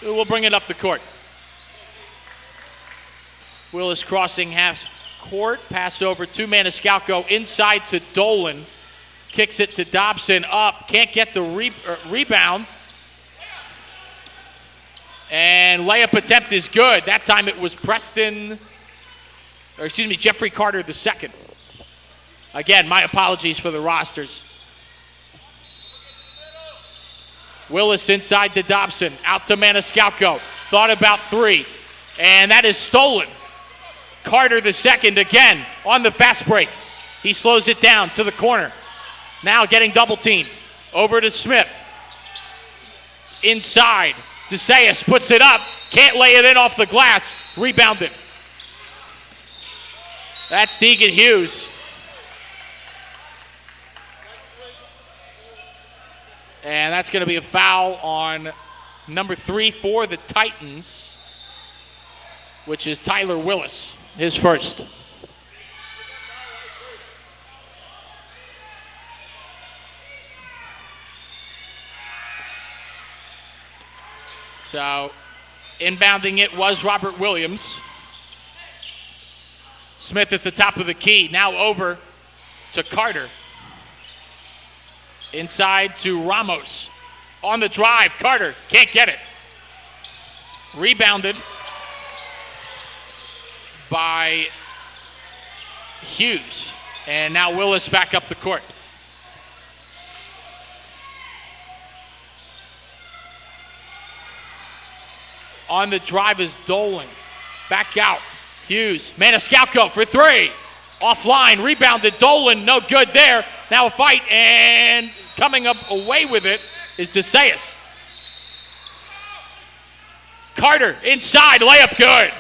We'll bring it up the court. Willis crossing half court. Pass over to Maniscalco. Inside to Dolan. Kicks it to Dobson. Up. Can't get the rebound. And layup attempt is good. That time it was Jeffrey Carter the second. Again, my apologies for the rosters. Willis inside to Dobson. Out to Maniscalco. Thought about three. And that is stolen. Carter the second again on the fast break. He slows it down to the corner. Now getting double teamed. Over to Smith. Inside. DeSayas puts it up. Can't lay it in off the glass. Rebounded. That's Deegan Hughes. And that's going to be a foul on number 3 for the Titans, which is Tyler Willis, his first. So, inbounding it was Robert Williams. Smith at the top of the key. Now over to Carter. Inside to Ramos. On the drive, Carter can't get it. Rebounded by Hughes. And now Willis back up the court. On the drive is Dolan. Back out. Hughes. Maniscalco for three. Offline. Rebounded. Dolan. No good there. Now a fight. And coming up away with it is DeSayas. Carter inside. Layup good.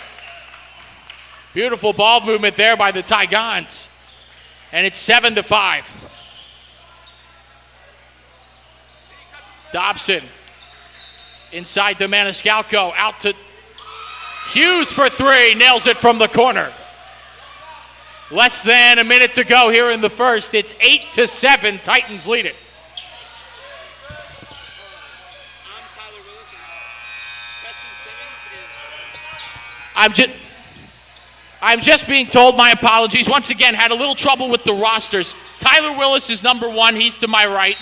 Beautiful ball movement there by the Tigons. And it's 7-5. Dobson. Inside to Maniscalco, out to Hughes for three, nails it from the corner. Less than a minute to go here in the first. It's 8-7, Titans lead it. I'm just being told, my apologies. Once again, had a little trouble with the rosters. Tyler Willis is number 1, he's to my right.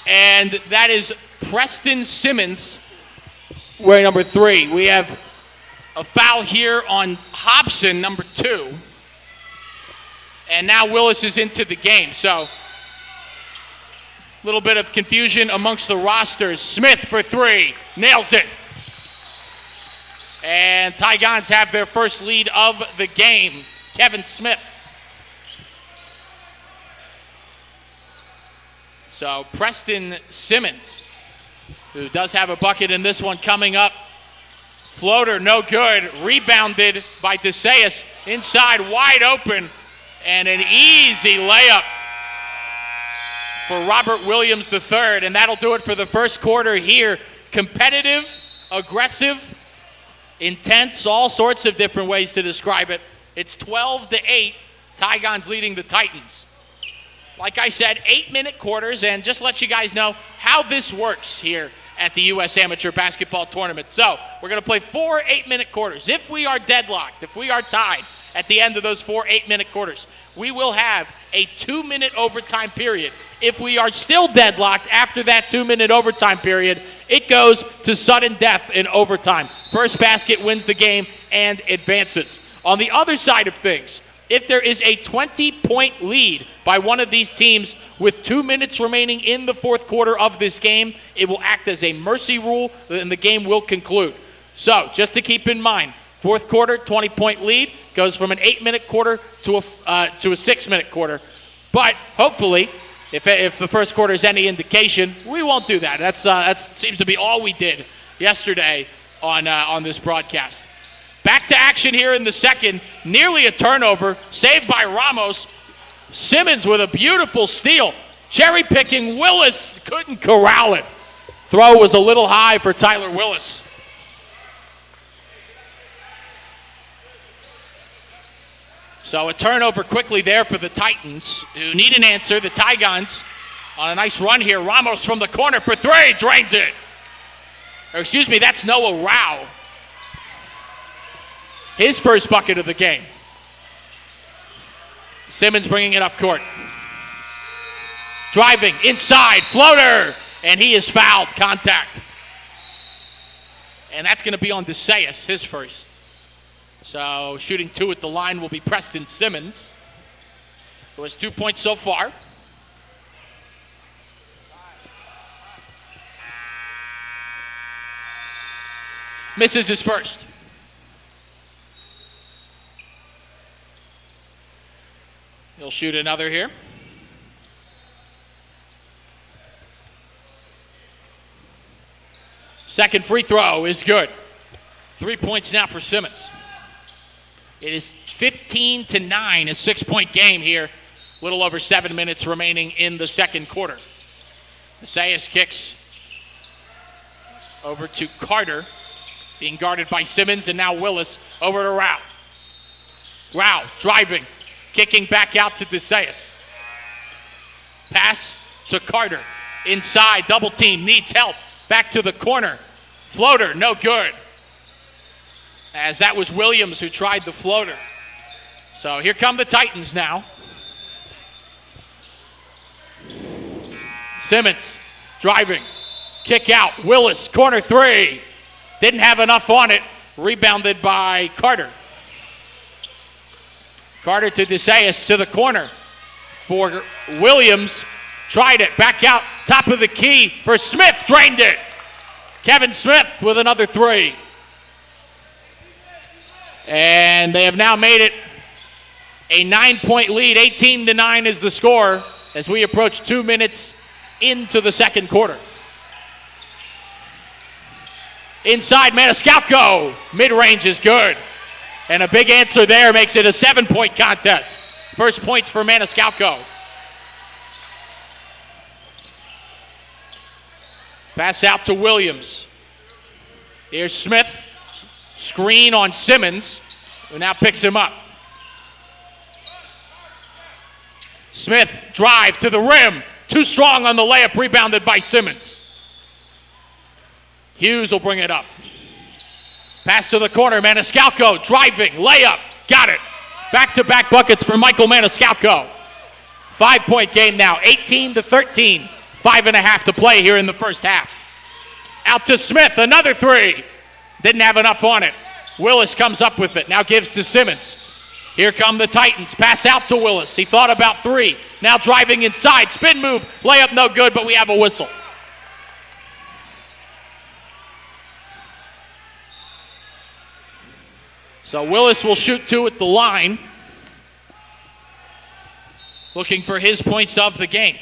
And that is Preston Simmons. We're number 3. We have a foul here on Hobson, number 2. And now Willis is into the game. So, a little bit of confusion amongst the rosters. Smith for 3. Nails it. And Tigons have their first lead of the game. Kevin Smith. So, Preston Simmons, who does have a bucket in this one coming up. Floater, no good. Rebounded by DeSayas. Inside, wide open. And an easy layup for Robert Williams III. And that'll do it for the first quarter here. Competitive, aggressive, intense, all sorts of different ways to describe it. It's 12-8, Tigons leading the Titans. Like I said, 8-minute quarters, and just let you guys know how this works here at the U.S. Amateur Basketball Tournament. So, we're going to play 4 8-minute quarters. If we are deadlocked, if we are tied at the end of those 4 8-minute quarters, we will have a 2-minute overtime period. If we are still deadlocked after that 2-minute overtime period, it goes to sudden death in overtime. First basket wins the game and advances. On the other side of things, if there is a 20-point lead by one of these teams with 2 minutes remaining in the fourth quarter of this game, it will act as a mercy rule and the game will conclude. So, just to keep in mind, fourth quarter, 20-point lead, goes from an 8-minute quarter to a 6-minute quarter. But hopefully, if the first quarter is any indication, we won't do that. That seems to be all we did yesterday on this broadcast. Back to action here in the second. Nearly a turnover, saved by Ramos. Simmons with a beautiful steal. Cherry picking, Willis couldn't corral it. Throw was a little high for Tyler Willis. So a turnover quickly there for the Titans, who need an answer. The Tigons on a nice run here. Ramos from the corner for 3, drains it. That's Noah Rao. His first bucket of the game. Simmons bringing it up court. Driving, inside, floater, and he is fouled, contact. And that's going to be on DeSayas, his first. So shooting 2 at the line will be Preston Simmons, who has 2 points so far. Misses his first. He'll shoot another here. Second free throw is good. 3 points now for Simmons. It is 15-9, a 6-point game here. A little over 7 minutes remaining in the second quarter. DeSayas kicks over to Carter, being guarded by Simmons, and now Willis over to Rao. Rao driving, kicking back out to DeSayas. Pass to Carter. Inside, double team, needs help. Back to the corner. Floater, no good. As that was Williams who tried the floater. So here come the Titans now. Simmons driving. Kick out. Willis, corner 3. Didn't have enough on it. Rebounded by Carter. Carter to DeSayas to the corner for Williams. Tried it. Back out. Top of the key for Smith. Drained it. Kevin Smith with another 3. And they have now made it a 9-point lead. 18-9 is the score as we approach 2 minutes into the second quarter. Inside, Maniscalco. Mid-range is good. And a big answer there makes it a 7-point contest. First points for Maniscalco. Pass out to Williams. Here's Smith. Screen on Simmons, who now picks him up. Smith, drive to the rim. Too strong on the layup, rebounded by Simmons. Hughes will bring it up. Pass to the corner, Maniscalco, driving, layup, got it. Back-to-back buckets for Michael Maniscalco. 5-point game now, 18-13. 5.5 to play here in the first half. Out to Smith, another 3. Didn't have enough on it. Willis comes up with it, now gives to Simmons. Here come the Titans, pass out to Willis. He thought about 3, now driving inside, spin move, layup no good, but we have a whistle. So Willis will shoot 2 at the line, looking for his points of the game.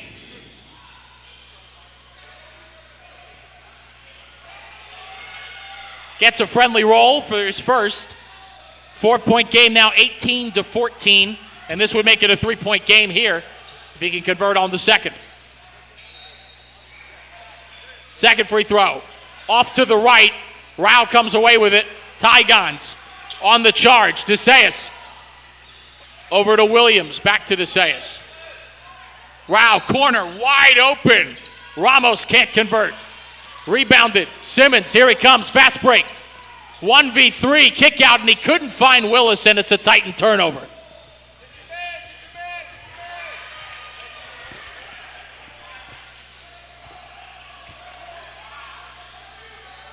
Gets a friendly roll for his first. 4-point game now, 18-14. And this would make it a 3-point game here if he can convert on the second. Second free throw. Off to the right. Rao comes away with it. Tigons on the charge. DeSayas. Over to Williams. Back to DeSayas. Rao, corner, wide open. Ramos can't convert. Rebounded. Simmons, here he comes. Fast break. 1v3, kick out, and he couldn't find Willis, and it's a Titan turnover.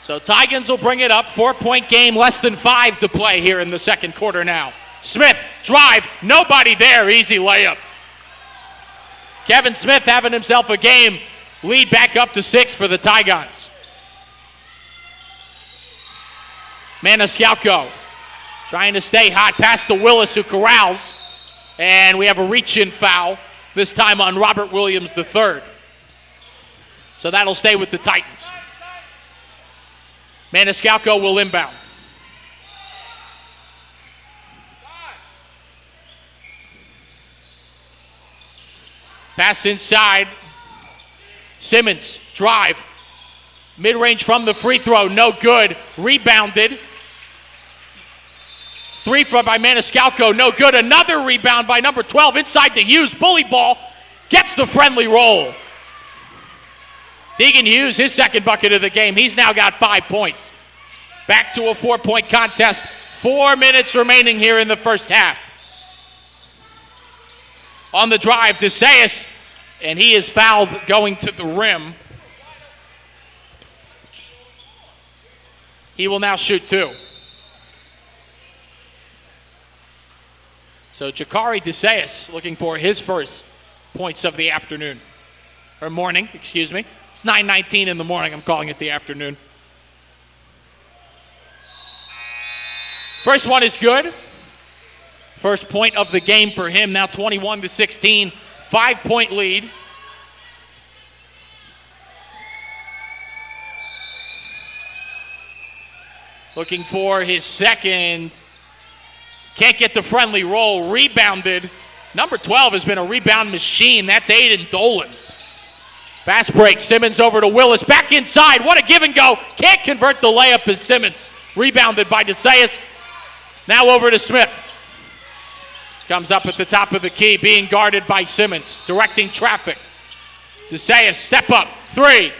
So Tigans will bring it up. 4-point game, less than 5 to play here in the second quarter now. Smith, drive, nobody there, easy layup. Kevin Smith having himself a game. Lead back up to 6 for the Tigons. Maniscalco trying to stay hot. Pass to Willis, who corrals. And we have a reach-in foul, this time on Robert Williams III. So that'll stay with the Titans. Maniscalco will inbound. Pass inside. Simmons, drive. Mid-range from the free throw, no good. Rebounded. 3 by Maniscalco, no good. Another rebound by number 12 inside to Hughes. Bully ball, gets the friendly roll. Deegan Hughes, his second bucket of the game. He's now got 5 points. Back to a 4-point contest. 4 minutes remaining here in the first half. On the drive, DeSayas, and he is fouled going to the rim. He will now shoot 2. So Jakari DeSayas looking for his first points of the afternoon. Or morning, excuse me. It's 9:19 in the morning. I'm calling it the afternoon. First one is good. First point of the game for him. Now 21-16. 5-point lead. Looking for his second. Can't get the friendly roll. Rebounded. Number 12 has been a rebound machine. That's Aiden Dolan. Fast break. Simmons over to Willis. Back inside. What a give and go. Can't convert the layup as Simmons. Rebounded by DeSayas. Now over to Smith. Comes up at the top of the key. Being guarded by Simmons. Directing traffic. DeSayas step up. 3.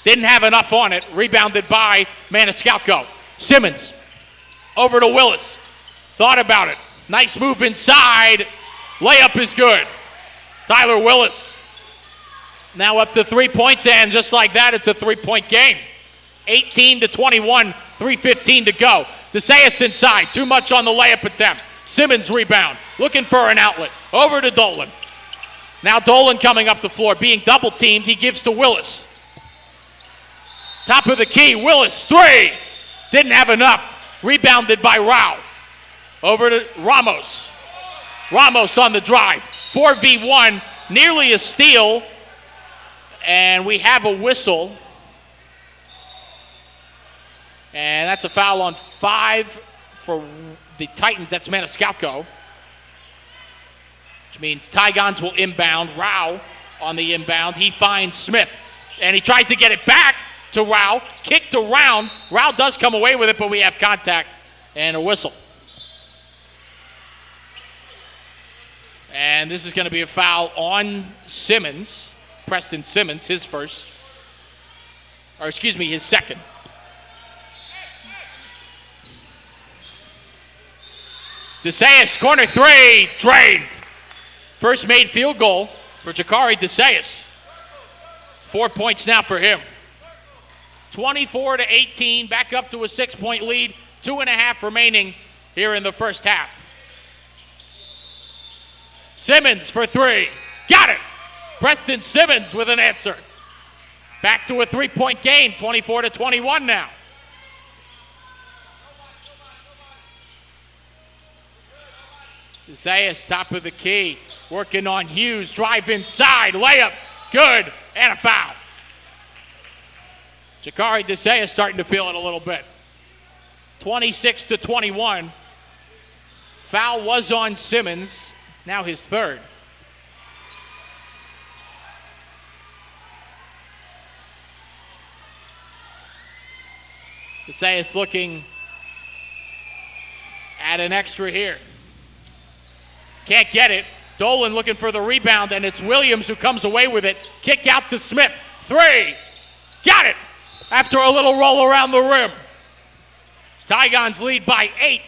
Didn't have enough on it. Rebounded by Maniscalco. Simmons. Over to Willis. Thought about it. Nice move inside. Layup is good. Tyler Willis. Now up to 3 points, and just like that, it's a 3-point game. 18-21, 3:15 to go. DeSayas inside. Too much on the layup attempt. Simmons rebound. Looking for an outlet. Over to Dolan. Now Dolan coming up the floor. Being double teamed, he gives to Willis. Top of the key. Willis, 3. Didn't have enough. Rebounded by Rao. Over to Ramos. Ramos on the drive. 4v1. Nearly a steal. And we have a whistle. And that's a foul on 5 for the Titans. That's Maniscalco. Which means Tigons will inbound. Rao on the inbound. He finds Smith. And he tries to get it back to Rao. Kicked around. Rao does come away with it, but we have contact and a whistle. And this is going to be a foul on Simmons. Preston Simmons, his first. Or excuse me, his second. DeSayas, corner 3, drained. First made field goal for Jakari DeSayas. 4 points now for him. 24-18, back up to a 6-point lead. 2.5 remaining here in the first half. Simmons for 3. Got it! Preston Simmons with an answer. Back to a 3-point game, 24-21 now. DeSayas, top of the key, working on Hughes, drive inside, layup, good, and a foul. Jakari DeSayas starting to feel it a little bit. 26-21. Foul was on Simmons, now his third. DeSayas looking at an extra here. Can't get it. Dolan looking for the rebound, and it's Williams who comes away with it. Kick out to Smith. 3. Got it! After a little roll around the rim. Tigons lead by 8.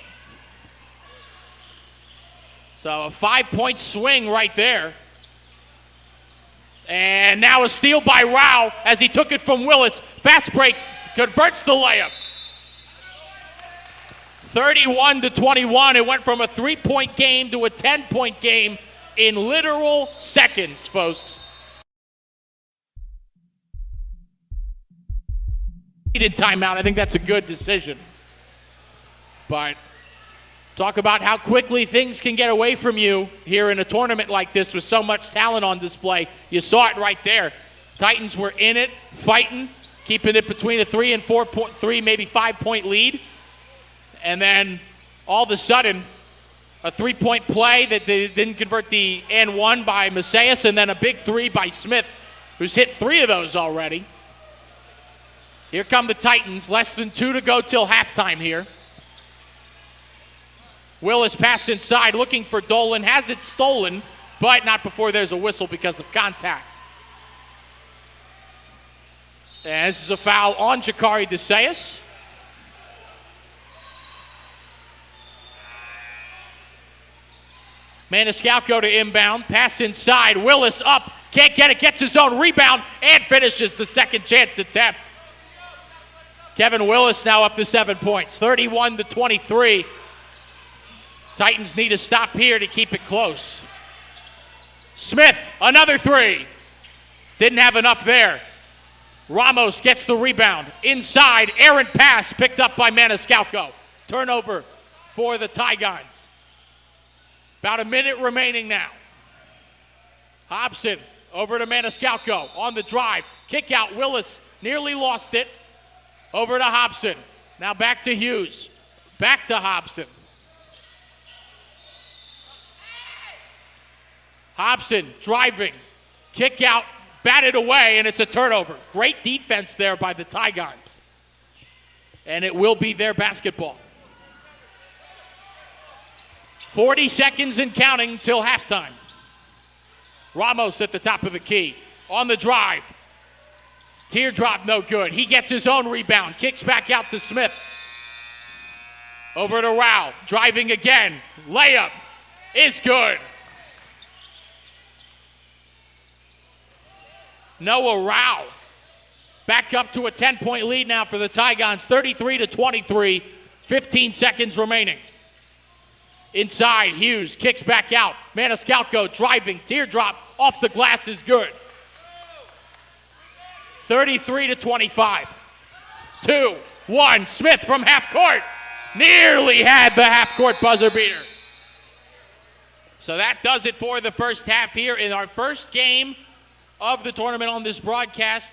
So a 5-point swing right there. And now a steal by Rao as he took it from Willis. Fast break, converts the layup. 31-21. It went from a 3-point game to a 10-point game in literal seconds, folks. Needed timeout. I think that's a good decision. But talk about how quickly things can get away from you here in a tournament like this with so much talent on display. You saw it right there. Titans were in it, fighting, keeping it between a 3 and 4.3, maybe 5-point lead. And then all of a sudden, a 3-point play that they didn't convert the and one by Macias, and then a big 3 by Smith, who's hit 3 of those already. Here come the Titans. Less than 2 to go till halftime here. Willis pass inside, looking for Dolan. Has it stolen, but not before there's a whistle because of contact. And this is a foul on Jakari DeSayas. Maniscalco to inbound, pass inside, Willis up, can't get it, gets his own rebound, and finishes the second chance attempt. Kevin Willis now up to 7 points, 31-23. Titans need a stop here to keep it close. Smith, another three. Didn't have enough there. Ramos gets the rebound. Inside, errant pass picked up by Maniscalco. Turnover for the Tigons. About a minute remaining now. Hobson over to Maniscalco on the drive. Kick out, Willis nearly lost it. Over to Hobson. Now back to Hughes. Back to Hobson. Hobson driving. Kick out, batted away, and it's a turnover. Great defense there by the Tigons. And it will be their basketball. 40 seconds and counting till halftime. Ramos at the top of the key. On the drive. Teardrop no good. He gets his own rebound. Kicks back out to Smith. Over to Rao. Driving again. Layup is good. Noah Rao back up to a 10-point lead now for the Tigons. 33-23. 15 seconds remaining. Inside, Hughes kicks back out. Maniscalco driving, teardrop off the glass is good. 33-25. 2-1. Smith from half court. Nearly had the half court buzzer beater. So that does it for the first half here in our first game of the tournament on this broadcast.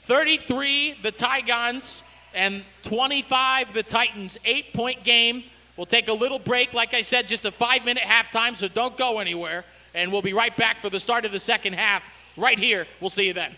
33 the Tigons and 25 the Titans. 8-point game. We'll take a little break. Like I said, just a 5-minute halftime, so don't go anywhere. And we'll be right back for the start of the second half right here. We'll see you then.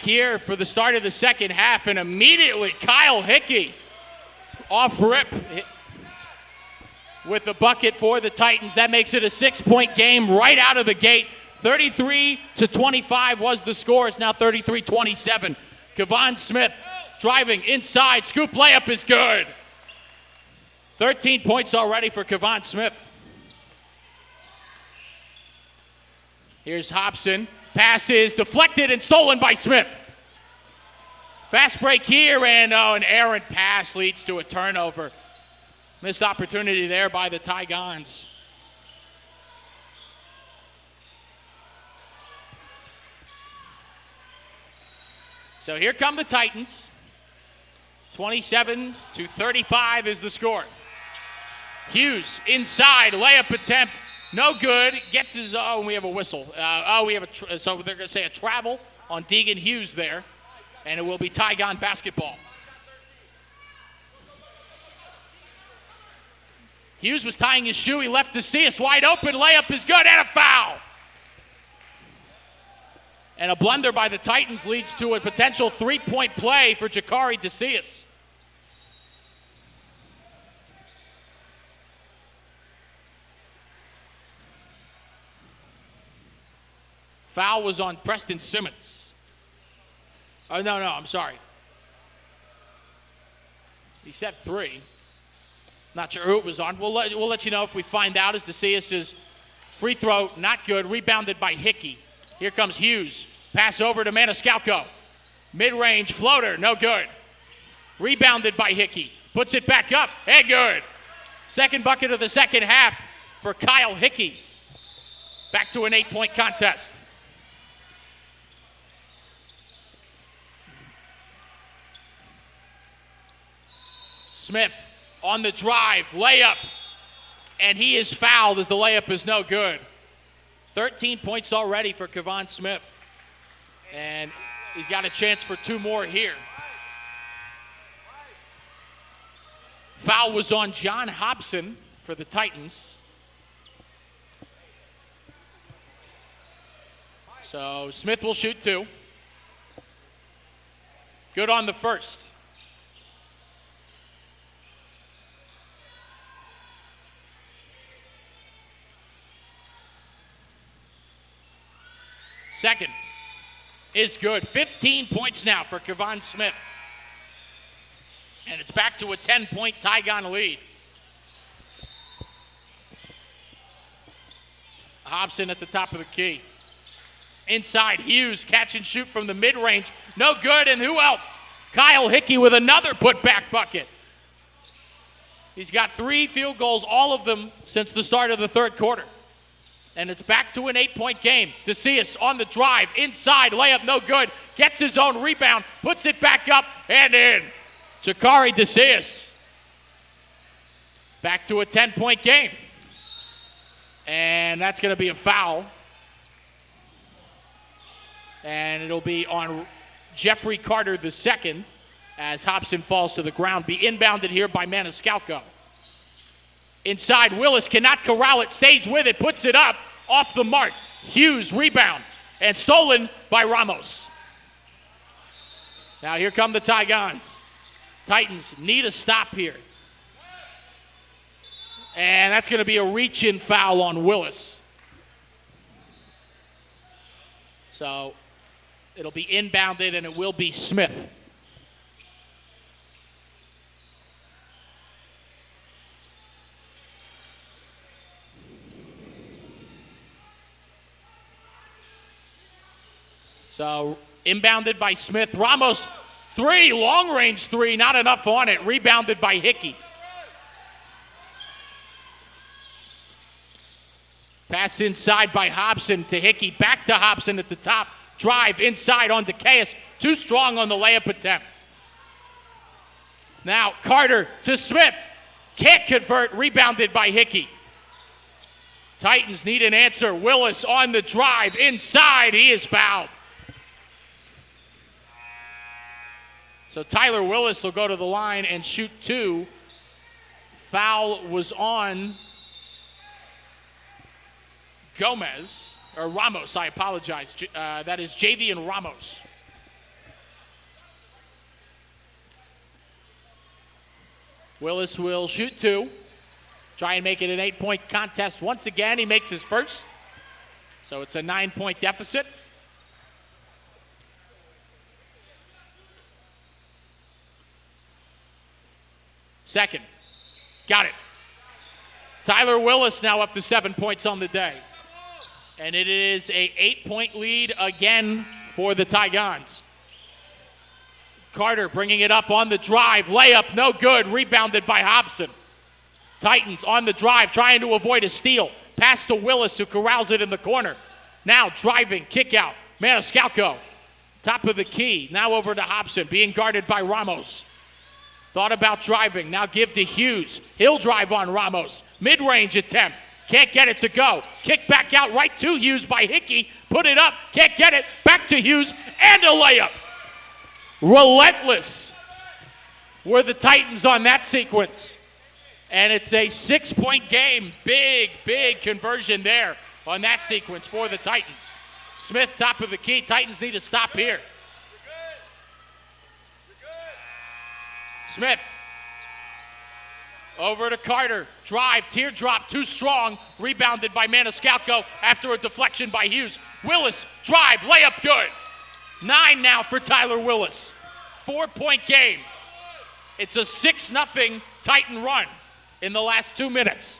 here for the start of the second half, and immediately Kyle Hickey off rip with the bucket for the Titans. That makes it a 6-point game right out of the gate. 33-25 was the score. It's now 33-27. Kevon Smith driving inside. Scoop layup is good. 13 points already for Kevon Smith. Here's Hobson. Pass is deflected and stolen by Smith. Fast break here, and an errant pass leads to a turnover. Missed opportunity there by the Tigons. So here come the Titans. 27-35 is the score. Hughes inside, layup attempt, no good. Gets his, we have a whistle. So they're going to say a travel on Deegan Hughes there, and it will be Tigon basketball. Hughes was tying his shoe. He left DeCius wide open. Layup is good, and a foul. And a blunder by the Titans leads to a potential three-point play for Jakari DeCius. Foul was on Preston Simmons. Oh, no, I'm sorry. He said 3. Not sure who it was on. We'll let you know if we find out, as DeCius' free throw, not good. Rebounded by Hickey. Here comes Hughes. Pass over to Maniscalco. Mid-range floater, no good. Rebounded by Hickey. Puts it back up, and good. Second bucket of the second half for Kyle Hickey. Back to an 8-point contest. Smith on the drive, layup, and he is fouled as the layup is no good. 13 points already for Kevon Smith, and he's got a chance for 2 more here. Foul was on John Hobson for the Titans. So Smith will shoot 2. Good on the first. Second is good. 15 points now for Kevon Smith. And it's back to a 10-point Tigon lead. Hobson at the top of the key. Inside, Hughes, catch and shoot from the mid-range. No good, and who else? Kyle Hickey with another put-back bucket. He's got 3 field goals, all of them since the start of the third quarter. And it's back to an 8-point game. DeCius on the drive, inside, layup no good. Gets his own rebound, puts it back up and in. Jakari DeCius. Back to a 10-point game. And that's going to be a foul. And it'll be on Jeffrey Carter II as Hobson falls to the ground. Be inbounded here by Maniscalco. Inside, Willis cannot corral it, stays with it, puts it up, off the mark. Hughes, rebound, and stolen by Ramos. Now here come the Tigons. Titans need a stop here. And that's going to be a reach-in foul on Willis. So it'll be inbounded, and it will be Smith. So inbounded by Smith. Ramos, 3, long-range 3, not enough on it. Rebounded by Hickey. Pass inside by Hobson to Hickey. Back to Hobson at the top. Drive inside on DeCius. Too strong on the layup attempt. Now Carter to Smith. Can't convert. Rebounded by Hickey. Titans need an answer. Willis on the drive. Inside. He is fouled. So Tyler Willis will go to the line and shoot 2. Foul was on Ramos, I apologize. That is Javian Ramos. Willis will shoot 2. Try and make it an 8-point contest once again. He makes his first. So it's a 9-point deficit. Second. Got it. Tyler Willis now up to 7 points on the day. And it is a 8-point lead again for the Tigons. Carter bringing it up on the drive. Layup, no good. Rebounded by Hobson. Titans on the drive, trying to avoid a steal. Pass to Willis, who corrals it in the corner. Now driving, kick out. Maniscalco, top of the key. Now over to Hobson, being guarded by Ramos. Thought about driving, now give to Hughes. He'll drive on Ramos. Mid-range attempt, can't get it to go. Kick back out right to Hughes by Hickey. Put it up, can't get it. Back to Hughes, and a layup. Relentless were the Titans on that sequence. And it's a 6-point game. Big, big conversion there on that sequence for the Titans. Smith, top of the key. Titans need to stop here. Smith. Over to Carter. Drive, teardrop, too strong. Rebounded by Maniscalco after a deflection by Hughes. Willis, drive, layup, good. 9 now for Tyler Willis. 4-point game. It's a 6-0 Titan run in the last 2 minutes.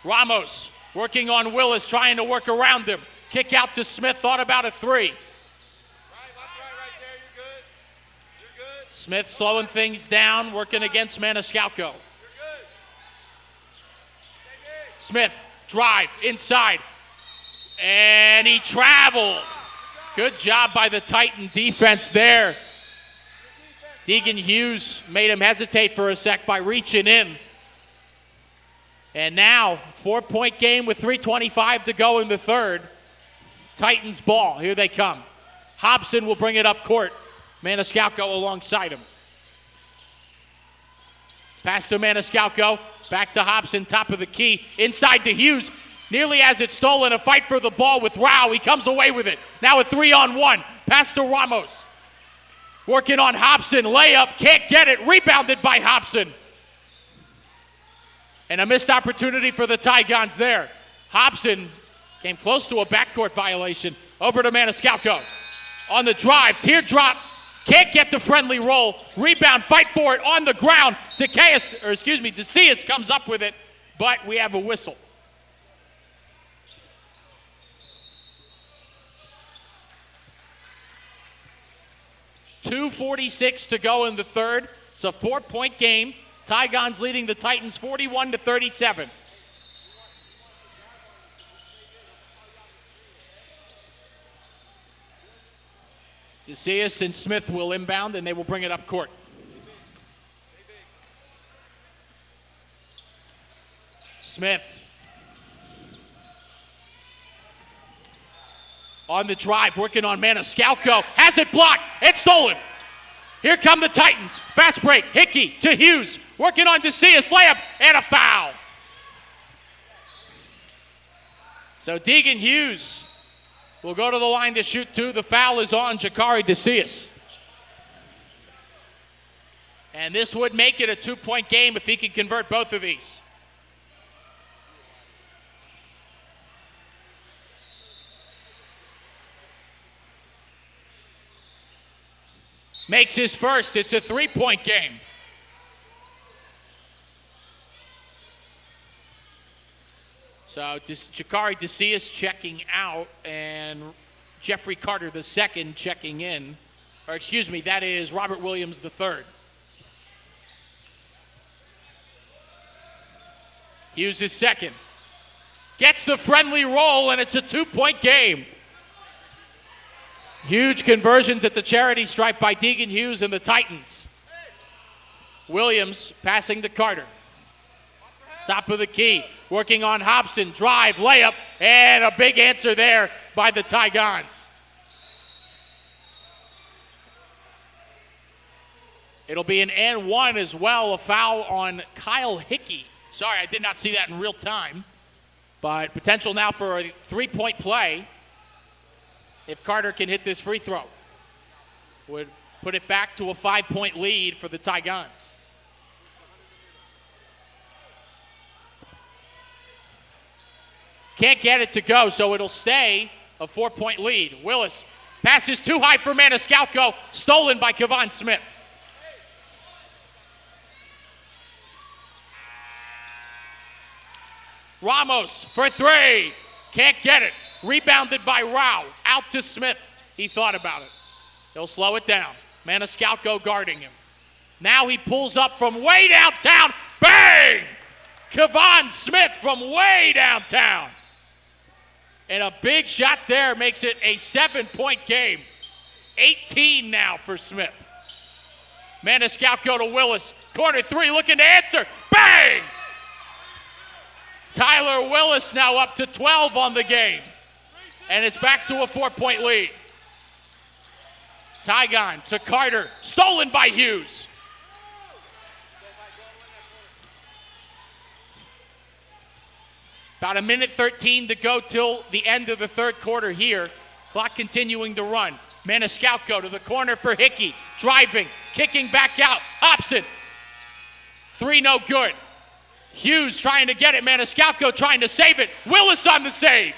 Ramos working on Willis, trying to work around him. Kick out to Smith, thought about a 3. Right there, you're good. You're good. Smith slowing things down, working against Maniscalco. You're good. Smith, drive, inside. And he traveled. Good job by the Titan defense there. Deegan Hughes made him hesitate for a sec by reaching in. And now, 4-point game with 3:25 to go in the third. Titans ball, here they come. Hobson will bring it up court. Maniscalco alongside him. Pass to Maniscalco, back to Hobson, top of the key. Inside to Hughes, nearly has it stolen. A fight for the ball with Rao, he comes away with it. Now a 3-on-1, pass to Ramos. Working on Hobson, layup, can't get it, rebounded by Hobson. And a missed opportunity for the Tigons there. Hobson came close to a backcourt violation. Over to Maniscalco. On the drive, teardrop, can't get the friendly roll. Rebound, fight for it on the ground. DeCius comes up with it, but we have a whistle. .246 to go in the third. It's a 4-point game. Tigons leading the Titans 41-37. DeCius and Smith will inbound, and they will bring it up court. Smith. On the drive, working on Maniscalco. Has it blocked. It's stolen. Here come the Titans. Fast break. Hickey to Hughes. Working on DeCius. Layup and a foul. So Deegan Hughes will go to the line to shoot 2. The foul is on Jakari DeCius. And this would make it a 2-point game if he could convert both of these. Makes his first. It's a 3-point game. So Jakari DeCius checking out, and Jeffrey Carter II checking in. Or excuse me, that is Robert Williams III. Hughes is second. Gets the friendly roll, and it's a 2-point game. Huge conversions at the charity stripe by Deegan Hughes and the Titans. Williams passing to Carter. Top of the key, working on Hobson. Drive, layup, and a big answer there by the Tigons. It'll be an and 1 as well, a foul on Kyle Hickey. Sorry, I did not see that in real time. But potential now for a 3-point play if Carter can hit this free throw. Would put it back to a 5-point lead for the Tigons. Can't get it to go, so it'll stay a 4-point lead. Willis passes too high for Maniscalco, stolen by Kevon Smith. Ramos for three. Can't get it. Rebounded by Rao. Out to Smith. He thought about it. He'll slow it down. Maniscalco guarding him. Now he pulls up from way downtown. Bang! Kevon Smith from way downtown. And a big shot there makes it a 7-point game. 18 now for Smith. Maniscalco to Willis. Corner three looking to answer. Bang! Tyler Willis now up to 12 on the game. And it's back to a 4-point lead. Tygon to Carter. Stolen by Hughes. About 1:13 to go till the end of the third quarter here. Clock continuing to run. Maniscalco to the corner for Hickey. Driving, kicking back out. Hobson. Three no good. Hughes trying to get it. Maniscalco trying to save it. Willis on the save.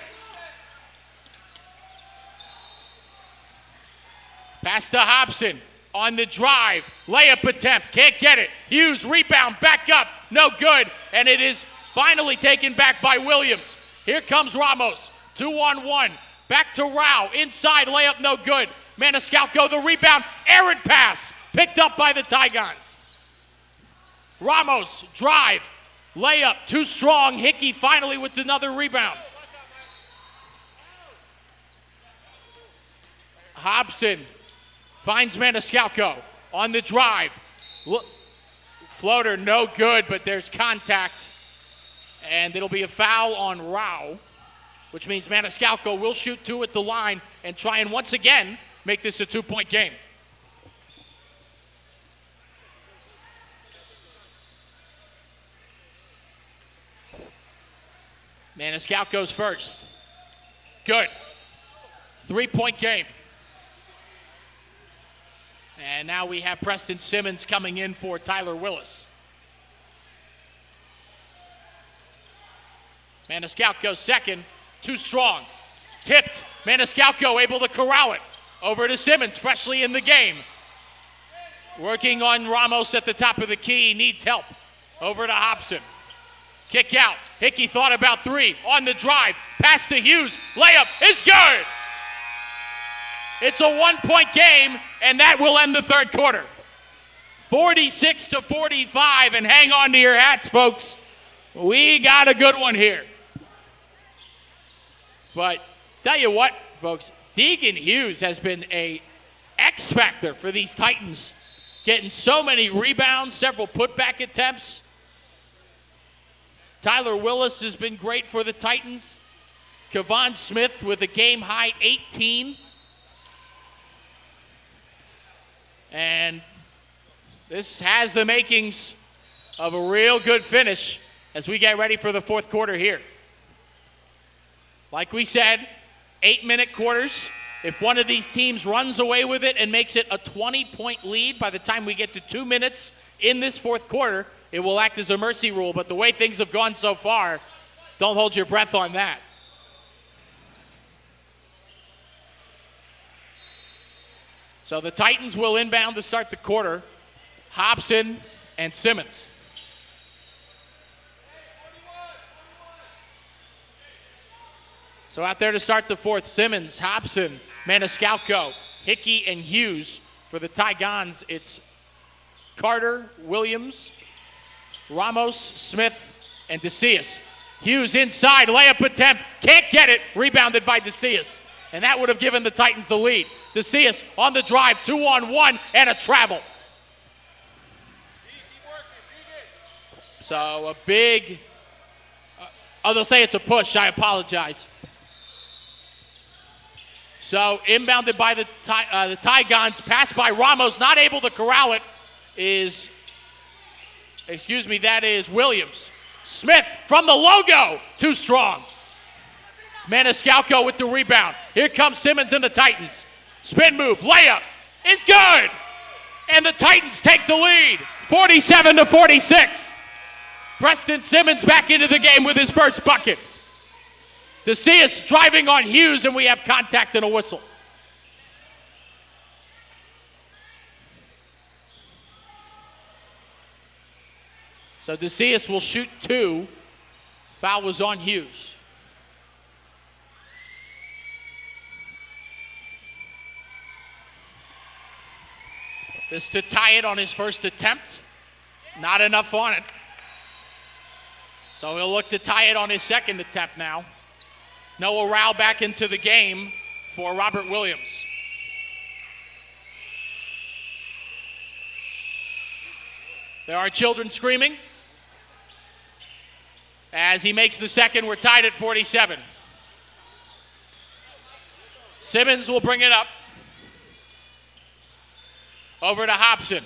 Pass to Hobson on the drive. Layup attempt. Can't get it. Hughes rebound. Back up. No good. And it is finally taken back by Williams. Here comes Ramos. 2-on-1. Back to Rao. Inside. Layup no good. Maniscalco the rebound. Errant pass. Picked up by the Tigons. Ramos. Drive. Layup. Too strong. Hickey finally with another rebound. Hobson finds Maniscalco on the drive. Floater no good, but there's contact. And it'll be a foul on Rao, which means Maniscalco will shoot two at the line and try and once again make this a 2-point game. Maniscalco's first. Good. 3-point game. And now we have Preston Simmons coming in for Tyler Willis. Maniscalco second, too strong. Tipped, Maniscalco able to corral it. Over to Simmons, freshly in the game. Working on Ramos at the top of the key, needs help. Over to Hobson. Kick out, Hickey thought about three. On the drive, pass to Hughes, layup is good! It's a 1-point game, and that will end the third quarter. 46-45, and hang on to your hats, folks. We got a good one here. But tell you what, folks, Deegan Hughes has been a X factor for these Titans, getting so many rebounds, several putback attempts. Tyler Willis has been great for the Titans. Kevon Smith with a game-high 18. And this has the makings of a real good finish as we get ready for the fourth quarter here. Like we said, 8-minute quarters. If one of these teams runs away with it and makes it a 20-point lead by the time we get to 2 minutes in this fourth quarter, it will act as a mercy rule. But the way things have gone so far, don't hold your breath on that. So the Titans will inbound to start the quarter. Hobson and Simmons. So out there to start the fourth, Simmons, Hobson, Maniscalco, Hickey, and Hughes. For the Tigons, it's Carter, Williams, Ramos, Smith, and DeCius. Hughes inside, layup attempt, can't get it, rebounded by DeCius. And that would have given the Titans the lead. DeCius on the drive, 2-on-1, and a travel. So a big, they'll say it's a push, I apologize. So inbounded by the Tigons, passed by Ramos, not able to corral it, that is Williams. Smith from the logo, too strong. Maniscalco with the rebound. Here comes Simmons and the Titans. Spin move, layup, it's good! And the Titans take the lead, 47-46. Preston Simmons back into the game with his first bucket. DeCius driving on Hughes, and we have contact and a whistle. So DeCius will shoot 2. Foul was on Hughes. This to tie it on his first attempt. Not enough on it. So he'll look to tie it on his second attempt now. Noah Rao back into the game for Robert Williams. There are children screaming. As he makes the second, we're tied at 47. Simmons will bring it up. Over to Hobson.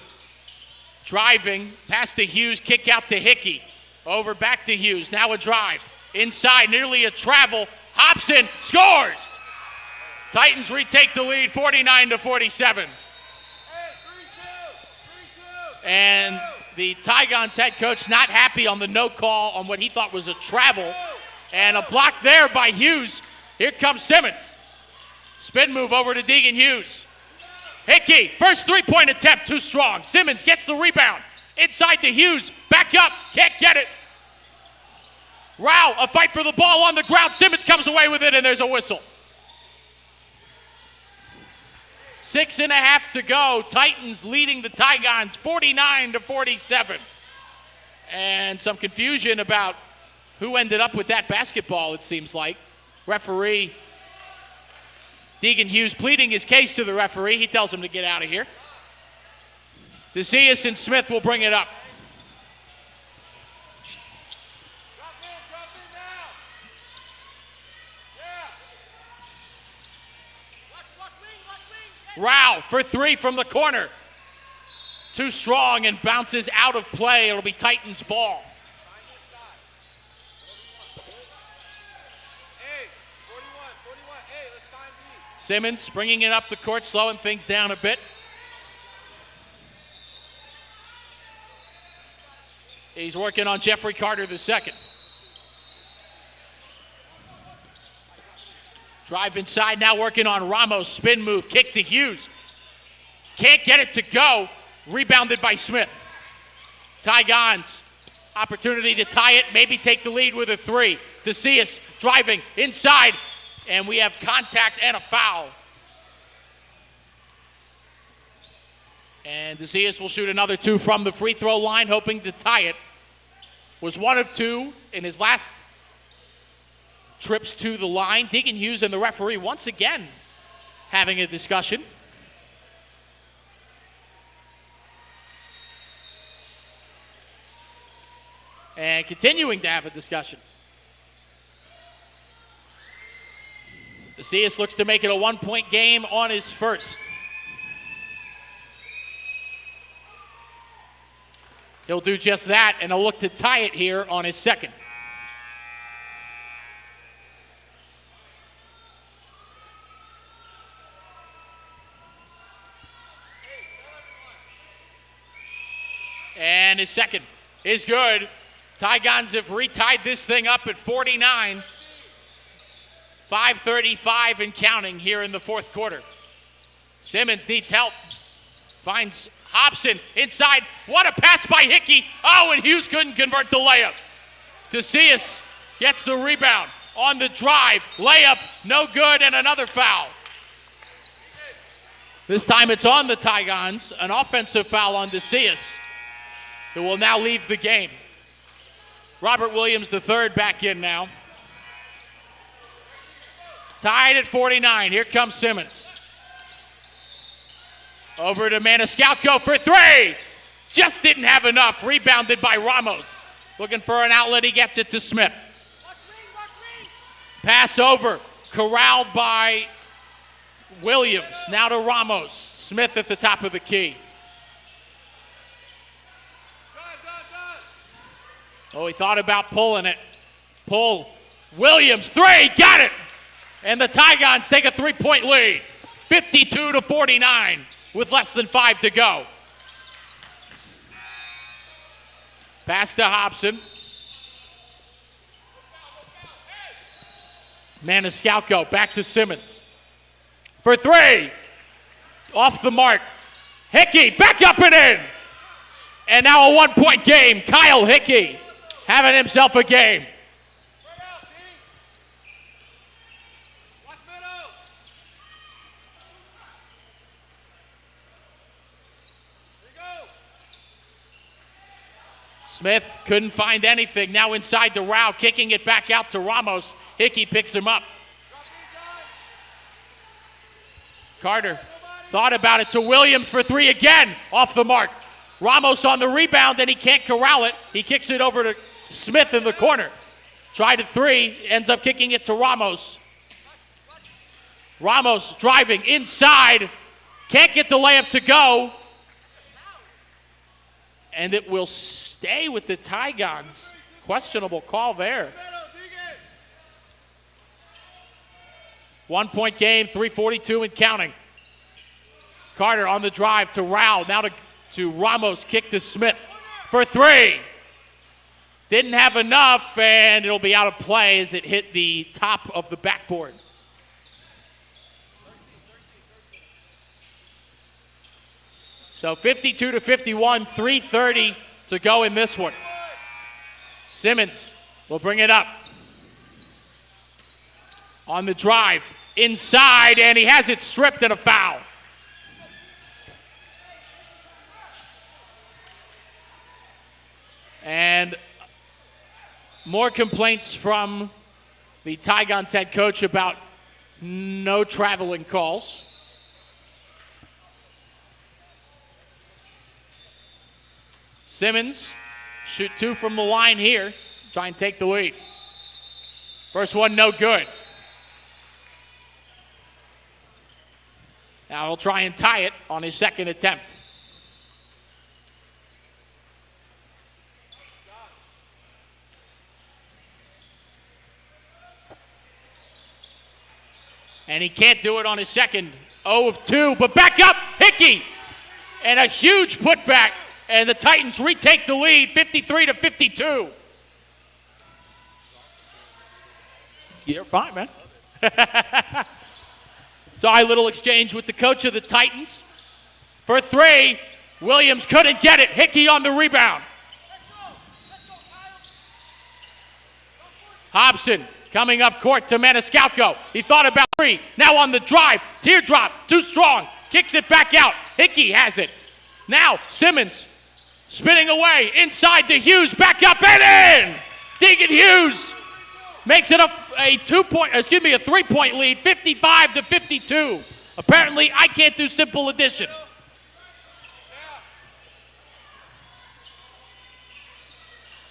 Driving, pass to Hughes, kick out to Hickey. Over back to Hughes, now a drive. Inside, nearly a travel. Hobson scores! Titans retake the lead, 49-47. And the Tigons head coach not happy on the no call on what he thought was a travel. And a block there by Hughes. Here comes Simmons. Spin move over to Deegan Hughes. Hickey, first three-point attempt, too strong. Simmons gets the rebound. Inside to Hughes, back up, can't get it. Rao, a fight for the ball on the ground. Simmons comes away with it, and there's a whistle. 6.5 to go. Titans leading the Tigons 49-47. And some confusion about who ended up with that basketball, it seems like. Referee Deegan Hughes pleading his case to the referee. He tells him to get out of here. DeCius and Smith will bring it up. Drop in now. Yeah. Rao for 3 from the corner. Too strong and bounces out of play. It'll be Titans ball. Simmons bringing it up the court, slowing things down a bit. He's working on Jeffrey Carter II. Drive inside, now working on Ramos. Spin move, kick to Hughes. Can't get it to go. Rebounded by Smith. Tigons, opportunity to tie it, maybe take the lead with a 3. DeCius driving inside. And we have contact and a foul. And DeCius will shoot another 2 from the free throw line, hoping to tie it. Was 1 of 2 in his last trips to the line. Deegan Hughes and the referee once again having a discussion. And continuing to have a discussion. DeCius looks to make it a 1-point game on his first. He'll do just that, and he'll look to tie it here on his second. And his second is good. Tigons have retied this thing up at 49. 5:35 and counting here in the fourth quarter. Simmons needs help. Finds Hobson inside. What a pass by Hickey. Oh, and Hughes couldn't convert the layup. DeCius gets the rebound on the drive. Layup, no good, and another foul. This time it's on the Tigons. An offensive foul on DeCius, who will now leave the game. Robert Williams III back in now. Tied at 49. Here comes Simmons. Over to Maniscalco for 3. Just didn't have enough. Rebounded by Ramos. Looking for an outlet. He gets it to Smith. Pass over. Corralled by Williams. Now to Ramos. Smith at the top of the key. Oh, he thought about pulling it. Pull. Williams, 3. Got it. And the Tigons take a 3-point lead, 52-49, with less than 5 to go. Pass to Hobson. Maniscalco back to Simmons. For three. Off the mark. Hickey back up and in. And now a one-point game. Kyle Hickey having himself a game. Smith couldn't find anything. Now inside the Rao, kicking it back out to Ramos. Hickey picks him up. Carter thought about it to Williams for three again. Off the mark. Ramos on the rebound, and he can't corral it. He kicks it over to Smith in the corner. Tried a three, ends up kicking it to Ramos. Ramos driving inside. Can't get the layup to go. And it will stay with the Tigons. Questionable call there. 1 point game, 3:42 and counting. Carter on the drive to Rao, now to Ramos, kick to Smith for three. Didn't have enough, and it'll be out of play as it hit the top of the backboard. So 52-51, 3:30 to go in this one. Simmons will bring it up. On the drive, inside, and he has it stripped and a foul. And more complaints from the Tigons head coach about no traveling calls. Simmons shoot two from the line here, try and take the lead. First one, no good. Now he'll try and tie it on his second attempt. And he can't do it on his second. 0 of 2, but back up, Hickey! And a huge putback, and the Titans retake the lead, 53-52. You're fine, man. Saw a little exchange with the coach of the Titans. For three, Williams couldn't get it. Hickey on the rebound. Hobson coming up court to Maniscalco. He thought about three. Now on the drive. Teardrop. Too strong. Kicks it back out. Hickey has it. Now Simmons spinning away. Inside to Hughes. Back up and in. Deegan Hughes makes it a 3-point lead. 55-52. Apparently I can't do simple addition.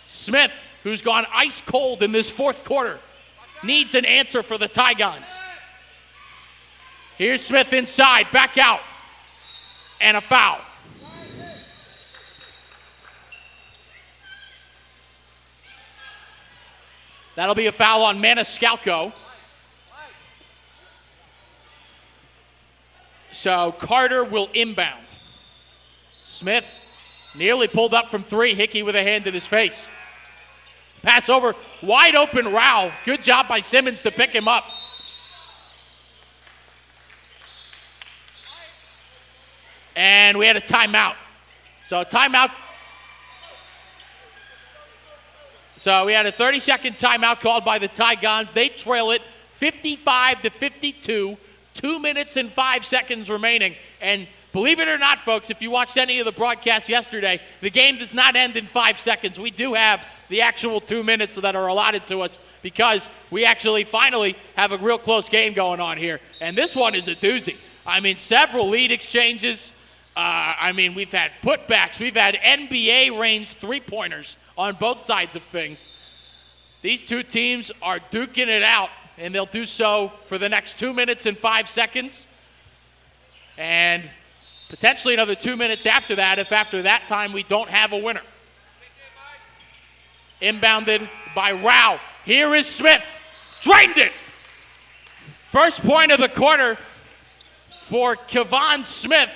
Smith, who's gone ice cold in this fourth quarter, needs an answer for the Tigons. Here's Smith inside, back out, and a foul. That'll be a foul on Maniscalco. So Carter will inbound. Smith nearly pulled up from three. Hickey with a hand in his face. Pass over, wide open Rao. Good job by Simmons to pick him up. And we had a timeout. So we had a 30-second timeout called by the Tigons. They trail it 55-52, 2 minutes and 5 seconds remaining. And believe it or not, folks, if you watched any of the broadcasts yesterday, the game does not end in 5 seconds. We do have the actual 2 minutes that are allotted to us because we actually finally have a real close game going on here. And this one is a doozy. I mean, several lead exchanges. We've had putbacks. We've had NBA-range three-pointers on both sides of things. These two teams are duking it out, and they'll do so for the next 2 minutes and 5 seconds. And potentially another 2 minutes after that, if after that time we don't have a winner. Inbounded by Rao. Here is Smith. Drained it. First point of the quarter for Kevon Smith.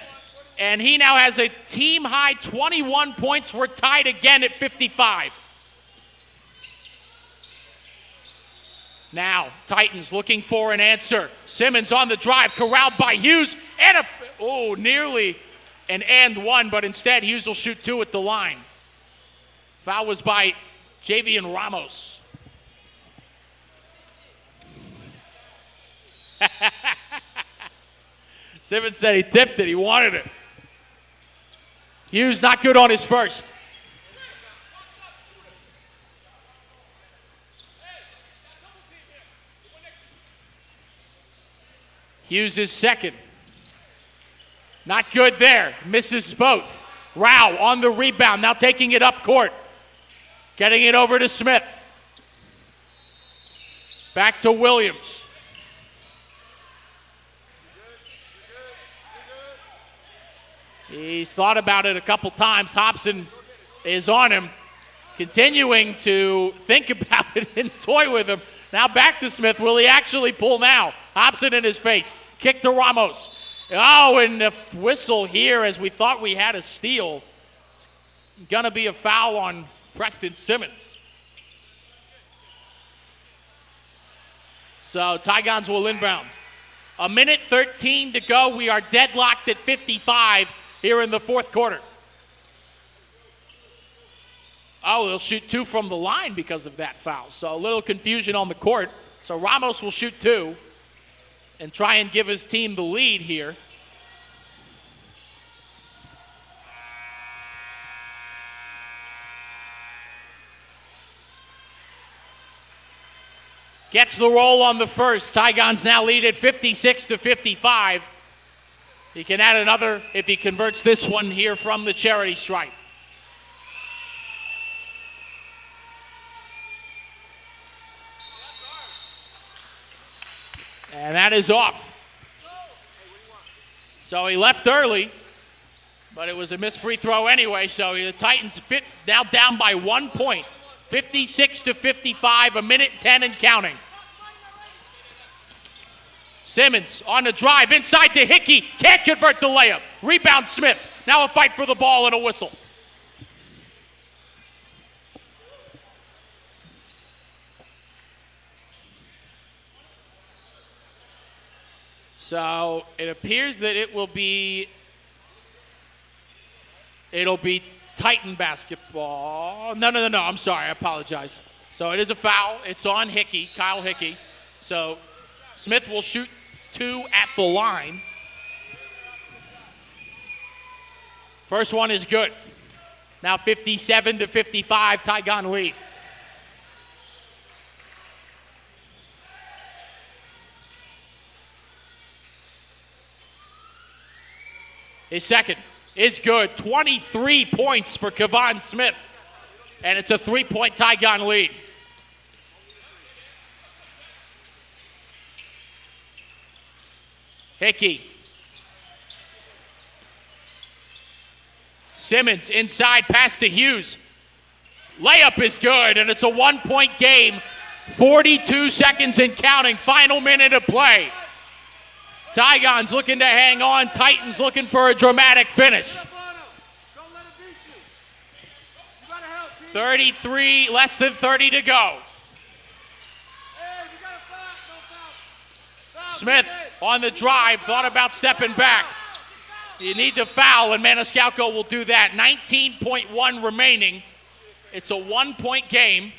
And he now has a team-high 21 points. We're tied again at 55. Now, Titans looking for an answer. Simmons on the drive, corralled by Hughes, and nearly an and one, but instead Hughes will shoot two at the line. Foul was by Javian Ramos. Simmons said he tipped it, he wanted it. Hughes not good on his first. Hughes is second. Not good there. Misses both. Rao on the rebound, now taking it up court. Getting it over to Smith. Back to Williams. He's thought about it a couple times. Hobson is on him, continuing to think about it and toy with him. Now back to Smith. Will he actually pull now? Hobson in his face. Kick to Ramos. Oh, and the whistle here as we thought we had a steal. It's going to be a foul on Preston Simmons. So Tigons will inbound. 1:13 to go. We are deadlocked at 55 here in the fourth quarter. Oh, they'll shoot two from the line because of that foul. So a little confusion on the court. So Ramos will shoot two and try and give his team the lead here. Gets the roll on the first. Tigons now lead at 56-55. He can add another if he converts this one here from the charity stripe. And that is off. So he left early, but it was a missed free throw anyway, so the Titans now down by 1 point. 56-55, 1:10 and counting. Simmons on the drive, inside to Hickey, can't convert the layup. Rebound Smith, now a fight for the ball and a whistle. So it appears that it'll be Titan basketball. No, I'm sorry, I apologize. So it is a foul. It's on Hickey, Kyle Hickey. So Smith will shoot two at the line. First one is good. Now 57-55, Tigon lead. His second is good. 23 points for Kevon Smith. And it's a 3-point Tigon lead. Hickey. Simmons inside, pass to Hughes. Layup is good, and it's a 1-point game. 42 seconds and counting. Final minute of play. Tigons looking to hang on. Titans looking for a dramatic finish. 33, less than 30 to go. Smith on the drive, thought about stepping back. You need to foul, and Maniscalco will do that. 19.1 remaining. It's a 1-point game.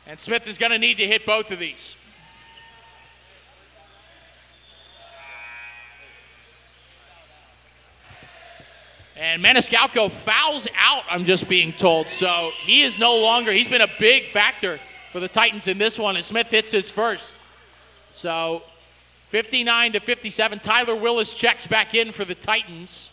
And Smith is going to need to hit both of these. And Maniscalco fouls out, I'm just being told. So he is no longer, he's been a big factor for the Titans in this one, and Smith hits his first. So 59-57, Tyler Willis checks back in for the Titans.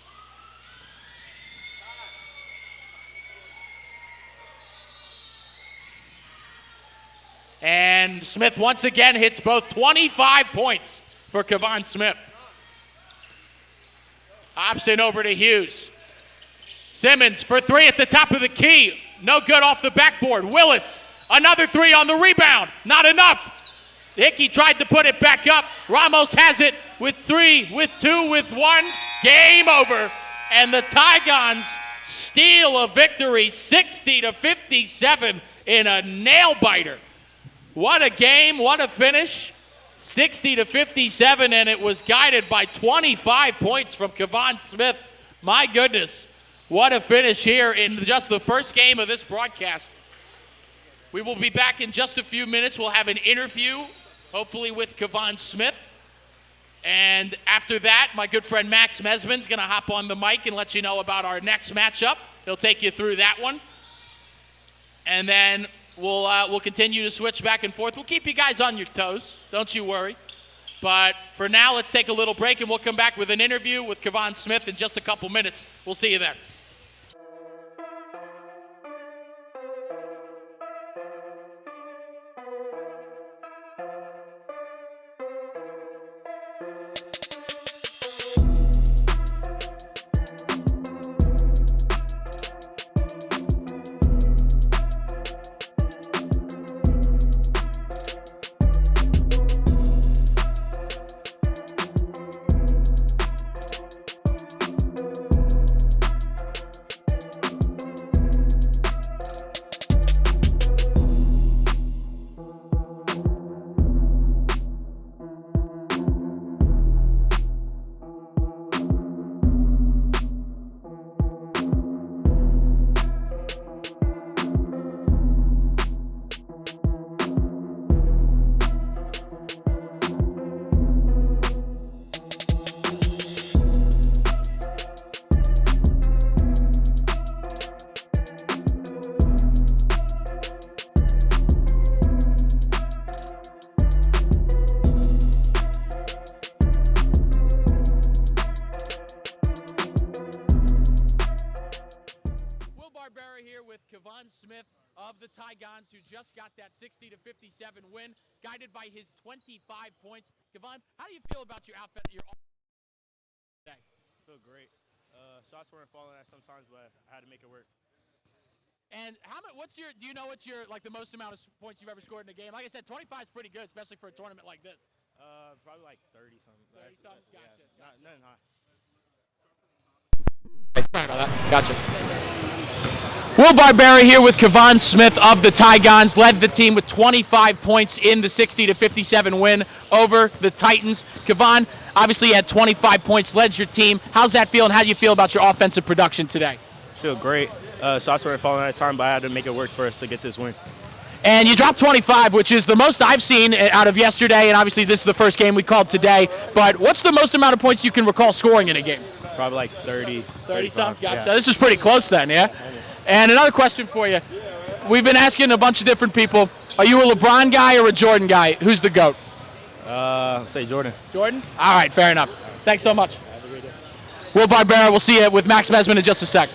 And Smith once again hits both. 25 points for Kevon Smith. Hobson over to Hughes. Simmons for three at the top of the key. No good off the backboard. Willis, another three on the rebound. Not enough. Hickey tried to put it back up. Ramos has it. with 3, with 2, with 1. Game over. And the Tigons steal a victory 60-57 in a nail-biter. What a game, what a finish. 60-57, and it was guided by 25 points from Kevon Smith. My goodness, what a finish here in just the first game of this broadcast. We will be back in just a few minutes. We'll have an interview, hopefully with Kevon Smith. And after that, my good friend Max Mesman's going to hop on the mic and let you know about our next matchup. He'll take you through that one. And then we'll continue to switch back and forth. We'll keep you guys on your toes. Don't you worry. But for now, let's take a little break, and we'll come back with an interview with Kevon Smith in just a couple minutes. We'll see you then. Smith of the Tigons, who just got that 60-57 win, guided by his 25 points. Kevon, how do you feel about your outfit? Today? I feel great. Shots weren't falling at sometimes, but I had to make it work. And do you know what your, like, the most amount of points you've ever scored in a game? Like I said, 25 is pretty good, especially for a tournament like this. Probably like 30-something. 30-something? Gotcha. Nothing high. Sorry about that. Gotcha. Will Barbera here with Kevon Smith of the Tigons, led the team with 25 points in the 60-57 win over the Titans. Kevon, obviously you had 25 points, led your team. How's that feel, and how do you feel about your offensive production today? Feel great. Shots weren't falling at a time, but I had to make it work for us to get this win. And you dropped 25, which is the most I've seen out of yesterday, and obviously this is the first game we called today. But what's the most amount of points you can recall scoring in a game? Probably like 30. 30-something? Gotcha. Yeah. This is pretty close then, yeah? And another question for you. We've been asking a bunch of different people, are you a LeBron guy or a Jordan guy? Who's the GOAT? Say Jordan. Jordan? All right, fair enough. Thanks so much. Have a great day. Will Barbera, we'll see you with Max Mesman in just a sec.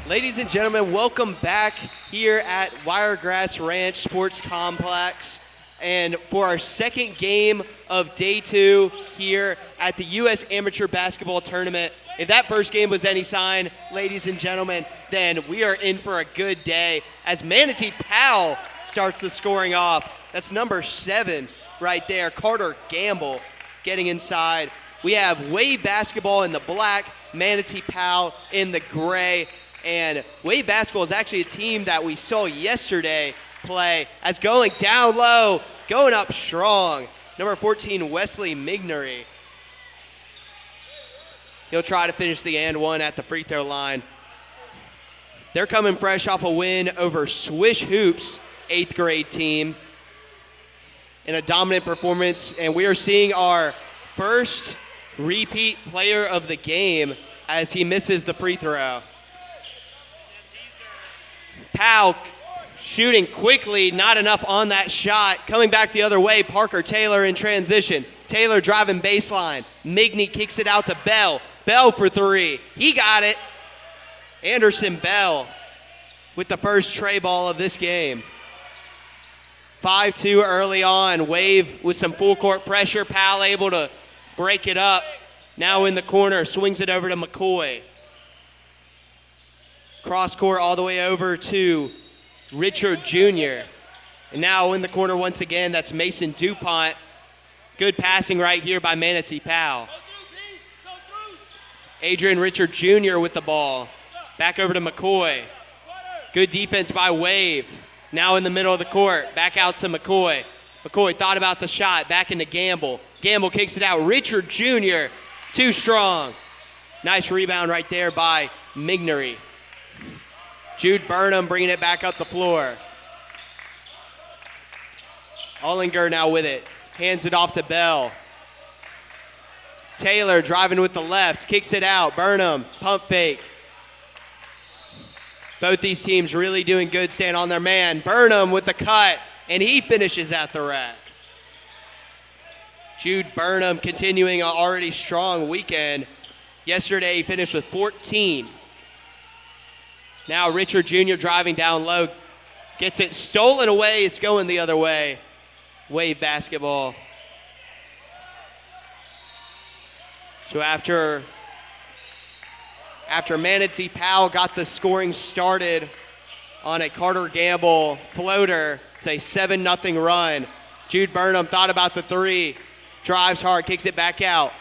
Ladies and gentlemen, welcome back here at Wiregrass Ranch Sports Complex. And for our second game of day 2 here at the U.S. Amateur Basketball Tournament. If that first game was any sign, ladies and gentlemen, then we are in for a good day as Manatee Powell starts the scoring off. That's number 7 right there, Carter Gamble getting inside. We have Wave Basketball in the black, Manatee Powell in the gray. And Wave Basketball is actually a team that we saw yesterday play as going down low, going up strong. Number 14, Wesley Mignery. He'll try to finish the and one at the free throw line. They're coming fresh off a win over Swish Hoops, 8th grade team, in a dominant performance. And we are seeing our first repeat player of the game as he misses the free throw. Powell shooting quickly, not enough on that shot. Coming back the other way, Parker Taylor in transition. Taylor driving baseline. Migney kicks it out to Bell. Bell for 3. He got it. Anderson Bell with the first tray ball of this game. 5-2 early on. Wave with some full court pressure. Powell able to break it up. Now in the corner, swings it over to McCoy. Cross court all the way over to Richard Jr. And now in the corner once again, that's Mason DuPont. Good passing right here by Manatee Powell. Adrian Richard Jr. with the ball. Back over to McCoy. Good defense by Wave. Now in the middle of the court. Back out to McCoy. McCoy thought about the shot. Back into Gamble. Gamble kicks it out. Richard Jr. too strong. Nice rebound right there by Mignery. Jude Burnham bringing it back up the floor. Ollinger now with it. Hands it off to Bell. Taylor driving with the left. Kicks it out. Burnham, pump fake. Both these teams really doing good staying on their man. Burnham with the cut, and he finishes at the rack. Jude Burnham continuing an already strong weekend. Yesterday he finished with 14. Now Richard Jr. driving down low. Gets it stolen away. It's going the other way. Wave Basketball. So after Manatee Powell got the scoring started on a Carter Gamble floater, it's a 7-0 run. Jude Burnham thought about the 3. Drives hard, kicks it back out.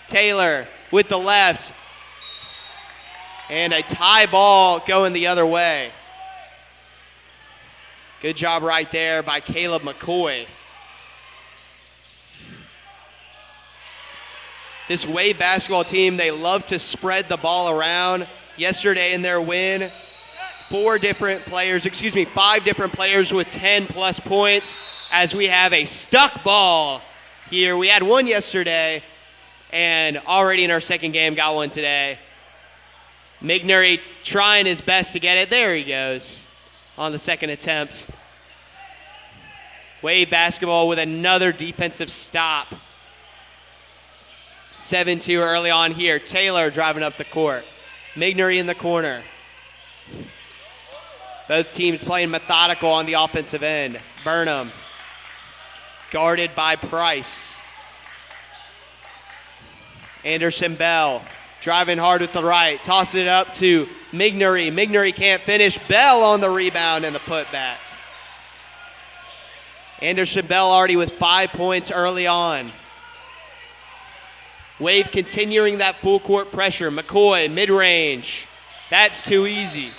Taylor with the left. And a tie ball going the other way. Good job right there by Caleb McCoy. This Wave basketball team, they love to spread the ball around. Yesterday in their win, 5 different players with 10-plus points as we have a stuck ball here. We had one yesterday, and already in our second game got one today. Mignery trying his best to get it. There he goes on the second attempt. Wave basketball with another defensive stop. 7-2 early on here. Taylor driving up the court. Mignery in the corner. Both teams playing methodical on the offensive end. Burnham guarded by Price. Anderson Bell driving hard with the right. Tosses it up to Mignery. Mignery can't finish. Bell on the rebound and the putback. Anderson Bell already with 5 points early on. Wave continuing that full court pressure. McCoy, mid-range. That's too easy.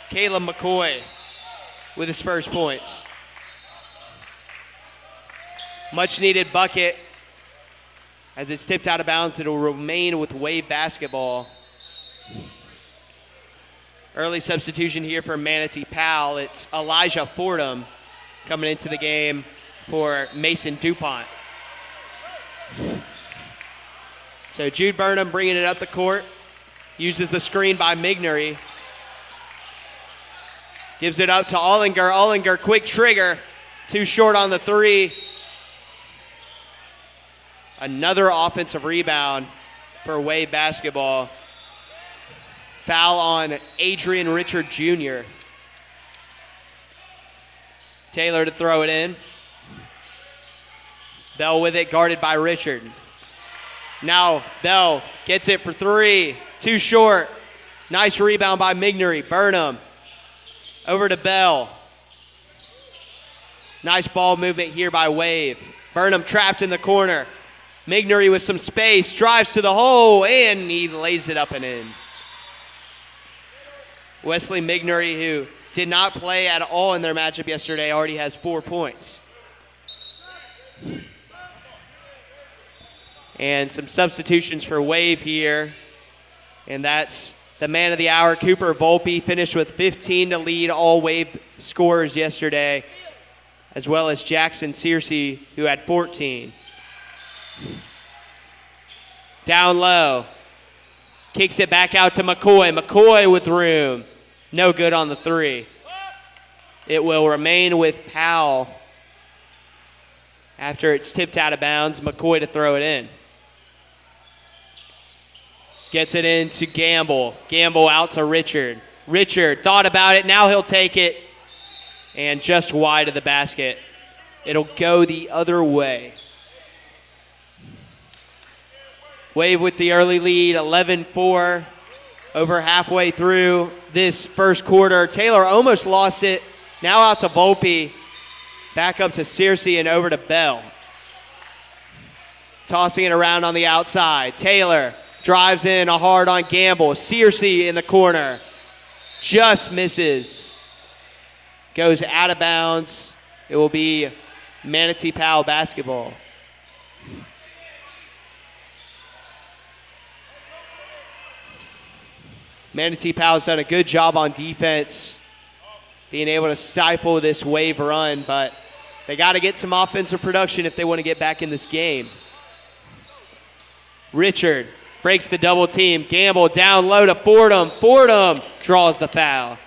Caleb McCoy with his first points. Much needed bucket. As it's tipped out of bounds, it'll remain with Wave basketball. Early substitution here for Manatee Powell. It's Elijah Fordham coming into the game for Mason DuPont. So Jude Burnham bringing it up the court. Uses the screen by Mignery. Gives it up to Ollinger. Ollinger, quick trigger. Too short on the 3. Another offensive rebound for Wave basketball. Foul on Adrian Richard Jr. Taylor to throw it in. Bell with it, guarded by Richard. Now Bell gets it for three. Too short. Nice rebound by Mignery. Burnham over to Bell. Nice ball movement here by Wave. Burnham trapped in the corner. Mignery with some space, drives to the hole, and he lays it up and in. Wesley Mignery, who did not play at all in their matchup yesterday, already has 4 points. And some substitutions for Wave here. And that's the man of the hour, Cooper Volpe, finished with 15 to lead all Wave scorers yesterday, as well as Jackson Searcy, who had 14. Down low. Kicks it back out to McCoy. McCoy with room. No good on the three. It will remain with Powell. After it's tipped out of bounds, McCoy to throw it in. Gets it in to Gamble. Gamble out to Richard. Richard thought about it. Now he'll take it. And just wide of the basket. It'll go the other way. Wave with the early lead, 11-4. Over halfway through this first quarter. Taylor almost lost it. Now out to Volpe. Back up to Searcy and over to Bell. Tossing it around on the outside. Taylor drives in a hard on Gamble. Searcy in the corner. Just misses. Goes out of bounds. It will be Manatee Powell basketball. Manatee Powell's done a good job on defense, being able to stifle this Wave run, but they got to get some offensive production if they want to get back in this game. Richard breaks the double team. Gamble down low to Fordham. Fordham draws the foul.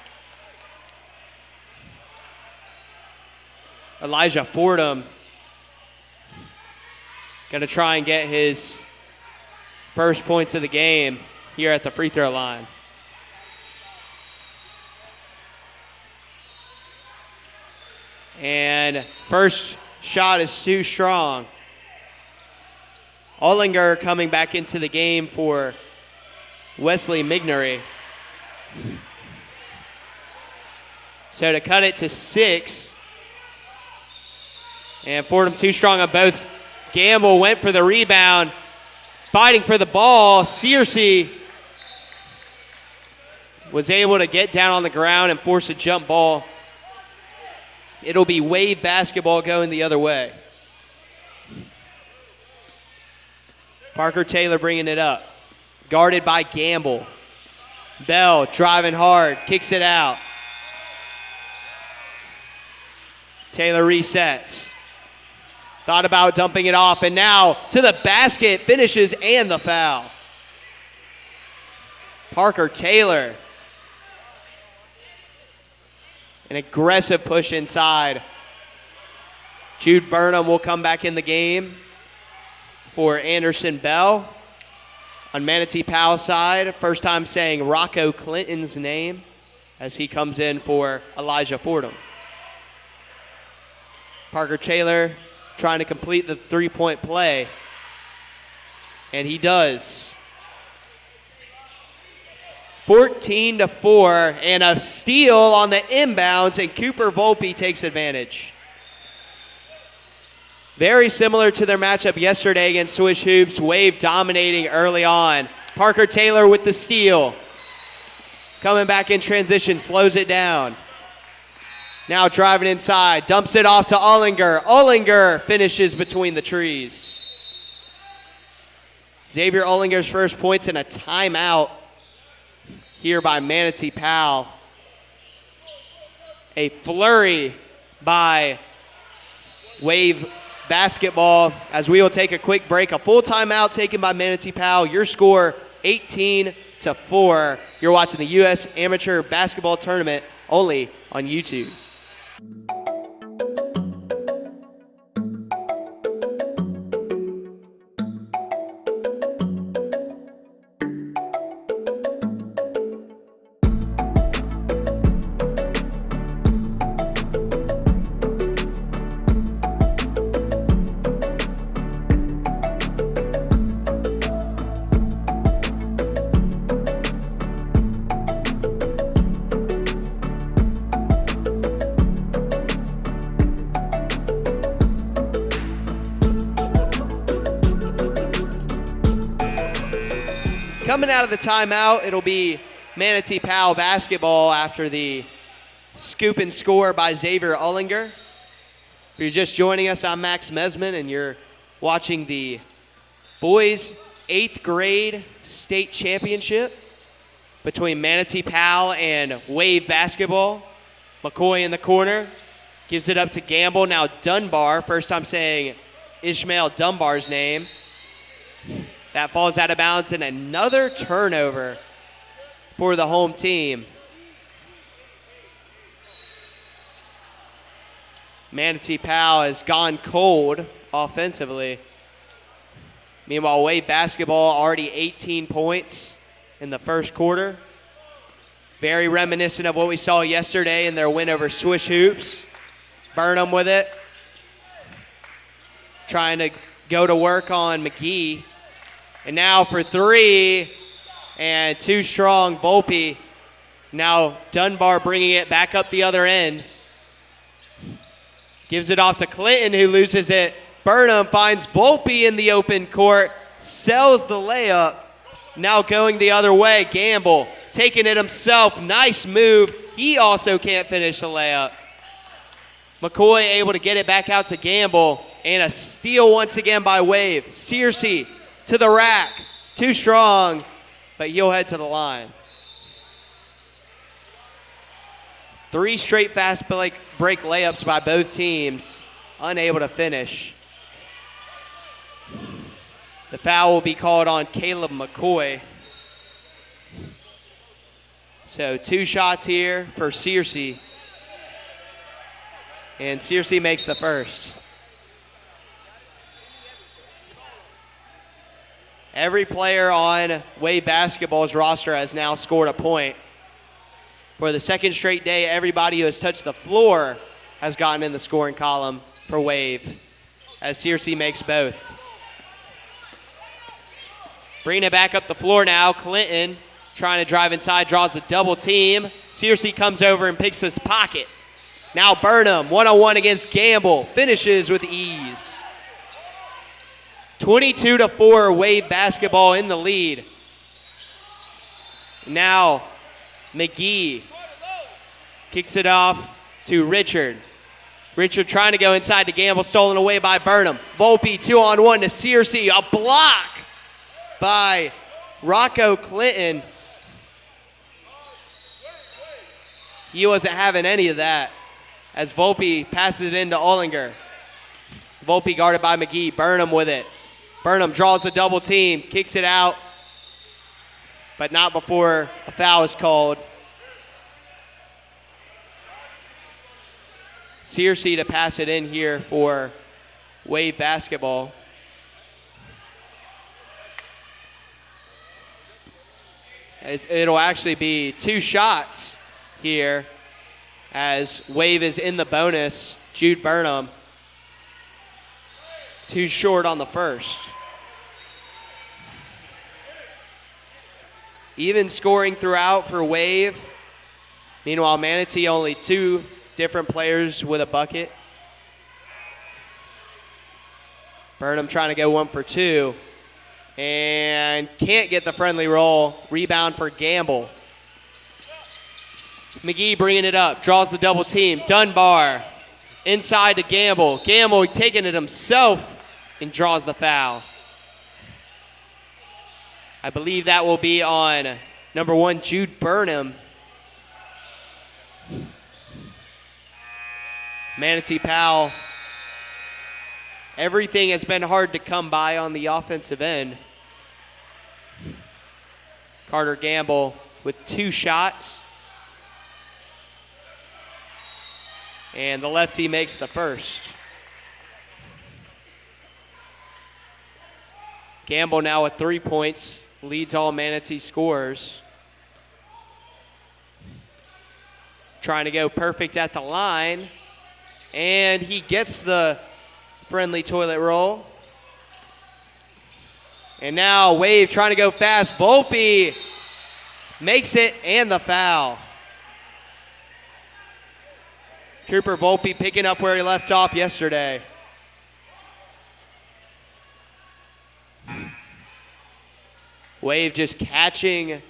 Elijah Fordham going to try and get his first points of the game here at the free throw line. And first shot is too strong. Ollinger coming back into the game for Wesley Mignery. So to cut it to 6. And Fordham too strong on both. Gamble went for the rebound. Fighting for the ball. Searcy was able to get down on the ground and force a jump ball. It'll be Wave basketball going the other way. Parker Taylor bringing it up. Guarded by Gamble. Bell driving hard. Kicks it out. Taylor resets. Thought about dumping it off, and now to the basket, finishes, and the foul. Parker Taylor. An aggressive push inside. Jude Burnham will come back in the game for Anderson Bell. On Manatee Powell's side, first time saying Rocco Clinton's name as he comes in for Elijah Fordham. Parker Taylor trying to complete the three-point play, and he does. 14-4, and a steal on the inbounds, and Cooper Volpe takes advantage. Very similar to their matchup yesterday against Swish Hoops. Wave dominating early on. Parker Taylor with the steal. Coming back in transition, slows it down. Now driving inside, dumps it off to Ollinger. Ollinger finishes between the trees. Xavier Ollinger's first points in a timeout here by Manatee Powell. A flurry by Wave basketball as we will take a quick break. A full timeout taken by Manatee Powell. Your score 18-4. You're watching the U.S. Amateur Basketball Tournament only on YouTube. coming out of the timeout, it'll be Manatee Powell basketball after the scoop and score by Xavier Ullinger. If you're just joining us, I'm Max Mesman, and you're watching the boys 8th grade state championship between Manatee Powell and Wave basketball. McCoy in the corner gives it up to Gamble. Now Dunbar, first time saying Ishmael Dunbar's name. That falls out of bounds, and another turnover for the home team. Manatee Powell has gone cold offensively. Meanwhile, Wave basketball already 18 points in the first quarter. Very reminiscent of what we saw yesterday in their win over Swish Hoops. Burnham with it. Trying to go to work on McGee. And now for three, and too strong, Volpe. Now Dunbar bringing it back up the other end. Gives it off to Clinton, who loses it. Burnham finds Volpe in the open court, sells the layup. Now going the other way, Gamble taking it himself. Nice move. He also can't finish the layup. McCoy able to get it back out to Gamble, and a steal once again by Wave. Searcy to the rack. Too strong, but he'll head to the line. 3 straight fast break layups by both teams, unable to finish. The foul will be called on Caleb McCoy. So 2 shots here for Searcy. And Searcy makes the first. Every player on Wave basketball's roster has now scored a point. For the second straight day, everybody who has touched the floor has gotten in the scoring column for Wave, as Searcy makes both. Bringing it back up the floor now, Clinton trying to drive inside, draws a double team. Searcy comes over and picks his pocket. Now Burnham, one-on-one against Gamble, finishes with ease. 22-4, Wave basketball in the lead. Now McGee kicks it off to Richard. Richard trying to go inside to Gamble, stolen away by Burnham. Volpe 2-on-1 to Searcy, a block by Rocco Clinton. He wasn't having any of that as Volpe passes it into Ullinger. Volpe guarded by McGee. Burnham with it. Burnham draws a double team, kicks it out, but not before a foul is called. Searcy to pass it in here for Wave basketball. It'll actually be 2 shots here as Wave is in the bonus. Jude Burnham, 2 short on the first. Even scoring throughout for Wave. Meanwhile, Manatee only 2 different players with a bucket. Burnham trying to go 1 for 2. And can't get the friendly roll. Rebound for Gamble. McGee bringing it up. Draws the double team. Dunbar inside to Gamble. Gamble taking it himself and draws the foul. I believe that will be on number 1, Jude Burnham. Manatee Powell. Everything has been hard to come by on the offensive end. Carter Gamble with 2 shots. And the lefty makes the first. Gamble now with 3 points, leads all Manatee scorers. Trying to go perfect at the line. And he gets the friendly toilet roll. And now Wave trying to go fast. Volpe makes it and the foul. Cooper Volpe picking up where he left off yesterday. Wave just catching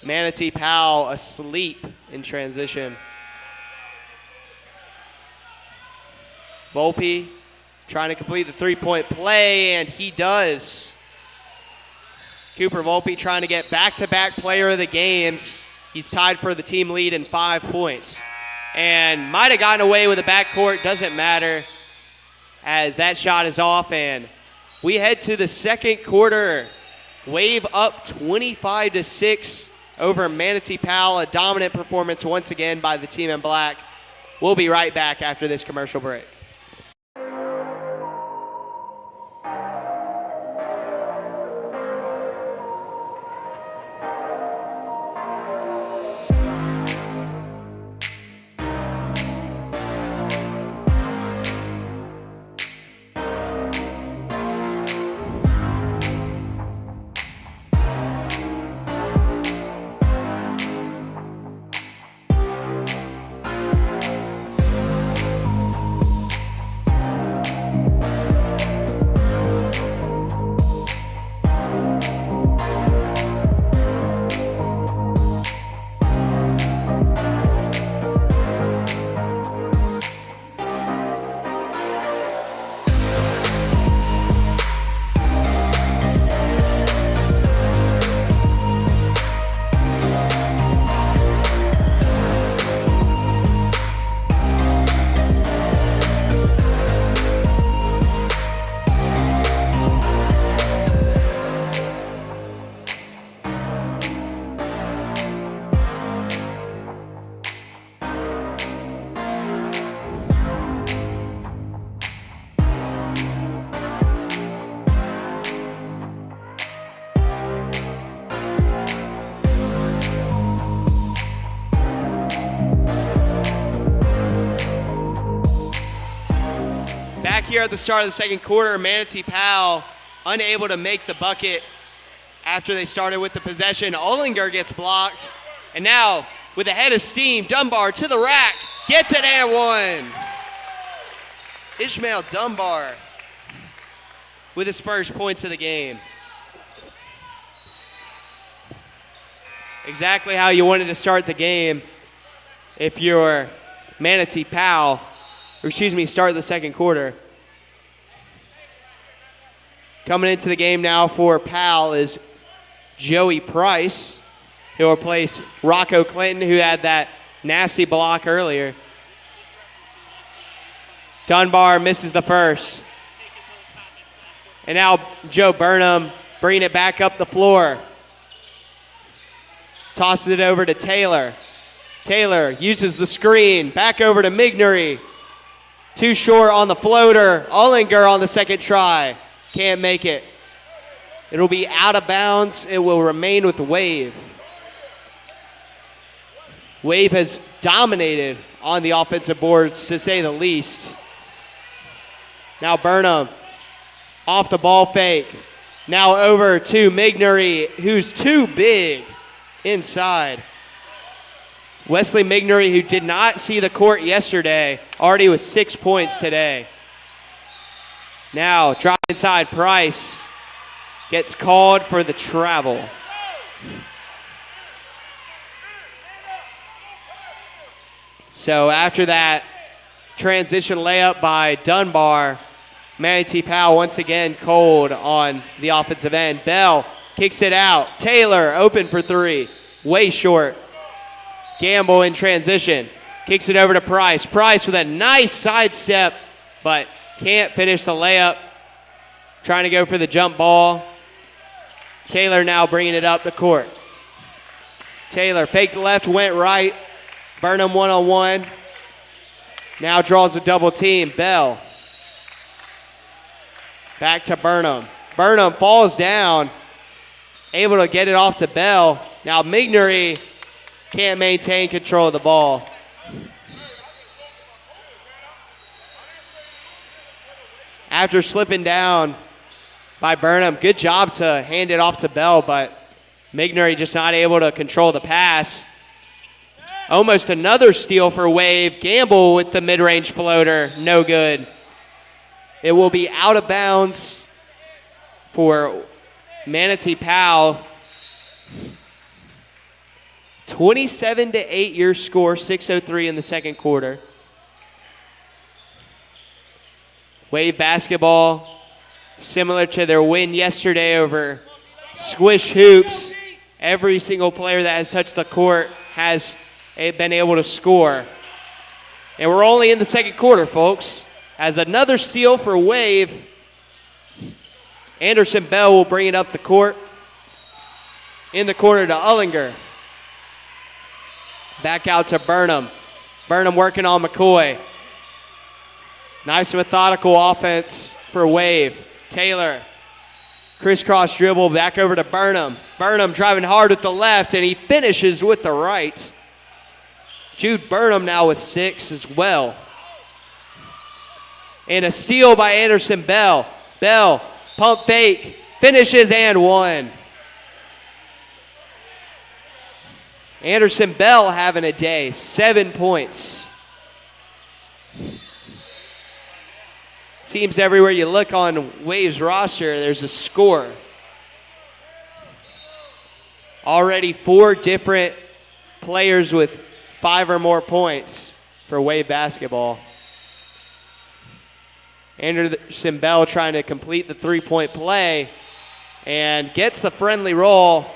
Manatee Powell asleep in transition. Volpe trying to complete the three-point play, and he does. Cooper Volpe trying to get back-to-back player of the games. He's tied for the team lead in 5 points. And might have gotten away with the backcourt, doesn't matter, as that shot is off, and we head to the second quarter. Wave up 25-6 over Manatee Powell. A dominant performance once again by the team in black. We'll be right back after this commercial break. Here at the start of the second quarter, Manatee Powell unable to make the bucket after they started with the possession. Ollinger gets blocked, and now with a head of steam, Dunbar to the rack, gets it and one. Ishmael Dunbar with his first points of the game. Exactly how you wanted to start the game if you're Manatee Powell, or excuse me, start the second quarter. Coming into the game now for Powell is Joey Price. He'll replace Rocco Clinton, who had that nasty block earlier. Dunbar misses the first. And now Joe Burnham bringing it back up the floor. Tosses it over to Taylor. Taylor uses the screen. Back over to Mignery. Too short on the floater. Ollinger on the second try. Can't make it. It'll be out of bounds. It will remain with Wave. Wave has dominated on the offensive boards, to say the least. Now Burnham off the ball fake. Now over to Mignery, who's too big inside. Wesley Mignery, who did not see the court yesterday, already with 6 points today. Now, drop inside, Price gets called for the travel. So after that transition layup by Dunbar, Manatee Powell once again cold on the offensive end. Bell kicks it out. Taylor open for three. Way short. Gamble in transition. Kicks it over to Price. Price with a nice sidestep, but can't finish the layup. Trying to go for the jump ball. Taylor now bringing it up the court. Taylor faked left, went right. Burnham one-on-one. Now draws a double team. Bell. Back to Burnham. Burnham falls down. Able to get it off to Bell. Now Mignery can't maintain control of the ball. After slipping down by Burnham, good job to hand it off to Bell, but Mignery just not able to control the pass. Almost another steal for Wave. Gamble with the mid-range floater, no good. It will be out of bounds for Manatee Powell, 27-8 your score, 6:03 in the second quarter. Wave basketball, similar to their win yesterday over Squish Hoops. Every single player that has touched the court has been able to score. And we're only in the second quarter, folks. As another steal for Wave, Anderson Bell will bring it up the court. In the corner to Ullinger. Back out to Burnham. Burnham working on McCoy. Nice methodical offense for Wave. Taylor, crisscross dribble back over to Burnham. Burnham driving hard with the left, and he finishes with the right. Jude Burnham now with 6 as well. And a steal by Anderson Bell. Bell, pump fake, finishes and 1. Anderson Bell having a day, 7 points. Seems everywhere you look on Wave's roster, there's a score. Already 4 different players with 5 or more points for Wave basketball. Anderson Bell trying to complete the 3-point play and gets the friendly roll.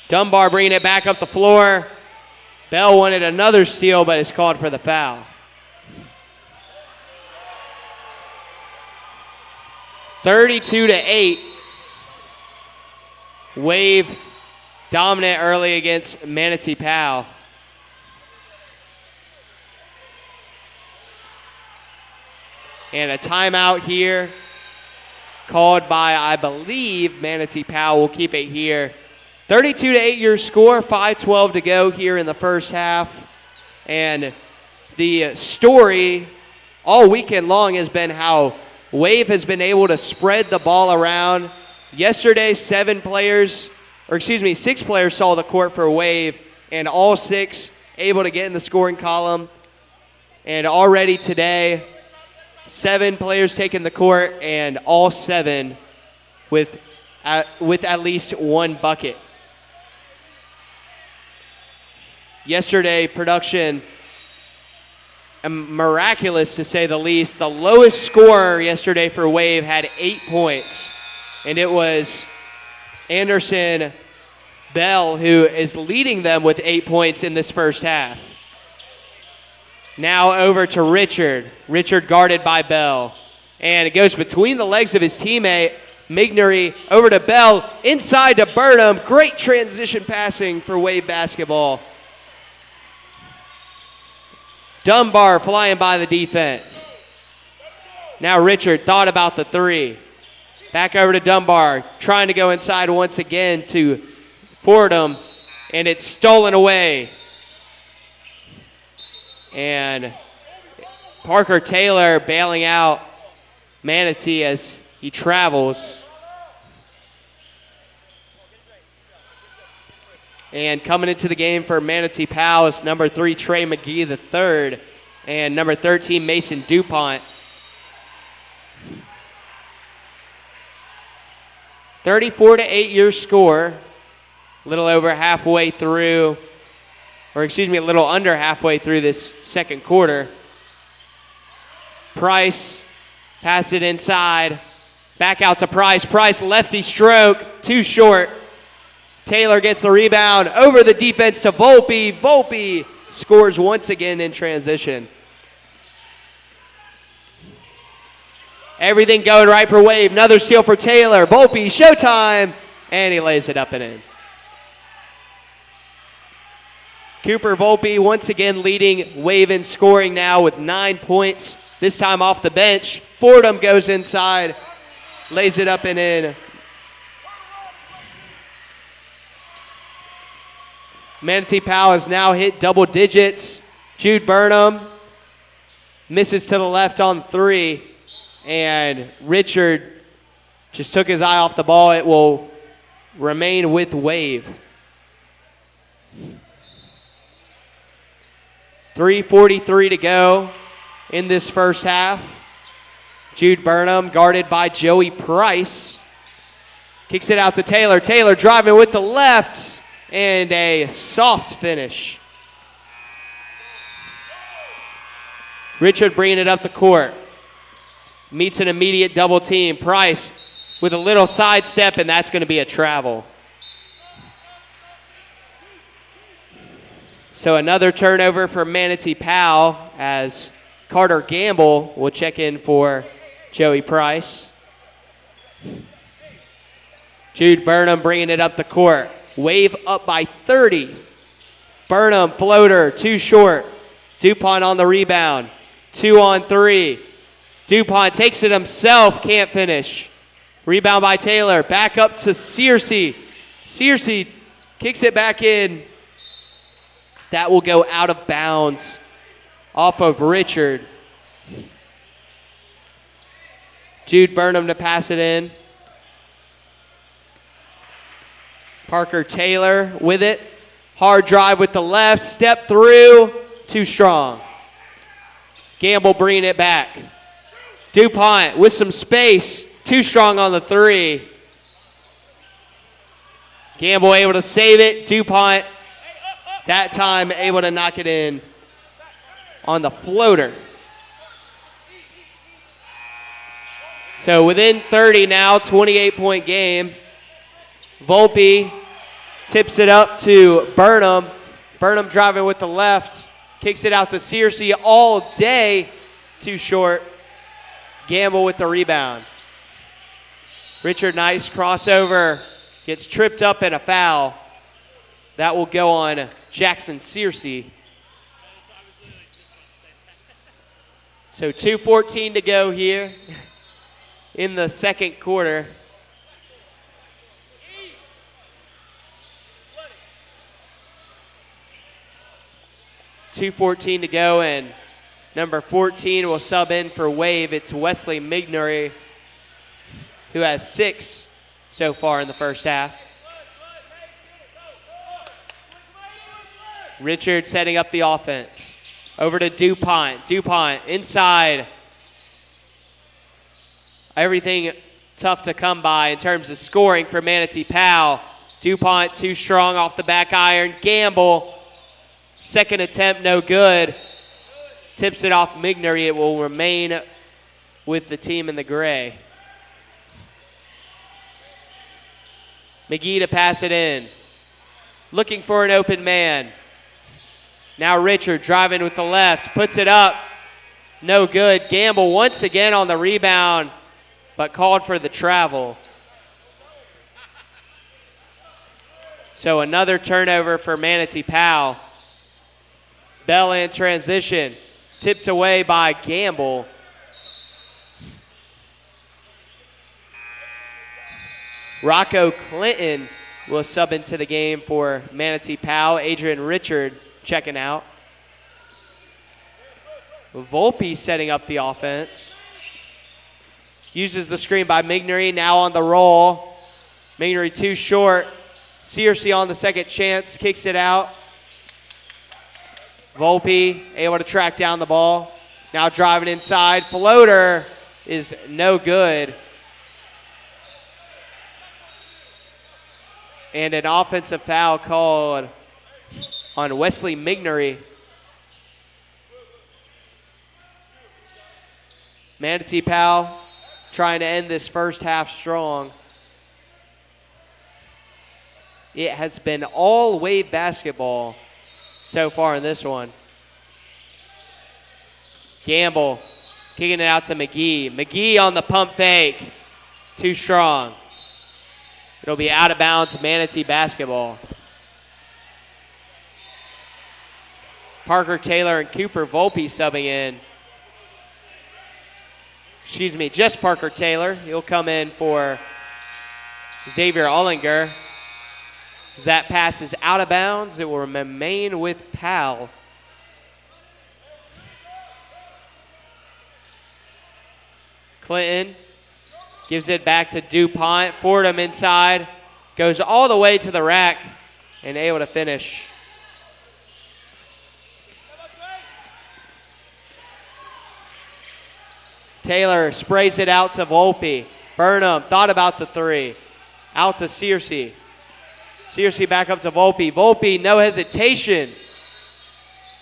Dunbar bringing it back up the floor. Bell wanted another steal, but is called for the foul. 32-8. Wave dominant early against Manatee Powell. And a timeout here called by, I believe, Manatee Powell will keep it here. 32-8 your score, 5:12 to go here in the first half. And the story all weekend long has been how Wave has been able to spread the ball around. Yesterday, 6 players saw the court for Wave, and all 6 able to get in the scoring column. And already today, 7 players taking the court, and all 7 with at least 1 bucket. Yesterday, production, miraculous to say the least. The lowest scorer yesterday for Wave had 8 points, and it was Anderson Bell who is leading them with 8 points in this first half. Now over to Richard. Richard guarded by Bell. And it goes between the legs of his teammate, Mignery, over to Bell, inside to Burnham. Great transition passing for Wave basketball. Dunbar flying by the defense. Now Richard thought about the 3. Back over to Dunbar, trying to go inside once again to Fordham, and it's stolen away. And Parker Taylor bailing out Manatee as he travels. And coming into the game for Manatee Powell is number 3, Trey McGee III, and number 13, Mason DuPont. 34-8 your score, a little under halfway through this second quarter. Price passed it inside, back out to Price. Price lefty stroke, too short. Taylor gets the rebound over the defense to Volpe. Volpe scores once again in transition. Everything going right for Wave. Another steal for Taylor. Volpe, showtime, and he lays it up and in. Cooper Volpe once again leading Wave in scoring now with 9 points, this time off the bench. Fordham goes inside, lays it up and in. Manatee Powell has now hit double digits. Jude Burnham misses to the left on 3. And Richard just took his eye off the ball. It will remain with Wave. 3:43 to go in this first half. Jude Burnham guarded by Joey Price. Kicks it out to Taylor. Taylor driving with the left and a soft finish. Richard bringing it up the court. Meets an immediate double team. Price with a little sidestep, and that's going to be a travel. So another turnover for Manatee Powell as Carter Gamble will check in for Joey Price. Jude Burnham bringing it up the court. Wave up by 30. Burnham, floater, too short. DuPont on the rebound. 2 on 3. DuPont takes it himself, can't finish. Rebound by Taylor. Back up to Searcy. Searcy kicks it back in. That will go out of bounds off of Richard. Jude Burnham to pass it in. Parker Taylor with it. Hard drive with the left. Step through. Too strong. Gamble bringing it back. DuPont with some space. Too strong on the 3. Gamble able to save it. DuPont that time able to knock it in on the floater. So within 30 now, 28-point game. Volpe tips it up to Burnham. Burnham driving with the left. Kicks it out to Searcy all day. Too short. Gamble with the rebound. Richard, nice crossover. Gets tripped up and a foul. That will go on Jackson Searcy. So 2:14 to go here in the second quarter. .214 to go, and number 14 will sub in for Wave. It's Wesley Mignery, who has 6 so far in the first half. Richard setting up the offense. Over to DuPont. DuPont inside. Everything tough to come by in terms of scoring for Manatee Powell. DuPont too strong off the back iron. Gamble. Second attempt, no good. Tips it off Mignery. It will remain with the team in the gray. McGee to pass it in. Looking for an open man. Now Richard driving with the left. Puts it up. No good. Gamble once again on the rebound, but called for the travel. So another turnover for Manatee Powell. Bell in transition. Tipped away by Gamble. Rocco Clinton will sub into the game for Manatee Powell. Adrian Richard checking out. Volpe setting up the offense. Uses the screen by Mignery, now on the roll. Mignery too short. Searcy on the second chance, kicks it out. Volpe able to track down the ball. Now driving inside. Floater is no good. And an offensive foul called on Wesley Mignery. Manatee Powell trying to end this first half strong. It has been all Wave basketball so far in this one. Gamble kicking it out to McGee. McGee on the pump fake. Too strong. It'll be out of bounds, Manatee basketball. Parker Taylor and Cooper Volpe subbing in. Excuse me, just Parker Taylor. He'll come in for Xavier Ullinger. As that pass is out of bounds, it will remain with Powell. Clinton gives it back to DuPont. Fordham inside. Goes all the way to the rack and able to finish. Taylor sprays it out to Volpe. Burnham thought about the three. Out to Searcy. Searcy back up to Volpe. Volpe, no hesitation.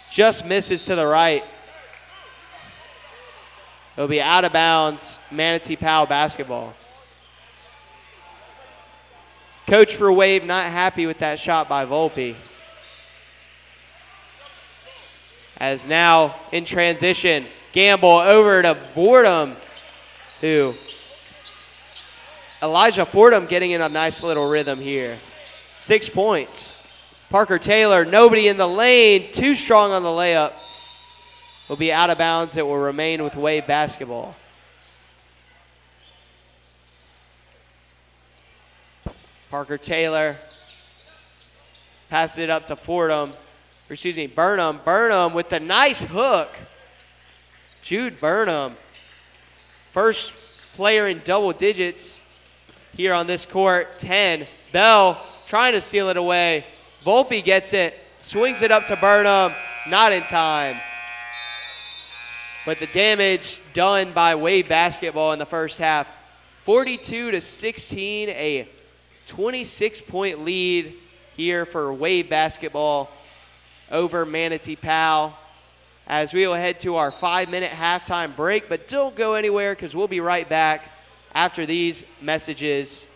Just misses to the right. It'll be out of bounds, Manatee Powell basketball. Coach for Wave not happy with that shot by Volpe. As now in transition, Gamble over to Fordham, Elijah Fordham getting in a nice little rhythm here. 6 points. Parker Taylor, nobody in the lane, too strong on the layup. Will be out of bounds. It will remain with Wave basketball. Parker Taylor passes it up to Burnham. Burnham with the nice hook. Jude Burnham, first player in double digits here on this court, 10. Bell trying to steal it away. Volpe gets it, swings it up to Burnham, not in time. But the damage done by Wave basketball in the first half. 42-16, a 26-point lead here for Wave basketball over Manatee Powell. As we will head to our 5-minute halftime break, but don't go anywhere because we'll be right back after these messages.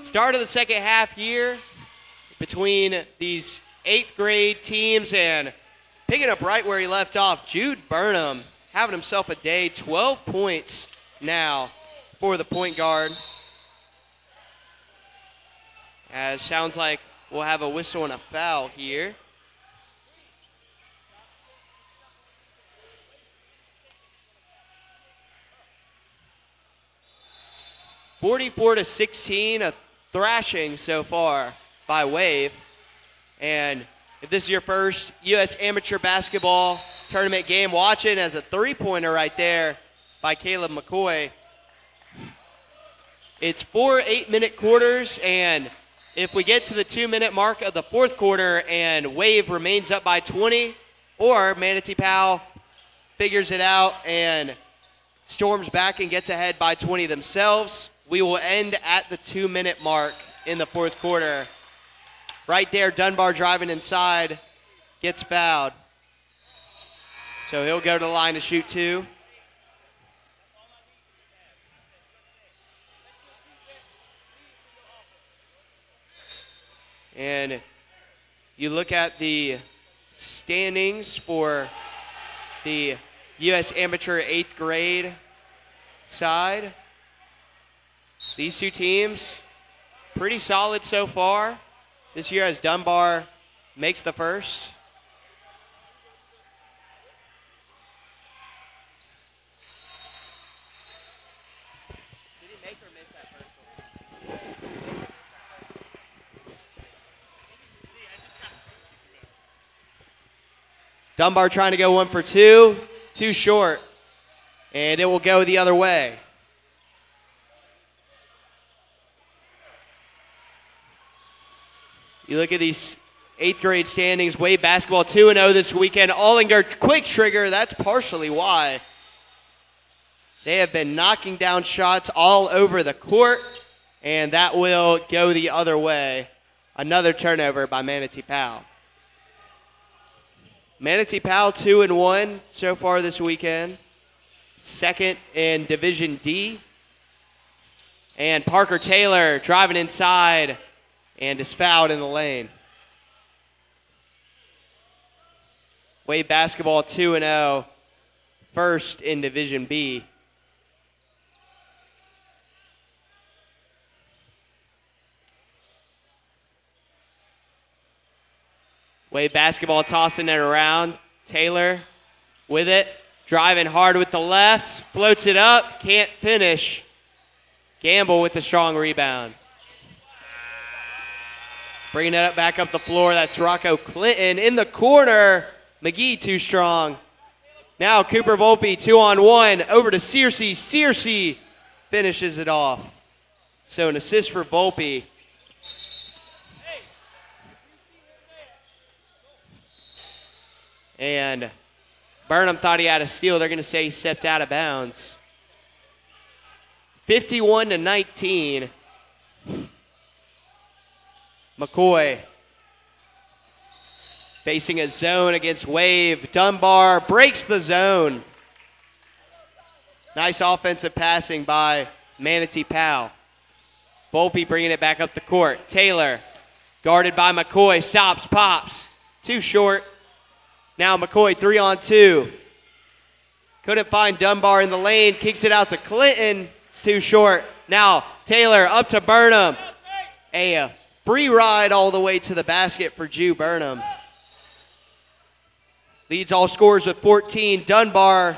Start of the second half here between these 8th grade teams, and picking up right where he left off, Jude Burnham having himself a day, 12 points now for the point guard. As sounds like we'll have a whistle and a foul here. (44-16), a thrashing so far by Wave. And if this is your first U.S. Amateur Basketball Tournament game watching, as a three-pointer right there by Caleb McCoy. It's 4 8-minute quarters, and if we get to the 2-minute mark of the fourth quarter and Wave remains up by 20, or Manatee Powell figures it out and storms back and gets ahead by 20 themselves, we will end at the 2-minute mark in the fourth quarter. Right there, Dunbar driving inside, gets fouled. So he'll go to the line to shoot two. And you look at the standings for the U.S. Amateur 8th grade side. These two teams, pretty solid so far this year, as Dunbar makes the first. Did he make or miss that first one? Dunbar trying to go 1 for 2, too short, and it will go the other way. You look at these 8th grade standings, Wave basketball 2-0 this weekend. Ollinger quick trigger, that's partially why. They have been knocking down shots all over the court, and that will go the other way. Another turnover by Manatee Powell. Manatee Powell 2-1 so far this weekend. Second in Division D. And Parker Taylor driving inside and is fouled in the lane. Wave basketball 2-0, first in Division B. Wave basketball tossing it around. Taylor with it, driving hard with the left, floats it up, can't finish. Gamble with the strong rebound. Bringing it back up the floor, that's Rocco Clinton in the corner. McGee too strong. Now Cooper Volpe 2-on-1 over to Searcy. Searcy finishes it off. So an assist for Volpe. And Burnham thought he had a steal. They're going to say he stepped out of bounds. 51-19. McCoy facing a zone against Wave. Dunbar breaks the zone. Nice offensive passing by Manatee Powell. Volpe bringing it back up the court. Taylor guarded by McCoy. Stops, pops. Too short. Now McCoy 3-on-2. Couldn't find Dunbar in the lane. Kicks it out to Clinton. It's too short. Now Taylor up to Burnham. A free ride all the way to the basket for Jude Burnham. Leads all scorers with 14. Dunbar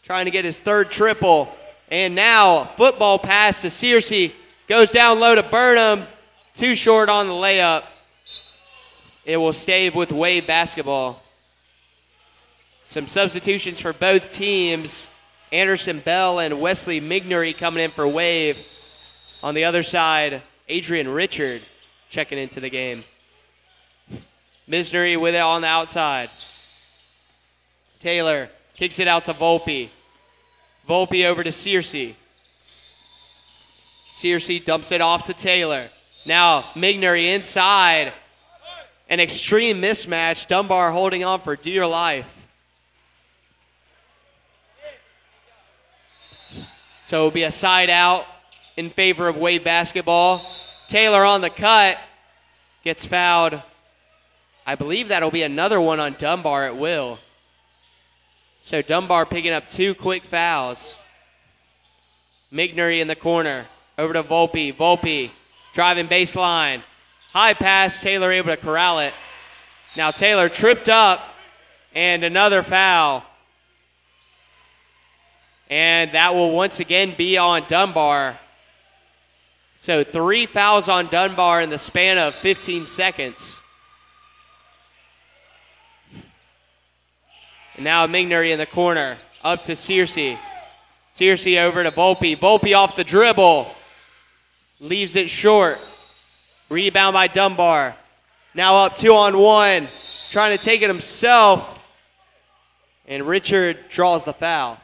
trying to get his third triple. And now football pass to Searcy. Goes down low to Burnham. Too short on the layup. It will stay with Wave basketball. Some substitutions for both teams. Anderson Bell and Wesley Mignery coming in for Wave. On the other side, Adrian Richard checking into the game. Misnery with it on the outside. Taylor kicks it out to Volpe. Volpe over to Searcy. Searcy dumps it off to Taylor. Now Mignery inside. An extreme mismatch. Dunbar holding on for dear life. So it will be a side out in favor of Wave basketball. Taylor on the cut. Gets fouled. I believe that'll be another one on Dunbar at will. So Dunbar picking up 2 quick fouls. Mignery in the corner. Over to Volpe. Volpe driving baseline. High pass. Taylor able to corral it. Now Taylor tripped up. And another foul. And that will once again be on Dunbar. So 3 fouls on Dunbar in the span of 15 seconds. And now Mignery in the corner. Up to Searcy. Searcy over to Volpe. Volpe off the dribble. Leaves it short. Rebound by Dunbar. Now up 2-on-1. Trying to take it himself. And Richard draws the foul.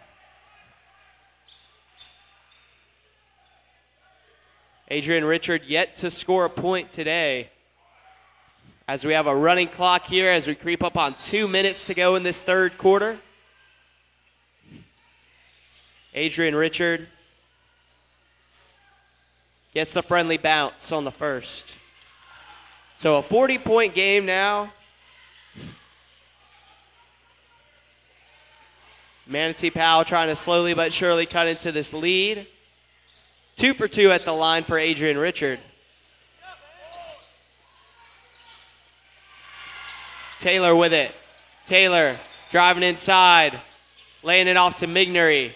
Adrian Richard yet to score a point today. As we have a running clock here as we creep up on 2 minutes to go in this third quarter. Adrian Richard gets the friendly bounce on the first. So a 40-point game now. Manatee Powell trying to slowly but surely cut into this lead. 2 for 2 at the line for Adrian Richard. Taylor with it. Taylor driving inside. Laying it off to Mignery.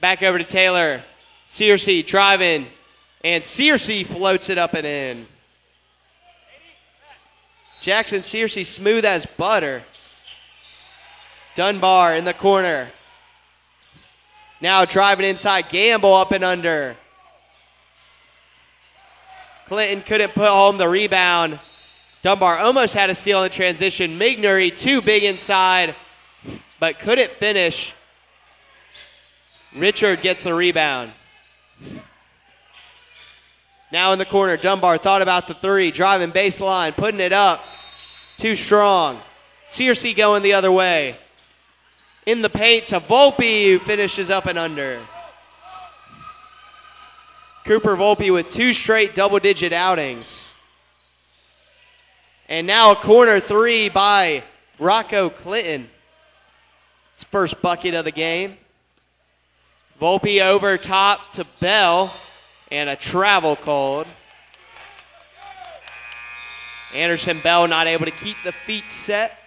Back over to Taylor. Searcy driving. And Searcy floats it up and in. Jackson Searcy smooth as butter. Dunbar in the corner. Now driving inside, Gamble up and under. Clinton couldn't put home the rebound. Dunbar almost had a steal in transition. Mignery too big inside, but couldn't finish. Richard gets the rebound. Now in the corner, Dunbar thought about the 3, driving baseline, putting it up. Too strong. Searcy going the other way. In the paint to Volpe, who finishes up and under. Cooper Volpe with 2 straight double-digit outings. And now a corner 3 by Rocco Clinton. His first bucket of the game. Volpe over top to Bell, and a travel called. Anderson Bell not able to keep the feet set.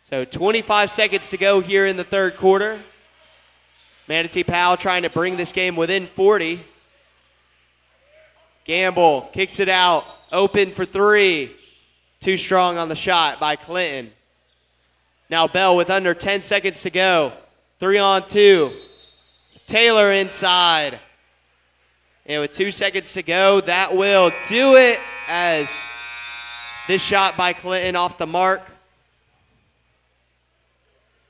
So 25 seconds to go here in the third quarter. Manatee Powell trying to bring this game within 40. Gamble kicks it out. Open for 3. Too strong on the shot by Clinton. Now Bell with under 10 seconds to go. 3-on-2. Taylor inside. And with 2 seconds to go, that will do it as this shot by Clinton off the mark.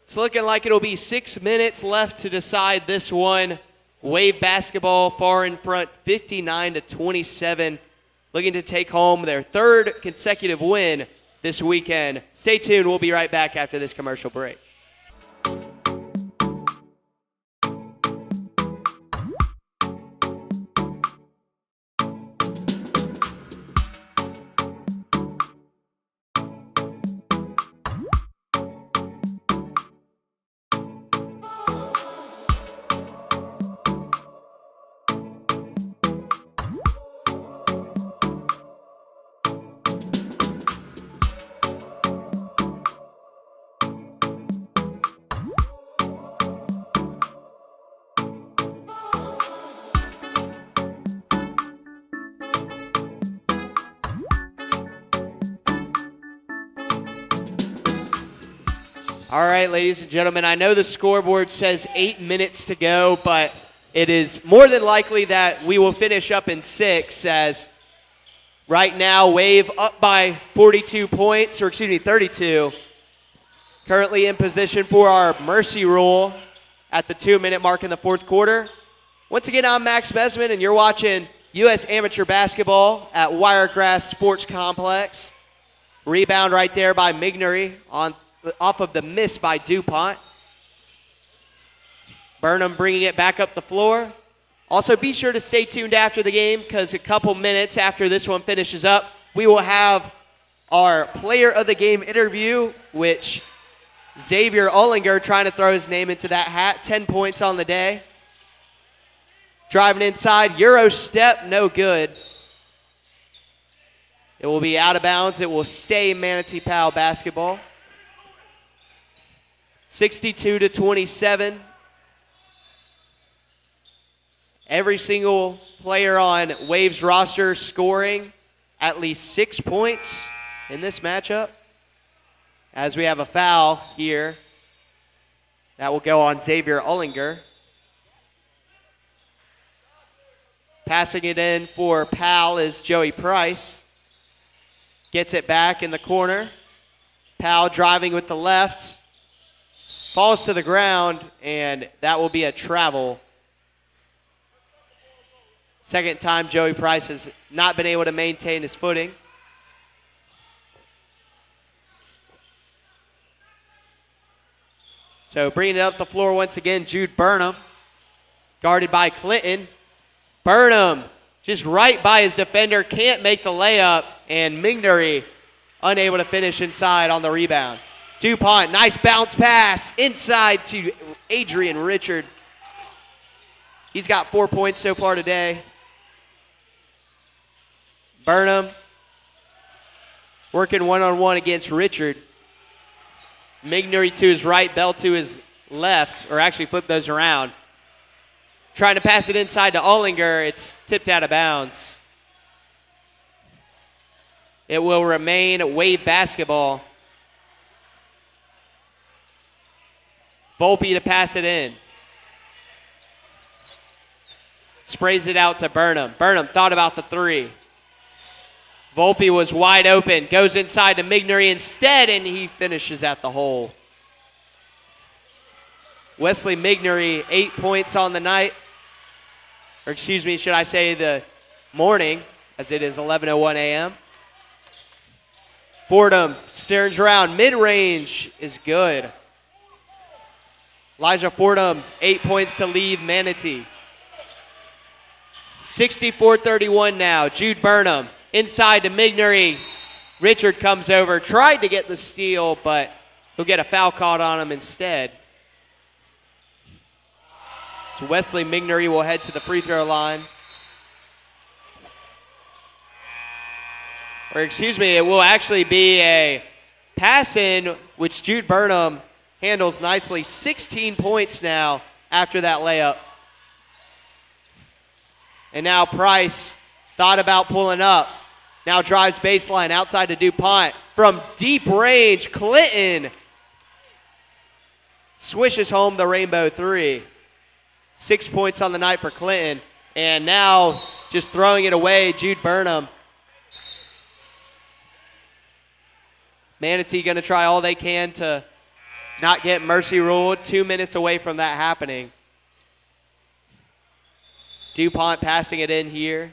It's looking like it'll be 6 minutes left to decide this one. Wave basketball far in front, 59-27. Looking to take home their 3rd consecutive win this weekend. Stay tuned. We'll be right back after this commercial break. All right, ladies and gentlemen, I know the scoreboard says 8 minutes to go, but it is more than likely that we will finish up in 6 as right now Wave up by 42 points, or excuse me, 32. Currently in position for our mercy rule at the 2-minute mark in the fourth quarter. Once again, I'm Max Besman, and you're watching U.S. Amateur Basketball at Wiregrass Sports Complex. Rebound right there by Mignery off of the miss by DuPont. Burnham bringing it back up the floor. Also, be sure to stay tuned after the game because a couple minutes after this one finishes up, we will have our player of the game interview, which Xavier Ullinger trying to throw his name into that hat. 10 points on the day. Driving inside, Euro step, no good. It will be out of bounds. It will stay Manatee Powell basketball. 62-27. Every single player on Waves roster scoring at least 6 points in this matchup. As we have a foul here, that will go on Xavier Ullinger. Passing it in for Powell is Joey Price. Gets it back in the corner. Powell driving with the left. Falls to the ground, and that will be a travel. Second time Joey Price has not been able to maintain his footing. So bringing it up the floor once again, Jude Burnham, guarded by Clinton. Burnham just right by his defender, can't make the layup, and Mignery unable to finish inside on the rebound. DuPont, nice bounce pass inside to Adrian Richard. He's got 4 points so far today. Burnham working one-on-one against Richard. Mignery to his right, Bell to his left, or actually flip those around. Trying to pass it inside to Ullinger. It's tipped out of bounds. It will remain Wave basketball. Volpe to pass it in. Sprays it out to Burnham. Burnham thought about the three. Volpe was wide open. Goes inside to Mignery instead, and he finishes at the hole. Wesley Mignery, 8 points on the night. Or excuse me, should I say the morning, as it is 11:01 a.m. Fordham steers around. Mid-range is good. Elijah Fordham, 8 points to lead Manatee. 64-31 now. Jude Burnham inside to Mignery. Richard comes over, tried to get the steal, but he'll get a foul called on him instead. So Wesley Mignery will head to the free throw line. Or excuse me, it will actually be a pass in, which Jude Burnham handles nicely. 16 points now after that layup. And now Price thought about pulling up. Now drives baseline outside to DuPont. From deep range, Clinton swishes home the rainbow three. 6 points on the night for Clinton. And now just throwing it away, Jude Burnham. Manatee going to try all they can to not get mercy ruled. 2 minutes away from that happening. DuPont passing it in here.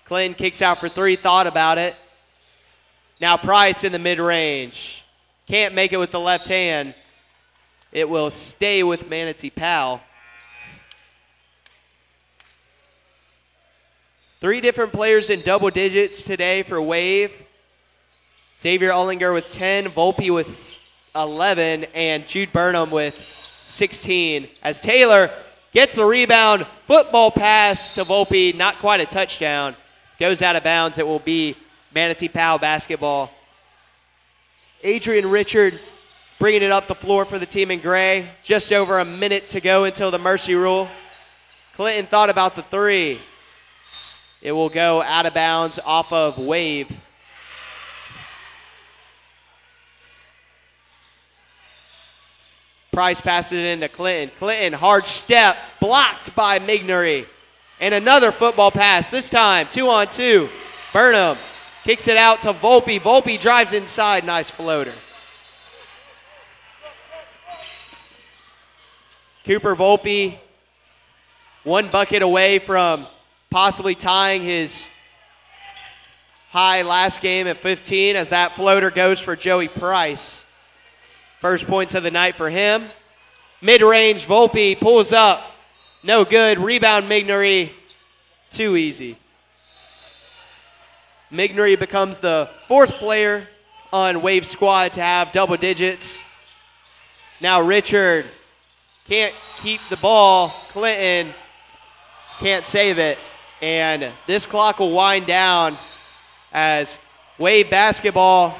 Clinton kicks out for three, thought about it. Now Price in the mid-range. Can't make it with the left hand. It will stay with Manatee Powell. Three different players in double digits today for Wave. Xavier Ullinger with 10, Volpe with 11, and Jude Burnham with 16. As Taylor gets the rebound, football pass to Volpe, not quite a touchdown. Goes out of bounds. It will be Manatee Powell basketball. Adrian Richard bringing it up the floor for the team in gray. Just over a minute to go until the mercy rule. Clinton thought about the three. It will go out of bounds off of Wave. Price passes it into Clinton. Clinton, hard step, blocked by Mignery. And another football pass, this time 2-on-2. Burnham kicks it out to Volpe. Volpe drives inside, nice floater. Cooper Volpe, one bucket away from possibly tying his high last game at 15 as that floater goes for Joey Price. First points of the night for him. Mid-range, Volpe pulls up. No good. Rebound, Mignery. Too easy. Mignery becomes the 4th player on Wave Squad to have double digits. Now Richard can't keep the ball. Clinton can't save it. And this clock will wind down as Wave basketball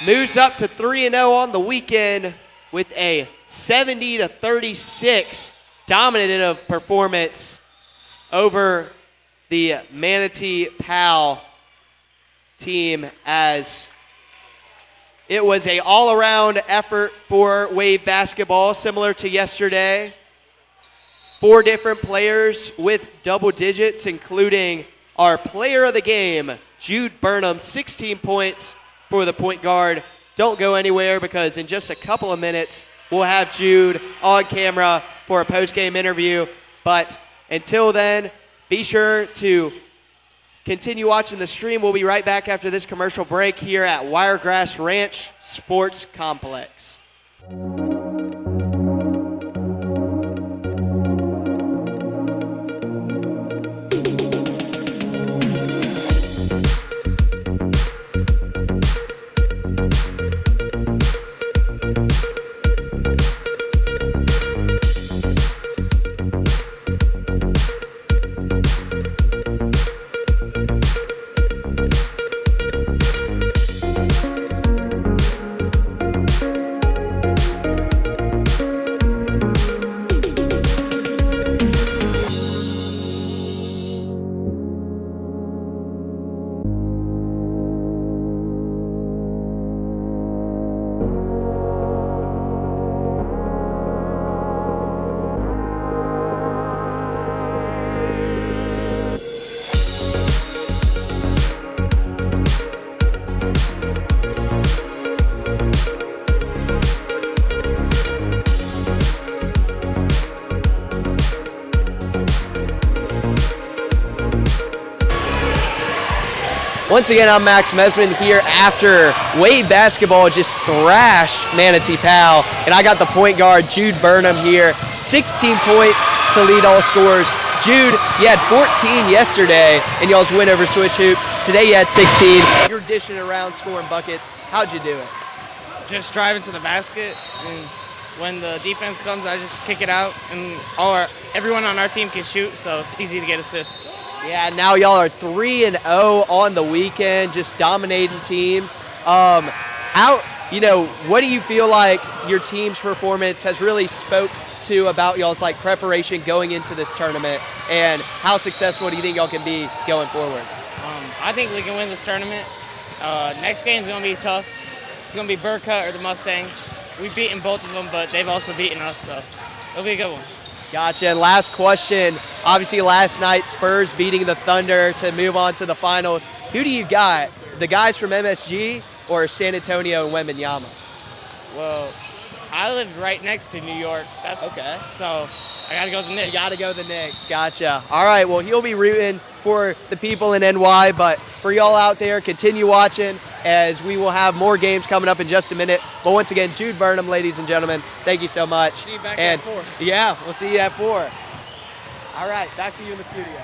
moves up to 3-0 on the weekend with a 70-36 dominative performance over the Manatee Pal team, as it was an all-around effort for Wave basketball, similar to yesterday. 4 different players with double digits, including our player of the game, Jude Burnham, 16 points for the point guard. Don't go anywhere, because in just a couple of minutes, we'll have Jude on camera for a post-game interview. But until then, be sure to continue watching the stream. We'll be right back after this commercial break here at Wiregrass Ranch Sports Complex. Once again, I'm Max Mesman here after Wave basketball just thrashed Manatee Pal, and I got the point guard, Jude Burnham, here. 16 points to lead all scorers. Jude, you had 14 yesterday in y'all's win over Swish Hoops. Today you had 16. You're dishing around, scoring buckets. How'd you do it? Just driving to the basket, and when the defense comes, I just kick it out, and everyone on our team can shoot, so it's easy to get assists. Yeah, now y'all are 3-0 on the weekend, just dominating teams. What do you feel like your team's performance has really spoke to about y'all's preparation going into this tournament, and how successful do you think y'all can be going forward? I think we can win this tournament. Next game's gonna be tough. It's gonna be Burka or the Mustangs. We've beaten both of them, but they've also beaten us, so it'll be a good one. Gotcha. And last question, obviously last night, Spurs beating the Thunder to move on to the finals. Who do you got? The guys from MSG or San Antonio and Wembanyama? Well, I live right next to New York. That's okay. So I got to go with the Knicks. You got to go the Knicks. Gotcha. All right, well, he'll be rooting for the people in NY, but for y'all out there, continue watching as we will have more games coming up in just a minute. But once again, Jude Burnham, ladies and gentlemen, thank you so much. See you back at 4. Yeah, we'll see you at 4. All right, back to you in the studio.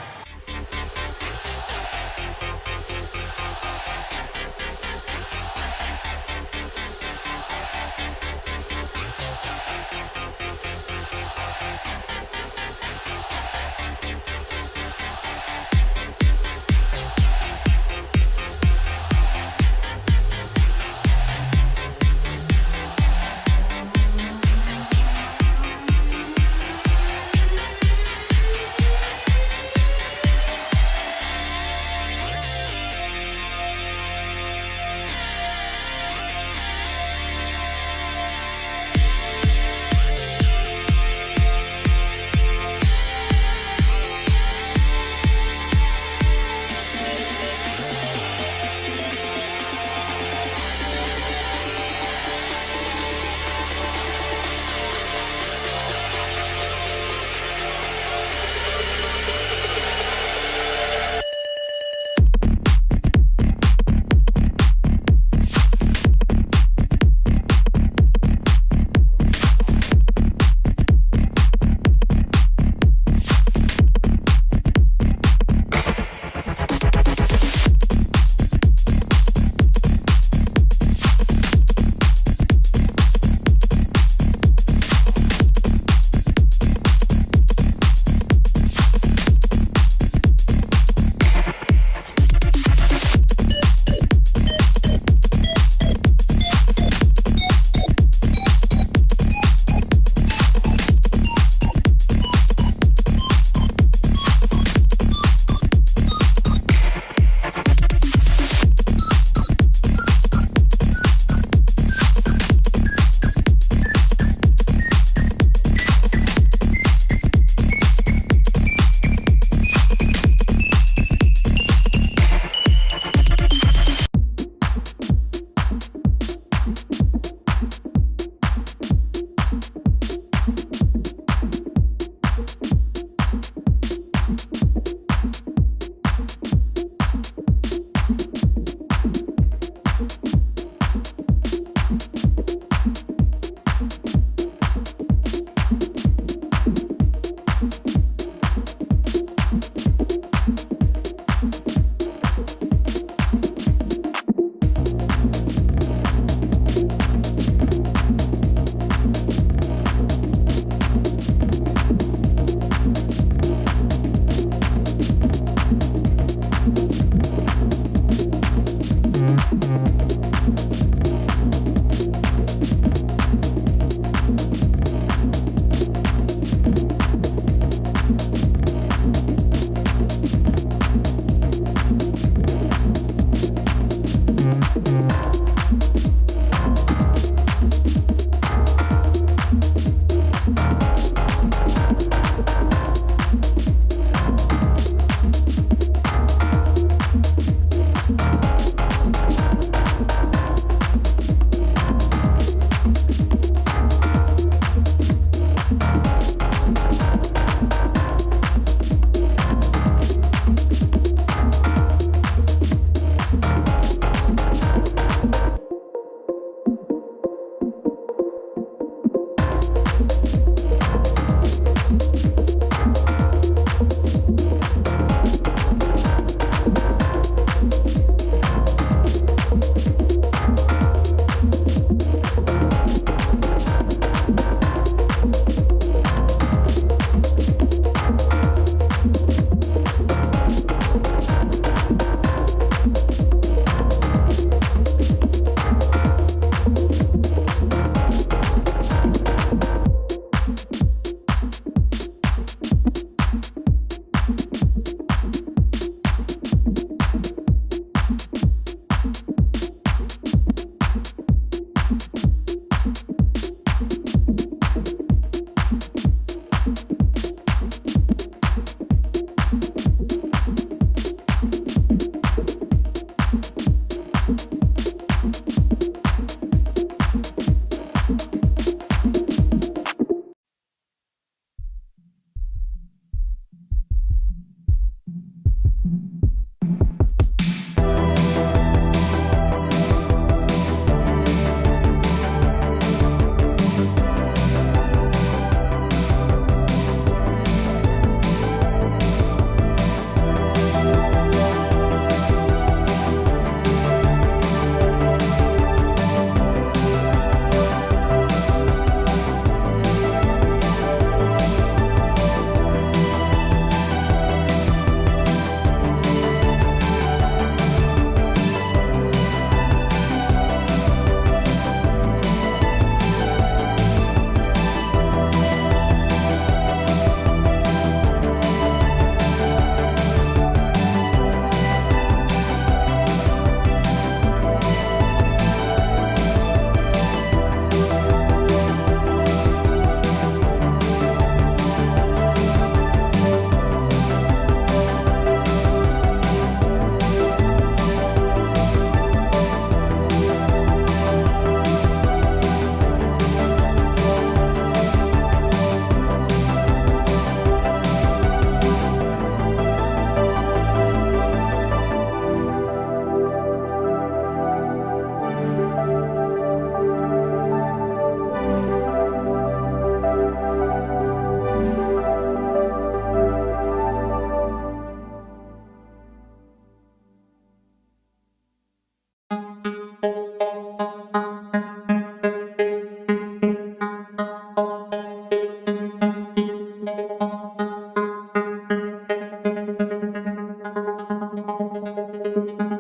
Welcome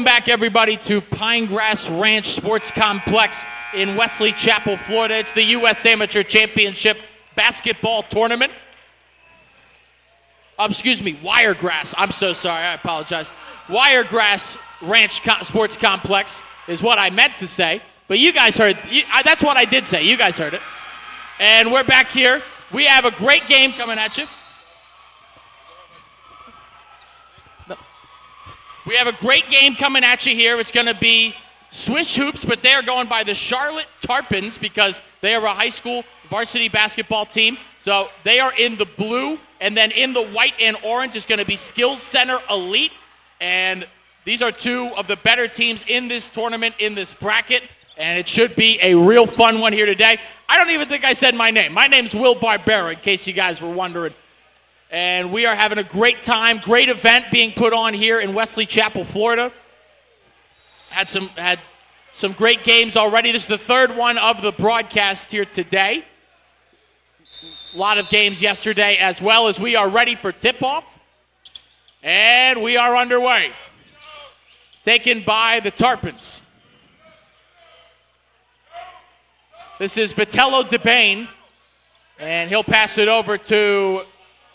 back, everybody, to Pinegrass Ranch Sports Complex in Wesley Chapel, Florida. It's the U.S. Amateur Championship Basketball Tournament. Wiregrass. I'm so sorry. I apologize. Wiregrass Ranch Sports Complex is what I meant to say, but you guys heard. That's what I did say. You guys heard it. And we're back here. We have a great game coming at you. We have a great game coming at you here. It's going to be Swish Hoops, but they are going by the Charlotte Tarpons because they are a high school varsity basketball team. So they are in the blue, and then in the white and orange is going to be Skills Center Elite. And these are two of the better teams in this tournament, in this bracket, and it should be a real fun one here today. I don't even think I said my name. My name's Will Barbera, in case you guys were wondering. And we are having a great time, great event being put on here in Wesley Chapel, Florida. Had some great games already. This is the third one of the broadcast here today. A lot of games yesterday as well, as we are ready for tip-off. And we are underway. Taken by the Tarpons. This is Vitello DeBain, and he'll pass it over to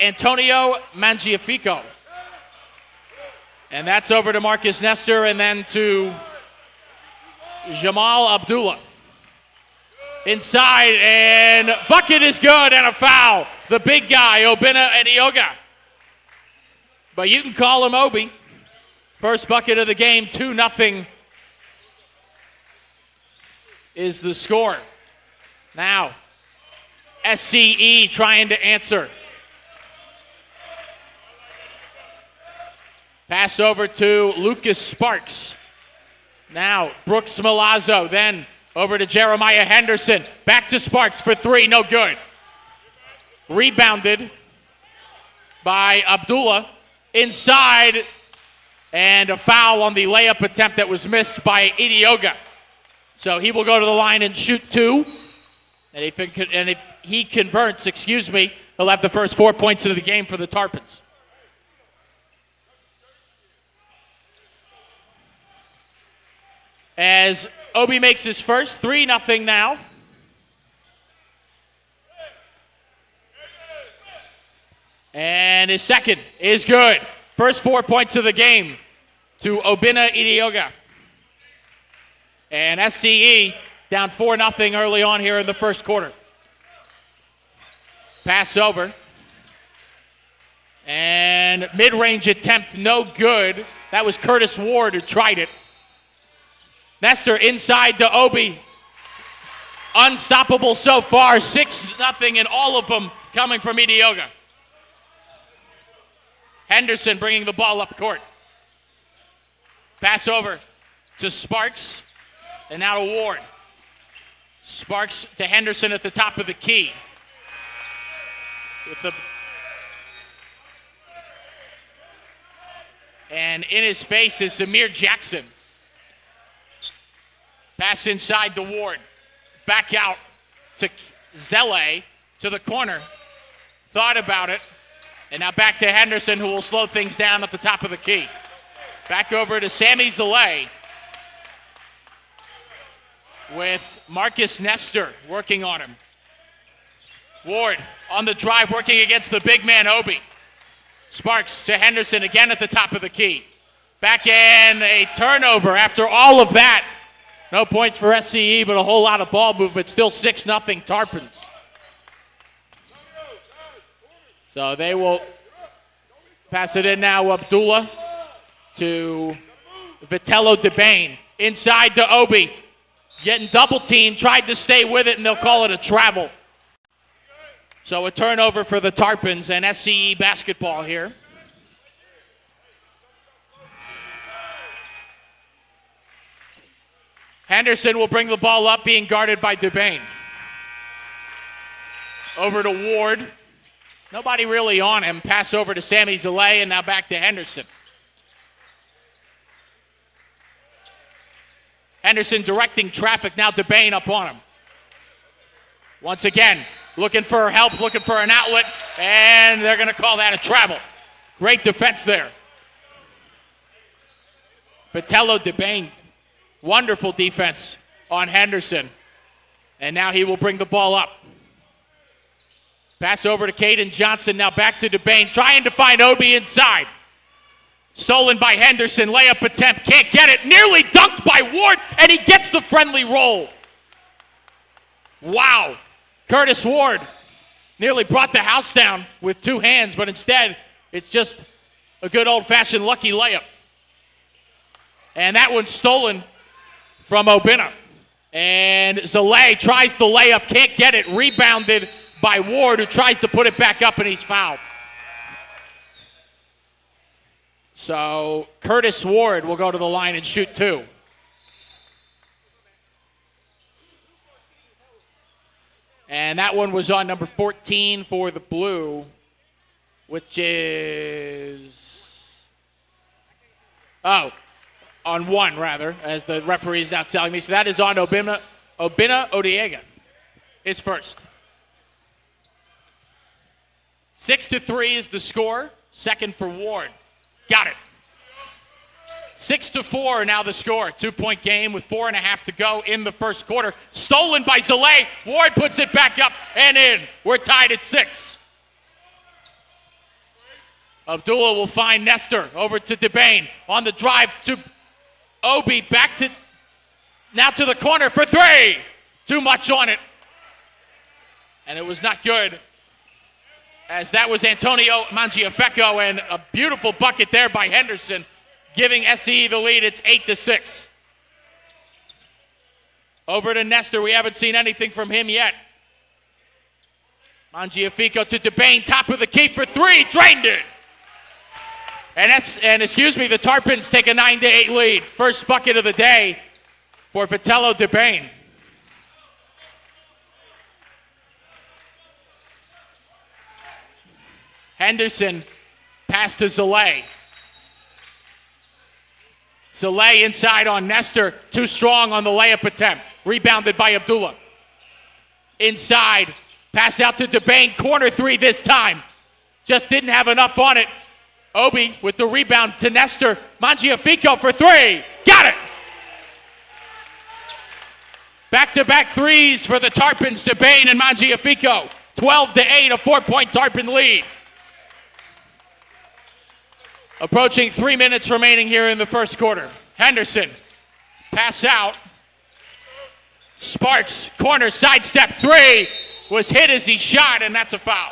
Antonio Mangiafico. And that's over to Marcus Nestor and then to Jamal Abdullah. Inside, and bucket is good, and a foul. The big guy, Obina Edioga. But you can call him Obi. First bucket of the game, 2-0 is the score. Now, SCE trying to answer. Pass over to Lucas Sparks. Now, Brooks Milazzo, then over to Jeremiah Henderson. Back to Sparks for three, no good. Rebounded by Abdullah. Inside, and a foul on the layup attempt that was missed by Idioga. So he will go to the line and shoot two. And if he converts, he'll have the first 4 points of the game for the Tarpons. As Obi makes his first, 3-0 now. And his second is good. First 4 points of the game to Obina Idioga. And SCE down 4-0 early on here in the first quarter. Pass over. And mid-range attempt, no good. That was Curtis Ward who tried it. Nestor inside to Obi. Unstoppable so far, 6-0, and all of them coming from Idioga. Henderson bringing the ball up court. Pass over to Sparks, and now to Ward. Sparks to Henderson at the top of the key. And in his face is Samir Jackson. Pass inside to Ward. Back out to Zele to the corner. Thought about it. And now back to Henderson, who will slow things down at the top of the key. Back over to Sammy Zele with Marcus Nestor working on him. Ward on the drive working against the big man Obi. Sparks to Henderson again at the top of the key. Back in, a turnover after all of that. No points for SCE, but a whole lot of ball movement. Still 6-0 Tarpons. So they will pass it in now. Abdullah to Vitello DeBain. Inside to Obi. Getting double teamed. Tried to stay with it, and they'll call it a travel. So a turnover for the Tarpons and SCE basketball here. Henderson will bring the ball up, being guarded by DeBain. Over to Ward. Nobody really on him. Pass over to Sammy Zele, and now back to Henderson. Henderson directing traffic. Now DeBain up on him. Once again, looking for help, looking for an outlet, and they're going to call that a travel. Great defense there. Vitello DeBain, wonderful defense on Henderson. And now he will bring the ball up. Pass over to Caden Johnson, now back to DeBain, trying to find Obi inside. Stolen by Henderson, layup attempt, can't get it, nearly dunked by Ward, and he gets the friendly roll. Wow. Curtis Ward nearly brought the house down with two hands, but instead, it's just a good old-fashioned lucky layup. And that one's stolen from Obinna. And Zalay tries the layup, can't get it, rebounded by Ward, who tries to put it back up, and he's fouled. So Curtis Ward will go to the line and shoot two. And that one was on number 14 for the Blue, which is... on one, rather, as the referee is now telling me. So that is on Obinna Odiega, his first. 6-3 is the score. Second for Ward. Got it. 6-4 now the score. 2-point game with 4.5 to go in the first quarter. Stolen by Zalay. Ward puts it back up and in. We're tied at 6. Abdullah will find Nestor over to DeBain on the drive to Obi, back to, now to the corner for three. Too much on it. And it was not good, as that was Antonio Mangiafecco, and a beautiful bucket there by Henderson, giving SCE the lead. It's 8-6. Over to Nestor. We haven't seen anything from him yet. Mangiafecco to DeBain, top of the key for three, drained it. And the Tarpons take a 9-8 lead. First bucket of the day for Vitello DeBain. Henderson pass to Zalay. Zalay inside on Nestor, too strong on the layup attempt. Rebounded by Abdullah. Inside, pass out to DeBain, corner three this time. Just didn't have enough on it. Obi with the rebound to Nestor. Mangiafecco for three. Got it! Back-to-back threes for the Tarpons, DeBain and Mangiafecco. 12-8, a 4-point Tarpon lead. Approaching 3 minutes remaining here in the first quarter. Henderson, pass out. Sparks, corner, sidestep three. Was hit as he shot, and that's a foul.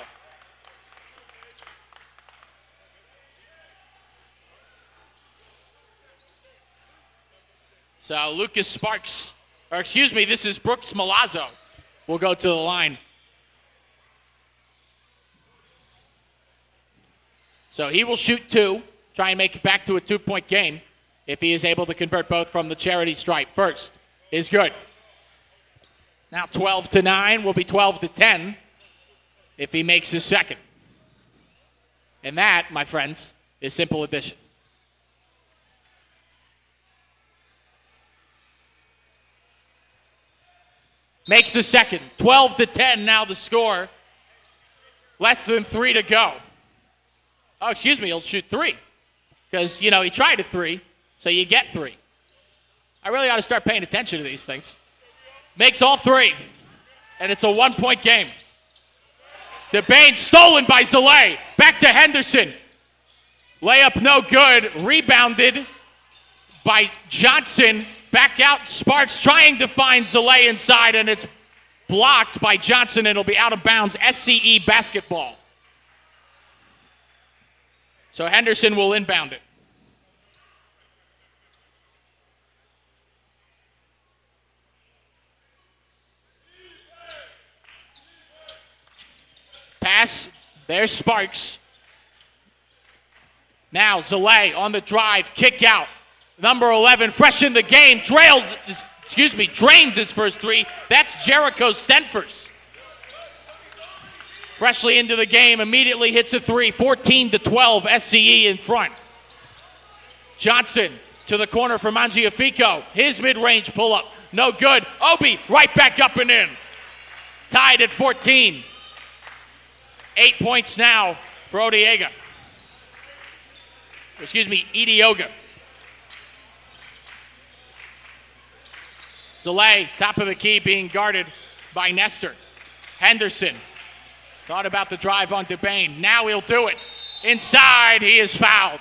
So Lucas Sparks, this is Brooks Malazzo, will go to the line. So he will shoot two, try and make it back to a 2-point game if he is able to convert both from the charity stripe. First is good. Now 12-9 will be 12-10 if he makes his second. And that, my friends, is simple addition. Makes the second. 12-10 now the score. Less than 3 to go. He'll shoot three. Because, he tried a three, so you get three. I really ought to start paying attention to these things. Makes all three. And it's a 1-point game. DeBain stolen by Zalay. Back to Henderson. Layup no good. Rebounded by Johnson. Back out, Sparks trying to find Zalay inside, and it's blocked by Johnson, and it'll be out of bounds. SCE basketball. So Henderson will inbound it. Pass, there's Sparks. Now Zalay on the drive, kick out. Number 11, fresh in the game, drains his first three. That's Jericho Stenfers. Freshly into the game, immediately hits a three. 14-12, SCE in front. Johnson to the corner for Mangiafico. His mid-range pull-up, no good. Obi right back up and in. Tied at 14. 8 points now for Idioga. Zalay, top of the key, being guarded by Nestor. Henderson thought about the drive on DeBain. Now he'll do it. Inside, he is fouled.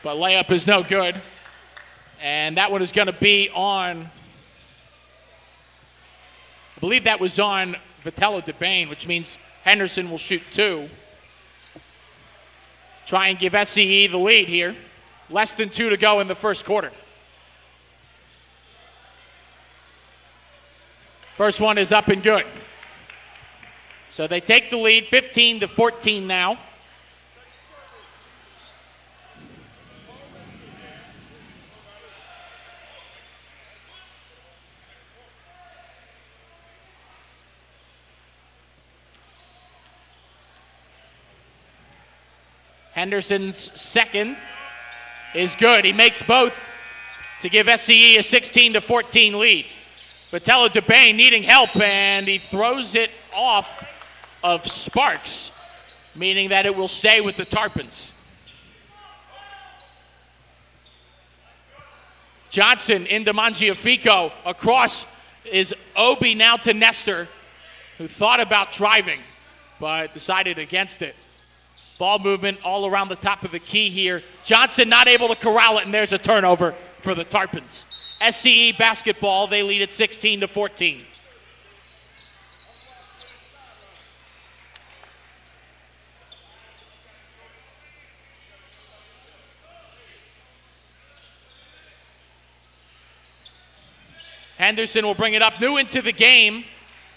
But layup is no good. And that one is going to be on, I believe that was on Vitello DeBain, which means Henderson will shoot 2. Try and give SCE the lead here. Less than 2 to go in the first quarter. First one is up and good. So they take the lead, 15-14 now. Henderson's second is good. He makes both to give SCE a 16-14 lead. Vitello DeBain needing help, and he throws it off of Sparks, meaning that it will stay with the Tarpons. Johnson into Mangiafico. Across is Obi now to Nestor, who thought about driving, but decided against it. Ball movement all around the top of the key here. Johnson not able to corral it, and there's a turnover for the Tarpons. SCE basketball, they lead at 16-14. Henderson will bring it up. New into the game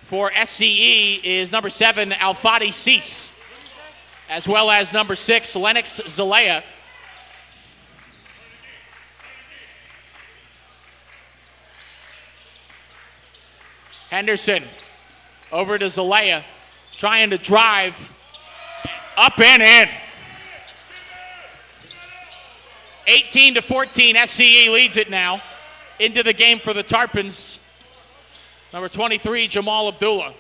for SCE is number 7, Alfadi Cease, as well as number 6, Lennox Zalea. Henderson over to Zalea, trying to drive, up and in. 18-14, SCE leads it now. Into the game for the Tarpons, number 23, Jamal Abdullah.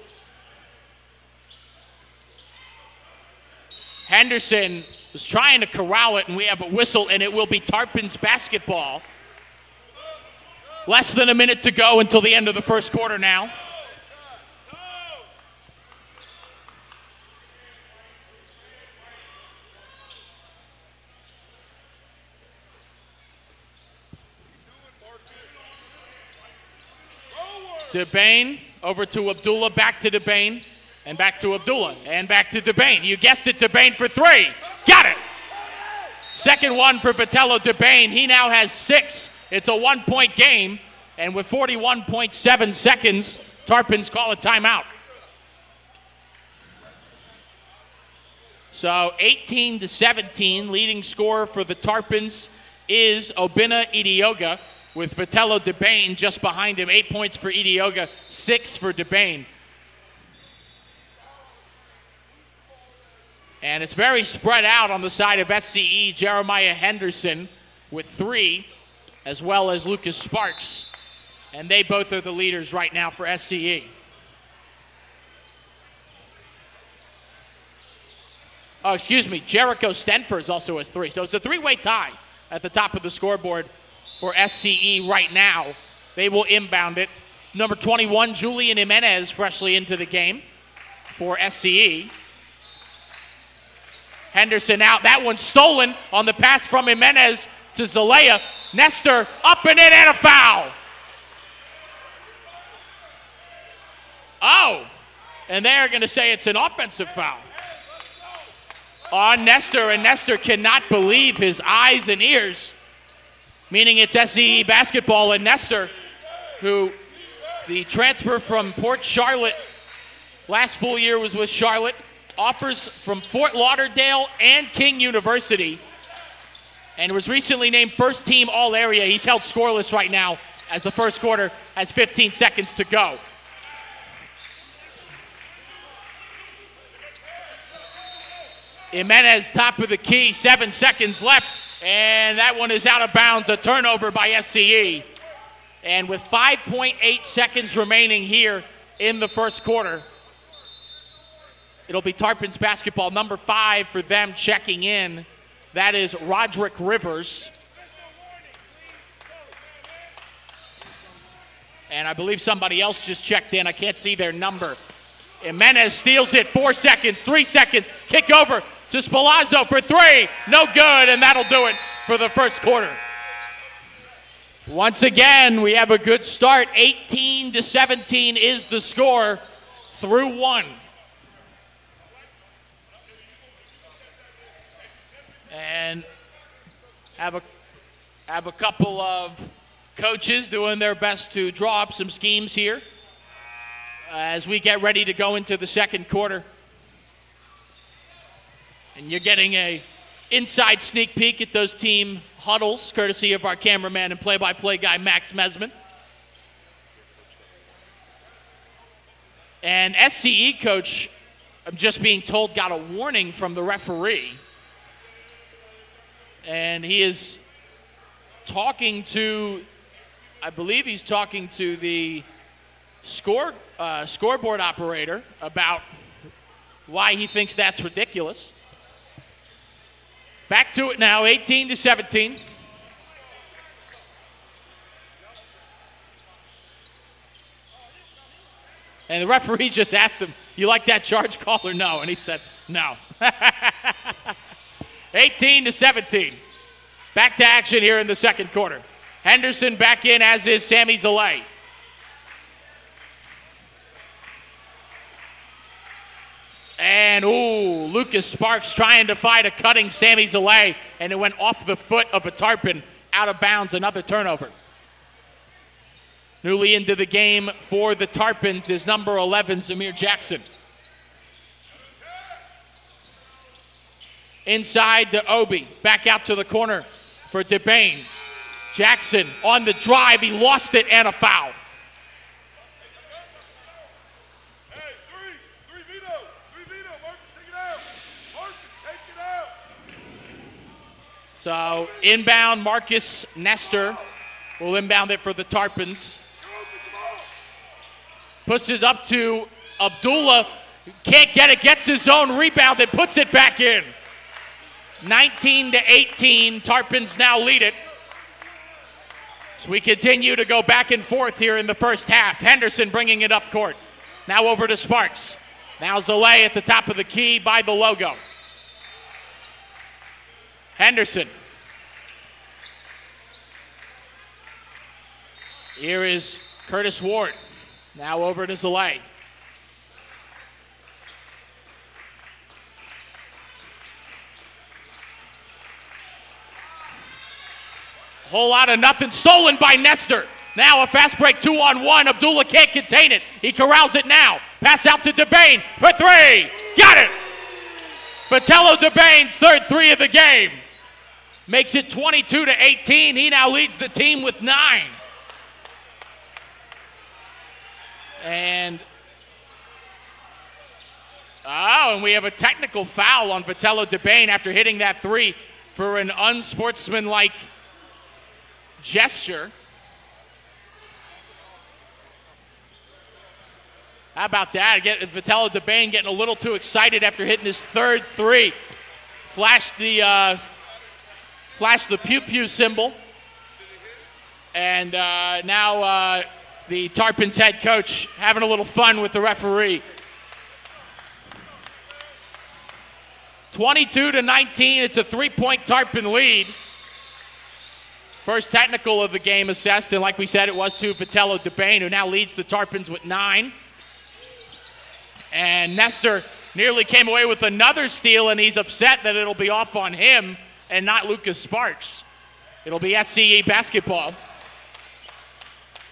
Henderson was trying to corral it, and we have a whistle, and it will be Tarpons basketball. Less than a minute to go until the end of the first quarter now. DeBain over to Abdullah, back to DeBain, and back to Abdullah, and back to DeBain. You guessed it, DeBain for 3. Got it! Second one for Vitello DeBain. He now has 6. It's a 1-point game, and with 41.7 seconds, Tarpons call a timeout. So 18-17, leading scorer for the Tarpons is Obinna Idioga, with Vitello DeBain just behind him. 8 points for Idioga, 6 for DeBain. And it's very spread out on the side of SCE. Jeremiah Henderson with 3, as well as Lucas Sparks. And they both are the leaders right now for SCE. Oh, excuse me, Jericho Stenfers also has 3. So it's a 3-way tie at the top of the scoreboard for SCE right now. They will inbound it. Number 21, Julian Jimenez, freshly into the game for SCE. Henderson out. That one stolen on the pass from Jimenez to Zalea. Nestor up and in, and a foul. Oh, and they're going to say it's an offensive foul on Nestor, and Nestor cannot believe his eyes and ears, meaning it's SCE basketball. And Nestor, who the transfer from Port Charlotte, last full year was with Charlotte, offers from Fort Lauderdale and King University, and was recently named first team All-Area. He's held scoreless right now as the first quarter has 15 seconds to go. Jimenez, top of the key, 7 seconds left. And that one is out of bounds, a turnover by SCE. And with 5.8 seconds remaining here in the first quarter, it'll be Tarpons basketball, number 5 for them checking in. That is Roderick Rivers. And I believe somebody else just checked in. I can't see their number. Jimenez steals it, 4 seconds, 3 seconds. Kick over to Spalazzo for 3. No good, and that'll do it for the first quarter. Once again, we have a good start. 18-17 is the score through 1. And have a couple of coaches doing their best to draw up some schemes here as we get ready to go into the second quarter. And you're getting a inside sneak peek at those team huddles, courtesy of our cameraman and play-by-play guy, Max Mesman. And SCE coach, I'm just being told, got a warning from the referee. And he is talking to, I believe he's talking to the scoreboard operator about why he thinks that's ridiculous. Back to it now, 18-17. And the referee just asked him, "You like that charge call or no?" And he said, "No." 18-17. Back to action here in the second quarter. Henderson back in, as is Sammy Zalay. And, Lucas Sparks trying to fight a cutting Sammy Zalay, and it went off the foot of a Tarpon, out of bounds, another turnover. Newly into the game for the Tarpons is number 11, Zamir Jackson. Inside to Obi, back out to the corner for DeBain. Jackson on the drive, he lost it, and a foul. So inbound, Marcus Nestor will inbound it for the Tarpons. Pushes up to Abdullah. Can't get it, gets his own rebound and puts it back in. 19-18, Tarpons now lead it. So we continue to go back and forth here in the first half. Henderson bringing it up court. Now over to Sparks. Now Zalay at the top of the key by the logo. Henderson. Here is Curtis Ward. Now over to Zalay. Whole lot of nothing. Stolen by Nestor. Now a fast break, 2-on-1. Abdullah can't contain it. He corrals it now. Pass out to DeBain for 3. Got it! Vitello DeBain's third 3 of the game. Makes it 22-18. He now leads the team with 9. And we have a technical foul on Vitello DeBain after hitting that 3 for an unsportsmanlike gesture. How about that? Vitello DeBain getting a little too excited after hitting his third 3. Flashed the pew-pew symbol. And now the Tarpons head coach having a little fun with the referee. 22-19, it's a 3-point Tarpon lead. First technical of the game assessed, and like we said, it was to Vitello DeBain, who now leads the Tarpons with 9. And Nestor nearly came away with another steal, and he's upset that it'll be off on him and not Lucas Sparks. It'll be SCE basketball.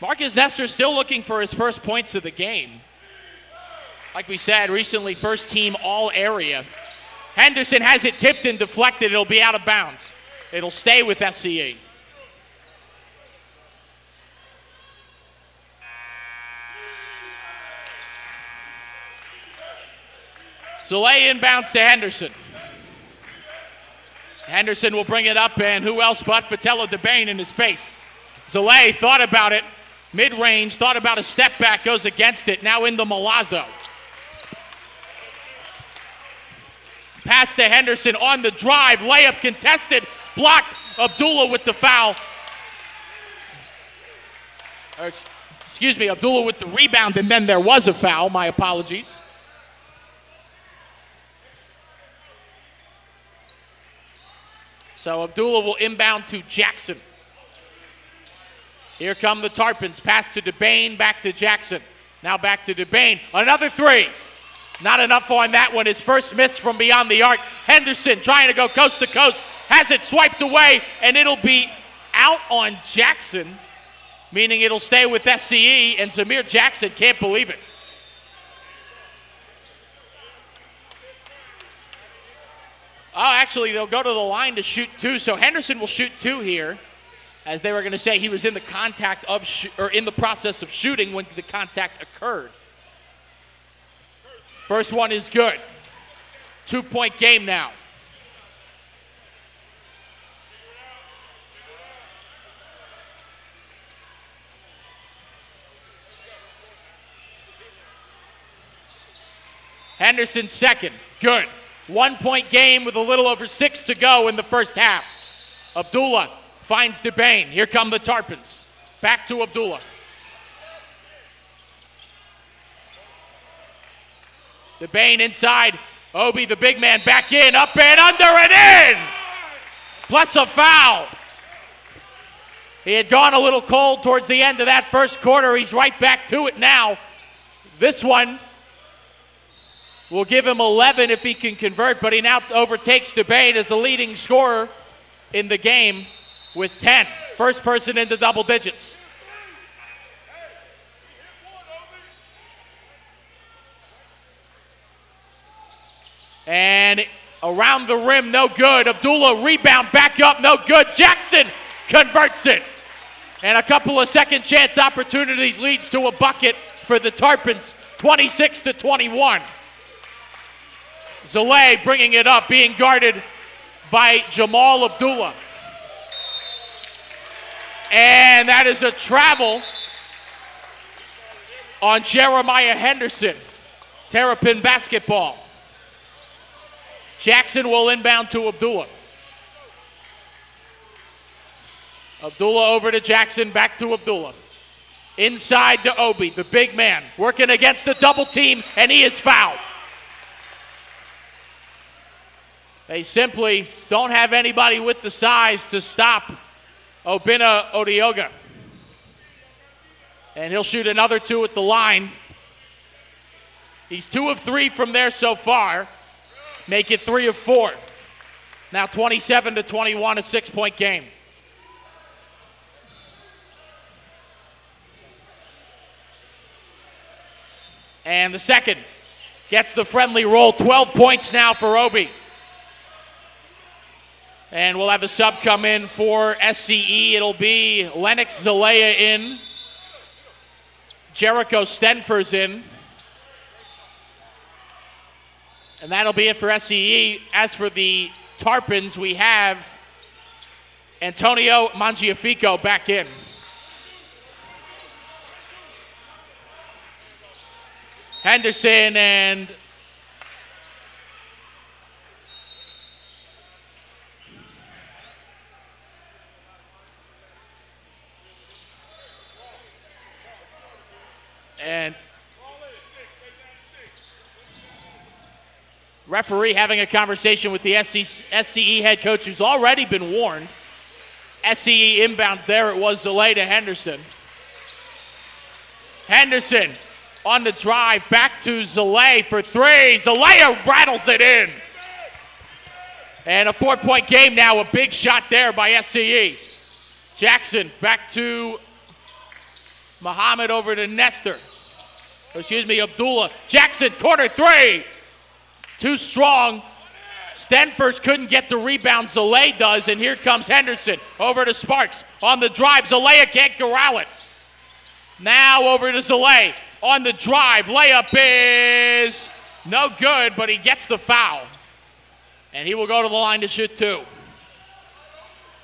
Marcus Nestor still looking for his first points of the game. Like we said, recently first team all area. Henderson has it tipped and deflected. It'll be out of bounds. It'll stay with SCE. Zalay inbounds to Henderson. Henderson will bring it up, and who else but Fatella DeBain in his face. Zalay thought about it, mid-range, thought about a step back, goes against it, now into Milazzo. Pass to Henderson on the drive, layup contested, blocked, Abdullah with the foul. Excuse me, Abdullah with the rebound, and then there was a foul, my apologies. So Abdullah will inbound to Jackson. Here come the Tarpons. Pass to DeBain, back to Jackson. Now back to DeBain. Another three. Not enough on that one. His first miss from beyond the arc. Henderson trying to go coast to coast. Has it swiped away, and it'll be out on Jackson, meaning it'll stay with SCE, and Zamir Jackson can't believe it. Oh, actually, they'll go to the line to shoot two. So Henderson will shoot two here, as they were going to say he was in the contact of in the process of shooting when the contact occurred. First one is good. 2-point game now. Henderson second. Good. 1-point game with a little over 6 to go in the first half. Abdullah finds DeBain. Here come the Tarpons. Back to Abdullah. DeBain inside. Obi, the big man, back in, up and under and in! Plus a foul. He had gone a little cold towards the end of that first quarter. He's right back to it now. This one will give him 11 if he can convert, but he now overtakes DeBain as the leading scorer in the game with 10. First person into double digits. And around the rim, no good. Abdullah rebound, back up, no good. Jackson converts it. And a couple of second chance opportunities leads to a bucket for the Tarpons, 26-21. Zalay bringing it up, being guarded by Jamal Abdullah. And that is a travel on Jeremiah Henderson. Terrapin basketball. Jackson will inbound to Abdullah. Abdullah over to Jackson, back to Abdullah. Inside to Obi, the big man, working against the double team, and he is fouled. They simply don't have anybody with the size to stop Obinna Odioga. And he'll shoot another two at the line. He's 2 of 3 from there so far. Make it 3 of 4. Now 27-21, a 6-point game. And the second gets the friendly roll. 12 points now for Obi. And we'll have a sub come in for SCE. It'll be Lennox Zalea in. Jericho Stenfer's in. And that'll be it for SCE. As for the Tarpons, we have Antonio Mangiafico back in. Henderson and referee having a conversation with the SCE head coach, who's already been warned. SCE inbounds there. It was Zalay to Henderson. Henderson on the drive, back to Zalay for 3. Zalay rattles it in. And a 4-point game now. A big shot there by SCE. Jackson back to Muhammad, over to Nestor. Abdullah. Jackson, corner 3. Too strong. Stenfers couldn't get the rebound. Zalay does, and here comes Henderson. Over to Sparks. On the drive, Zalea can't corral it. Now over to Zalay. On the drive, layup is no good, but he gets the foul. And he will go to the line to shoot 2.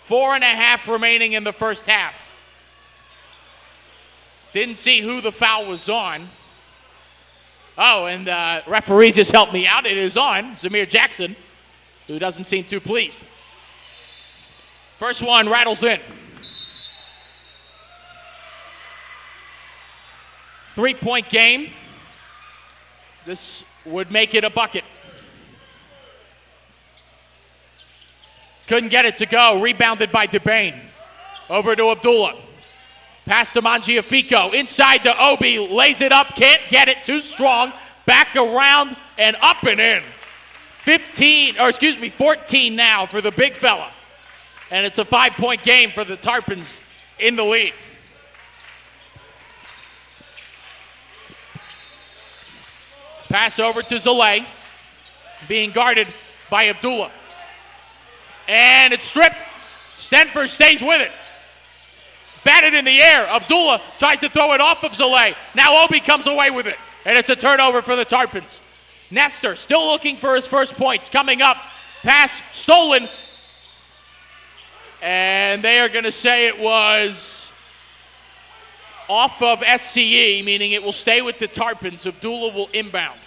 4.5 remaining in the first half. Didn't see who the foul was on. Oh, and the referee just helped me out. It is on Zamir Jackson, who doesn't seem too pleased. First one rattles in. 3-point game. This would make it a bucket. Couldn't get it to go. Rebounded by DeBain. Over to Abdullah. Pass to Mangiafico. Inside to Obi. Lays it up. Can't get it. Too strong. Back around and up and in. 14 now for the big fella. And it's a 5-point game for the Tarpons in the lead. Pass over to Zaleh. Being guarded by Abdullah. And it's stripped. Stenford stays with it. Batted in the air. Abdullah tries to throw it off of Zaleh. Now Obi comes away with it. And it's a turnover for the Tarpons. Nestor still looking for his first points. Coming up. Pass stolen. And they are going to say it was off of SCE, meaning it will stay with the Tarpons. Abdullah will inbound.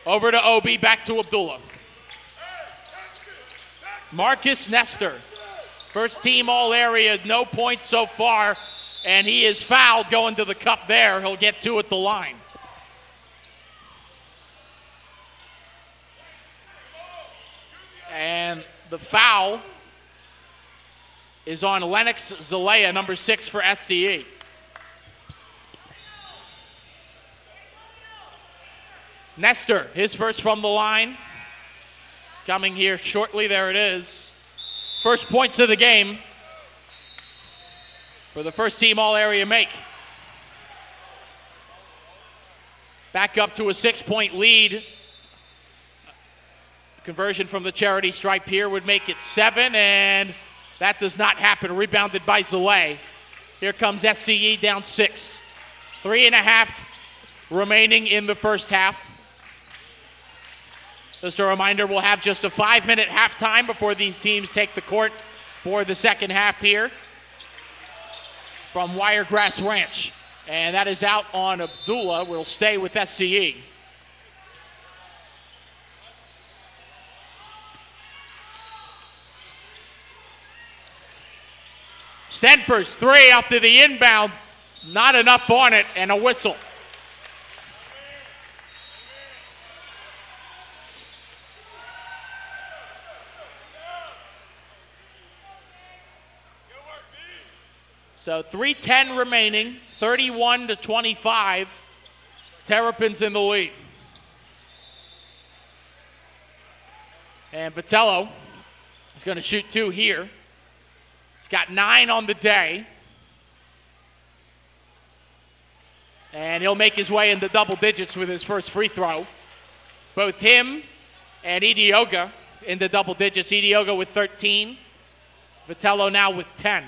Over to Obi. Back to Abdullah. Marcus Nestor. First team all-area, no points so far, and he is fouled going to the cup there. He'll get 2 at the line. And the foul is on Lennox Zalea, number 6 for SCE. Nestor, his first from the line. Coming here shortly, there it is. First points of the game for the first team all-area make. Back up to a 6-point lead. Conversion from the charity stripe here would make it 7, and that does not happen. Rebounded by Zaleh. Here comes SCE down 6. 3.5 remaining in the first half. Just a reminder, we'll have just a 5-minute halftime before these teams take the court for the second half here from Wiregrass Ranch. And that is out on Abdullah. Will stay with SCE. Stenford's 3 after the inbound. Not enough on it, and a whistle. So 3:10 remaining, 31-25. Terrapins in the lead. And Vitello is going to shoot 2 here. He's got 9 on the day. And he'll make his way into double digits with his first free throw. Both him and Idioga into double digits. Idioga with 13. Vitello now with 10.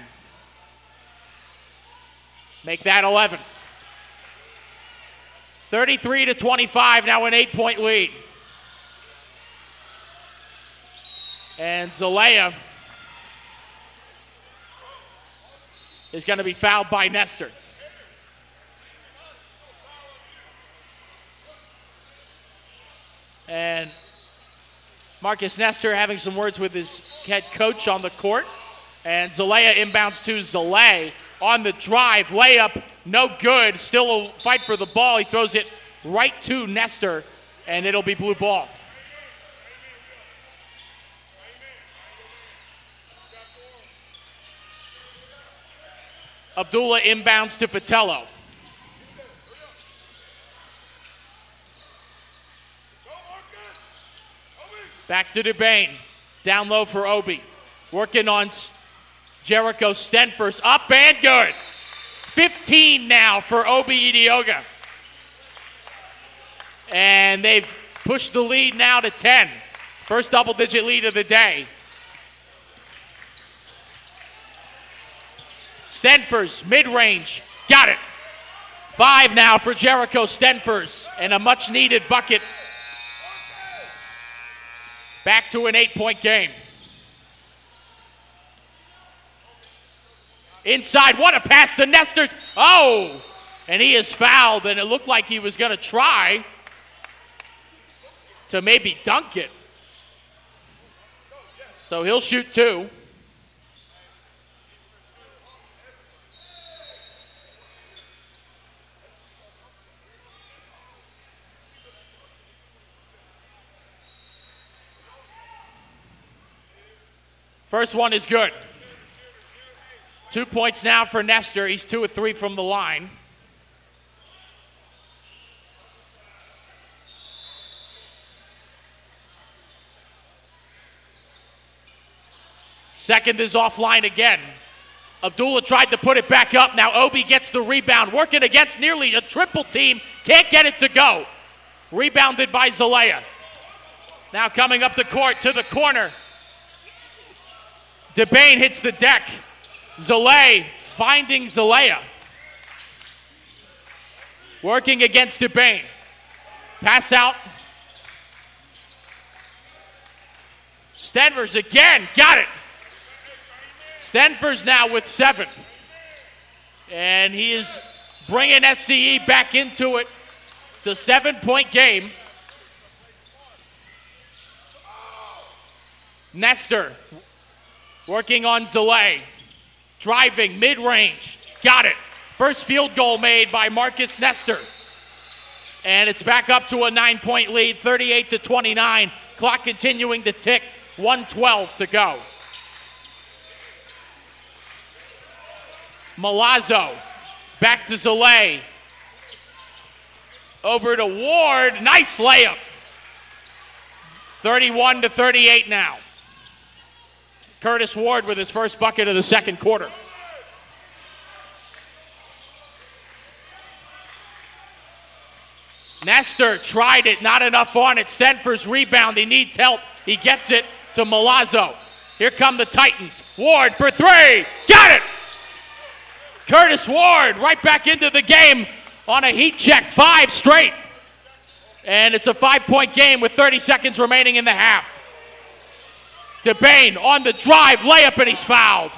Make that 11. 33-25, now an 8-point lead. And Zalea is going to be fouled by Nestor. And Marcus Nestor having some words with his head coach on the court. And Zalea inbounds to Zaleh. On the drive, layup, no good. Still a fight for the ball. He throws it right to Nestor, and it'll be blue ball. Abdullah inbounds to Vitello. Back to DeBain. Down low for Obi. Working on Jericho Stenfors. Up and good. 15 now for Obi Idioga. And they've pushed the lead now to 10. First double-digit lead of the day. Stenfors, mid-range. Got it. 5 now for Jericho Stenfors. And a much-needed bucket. Back to an 8-point game. Inside, what a pass to Nesters. Oh, and he is fouled, and it looked like he was going to try to maybe dunk it. So he'll shoot 2. First one is good. 2 points now for Nestor. He's 2 of 3 from the line. Second is offline again. Abdullah tried to put it back up. Now Obi gets the rebound. Working against nearly a triple team. Can't get it to go. Rebounded by Zelaya. Now coming up the court to the corner. DeBain hits the deck. Zelay finding Zelaya. Working against DeBain. Pass out. Stenvers again. Got it. Stenvers now with 7. And he is bringing SCE back into it. It's a 7-point game. Nestor working on Zelay. Driving, mid-range. Got it. First field goal made by Marcus Nestor. And it's back up to a 9-point lead, 38-29. Clock continuing to tick, 1:12 to go. Milazzo, back to Zelay. Over to Ward, nice layup. 31-38 now. Curtis Ward with his first bucket of the second quarter. Nestor tried it, not enough on it. Stenford's rebound, he needs help. He gets it to Milazzo. Here come the Titans. Ward for 3, got it! Curtis Ward right back into the game on a heat check, 5 straight. And it's a 5-point game with 30 seconds remaining in the half. DeBain on the drive, layup, and he's fouled.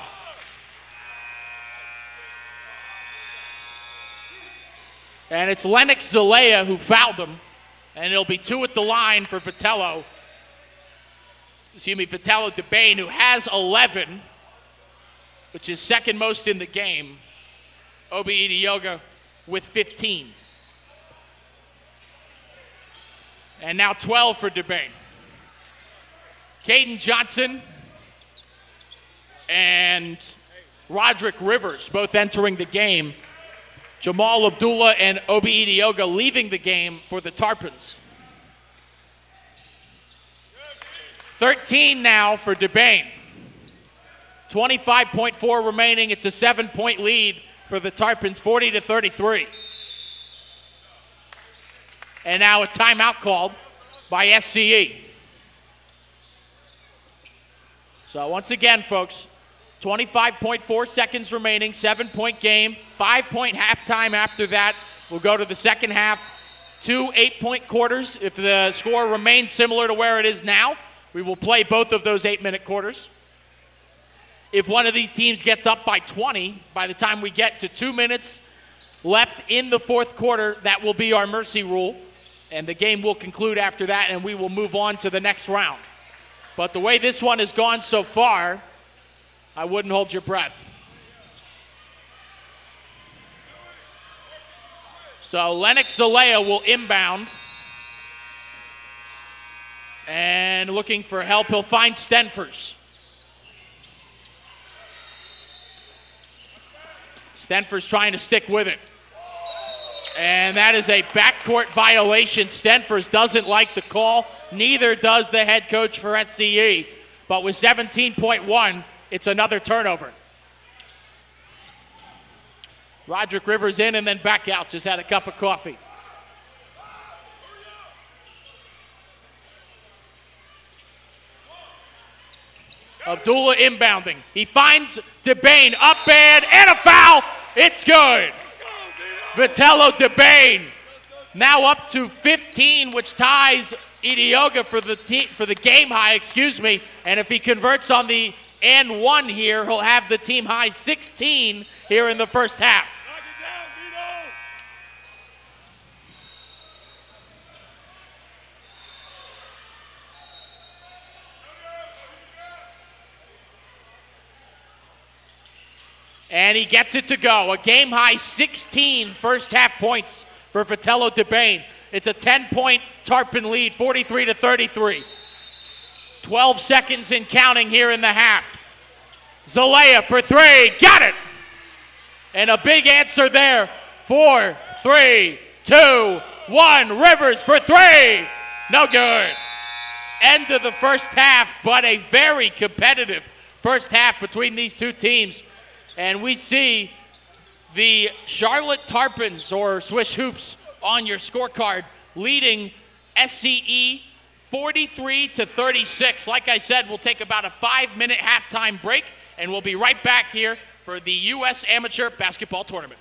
And it's Lennox Zelaya who fouled him. And it'll be 2 at the line for Vitello. Vitello DeBain, who has 11, which is second most in the game. Obi Idioga with 15. And now 12 for DeBain. Caden Johnson and Roderick Rivers both entering the game. Jamal Abdullah and Obi Idioga leaving the game for the Tarpons. 13 now for DeBain. 25.4 remaining. It's a 7-point lead for the Tarpons, 40-33. And now a timeout called by SCE. So once again, folks, 25.4 seconds remaining, 7-point game, 5-point halftime after that. We'll go to the second half, 2 8-point quarters. If the score remains similar to where it is now, we will play both of those 8-minute quarters. If one of these teams gets up by 20, by the time we get to 2 minutes left in the fourth quarter, that will be our mercy rule. And the game will conclude after that, and we will move on to the next round. But the way this one has gone so far, I wouldn't hold your breath. So Lennox Zelaya will inbound. And looking for help, he'll find Stenfers. Stenfers trying to stick with it. And that is a backcourt violation. Stenfers doesn't like the call. Neither does the head coach for SCE. But with 17.1, it's another turnover. Roderick Rivers in and then back out. Just had a cup of coffee. Abdullah inbounding. He finds DeBain up and a foul. It's good. Vitello DeBain now up to 15, which ties Idioga for the game high, And if he converts on the and 1 here. He'll have the team high 16 here in the first half. Knock it down, Vito. And he gets it to go. A game-high 16 first-half points for Vitello DeBain. It's a 10-point Tarpon lead, 43-33. 12 seconds and counting here in the half. Zalea for 3, got it! And a big answer there. 4, 3, 2, 1. Rivers for 3, no good. End of the first half, but a very competitive first half between these two teams. And we see the Charlotte Tarpons, or Swish Hoops, on your scorecard, leading SCE 43-36. Like I said, we'll take about a 5-minute halftime break, and we'll be right back here for the U.S. Amateur Basketball Tournament.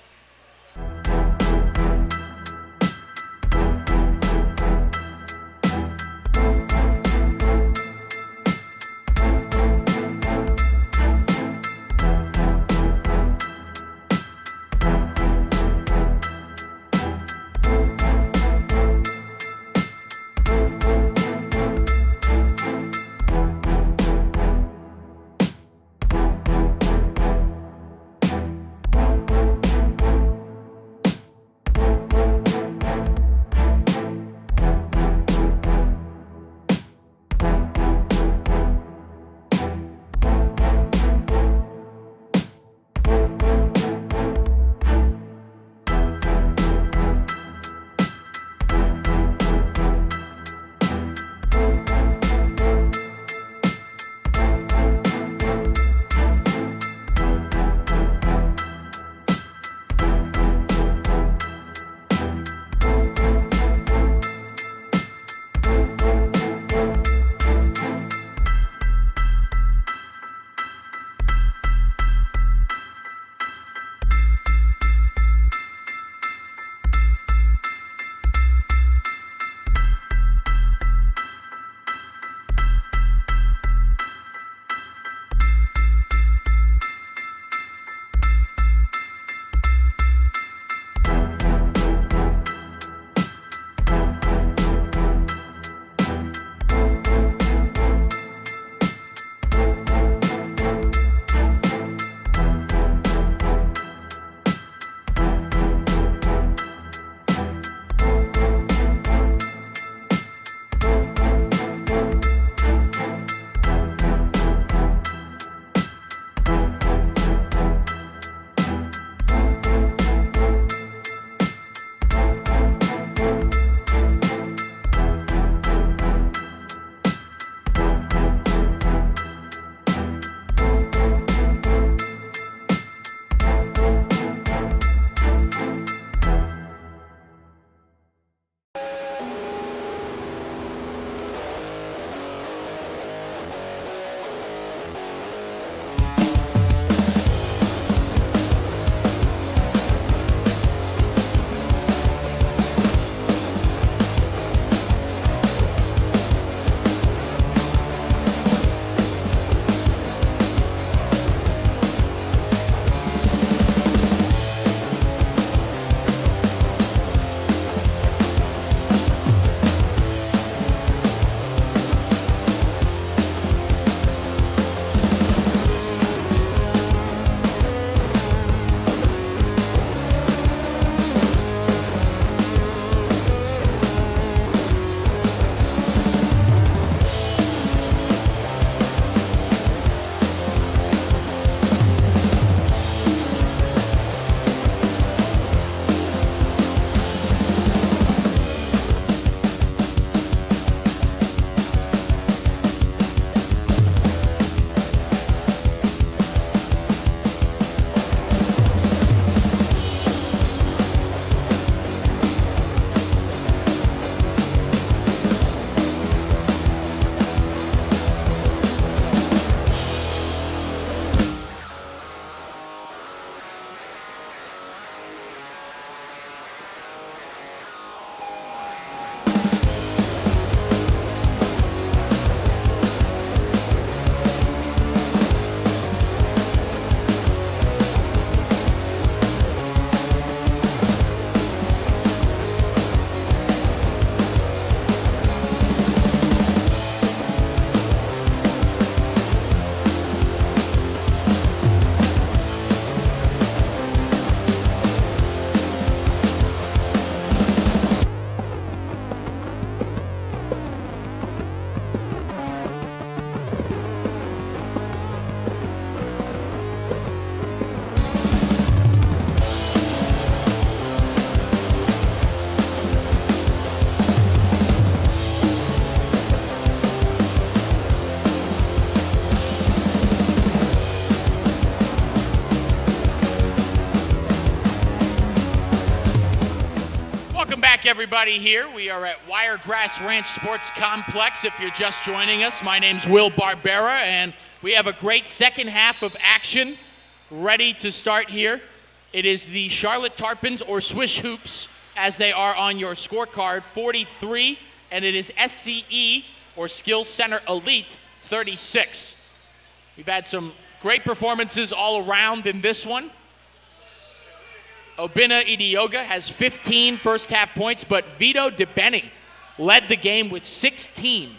back, everybody, here. We are at Wiregrass Ranch Sports Complex. If you're just joining us, my name's Will Barbera, and we have a great second half of action ready to start here. It is the Charlotte Tarpons, or Swish Hoops, as they are on your scorecard, 43, and it is SCE, or Skills Center Elite, 36. We've had some great performances all around in this one. Obina Idioga has 15 first-half points, but Vito DeBenny led the game with 16.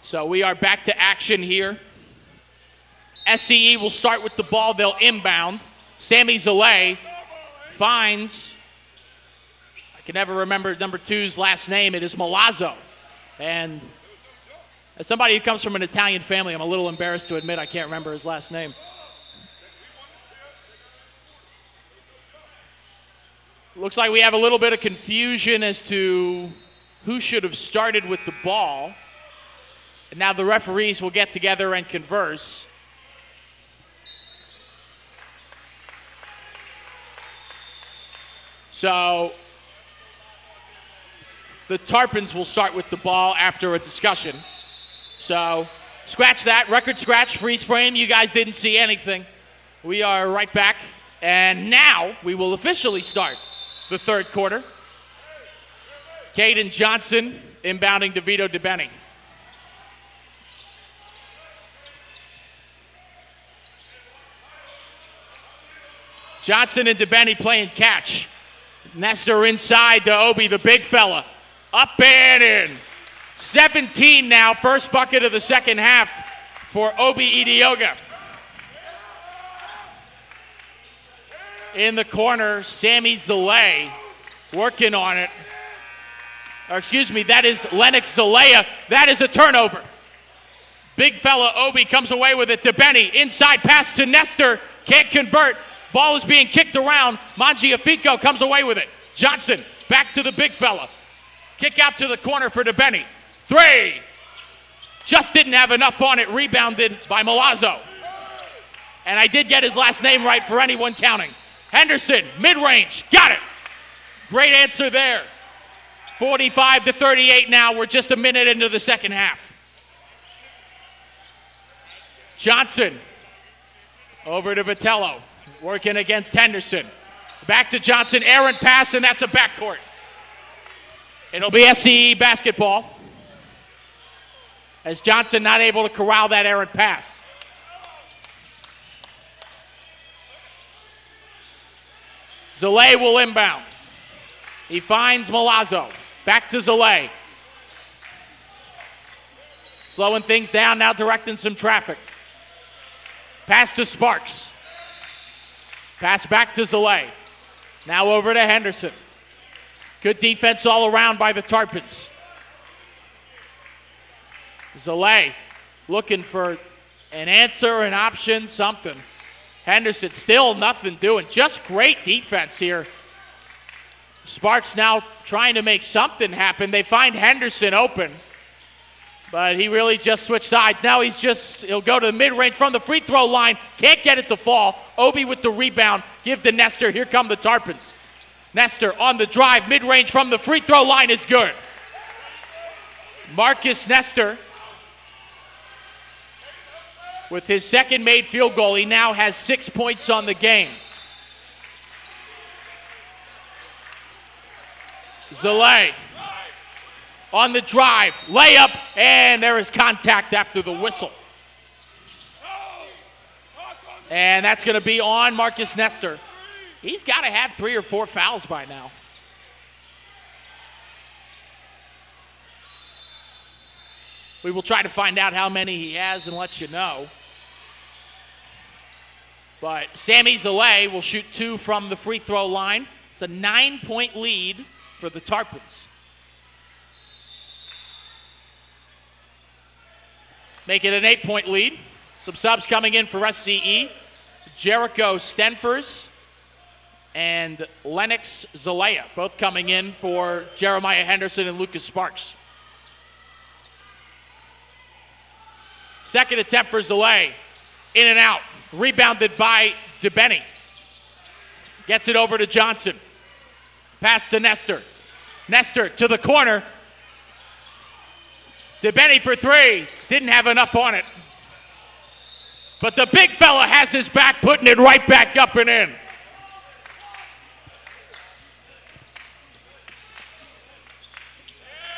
So we are back to action here. SCE will start with the ball. They'll inbound. Sammy Zalay finds, I can never remember number 2's last name. It is Milazzo. And as somebody who comes from an Italian family, I'm a little embarrassed to admit I can't remember his last name. Looks like we have a little bit of confusion as to who should have started with the ball. And now the referees will get together and converse. So the Tarpons will start with the ball after a discussion. So scratch that, record scratch, freeze frame. You guys didn't see anything. We are right back. And now we will officially start the third quarter. Caden Johnson inbounding to Vito DeBenny. Johnson and DeBenny playing catch. Nestor inside to Obi, the big fella. Up and in. 17 now, first bucket of the second half for Obi Idioga. In the corner, Sammy Zalay working on it. Or excuse me, that is Lennox Zalea. That is a turnover. Big fella Obi comes away with it to Benny. Inside pass to Nestor. Can't convert. Ball is being kicked around. Mangiafico comes away with it. Johnson back to the big fella. Kick out to the corner for DeBenny. 3. Just didn't have enough on it. Rebounded by Milazzo. And I did get his last name right for anyone counting. Henderson, mid-range. Got it. Great answer there. 45-38 now. We're just a minute into the second half. Johnson over to Vitello. Working against Henderson. Back to Johnson. Errant pass, and that's a backcourt. It'll be SCE basketball, as Johnson not able to corral that errant pass. Zalay will inbound. He finds Milazzo. Back to Zalay. Slowing things down, now directing some traffic. Pass to Sparks. Pass back to Zalay. Now over to Henderson. Good defense all around by the Tarpons. Zalay looking for an answer, an option, something. Henderson still nothing doing. Just great defense here. Sparks now trying to make something happen. They find Henderson open, but he really just switched sides. Now he'll go to the mid-range from the free throw line. Can't get it to fall. Obi with the rebound. Give to Nestor. Here come the Tarpons. Nestor on the drive. Mid-range from the free throw line is good. Marcus Nestor with his second made field goal. He now has 6 points on the game. Zalay on the drive, layup, and there is contact after the whistle. And that's going to be on Marcus Nestor. He's got to have 3 or 4 fouls by now. We will try to find out how many he has and let you know. But Sammy Zalay will shoot 2 from the free throw line. It's a 9-point lead for the Tarpons. Make it an 8-point lead. Some subs coming in for SCE. Jericho Stenfers and Lennox Zalea, both coming in for Jeremiah Henderson and Lucas Sparks. Second attempt for Zalea. In and out. Rebounded by DeBenny. Gets it over to Johnson. Pass to Nestor. Nestor to the corner. DeBenny for three. Didn't have enough on it. But the big fella has his back, putting it right back up and in.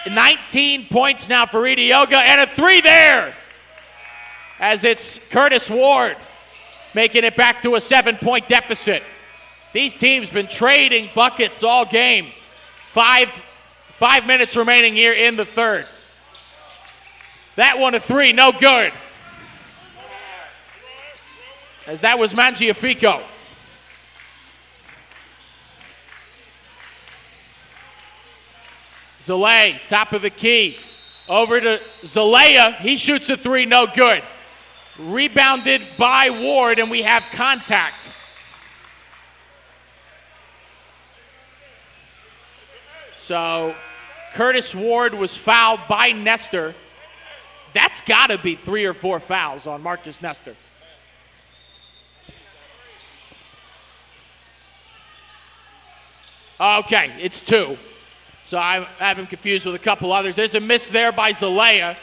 $19 points now for Idioga, and a three there. As it's Curtis Ward making it back to a 7-point deficit. These teams been trading buckets all game. Five minutes remaining here in the third. That one a three, no good. As that was Mangiafico. Zalay, top of the key. Over to Zalea. He shoots a three, no good. Rebounded by Ward, and we have contact. So Curtis Ward was fouled by Nestor. That's got to be 3 or 4 fouls on Marcus Nestor. Okay, it's 2. So I have him confused with a couple others. There's a miss there by Zalea.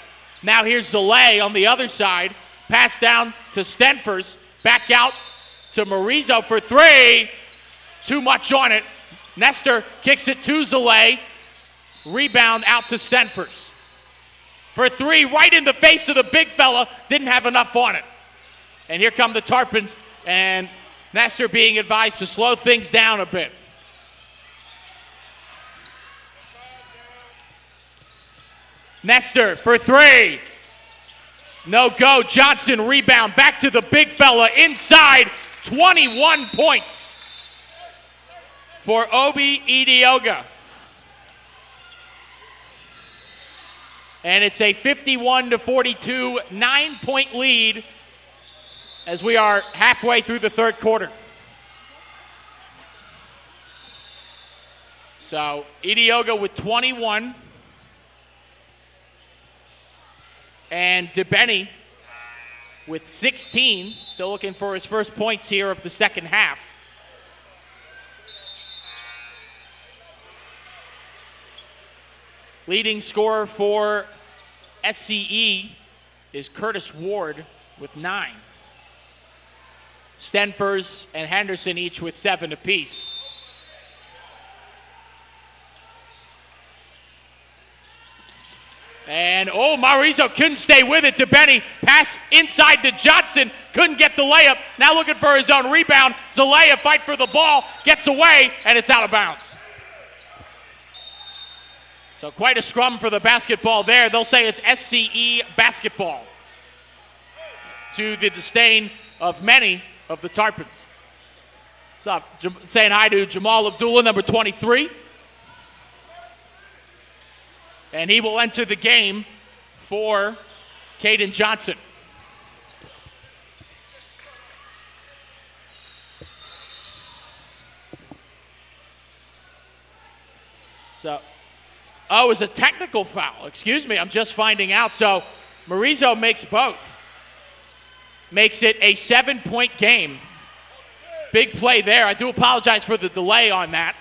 Now here's Zalea on the other side. Pass down to Stenfers. Back out to Marizo for 3. Too much on it. Nestor kicks it to Zalea. Rebound out to Stenfers. For 3, right in the face of the big fella. Didn't have enough on it. And here come the Tarpons. And Nestor being advised to slow things down a bit. Nestor for 3. No go. Johnson rebound. Back to the big fella inside. 21 points for Obi Idioga. And it's a 51-42 9-point lead as we are halfway through the third quarter. So Idioga with 21. And DeBenny with 16, still looking for his first points here of the second half. Leading scorer for SCE is Curtis Ward with 9. Stenfers and Henderson each with 7 apiece. And, Marizo couldn't stay with it. DeBenny, pass inside to Johnson. Couldn't get the layup. Now looking for his own rebound. Zalea fight for the ball. Gets away, and it's out of bounds. So quite a scrum for the basketball there. They'll say it's SCE basketball, to the disdain of many of the Tarpons. So saying hi to Jamal Abdullah, number 23. And he will enter the game for Caden Johnson. So, it was a technical foul. Excuse me, I'm just finding out. So, Marizo makes both. Makes it a 7-point game. Big play there. I do apologize for the delay on that.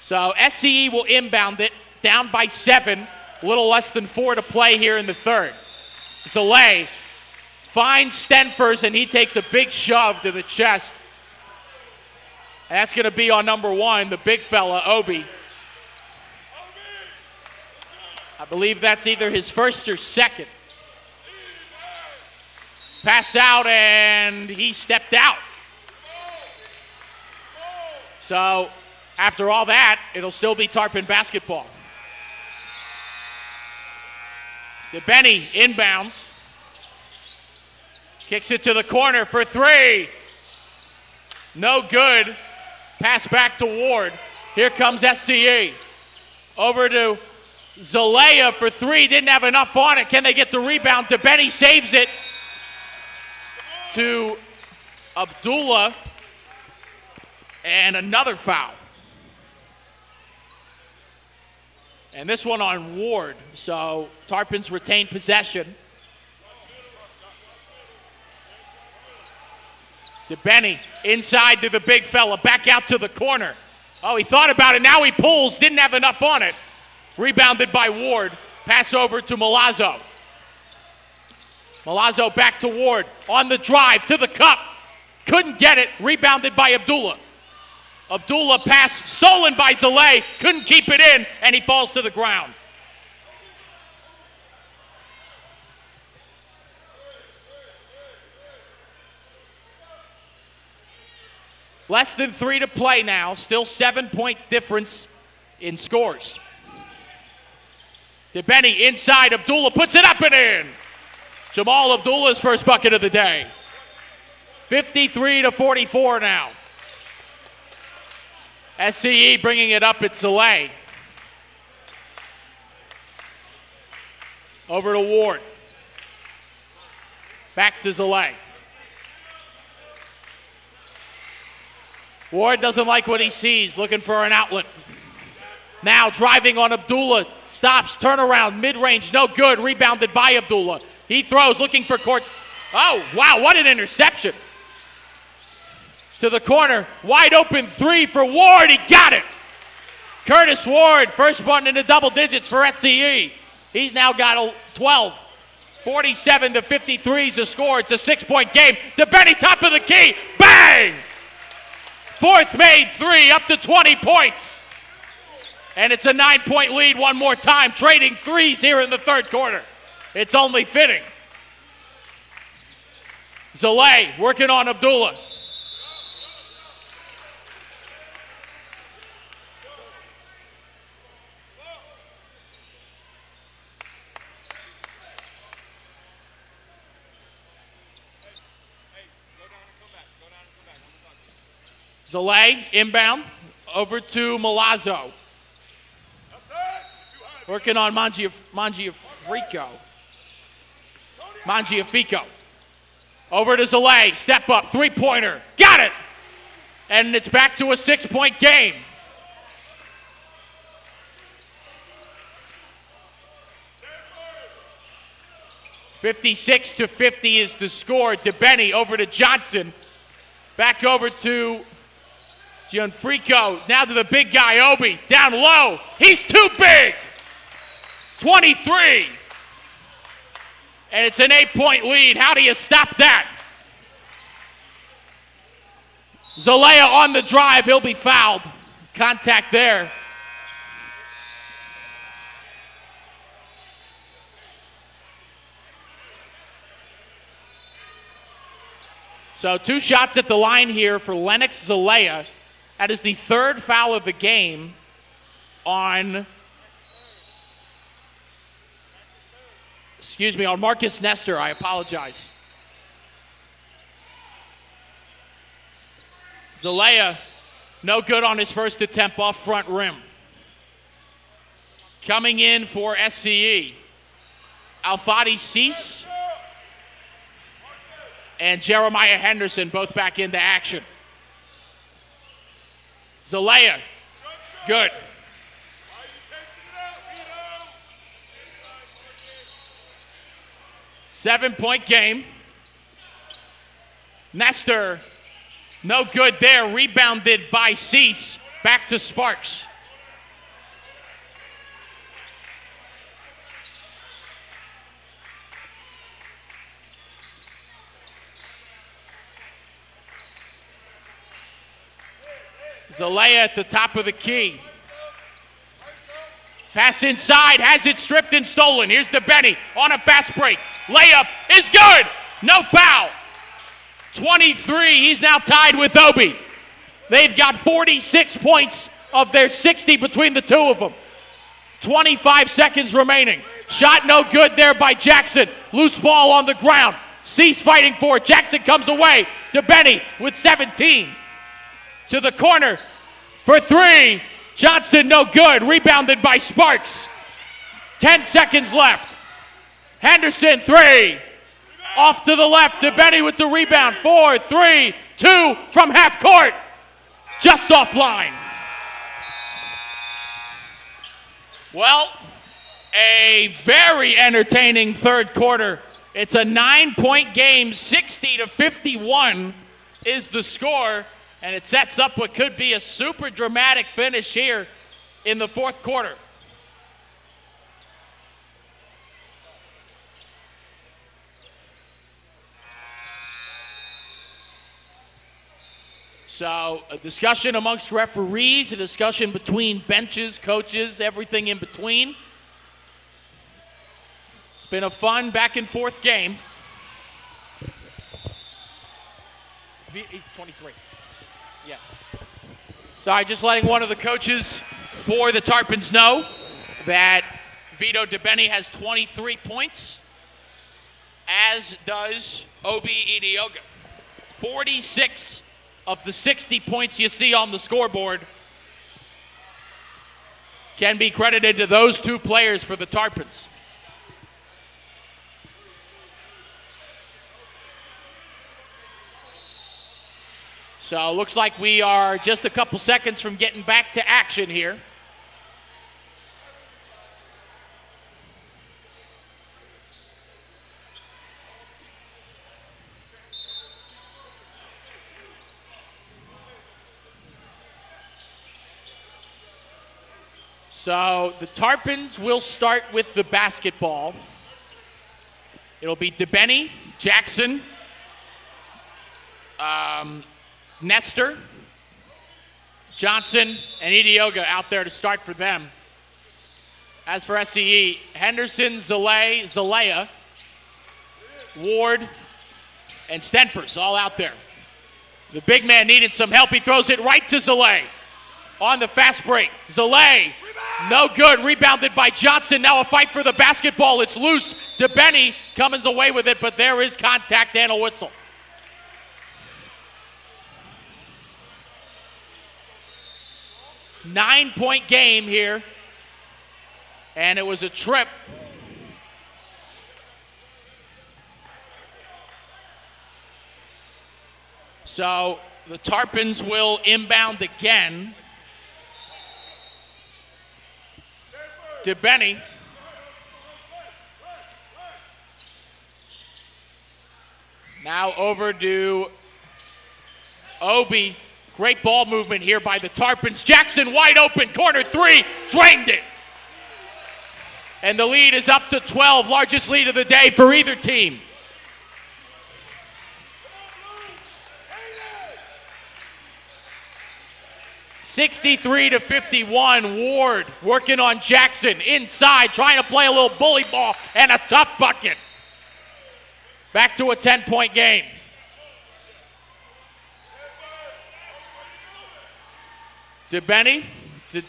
So SCE will inbound it, down by 7, a little less than 4 to play here in the third. Zalea finds Stenfers, and he takes a big shove to the chest. And that's going to be on number 1, the big fella, Obi. I believe that's either his first or second. Pass out, and he stepped out. So after all that, it'll still be Tarpon basketball. DeBenny inbounds. Kicks it to the corner for 3. No good. Pass back to Ward. Here comes SCE. Over to Zalea for 3. Didn't have enough on it. Can they get the rebound? DeBenny saves it to Abdullah. And another foul. And this one on Ward. So Tarpons retain possession. DeBenny inside to the big fella, back out to the corner. Oh, he thought about it. Now he pulls, didn't have enough on it. Rebounded by Ward. Pass over to Milazzo. Milazzo back to Ward. On the drive to the cup. Couldn't get it. Rebounded by Abdullah. Abdullah pass stolen by Zaleh. Couldn't keep it in, and he falls to the ground. Less than 3 to play now. Still 7-point difference in scores. DeBenny inside. Abdullah puts it up and in. Jamal Abdullah's first bucket of the day. 53-44 now. SCE bringing it up at Zaleh. Over to Ward. Back to Zaleh. Ward doesn't like what he sees, looking for an outlet. Now driving on Abdullah. Stops, turnaround, mid-range, no good. Rebounded by Abdullah. He throws, looking for court. Oh, wow, what an interception. To the corner, wide open three for Ward. He got it. Curtis Ward, first one into double digits for SCE. He's now got 12. 47-53 is the score. It's a 6-point game. DeBenny, top of the key. Bang! Fourth made three, up to 20 points. And it's a 9-point lead one more time, trading threes here in the third quarter. It's only fitting. Zaleh working on Abdullah. Zaleh inbound over to Milazzo. Working on Mangiafico. Over to Zaleh. Step up. Three-pointer. Got it! And it's back to a 6-point game. (56-50) is the score. DeBenny over to Johnson. Back over to Gianfrico. Now to the big guy, Obi. Down low. He's too big. 23. And it's an 8-point lead. How do you stop that? Zalea on the drive. He'll be fouled. Contact there. So 2 shots at the line here for Lennox Zalea. That is the third foul of the game on Marcus Nestor. I apologize. Zalea, no good on his first attempt off front rim. Coming in for SCE, Alfadi Cease and Jeremiah Henderson both back into action. Zalea, good. 7-point game. Nestor, no good there. Rebounded by Cease. Back to Sparks. Zalea at the top of the key. Pass inside, has it stripped and stolen. Here's DeBenny on a fast break. Layup is good. No foul. 23, he's now tied with Obi. They've got 46 points of their 60 between the two of them. 25 seconds remaining. Shot no good there by Jackson. Loose ball on the ground. Cease fighting for it. Jackson comes away. DeBenny with 17. To the corner for 3. Johnson, no good. Rebounded by Sparks. 10 seconds left. Henderson, 3. Off to the left. DeBenny with the rebound. 4, 3, 2 from half court. Just offline. Well, a very entertaining third quarter. It's a 9-point game, 60-51. is the score, and it sets up what could be a super dramatic finish here in the fourth quarter. So a discussion amongst referees, a discussion between benches, coaches, everything in between. It's been a fun back and forth game. He's 23. Yeah. Sorry, just letting one of the coaches for the Tarpons know that Vito DeBenny has 23 points, as does Obi Idioga. 46 of the 60 points you see on the scoreboard can be credited to those two players for the Tarpons. So it looks like we are just a couple seconds from getting back to action here. So the Tarpons will start with the basketball. It'll be DeBenny, Jackson, Nestor, Johnson, and Idioga out there to start for them. As for SCE, Henderson, Zalea, Ward, and Stenfors all out there. The big man needed some help. He throws it right to Zalea on the fast break. Zalea, no good. Rebounded by Johnson. Now a fight for the basketball. It's loose. DeBenny comes away with it, but there is contact and a whistle. Nine-point game here, and it was a trip. So the Tarpons will inbound again. DeBenny. Now over to Obi. Great ball movement here by the Tarpons. Jackson wide open, corner three, drained it. And the lead is up to 12, largest lead of the day for either team. (63-51). Ward working on Jackson inside, trying to play a little bully ball, and a tough bucket. Back to a 10-point game. DeBenny to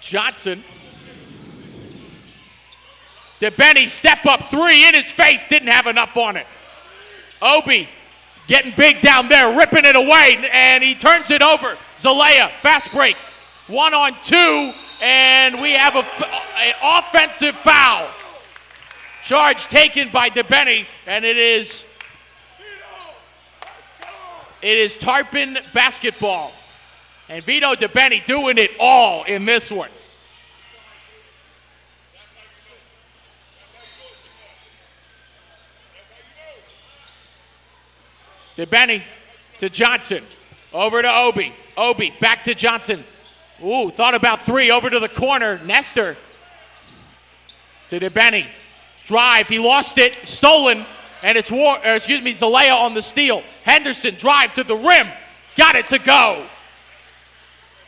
Johnson. DeBenny step up three in his face, didn't have enough on it. Obi getting big down there, ripping it away, and he turns it over. Zalea, fast break, 1-on-2, and we have an offensive foul. Charge taken by DeBenny, and it is Tarpon basketball. And Vito DeBenny doing it all in this one. DeBenny to Johnson. Over to Obi. Obi back to Johnson. Ooh, thought about three. Over to the corner. Nestor to DeBenny. Drive. He lost it. Stolen. And it's Zalea on the steal. Henderson drive to the rim. Got it to go.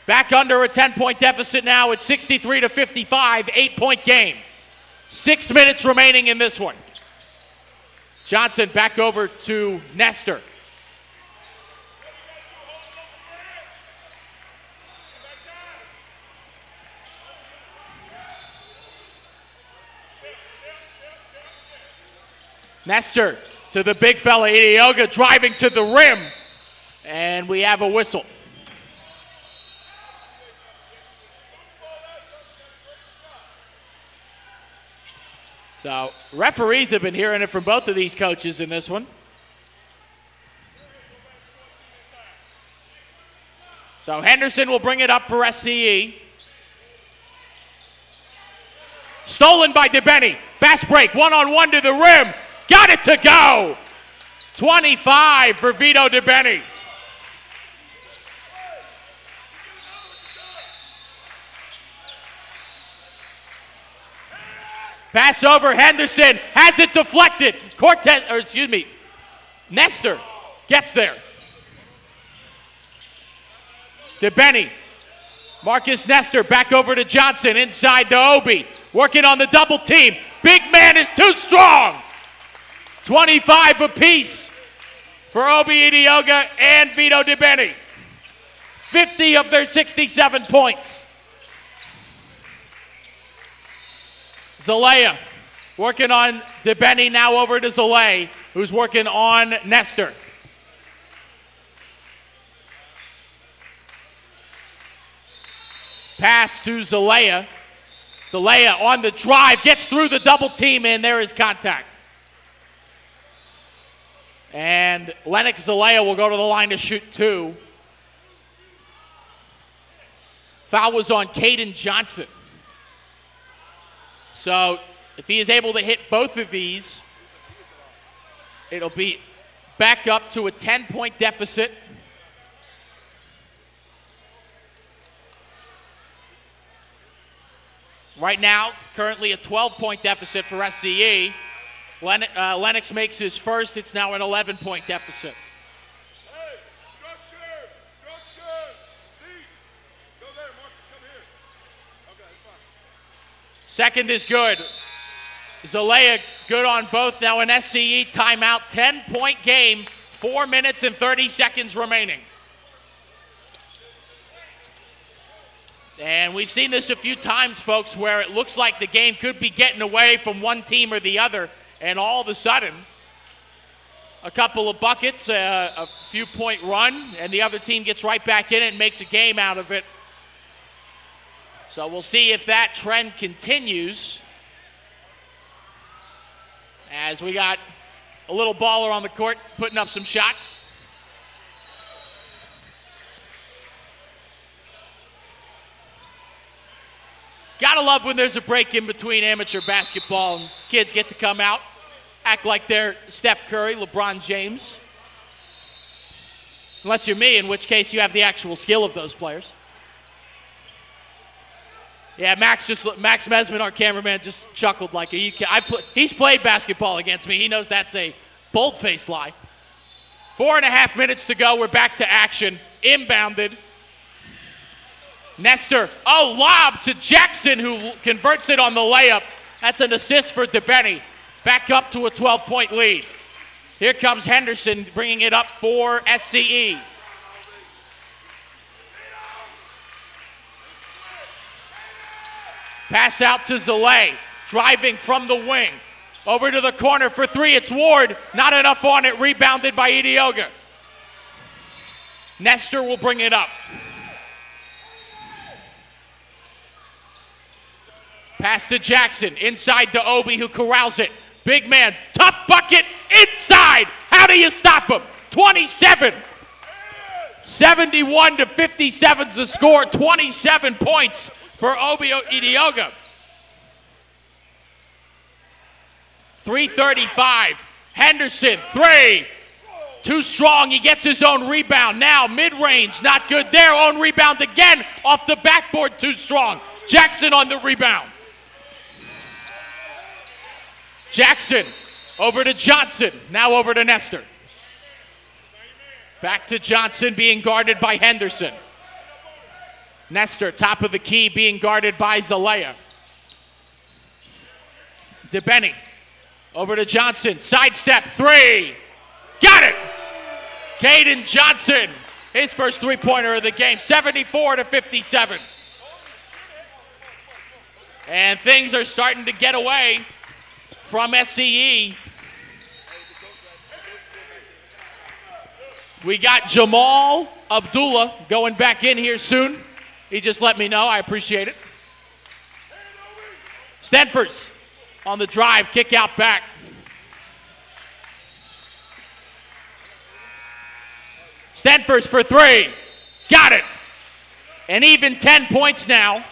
Back under a 10-point deficit now. It's 63-55, 8-point game. 6 minutes remaining in this one. Johnson back over to Nestor. Nestor to the big fella, Idioga, driving to the rim. And we have a whistle. So referees have been hearing it from both of these coaches in this one. So Henderson will bring it up for SCE. Stolen by DeBenny. Fast break, 1-on-1 to the rim. Got it to go. 25 for Vito DeBenny. Pass over, Henderson has it deflected. Nestor gets there. DeBenny. Marcus Nestor back over to Johnson inside to Obi. Working on the double team. Big man is too strong. 25 apiece for Obi Idioga and Vito DeBenny. 50 of their 67 points. Zalea working on DeBenny, now over to Zalea, who's working on Nestor. Pass to Zalea. Zalea on the drive, gets through the double team, and there is contact. And Lennox Zalea will go to the line to shoot 2. Foul was on Caden Johnson. So if he is able to hit both of these, it'll be back up to a 10-point deficit. Right now, currently a 12-point deficit for SCE. Lennox makes his first. It's now an 11-point deficit. Hey, structure! Deep! Go there, Marcus, come here. Okay, it's fine. Second is good. Zalea good on both. Now an SCE timeout. 10-point game. 4 minutes and 30 seconds remaining. And we've seen this a few times, folks, where it looks like the game could be getting away from one team or the other, and all of a sudden, a couple of buckets, a few-point run, and the other team gets right back in it and makes a game out of it. So we'll see if that trend continues, as we got a little baller on the court putting up some shots. Gotta love when there's a break in between amateur basketball and kids get to come out, act like they're Steph Curry, LeBron James. Unless you're me, in which case you have the actual skill of those players. Yeah, Max Mesman, our cameraman, just chuckled like he's played basketball against me. He knows that's a bold-faced lie. 4.5 minutes to go. We're back to action. Inbounded. Nestor, lob to Jackson, who converts it on the layup. That's an assist for DeBenny. Back up to a 12-point lead. Here comes Henderson bringing it up for SCE. Pass out to Zalea, driving from the wing. Over to the corner for 3, it's Ward. Not enough on it, rebounded by Idioga. Nestor will bring it up. Pass to Jackson, inside to Obi, who corrals it. Big man, tough bucket, inside. How do you stop him? 27. 71-57 is the score. 27 points for Obi Idioga. 3:35. Henderson, 3. Too strong, he gets his own rebound. Now mid-range, not good there. Own rebound again, off the backboard, too strong. Jackson on the rebound. Jackson over to Johnson, now over to Nestor. Back to Johnson being guarded by Henderson. Nestor, top of the key, being guarded by Zalea. DeBenny over to Johnson, sidestep, 3. Got it! Caden Johnson, his first three-pointer of the game, 74-57. And things are starting to get away from SCE. We got Jamal Abdullah going back in here soon. He just let me know. I appreciate it. Stenfors on the drive, kick out back. Stenfors for 3. Got it. And even 10 points now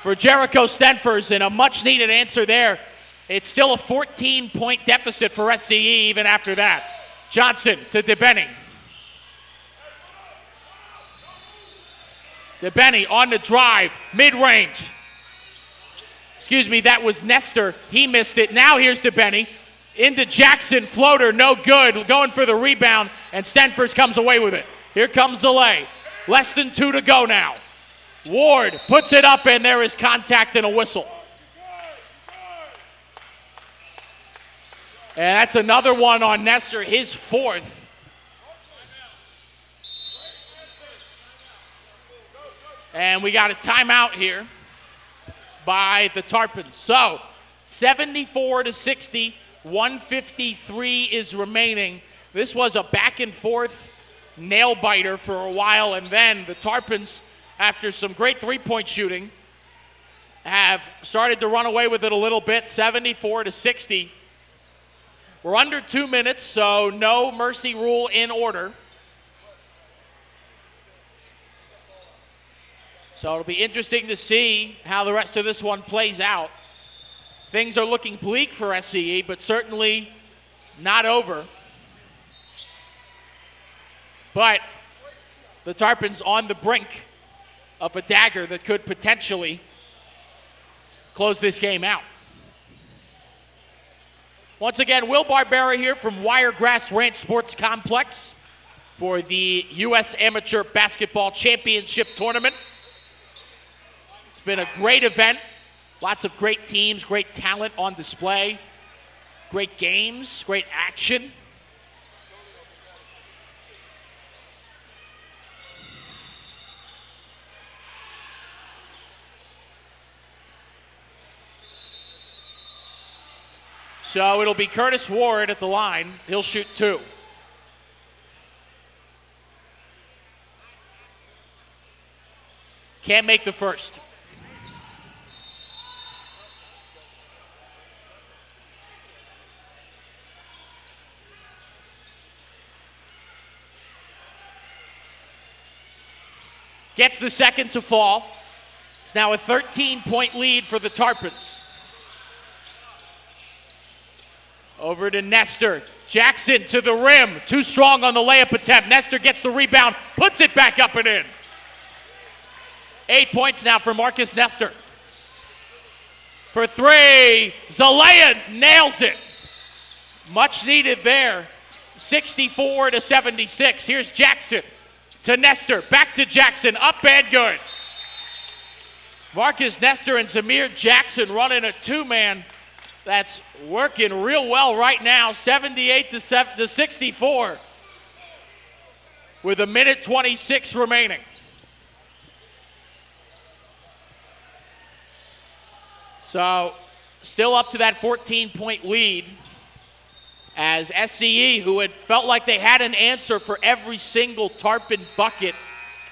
for Jericho Stenfors, and a much-needed answer there. It's still a 14-point deficit for SCE even after that. Johnson to DeBenny. DeBenny on the drive, mid-range. Excuse me, that was Nestor. He missed it. Now here's DeBenny. Into Jackson, floater, no good. Going for the rebound, and Stenfors comes away with it. Here comes Zalay. Less than 2 to go now. Ward puts it up, and there is contact and a whistle. And that's another one on Nestor, his 4th. And we got a timeout here by the Tarpons. So, 74-60, 153 is remaining. This was a back and forth nail biter for a while, and then the Tarpons, after some great three-point shooting, have started to run away with it a little bit, 74-60. We're under 2 minutes, so no mercy rule in order. So it'll be interesting to see how the rest of this one plays out. Things are looking bleak for SCE, but certainly not over. But the Tarpons on the brink of a dagger that could potentially close this game out. Once again, Will Barbera here from Wiregrass Ranch Sports Complex for the U.S. Amateur Basketball Championship Tournament. It's been a great event. Lots of great teams, great talent on display, great games, great action. So it'll be Curtis Ward at the line. He'll shoot 2. Can't make the first. Gets the second to fall. It's now a 13-point lead for the Tarpons. Over to Nestor. Jackson to the rim. Too strong on the layup attempt. Nestor gets the rebound, puts it back up and in. 8 points now for Marcus Nestor. For 3, Zalea nails it. Much needed there. 64-76. Here's Jackson to Nestor. Back to Jackson. Up and good. Marcus Nestor and Zamir Jackson running a 2-man. That's working real well right now, 78-64 with 1:26 remaining. So still up to that 14-point lead as SCE, who had felt like they had an answer for every single Tarpon bucket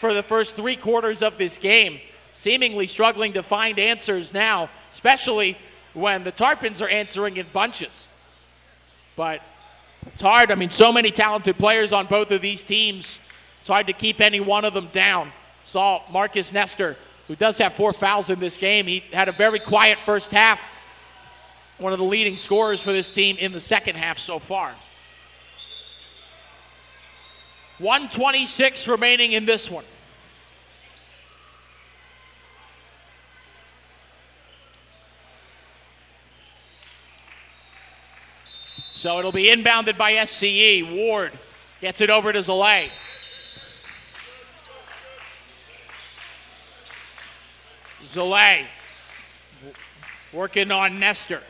for the first 3 quarters of this game, seemingly struggling to find answers now, especially when the Tarpons are answering in bunches. But it's hard. I mean, so many talented players on both of these teams. It's hard to keep any one of them down. Saw Marcus Nestor, who does have 4 fouls in this game. He had a very quiet first half. One of the leading scorers for this team in the second half so far. 1:26 remaining in this one. So it'll be inbounded by SCE. Ward gets it over to Zalay. Zalay working on Nestor.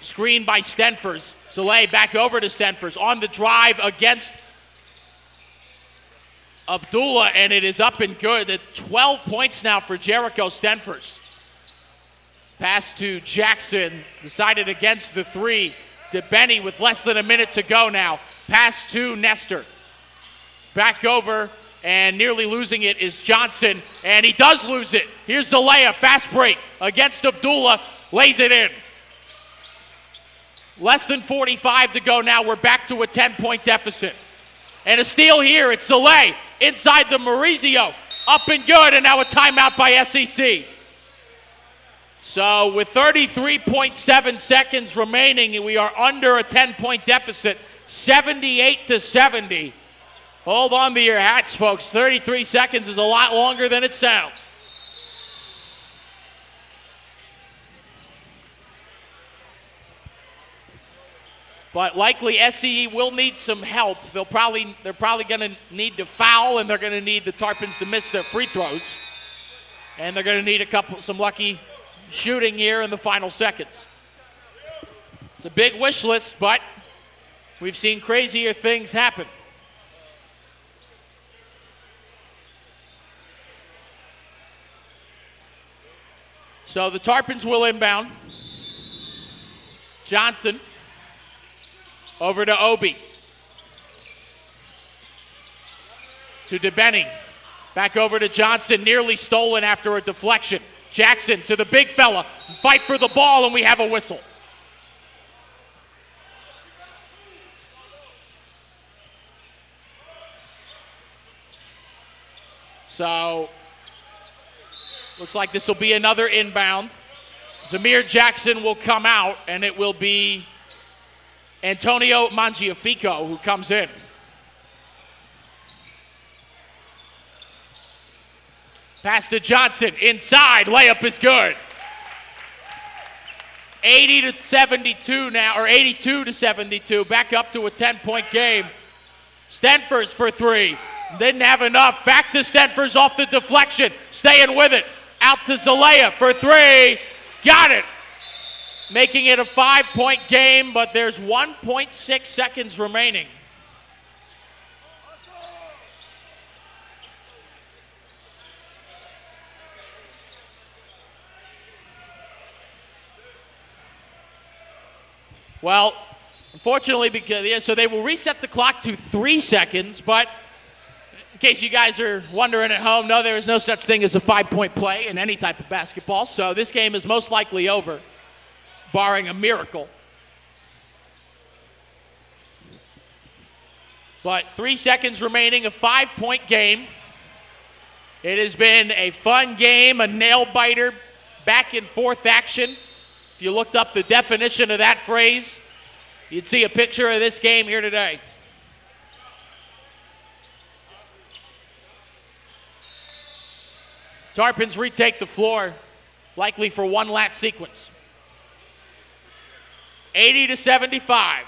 Screen by Stenfors. Zalay back over to Stenfors. On the drive against Abdullah, and it is up and good. At 12 points now for Jericho Stenfors. Pass to Jackson, decided against the 3. To Benny with less than a minute to go now. Pass to Nestor. Back over, and nearly losing it is Johnson, and he does lose it. Here's Zalea, fast break against Abdullah, lays it in. Less than 45 to go now. We're back to a 10-point deficit. And a steal here. It's Zalea inside the Maurizio. Up and good, and now a timeout by SEC. So with 33.7 seconds remaining, we are under a 10-point deficit, 78-70. Hold on to your hats, folks. 33 seconds is a lot longer than it sounds. but likely SCE will need some help. They're probably going to need to foul, and they're going to need the Tarpons to miss their free throws. And they're going to need some lucky shooting here in the final seconds. It's a big wish list, but we've seen crazier things happen. So the Tarpons will inbound. Johnson over to Obi. To DeBenny. Back over to Johnson, nearly stolen after a deflection. Jackson to the big fella. Fight for the ball, and we have a whistle. So, looks like this will be another inbound. Zamir Jackson will come out, and it will be Antonio Mangiafico who comes in. Pass to Johnson, inside, layup is good. 80-72 now, or 82-72, back up to a 10-point game. Stenfers for three, didn't have enough. Back to Stenfers off the deflection, staying with it. Out to Zalea for three, got it. Making it a 5-point game, but there's 1.6 seconds remaining. Well, unfortunately, so they will reset the clock to 3 seconds, but in case you guys are wondering at home, no, there is no such thing as a 5-point play in any type of basketball, so this game is most likely over, barring a miracle. But 3 seconds remaining, a 5-point game. It has been a fun game, a nail-biter, back-and-forth action. If you looked up the definition of that phrase, you'd see a picture of this game here today. Tarpons retake the floor, likely for one last sequence. 80-75.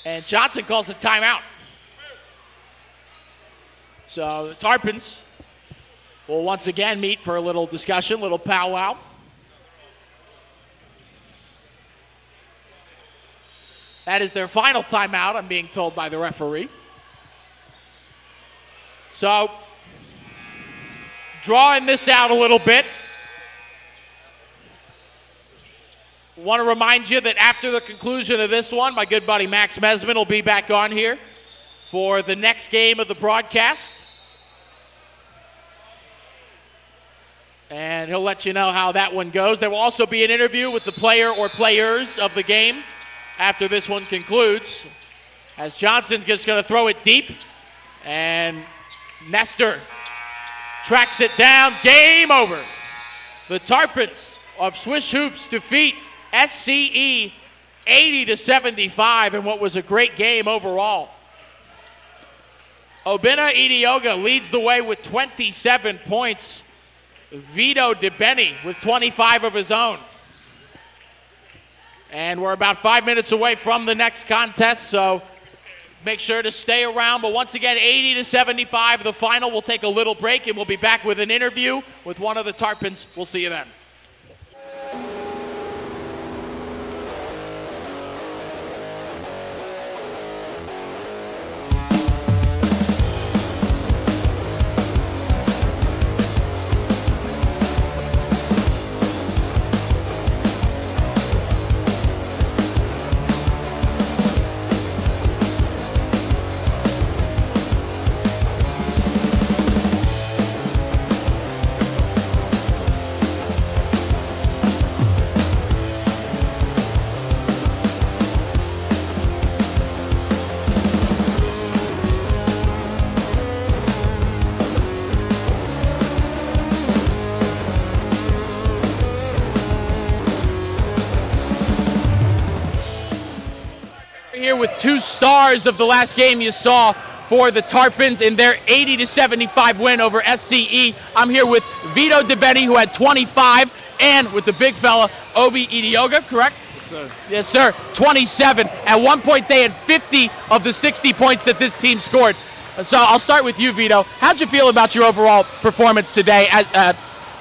And Johnson calls a timeout. So the Tarpons will once again meet for a little discussion, little powwow. That is their final timeout, I'm being told by the referee. So, drawing this out a little bit, want to remind you that after the conclusion of this one, my good buddy Max Mesman will be back on here for the next game of the broadcast. And he'll let you know how that one goes. There will also be an interview with the player or players of the game after this one concludes, as Johnson's just going to throw it deep, and Nestor tracks it down. Game over. The Tarpons of Swish Hoops defeat SCE 80-75 in what was a great game overall. Obinna Idioga leads the way with 27 points. Vito DeBenny with 25 of his own. And we're about 5 minutes away from the next contest, so make sure to stay around. But once again, 80-75, the final. We'll take a little break, and we'll be back with an interview with one of the Tarpons. We'll see you then. Here with two stars of the last game you saw, for the Tarpons in their 80-75 win over SCE. I'm here with Vito DeBetti, who had 25, and with the big fella, Obi Idioga, correct? Yes, sir. Yes, sir. 27. At one point, they had 50 of the 60 points that this team scored. So I'll start with you, Vito. How'd you feel about your overall performance today,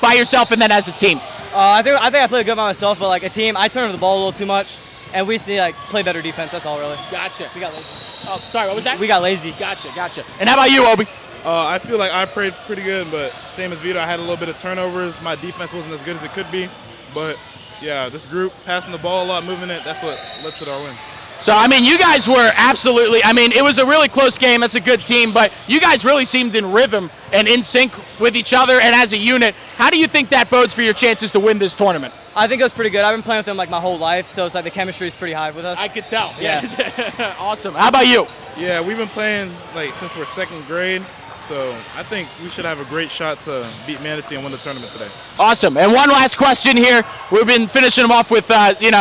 by yourself and then as a team? I think I played good by myself, but like a team, I turned over the ball a little too much, and we see play better defense. That's all, really. Gotcha. We got lazy. Oh, sorry. What was that? We got lazy. Gotcha. And how about you, Obi? I feel like I played pretty good, but same as Vito, I had a little bit of turnovers. My defense wasn't as good as it could be, but yeah, this group passing the ball a lot, moving it, that's what led to our win. So, I mean, you guys were absolutely, it was a really close game. That's a good team, but you guys really seemed in rhythm and in sync with each other and as a unit. How do you think that bodes for your chances to win this tournament? I think it was pretty good. I've been playing with them like my whole life, so it's like the chemistry is pretty high with us. I could tell. Yeah. Awesome. How about you? Yeah, we've been playing since we're second grade, so I think we should have a great shot to beat Manatee and win the tournament today. Awesome. And one last question here. We've been finishing them off with,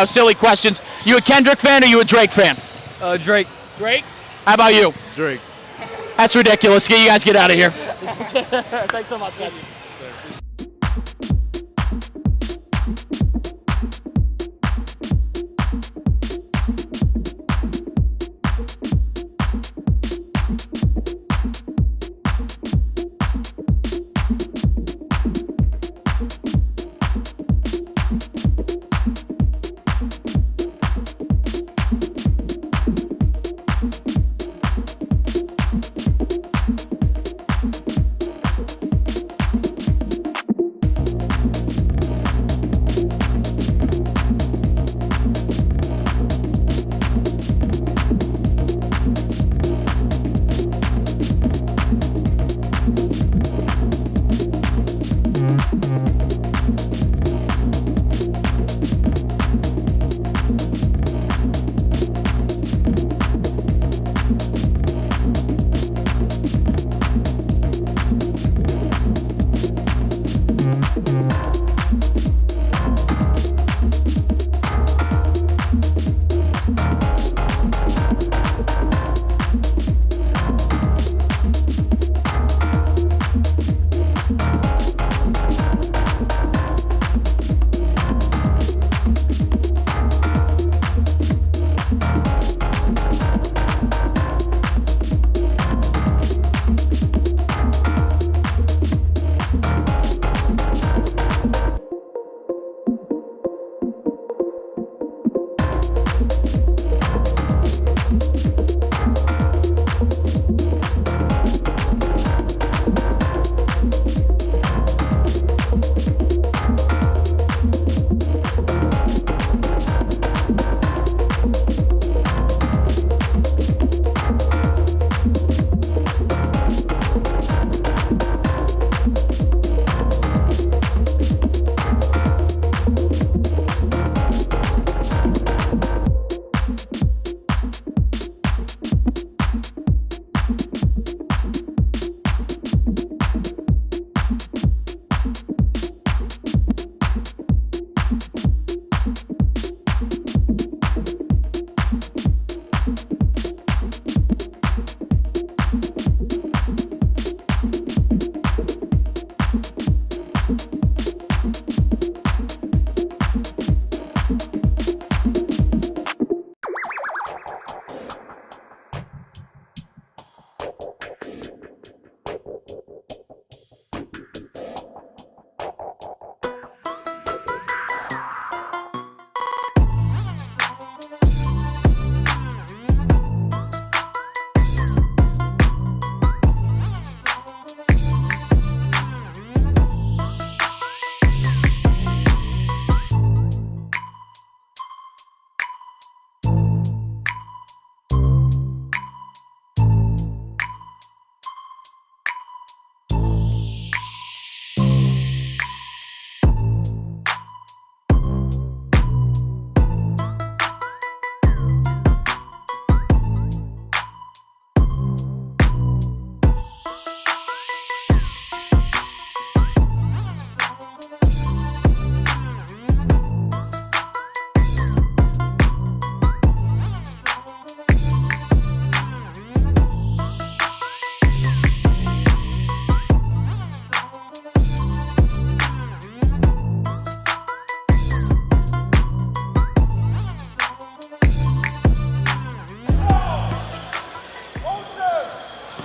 silly questions. You a Kendrick fan or you a Drake fan? Drake. Drake? How about you? Drake. That's ridiculous. You guys get out of here. Thanks so much, guys.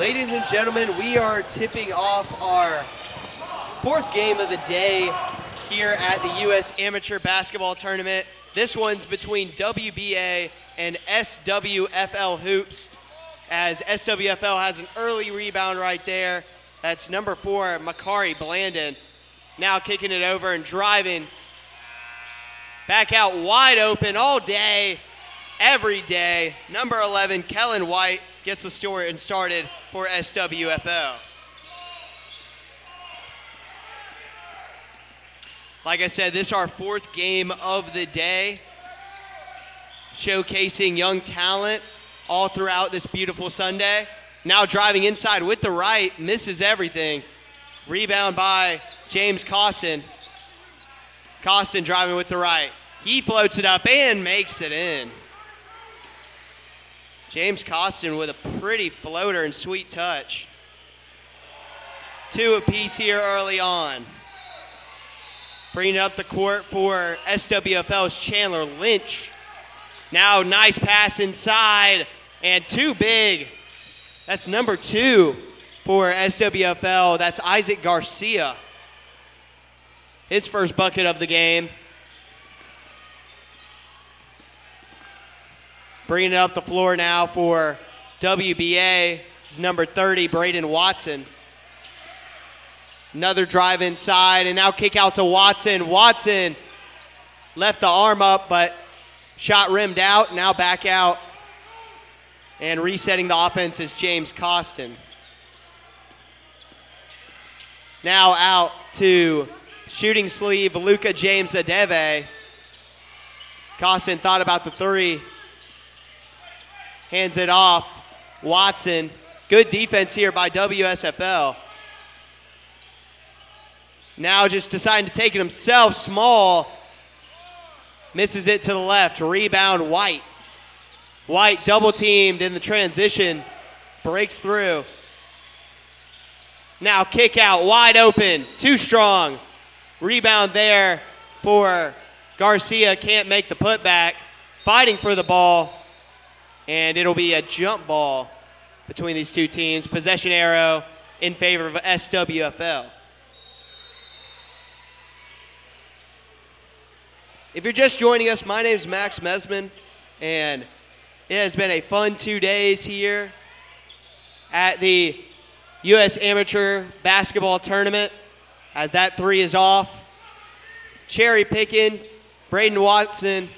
Ladies and gentlemen, we are tipping off our fourth game of the day here at the U.S. Amateur Basketball Tournament. This one's between WBA and SWFL Hoops, as SWFL has an early rebound right there. That's number 4, Makari Blandon. Now kicking it over and driving. Back out wide open all day, every day. Number 11, Kellen White, gets the story and started for SWFL. Like I said, this is our fourth game of the day, showcasing young talent all throughout this beautiful Sunday. Now driving inside with the right, misses everything. Rebound by James Costin. Costin driving with the right. He floats it up and makes it in. James Costin with a pretty floater and sweet touch. 2 apiece here early on. Bringing up the court for SWFL's Chandler Lynch. Now nice pass inside and too big. That's number 2 for SWFL. That's Isaac Garcia. His first bucket of the game. Bringing it up the floor now for WBA is number 30, Braden Watson. Another drive inside, and now kick out to Watson. Watson left the arm up, but shot rimmed out, now back out. And resetting the offense is James Costin. Now out to shooting sleeve, Luka James Adeve. Costin thought about the 3. Hands it off. Watson. Good defense here by WSFL. Now just deciding to take it himself. Small. Misses it to the left. Rebound, White. White double teamed in the transition. Breaks through. Now kick out, wide open. Too strong. Rebound there for Garcia. Can't make the putback. Fighting for the ball. And it'll be a jump ball between these two teams. Possession arrow in favor of SWFL. If you're just joining us, my name is Max Mesman, and it has been a fun 2 days here at the U.S. Amateur Basketball Tournament, as that 3 is off. Cherry picking, Braden Watson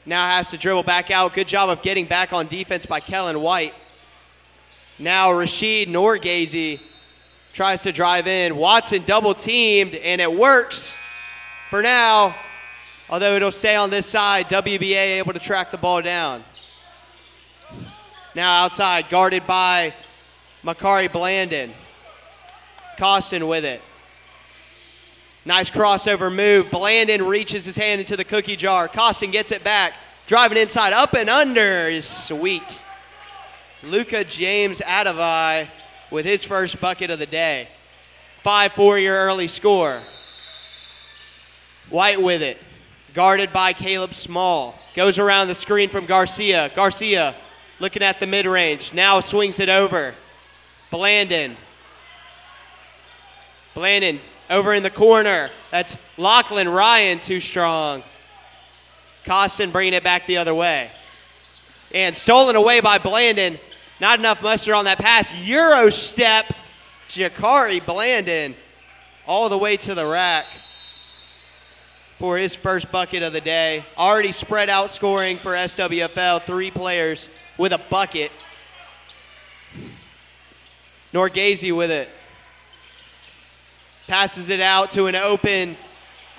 now has to dribble back out. Good job of getting back on defense by Kellen White. Now Rashid Norgazy tries to drive in. Watson double teamed, and it works for now. Although it'll stay on this side, WBA able to track the ball down. Now outside, guarded by Makari Blandon. Costin with it. Nice crossover move. Blandon reaches his hand into the cookie jar. Costin gets it back. Driving inside, up and under is sweet. Luka James Adevai with his first bucket of the day. 5-4 your early score. White with it. Guarded by Caleb Small. Goes around the screen from Garcia. Garcia looking at the mid-range. Now swings it over. Blandon. Blandon over in the corner. That's Lachlan Ryan, too strong. Costin bringing it back the other way. And stolen away by Blandon. Not enough mustard on that pass. Euro step. Jakari Blandon all the way to the rack for his first bucket of the day. Already spread out scoring for SWFL. 3 players with a bucket. Norgazy with it. Passes it out to an open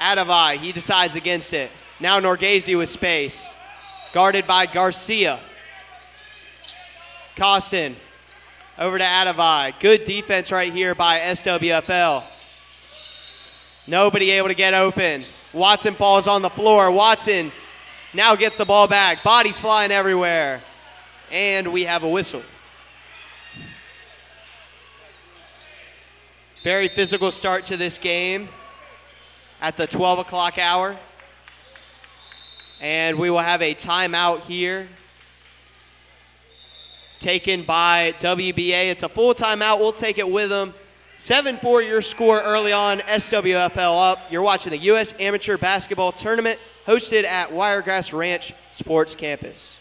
Adevai. He decides against it. Now Norgazy with space. Guarded by Garcia. Costin over to Adevai. Good defense right here by SWFL. Nobody able to get open. Watson falls on the floor. Watson now gets the ball back. Bodies flying everywhere. And we have a whistle. Very physical start to this game at the 12 o'clock hour. And we will have a timeout here taken by WBA. It's a full timeout. We'll take it with them. 7-4 your score early on, SWFL up. You're watching the U.S. Amateur Basketball Tournament hosted at Wiregrass Ranch Sports Campus.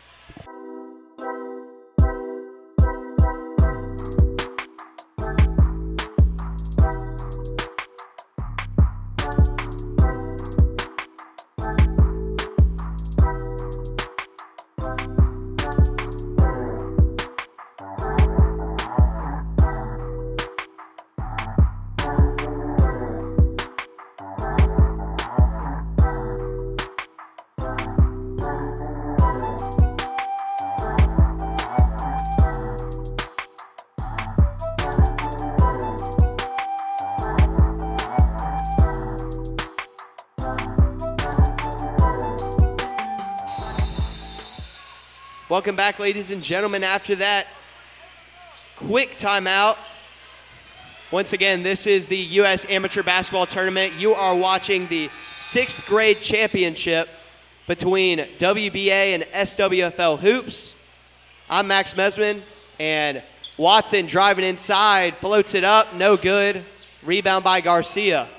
Welcome back, ladies and gentlemen. After that quick timeout, once again, this is the U.S. Amateur Basketball Tournament. You are watching the 6th grade championship between WBA and SWFL Hoops. I'm Max Mesman, and Watson driving inside, floats it up, no good. Rebound by Garcia.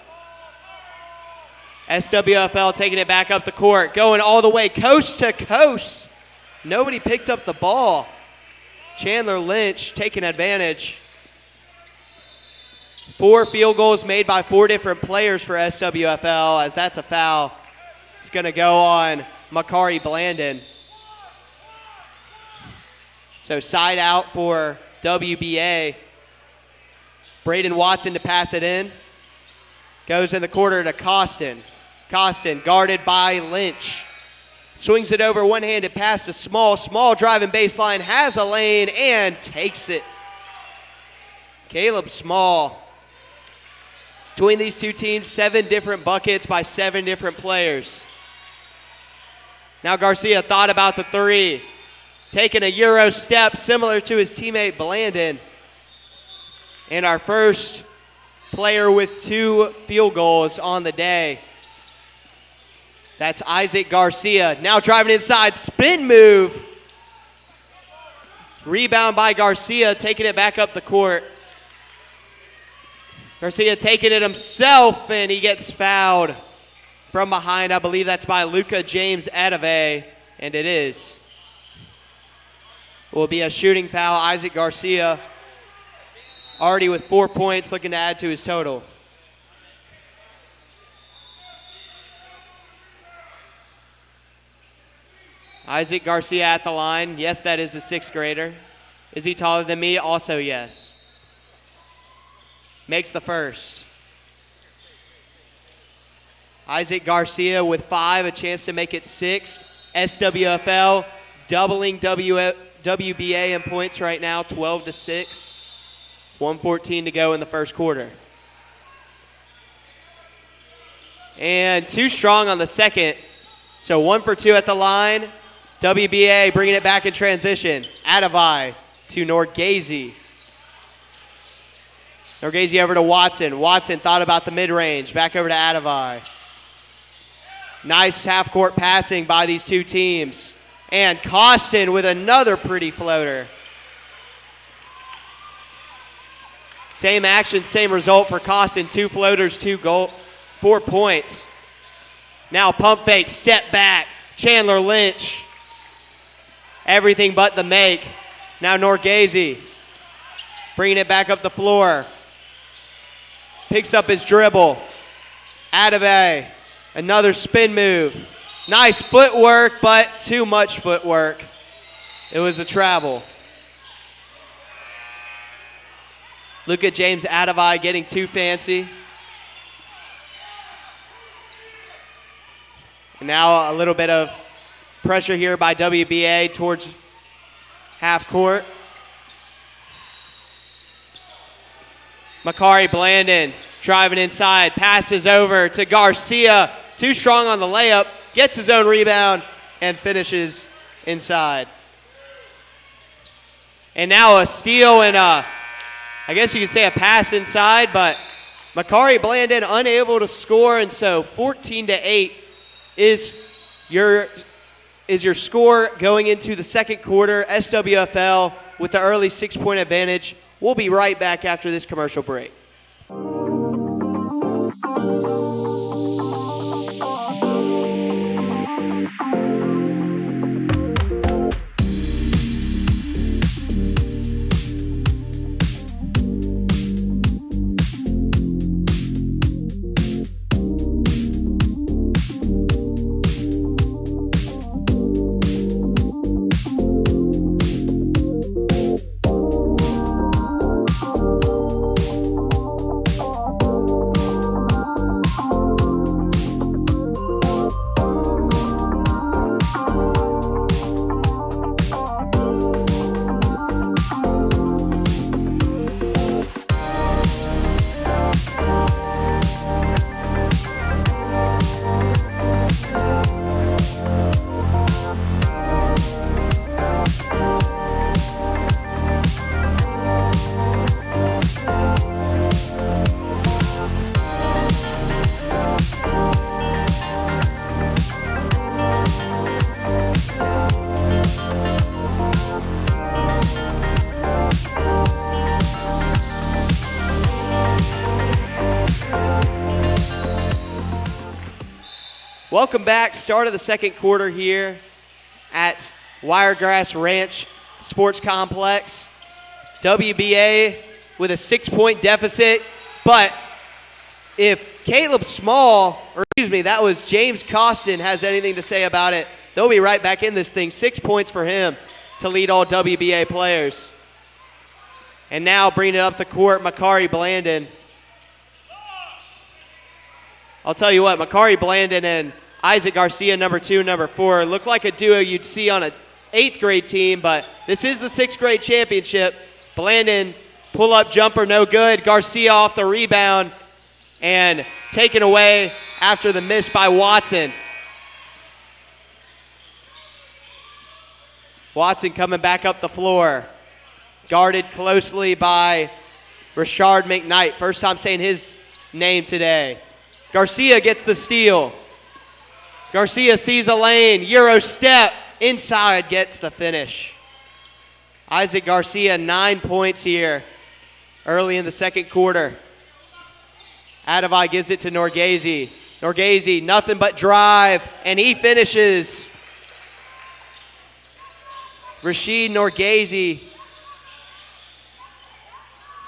SWFL taking it back up the court, going all the way coast to coast. Nobody picked up the ball. Chandler Lynch taking advantage. 4 field goals made by 4 different players for SWFL, as that's a foul. It's going to go on Makari Blandon. So side out for WBA. Braden Watson to pass it in. Goes in the corner to Costin. Costin guarded by Lynch. Swings it over, one-handed pass to Small. Small driving baseline, has a lane, and takes it. Caleb Small. Between these two teams, 7 different buckets by 7 different players. Now Garcia thought about the 3. Taking a Euro step similar to his teammate Blandon. And our first player with 2 field goals on the day. That's Isaac Garcia. Now driving inside, spin move. Rebound by Garcia, taking it back up the court. Garcia taking it himself, and he gets fouled from behind. I believe that's by Luka James Adave, and it is. It will be a shooting foul. Isaac Garcia already with 4 points, looking to add to his total. Isaac Garcia at the line. Yes, that is a 6th grader. Is he taller than me? Also, yes. Makes the first. Isaac Garcia with 5, a chance to make it 6. SWFL doubling WBA in points right now, 12-6. 1:14 to go in the first quarter. And too strong on the second. So 1 for 2 at the line. WBA bringing it back in transition. Adavai to Norgazy. Norgazy over to Watson. Watson thought about the mid-range. Back over to Adavai. Nice half-court passing by these two teams. And Costin with another pretty floater. Same action, same result for Costin. 2 floaters, 4 points. Now pump fake, step back. Chandler Lynch. Everything but the make. Now Norgazy bringing it back up the floor. Picks up his dribble. Adave, another spin move. Nice footwork, but too much footwork. It was a travel. Look at James Adavai getting too fancy. And now a little bit of pressure here by WBA towards half court. Makari Blandon driving inside, passes over to Garcia. Too strong on the layup, gets his own rebound, and finishes inside. And now a steal and I guess you could say a pass inside, but Makari Blandon unable to score, and so 14-8 is your score going into the second quarter. SWFL with the early 6-point advantage. We'll be right back after this commercial break. Welcome back. Start of the second quarter here at Wiregrass Ranch Sports Complex. WBA with a 6-point deficit, but if Caleb Small, or excuse me, that was James Costin, has anything to say about it, they'll be right back in this thing. 6 points for him to lead all WBA players. And now bringing it up the court, Makari Blandon. I'll tell you what, Makari Blandon and Isaac Garcia, number 2, number 4, look like a duo you'd see on an 8th grade team, but this is the 6th grade championship. Blandon, pull-up jumper, no good. Garcia off the rebound and taken away after the miss by Watson. Watson coming back up the floor. Guarded closely by Rashard McKnight. First time saying his name today. Garcia gets the steal. Garcia sees a lane, Euro step, inside gets the finish. Isaac Garcia, 9 points here early in the second quarter. Adavai gives it to Norgese. Norgese, nothing but drive, and he finishes. Rashid Norgese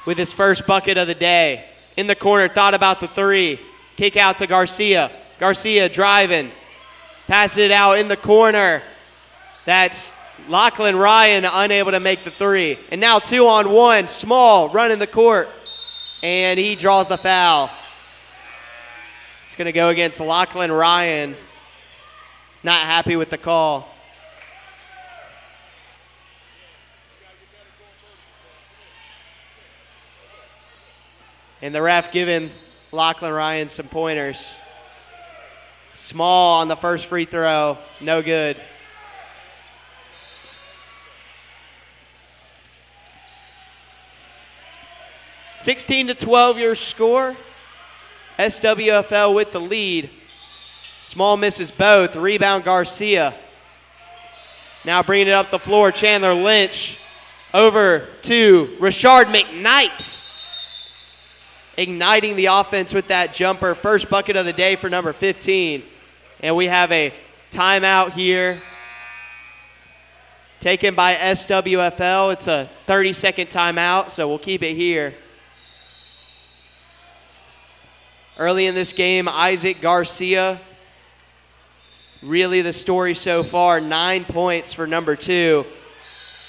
with his first bucket of the day. In the corner, thought about the three. Kick out to Garcia. Garcia driving. Passes it out in the corner. That's Lachlan Ryan unable to make the three. And now 2-on-1. Small running the court. And he draws the foul. It's going to go against Lachlan Ryan. Not happy with the call. And the ref giving Lachlan Ryan some pointers. Small on the first free throw, no good. (16-12) your score. SWFL with the lead. Small misses both. Rebound Garcia. Now bringing it up the floor, Chandler Lynch over to Rashard McKnight. Igniting the offense with that jumper. First bucket of the day for number 15. And we have a timeout here taken by SWFL. It's a 30-second timeout, so we'll keep it here. Early in this game, Isaac Garcia, really the story so far, 9 points for number 2.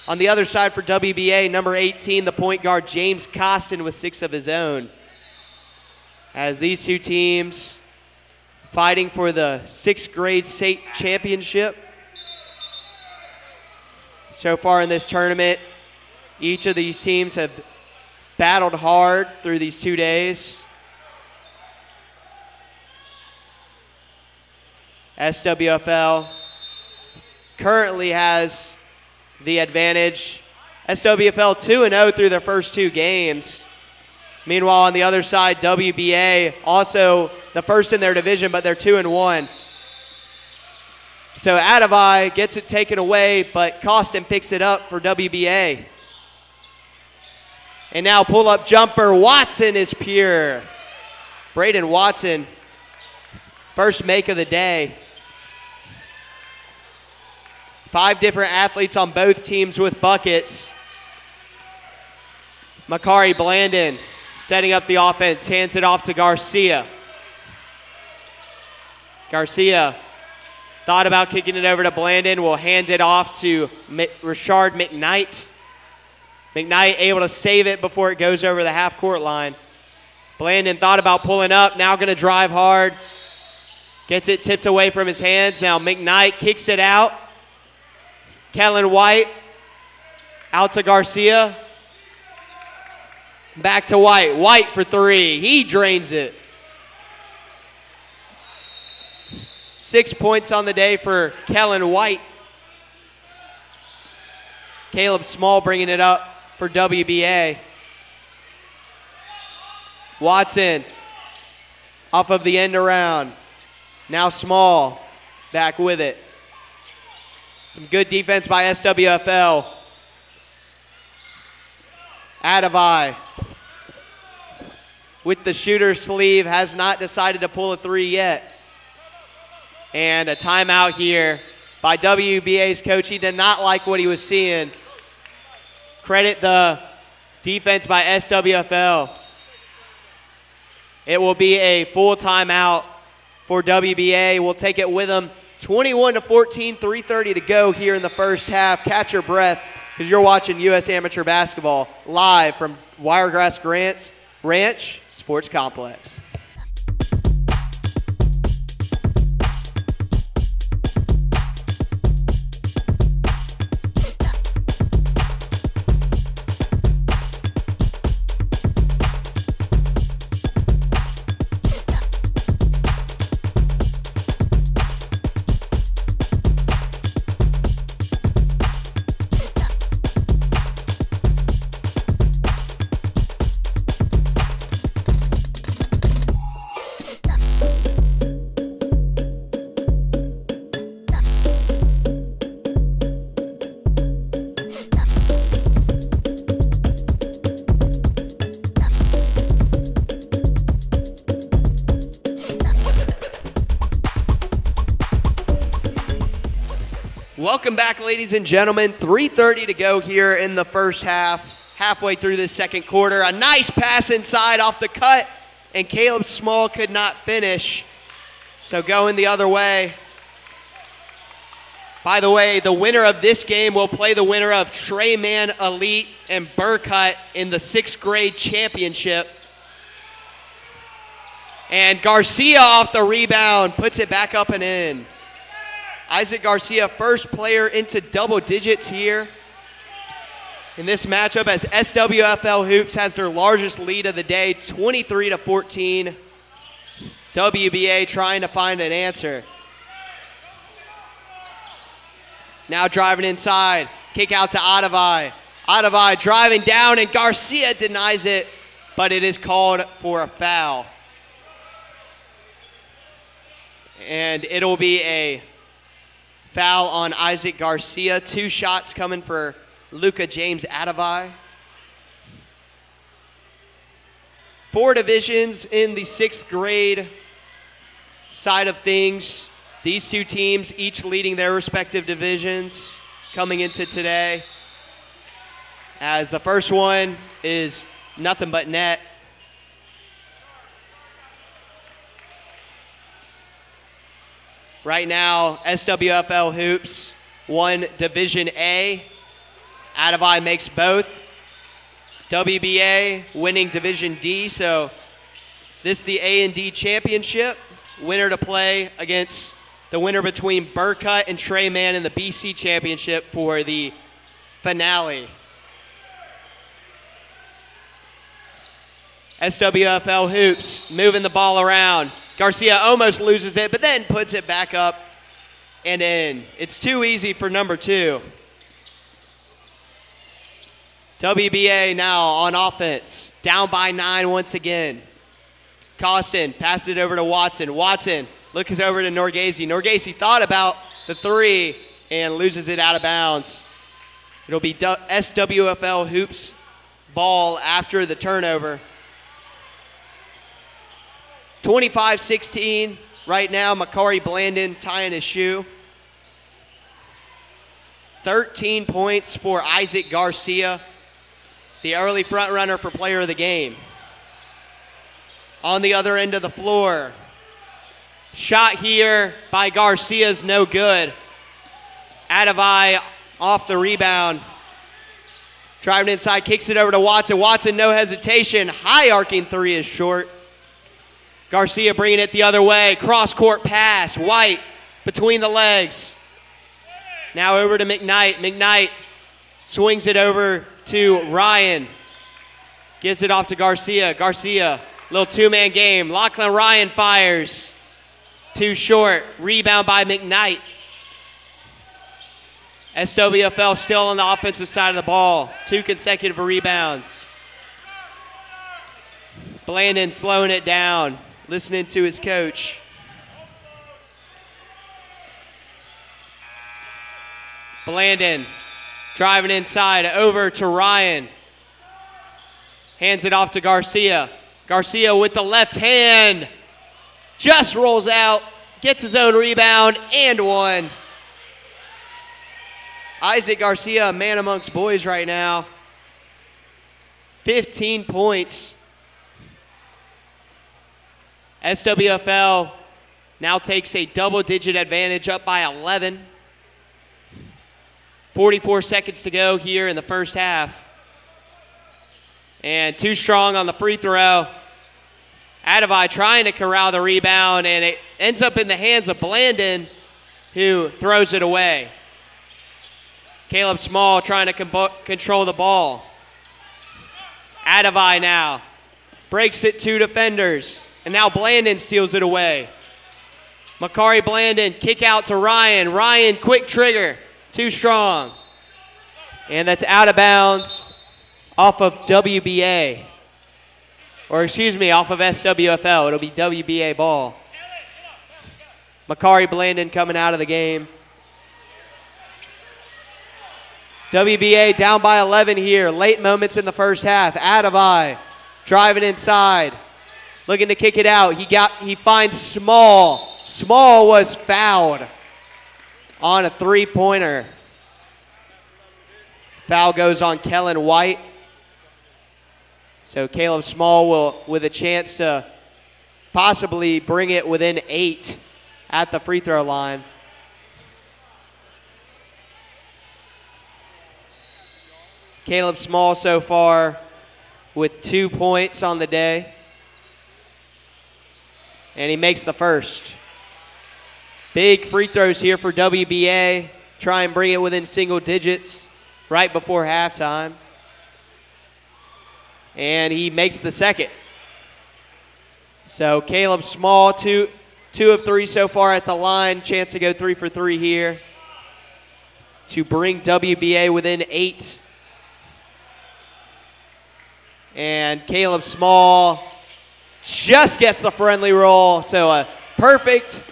On the other side for WBA, number 18, the point guard James Costin with 6 of his own. As these two teams fighting for the 6th grade state championship. So far in this tournament, each of these teams have battled hard through these 2 days. SWFL currently has the advantage. SWFL 2-0 through their first 2 games. Meanwhile, on the other side, WBA also the first in their division, but they're 2-1. So Adavai gets it taken away, but Costin picks it up for WBA. And now pull-up jumper. Watson is pure. Braden Watson, first make of the day. 5 different athletes on both teams with buckets. Makari Blandon setting up the offense, hands it off to Garcia. Garcia thought about kicking it over to Blandon, will hand it off to Rashard McKnight. McKnight able to save it before it goes over the half-court line. Blandon thought about pulling up, now going to drive hard. Gets it tipped away from his hands. Now McKnight kicks it out. Kellen White out to Garcia. Back to White. White for 3. He drains it. 6 points on the day for Kellen White. Caleb Small bringing it up for WBA. Watson off of the end around. Now Small back with it. Some good defense by SWFL. Adavai with the shooter's sleeve, has not decided to pull a 3 yet. And a timeout here by WBA's coach. He did not like what he was seeing. Credit the defense by SWFL. It will be a full timeout for WBA. We'll take it with them. 21-14, 3:30 to go here in the first half. Catch your breath because you're watching U.S. Amateur Basketball live from Wiregrass Ranch Sports Complex. Welcome back, ladies and gentlemen. 3:30 to go here in the first half. Halfway through this second quarter. A nice pass inside off the cut, and Caleb Small could not finish. So going the other way. By the way, the winner of this game will play the winner of Treyman Elite and Burkut in the 6th grade championship. And Garcia off the rebound, puts it back up and in. Isaac Garcia, first player into double digits here in this matchup as SWFL Hoops has their largest lead of the day, 23-14. WBA trying to find an answer. Now driving inside, kick out to Adavai. Adavai driving down, and Garcia denies it, but it is called for a foul. And it'll be a foul on Isaac Garcia. 2 shots coming for Luka James Adavai. 4 divisions in the 6th grade side of things. These 2 teams each leading their respective divisions coming into today. As the first one is nothing but net. Right now, SWFL Hoops won Division A. Adavai makes both. WBA winning Division D, so this is the A and D championship. Winner to play against the winner between Burkut and Treyman in the BC championship for the finale. SWFL Hoops moving the ball around. Garcia almost loses it, but then puts it back up and in. It's too easy for number 2. WBA now on offense. Down by 9 once again. Costin passes it over to Watson. Watson looks over to Norgese. Norgese thought about the 3 and loses it out of bounds. It'll be SWFL Hoops ball after the turnover. 25-16 right now. Makari Blandon tying his shoe. 13 points for Isaac Garcia, the early front runner for player of the game. On the other end of the floor, shot here by Garcia is no good. Adavai off the rebound. Driving inside, kicks it over to Watson. Watson, no hesitation. High arcing three is short. Garcia bringing it the other way. Cross-court pass. White between the legs. Now over to McKnight. McKnight swings it over to Ryan. Gives it off to Garcia. Garcia, little two-man game. Lachlan Ryan fires. Too short. Rebound by McKnight. SWFL still on the offensive side of the ball. 2 consecutive rebounds. Blandon slowing it down. Listening to his coach. Blandon driving inside over to Ryan. Hands it off to Garcia. Garcia with the left hand. Just rolls out. Gets his own rebound and one. Isaac Garcia, a man amongst boys right now. 15 points. SWFL now takes a double-digit advantage, up by 11. 44 seconds to go here in the first half. And too strong on the free throw. Adavai trying to corral the rebound, and it ends up in the hands of Blandon, who throws it away. Caleb Small trying to control the ball. Adavai now breaks it 2 defenders. And now Blandon steals it away. Makari Blandon, kick out to Ryan. Ryan, quick trigger. Too strong. And that's out of bounds off of WBA. Or excuse me, off of SWFL. It'll be WBA ball. Makari Blandon coming out of the game. WBA down by 11 here. Late moments in the first half. Adavai driving inside. Looking to kick it out. He finds Small. Small was fouled on a three-pointer. Foul goes on Kellen White. So Caleb Small will, with a chance to possibly bring it within 8 at the free throw line. Caleb Small so far with 2 points on the day. And he makes the first. Big free throws here for WBA. Try and bring it within single digits right before halftime. And he makes the second. So Caleb Small, two of 3 so far at the line. Chance to go 3 for 3 here to bring WBA within 8. And Caleb Small just gets the friendly roll. So a perfect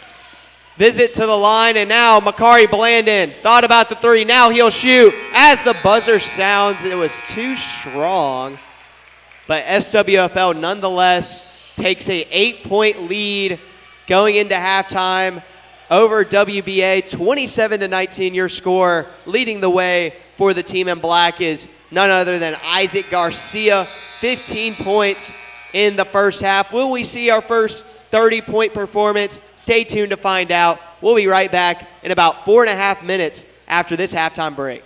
visit to the line. And now Makari Blandon thought about the 3. Now he'll shoot. As the buzzer sounds, it was too strong. But SWFL nonetheless takes a 8-point lead going into halftime over WBA. 27-19 your score. Leading the way for the team in black is none other than Isaac Garcia. 15 points in the first half. Will we see our first 30-point performance? Stay tuned to find out. We'll be right back in about 4.5 minutes after this halftime break.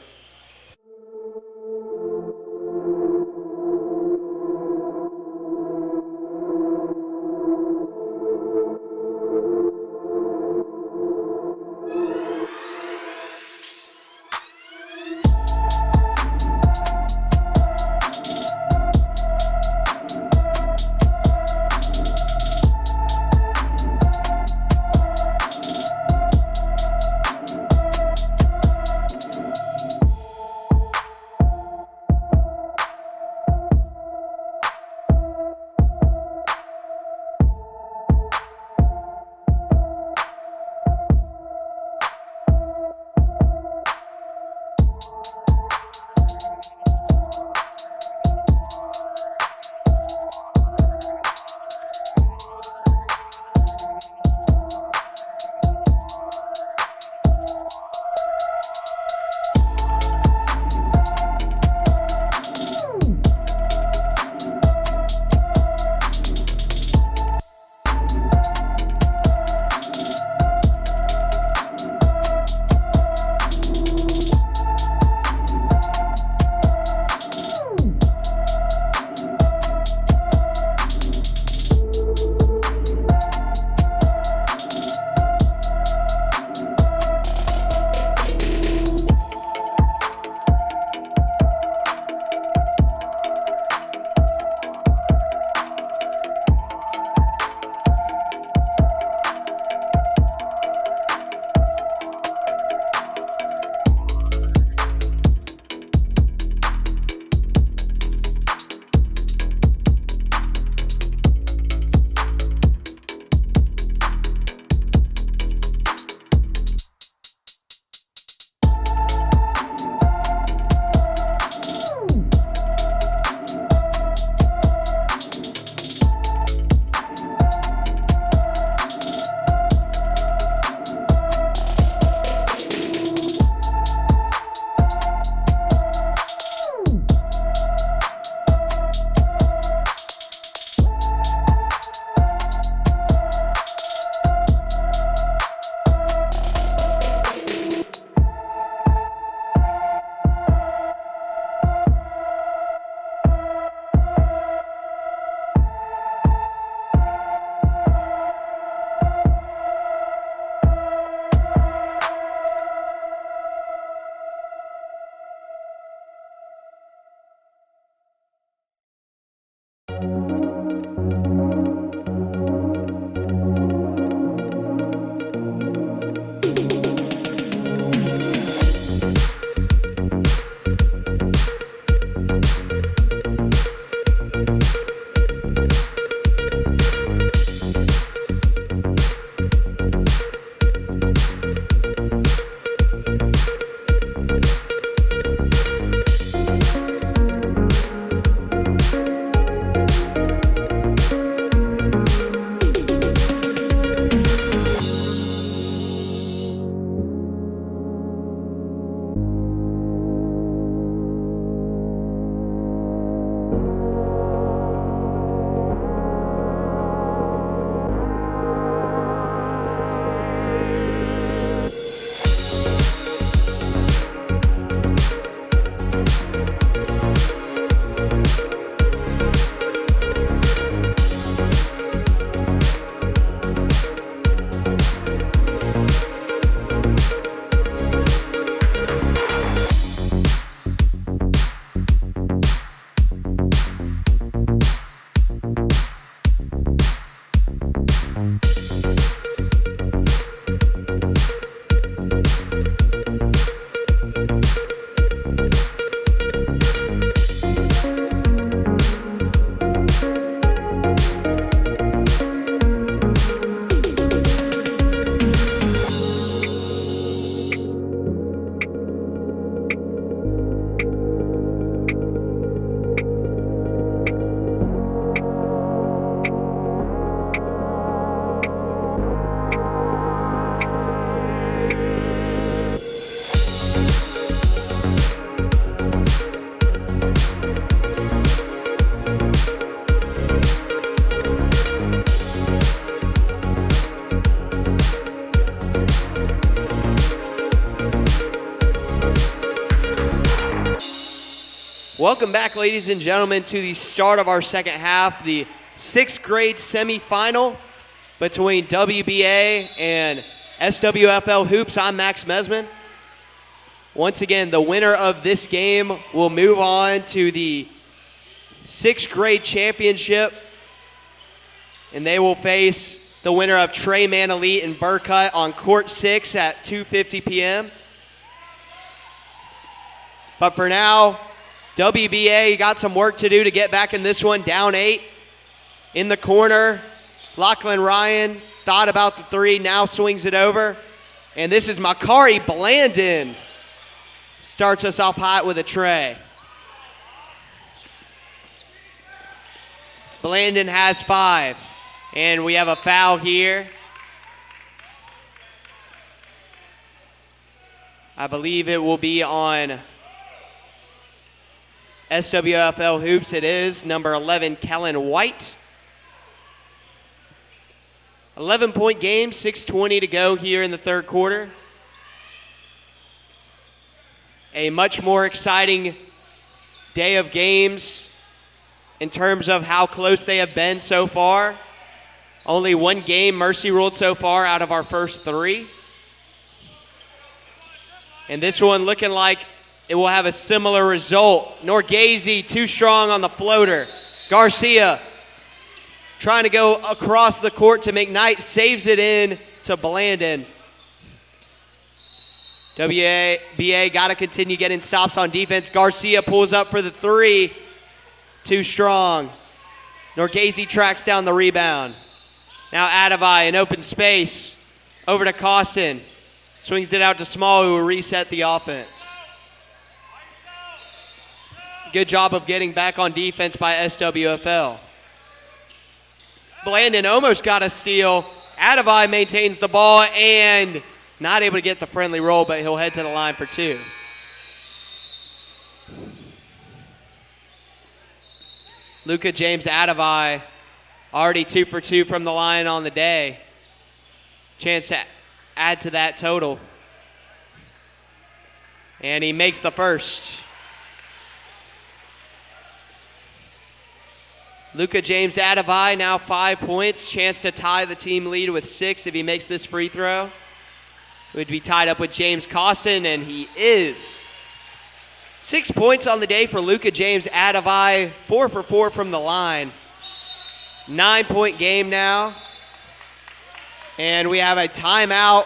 Welcome back, ladies and gentlemen, to the start of our second half, the 6th grade semifinal between WBA and SWFL Hoops. I'm Max Mesman. Once again, the winner of this game will move on to the 6th grade championship, and they will face the winner of Trey Man Elite and Burkett on court 6 at 2:50 p.m. But for now, WBA got some work to do to get back in this one, down 8. In the corner, Lachlan Ryan thought about the three, now swings it over. And this is Makari Blandon. Starts us off hot with a tray. Blandon has 5. And we have a foul here. I believe it will be on SWFL Hoops. It is number 11, Kellen White. 11-point game, 6:20 to go here in the third quarter. A much more exciting day of games in terms of how close they have been so far. Only one game mercy ruled so far out of our first 3. And this one looking like it will have a similar result. Norgazy too strong on the floater. Garcia trying to go across the court to McKnight, saves it in to Blandon. WBA got to continue getting stops on defense. Garcia pulls up for the 3. Too strong. Norgazy tracks down the rebound. Now Adavai in open space. Over to Costin. Swings it out to Small, who will reset the offense. Good job of getting back on defense by SWFL. Blandon almost got a steal. Adavai maintains the ball and not able to get the friendly roll, but he'll head to the line for 2. Luka James Adavai already 2 for 2 from the line on the day. Chance to add to that total. And he makes the first. Luka James Adavai now 5 points. Chance to tie the team lead with 6 if he makes this free throw. Would be tied up with James Costin, and he is. 6 points on the day for Luka James Adavai. 4 for 4 from the line. 9-point game now. And we have a timeout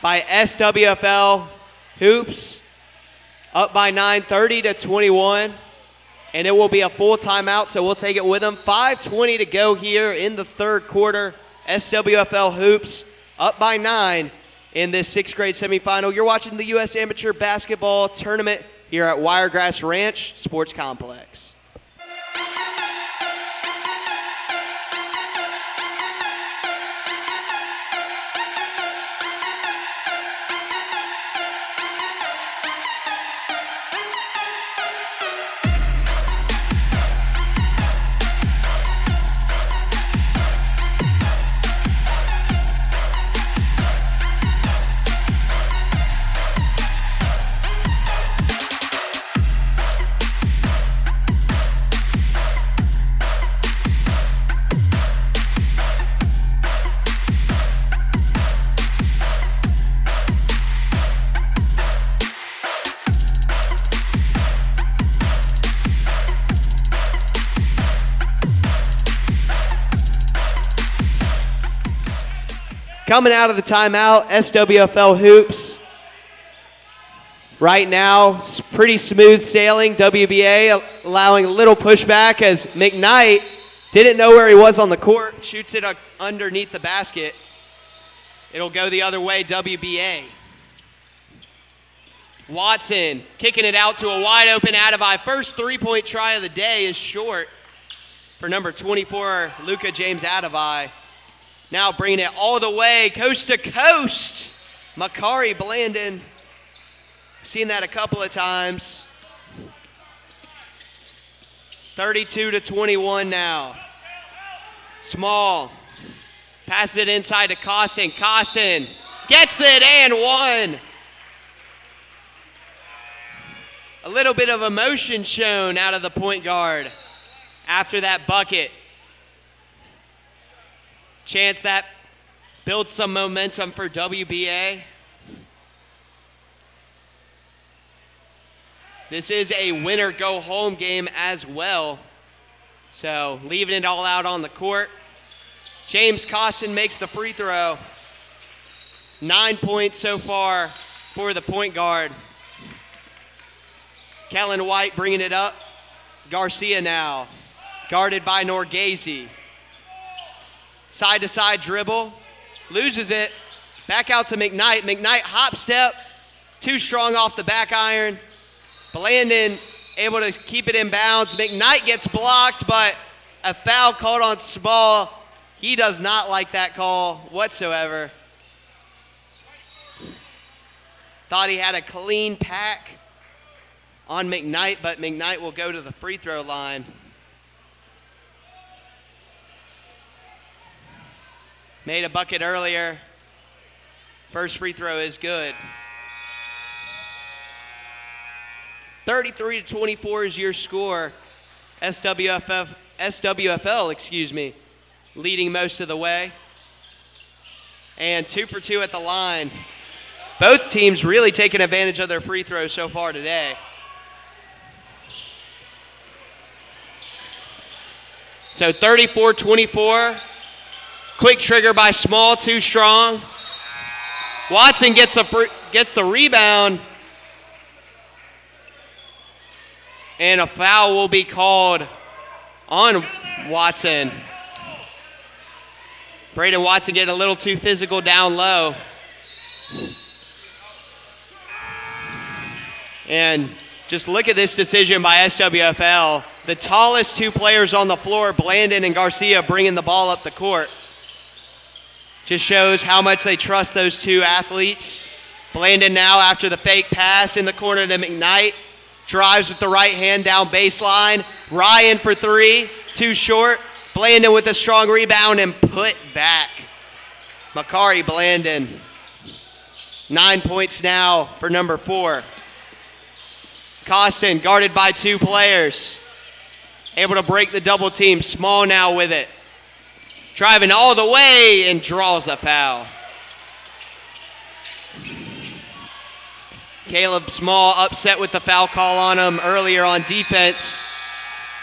by SWFL Hoops. Up by 9, 30-21. And it will be a full timeout, so we'll take it with them. 5:20 to go here in the third quarter. SWFL Hoops up by 9 in this 6th grade semifinal. You're watching the U.S. Amateur Basketball Tournament here at Wiregrass Ranch Sports Complex. Coming out of the timeout, SWFL Hoops. Right now, pretty smooth sailing. WBA allowing a little pushback as McKnight didn't know where he was on the court. Shoots it underneath the basket. It'll go the other way, WBA. Watson kicking it out to a wide open Adavai. First 3-point try of the day is short for number 24, Luka James Adavai. Now bringing it all the way, coast to coast. Makari Blandon. Seen that a couple of times. 32-21 now. Small. Passes it inside to Costin. Costin gets it and one. A little bit of emotion shown out of the point guard after that bucket. Chance that builds some momentum for WBA. This is a winner-go-home game as well. So leaving it all out on the court. James Costin makes the free throw. 9 points so far for the point guard. Kellen White bringing it up. Garcia now, guarded by Norgese. Side-to-side dribble, loses it. Back out to McKnight. McKnight hop step, too strong off the back iron. Blandon able to keep it in bounds. McKnight gets blocked, but a foul called on Small. He does not like that call whatsoever. Thought he had a clean pack on McKnight, but McKnight will go to the free throw line. Made a bucket earlier. First free throw is good. 33-24 is your score. SWFL, leading most of the way. And 2 for 2 at the line. Both teams really taking advantage of their free throws so far today. So 34-24. Quick trigger by Small, too strong. Watson gets the rebound. And a foul will be called on Watson. Braden Watson getting a little too physical down low. And just look at this decision by SWFL. The tallest 2 players on the floor, Blandon and Garcia, bringing the ball up the court. Just shows how much they trust those 2 athletes. Blandon now, after the fake pass in the corner to McKnight, drives with the right hand down baseline. Ryan for 3, too short. Blandon with a strong rebound and put back. Makari Blandon. 9 points now for number 4. Costin guarded by 2 players. Able to break the double team. Small now with it. Driving all the way and draws a foul. Caleb Small upset with the foul call on him earlier on defense.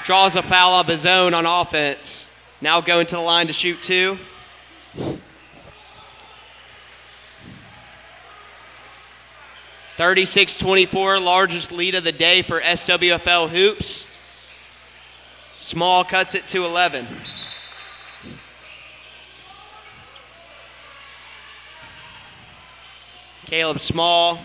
Draws a foul of his own on offense. Now going to the line to shoot 2. (36-24), largest lead of the day for SWFL Hoops. Small cuts it to 11. Caleb Small.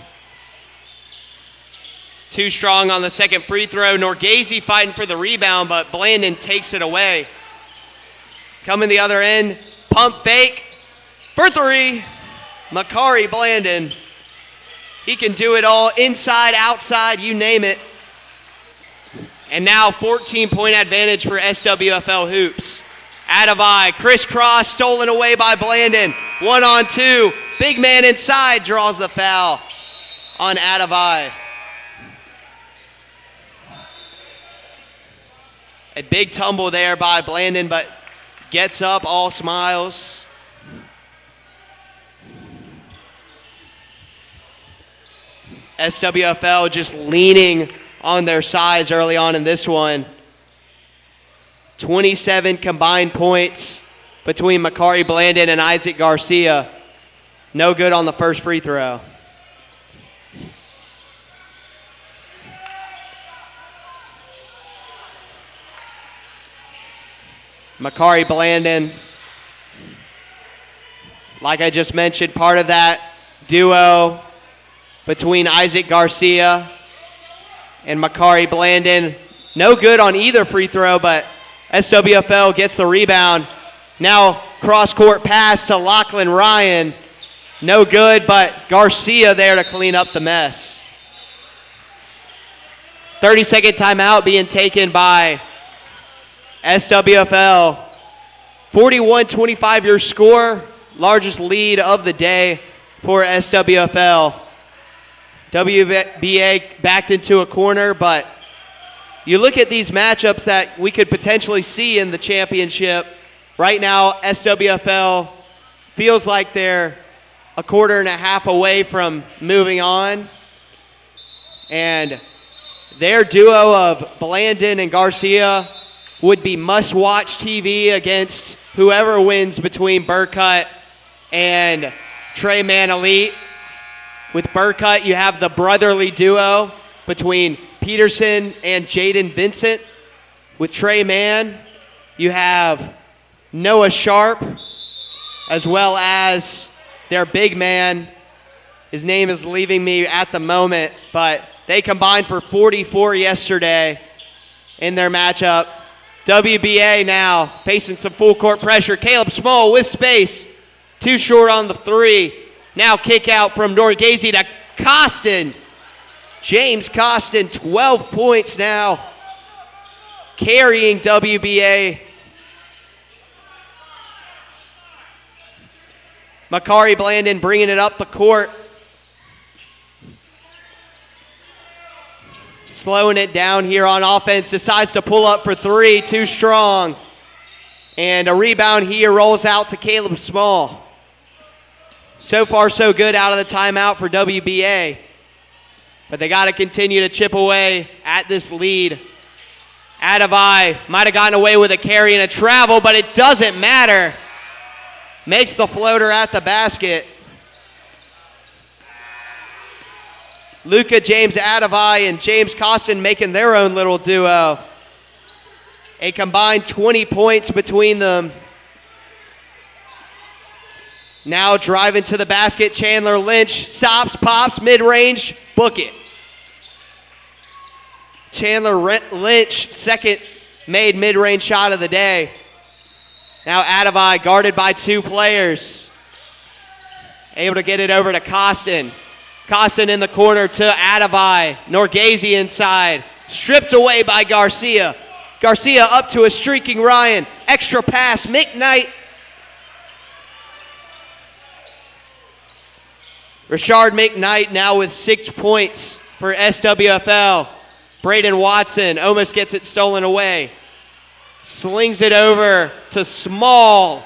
Too strong on the second free throw. Norgese fighting for the rebound, but Blandon takes it away. Coming the other end. Pump fake. For 3. Makari Blandon. He can do it all, inside, outside, you name it. And now 14-point advantage for SWFL Hoops. Adavai, crisscross, stolen away by Blandon. 1-on-2, big man inside, draws the foul on Adavai. A big tumble there by Blandon, but gets up, all smiles. SWFL just leaning on their size early on in this one. 27 combined points between Makari Blandon and Isaac Garcia. No good on the first free throw. Makari Blandon, like I just mentioned, part of that duo between Isaac Garcia and Makari Blandon. No good on either free throw, but SWFL gets the rebound. Now cross-court pass to Lachlan Ryan. No good, but Garcia there to clean up the mess. 30-second timeout being taken by SWFL. 41-25 your score. Largest lead of the day for SWFL. WBA backed into a corner, but you look at these matchups that we could potentially see in the championship. Right now, SWFL feels like they're a quarter and a half away from moving on. And their duo of Blandon and Garcia would be must-watch TV against whoever wins between Burkett and Trey Man Elite. With Burkett, you have the brotherly duo between Peterson and Jaden Vincent. With Trey Man, you have Noah Sharp, as well as their big man. His name is leaving me at the moment, but they combined for 44 yesterday in their matchup. WBA now facing some full court pressure. Caleb Small with space. Too short on the three. Now kick out from Norgazy to Costin. James Costin, 12 points now, carrying WBA. Makari Blandon bringing it up the court. Slowing it down here on offense, decides to pull up for three, too strong. And a rebound here rolls out to Caleb Small. So far, so good out of the timeout for WBA. But they got to continue to chip away at this lead. Adavai might have gotten away with a carry and a travel, but it doesn't matter. Makes the floater at the basket. Luka James Adavai and James Costin making their own little duo. A combined 20 points between them. Now driving to the basket, Chandler Lynch stops, pops, mid-range, book it. Chandler Lynch, second made mid-range shot of the day. Now Adavai guarded by two players. Able to get it over to Costin. Costin in the corner to Adavai. Norgazy inside. Stripped away by Garcia. Garcia up to a streaking Ryan. Extra pass, McKnight. Rashard McKnight now with 6 points for SWFL. Braden Watson almost gets it stolen away. Slings it over to Small.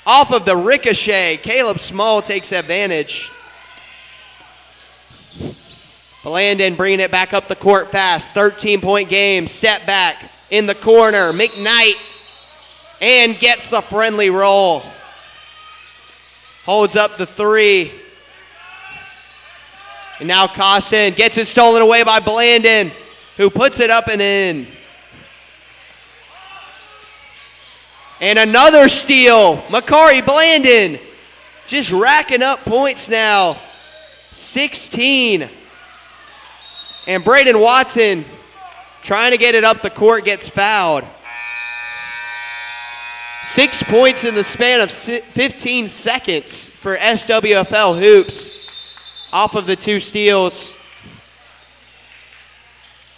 Off of the ricochet, Caleb Small takes advantage. Blandon bringing it back up the court fast. 13-point game. Step back in the corner. McKnight and gets the friendly roll. Holds up the three. And now Costin gets it stolen away by Blandon, who puts it up and in. And another steal. Makari Blandon just racking up points now. 16. And Braden Watson trying to get it up the court gets fouled. 6 points in the span of 15 seconds for SWFL Hoops off of the two steals.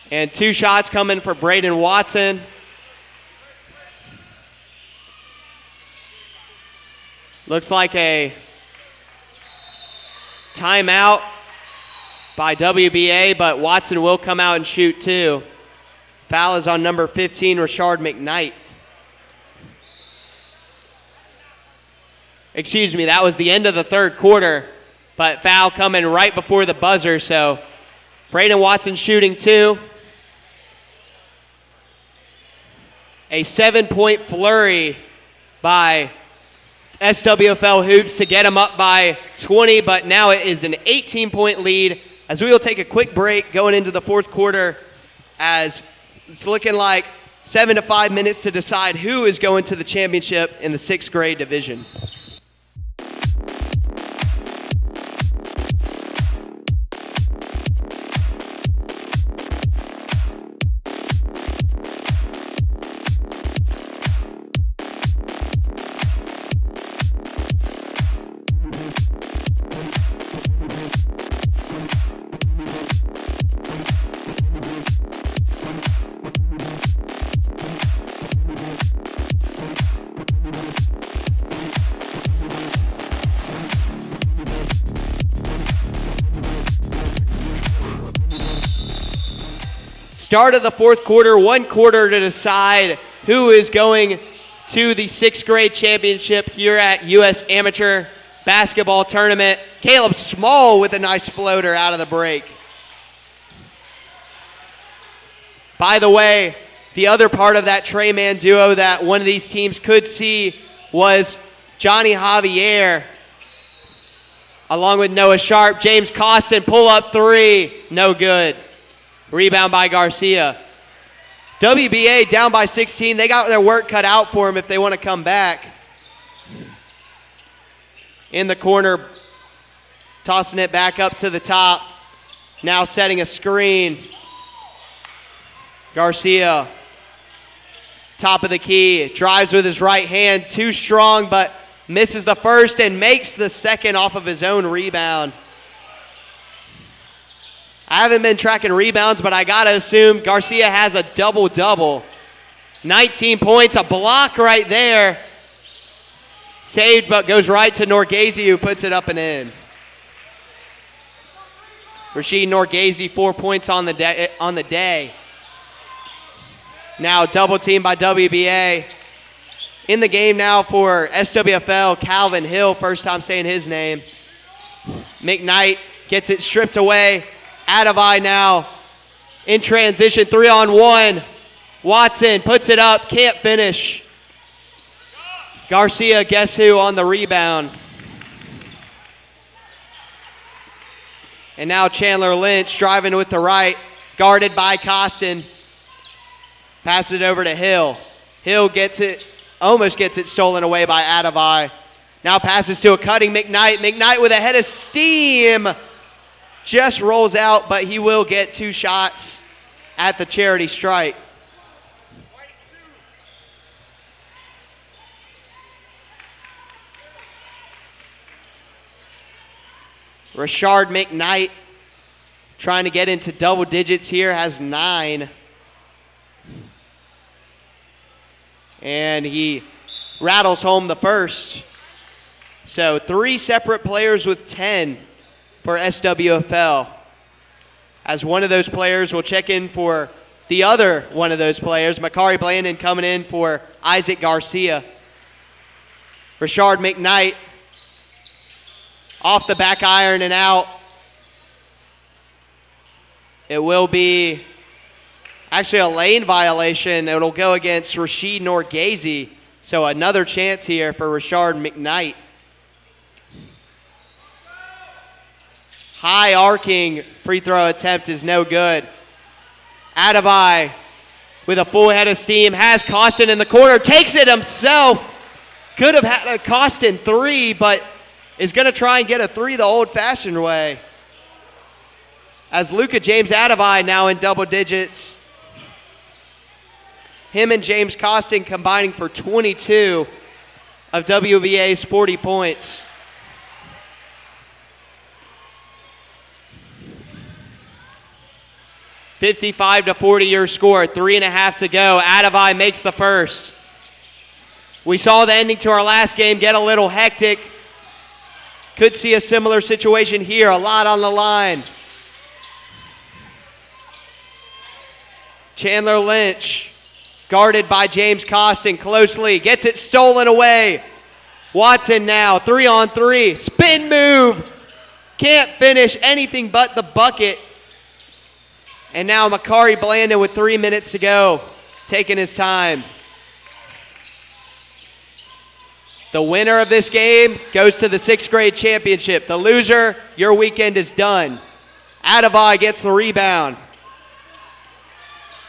And two shots coming for Braden Watson. Looks like a timeout by WBA, but Watson will come out and shoot two. Foul is on number 15, Rashard McKnight. Excuse me, that was the end of the third quarter, but foul coming right before the buzzer, so Braden Watson shooting two. A 7-point flurry by SWFL Hoops to get them up by 20, but now it is an 18-point lead as we will take a quick break going into the fourth quarter as it's looking like 7 to 5 minutes to decide who is going to the championship in the 6th grade division. Start of the fourth quarter, 1 quarter to decide who is going to the 6th grade championship here at U.S. Amateur Basketball Tournament. Caleb Small with a nice floater out of the break. By the way, the other part of that Trey-man duo that one of these teams could see was Johnny Javier along with Noah Sharp. James Costin, pull-up 3, no good. Rebound by Garcia. WBA down by 16. They got their work cut out for them if they want to come back. In the corner, tossing it back up to the top. Now setting a screen. Garcia, top of the key, drives with his right hand, too strong, but misses the first and makes the second off of his own rebound. I haven't been tracking rebounds, but I got to assume Garcia has a double-double. 19 points, a block right there. Saved, but goes right to Norgazy, who puts it up and in. Rashid Norgazy, 4 points on the day. Now double team by WBA. In the game now for SWFL, Calvin Hill, first time saying his name. McKnight gets it stripped away. Adavai now in transition, 3-on-1. Watson puts it up, can't finish. Garcia, guess who, on the rebound. And now Chandler Lynch driving with the right, guarded by Costin. Passes it over to Hill. Hill gets it, almost gets it stolen away by Adavai. Now passes to a cutting McKnight. McKnight with a head of steam. Just rolls out, but he will get 2 shots at the charity stripe. Rashard McKnight trying to get into double digits here, has 9. And he rattles home the first. So 3 separate players with 10 for SWFL. As one of those players will check in for the other one of those players, Makari Blandon coming in for Isaac Garcia. Rashard McKnight off the back iron and out. It will be actually a lane violation. It'll go against Rashid Norgazy. So another chance here for Rashard McKnight. High arcing free throw attempt is no good. Adavai with a full head of steam has Costin in the corner, takes it himself. Could have had a Costin 3, but is going to try and get a 3 the old-fashioned way. As Luka James Adavai now in double digits. Him and James Costin combining for 22 of WBA's 40 points. $55-40 your score, 3.5 to go. Adavai makes the first. We saw the ending to our last game get a little hectic. Could see a similar situation here, a lot on the line. Chandler Lynch, guarded by James Costin closely, gets it stolen away. Watson now, 3-on-3, spin move. Can't finish anything but the bucket. And now Makari Blandon with 3 minutes to go, taking his time. The winner of this game goes to the 6th grade championship. The loser, your weekend is done. Adavai gets the rebound.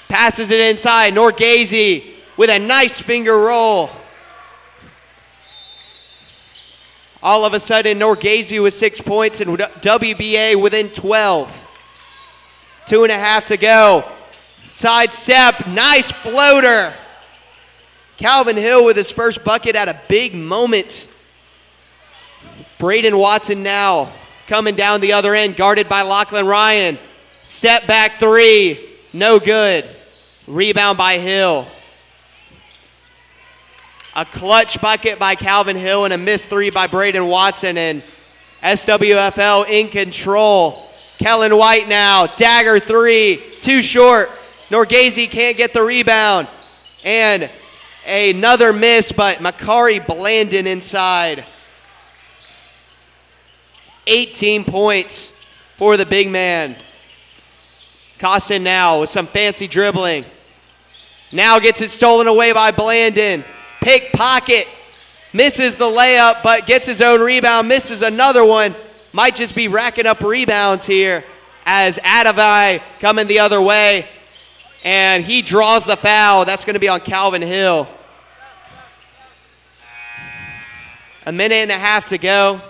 Passes it inside. Norgazy with a nice finger roll. All of a sudden, Norgazy with 6 points and WBA within 12. 2.5 to go. Side step, nice floater. Calvin Hill with his first bucket at a big moment. Braden Watson now coming down the other end, guarded by Lachlan Ryan. Step back 3, no good. Rebound by Hill. A clutch bucket by Calvin Hill and a missed 3 by Braden Watson, and SWFL in control. Kellen White now, dagger 3, too short. Norgese can't get the rebound. And another miss, but Makari Blandon inside. 18 points for the big man. Costin now with some fancy dribbling. Now gets it stolen away by Blandon. Pickpocket. Misses the layup, but gets his own rebound. Misses another one. Might just be racking up rebounds here as Adavai coming the other way. And he draws the foul. That's going to be on Calvin Hill. A minute and a half to go.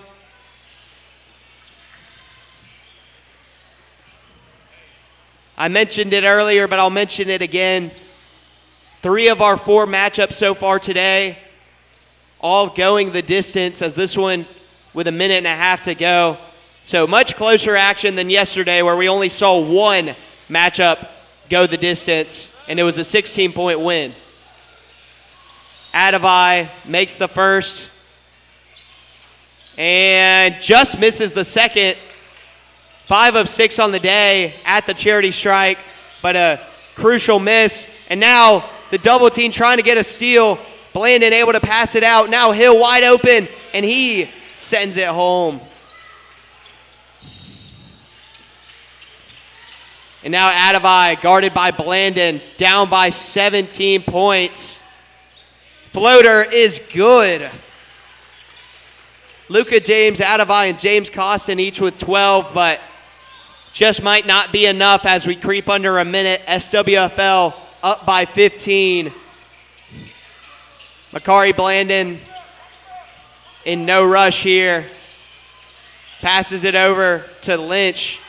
I mentioned it earlier, but I'll mention it again. 3 of our 4 matchups so far today, all going the distance, as this one with a minute and a half to go. So much closer action than yesterday, where we only saw one matchup go the distance, and it was a 16-point win. Adavai makes the first and just misses the second. 5 of 6 on the day at the charity strike, but a crucial miss. And now the double team trying to get a steal. Blandon able to pass it out. Now Hill wide open, and he sends it home. And now Adavai guarded by Blandon, down by 17 points. Floater is good. Luka James, Adavai, and James Costin each with 12, but just might not be enough as we creep under a minute. SWFL up by 15. Makari Blandon in no rush here. Passes it over to Lynch.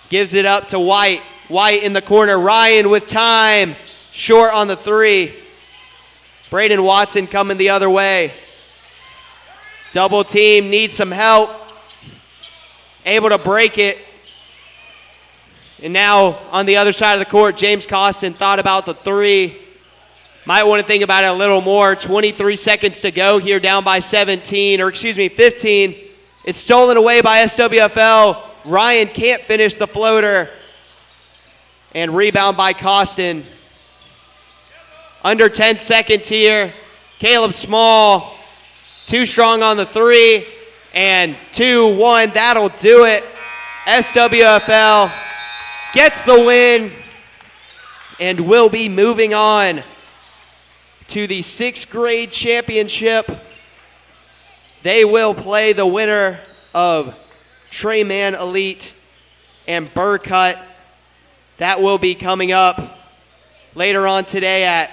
Gives it up to White. White in the corner. Ryan with time. Short on the 3. Braden Watson coming the other way. Double team needs some help. Able to break it. And now on the other side of the court, James Costin thought about the 3. Might want to think about it a little more. 23 seconds to go here, down by 15. It's stolen away by SWFL. Ryan can't finish the floater. And rebound by Costin. Under 10 seconds here. Caleb Small, too strong on the 3. And 2-1, that'll do it. SWFL gets the win and will be moving on to the 6th grade championship. They will play the winner of Treyman Elite and Burcut. That will be coming up later on today at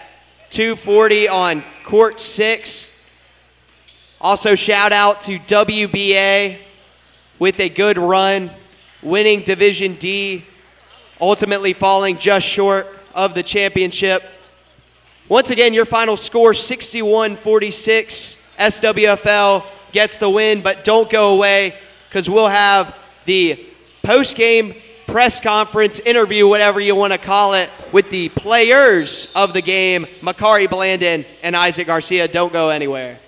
2:40 on court 6. Also shout out to WBA with a good run, winning Division D, ultimately falling just short of the championship. Once again, your final score, 61-46. SWFL gets the win, but don't go away because we'll have the post-game press conference interview, whatever you want to call it, with the players of the game, Makari Blandon and Isaac Garcia. Don't go anywhere.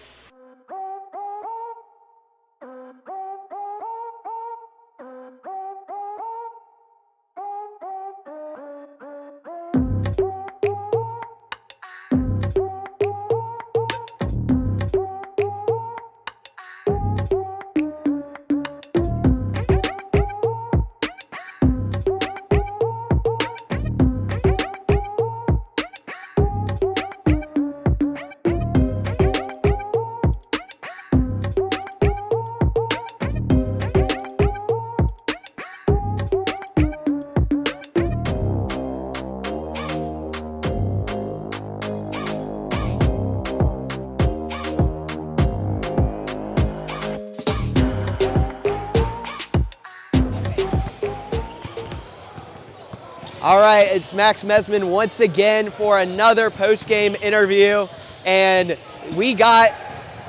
All right, it's Max Mesman once again for another post-game interview, and we got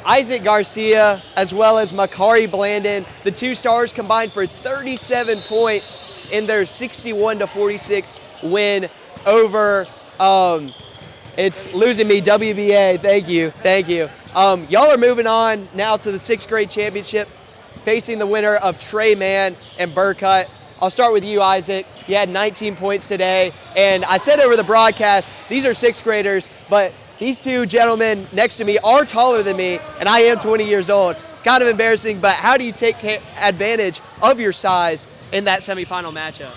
Isaac Garcia as well as Makari Blandon. The two stars combined for 37 points in their 61-46 win over, it's losing me, WBA. Thank you. Y'all are moving on now to the 6th grade championship, facing the winner of Treyman and Burcut. I'll start with you, Isaac. You had 19 points today, and I said over the broadcast, these are sixth graders, but these two gentlemen next to me are taller than me, and I am 20 years old. Kind of embarrassing, but how do you take advantage of your size in that semifinal matchup?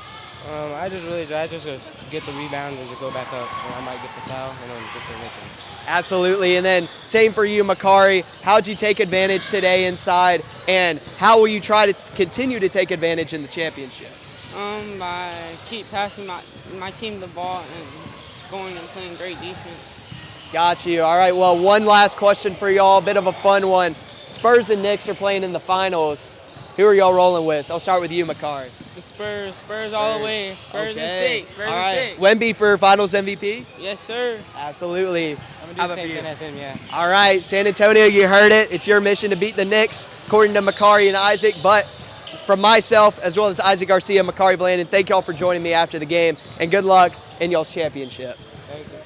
I just get the rebound and just go back up, and I might get the foul, and then just go make it. Absolutely, and then same for you, Makari. How'd you take advantage today inside, and how will you try to continue to take advantage in the championship? By keep passing my team the ball and scoring and playing great defense. Got you. All right, well, one last question for y'all, a bit of a fun one. Spurs and Knicks are playing in the finals. Who are y'all rolling with? I'll start with you, Makari. The Spurs all the way. Spurs in six. Spurs All in right. six. Wemby for Finals MVP? Yes, sir. Absolutely. I'm How gonna do about the same for you? thing as him, yeah. All right, San Antonio, you heard it. It's your mission to beat the Knicks, according to Makari and Isaac. But from myself, as well as Isaac Garcia, Makari Blandon, thank y'all for joining me after the game, and good luck in y'all's championship. Thank you.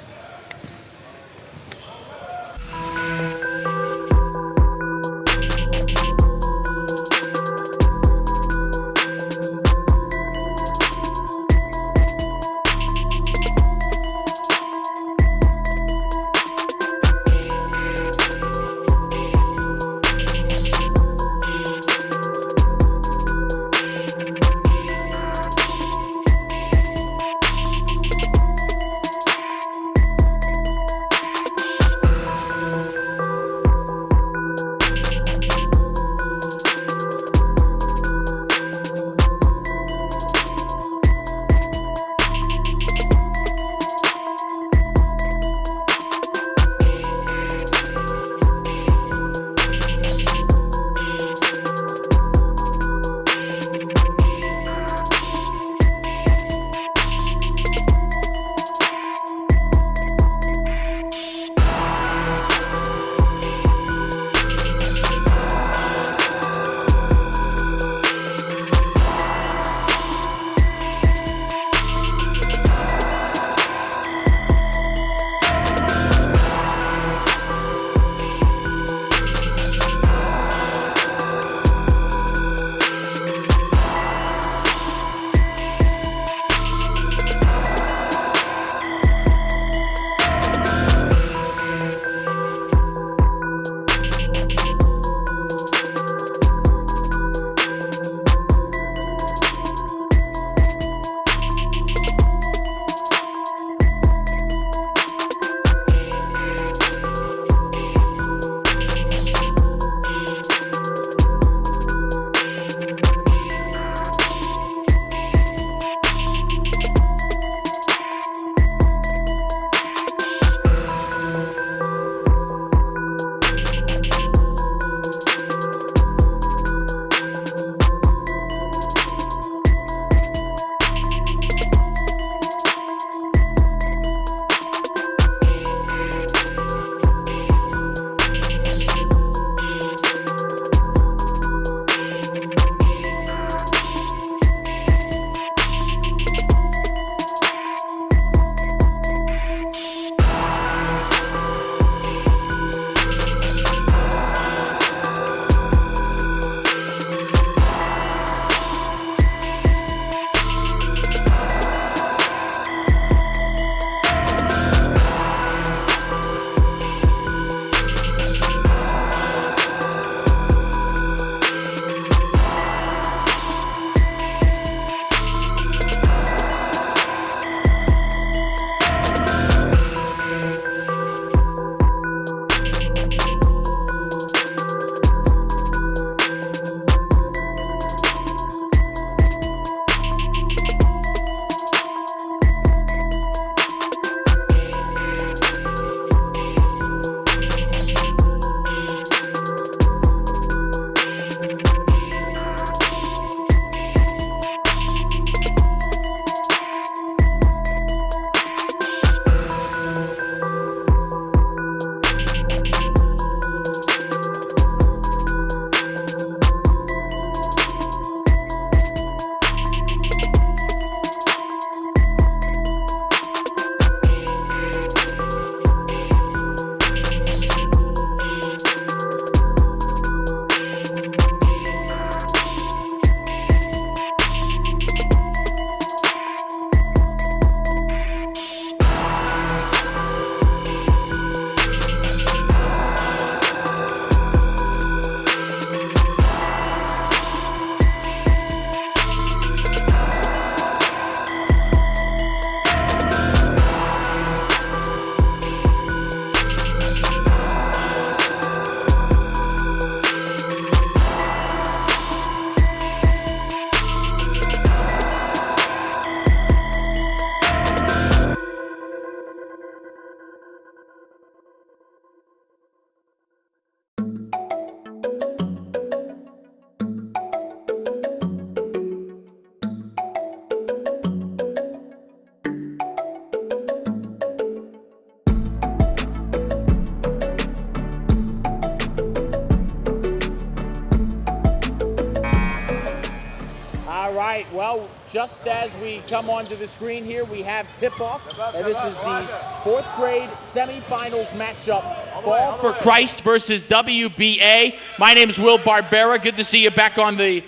right, well, just as we come onto the screen here, we have tip-off. And this is the 4th grade semifinals matchup. Ball for Christ versus WBA. My name is Will Barbera. Good to see you back on the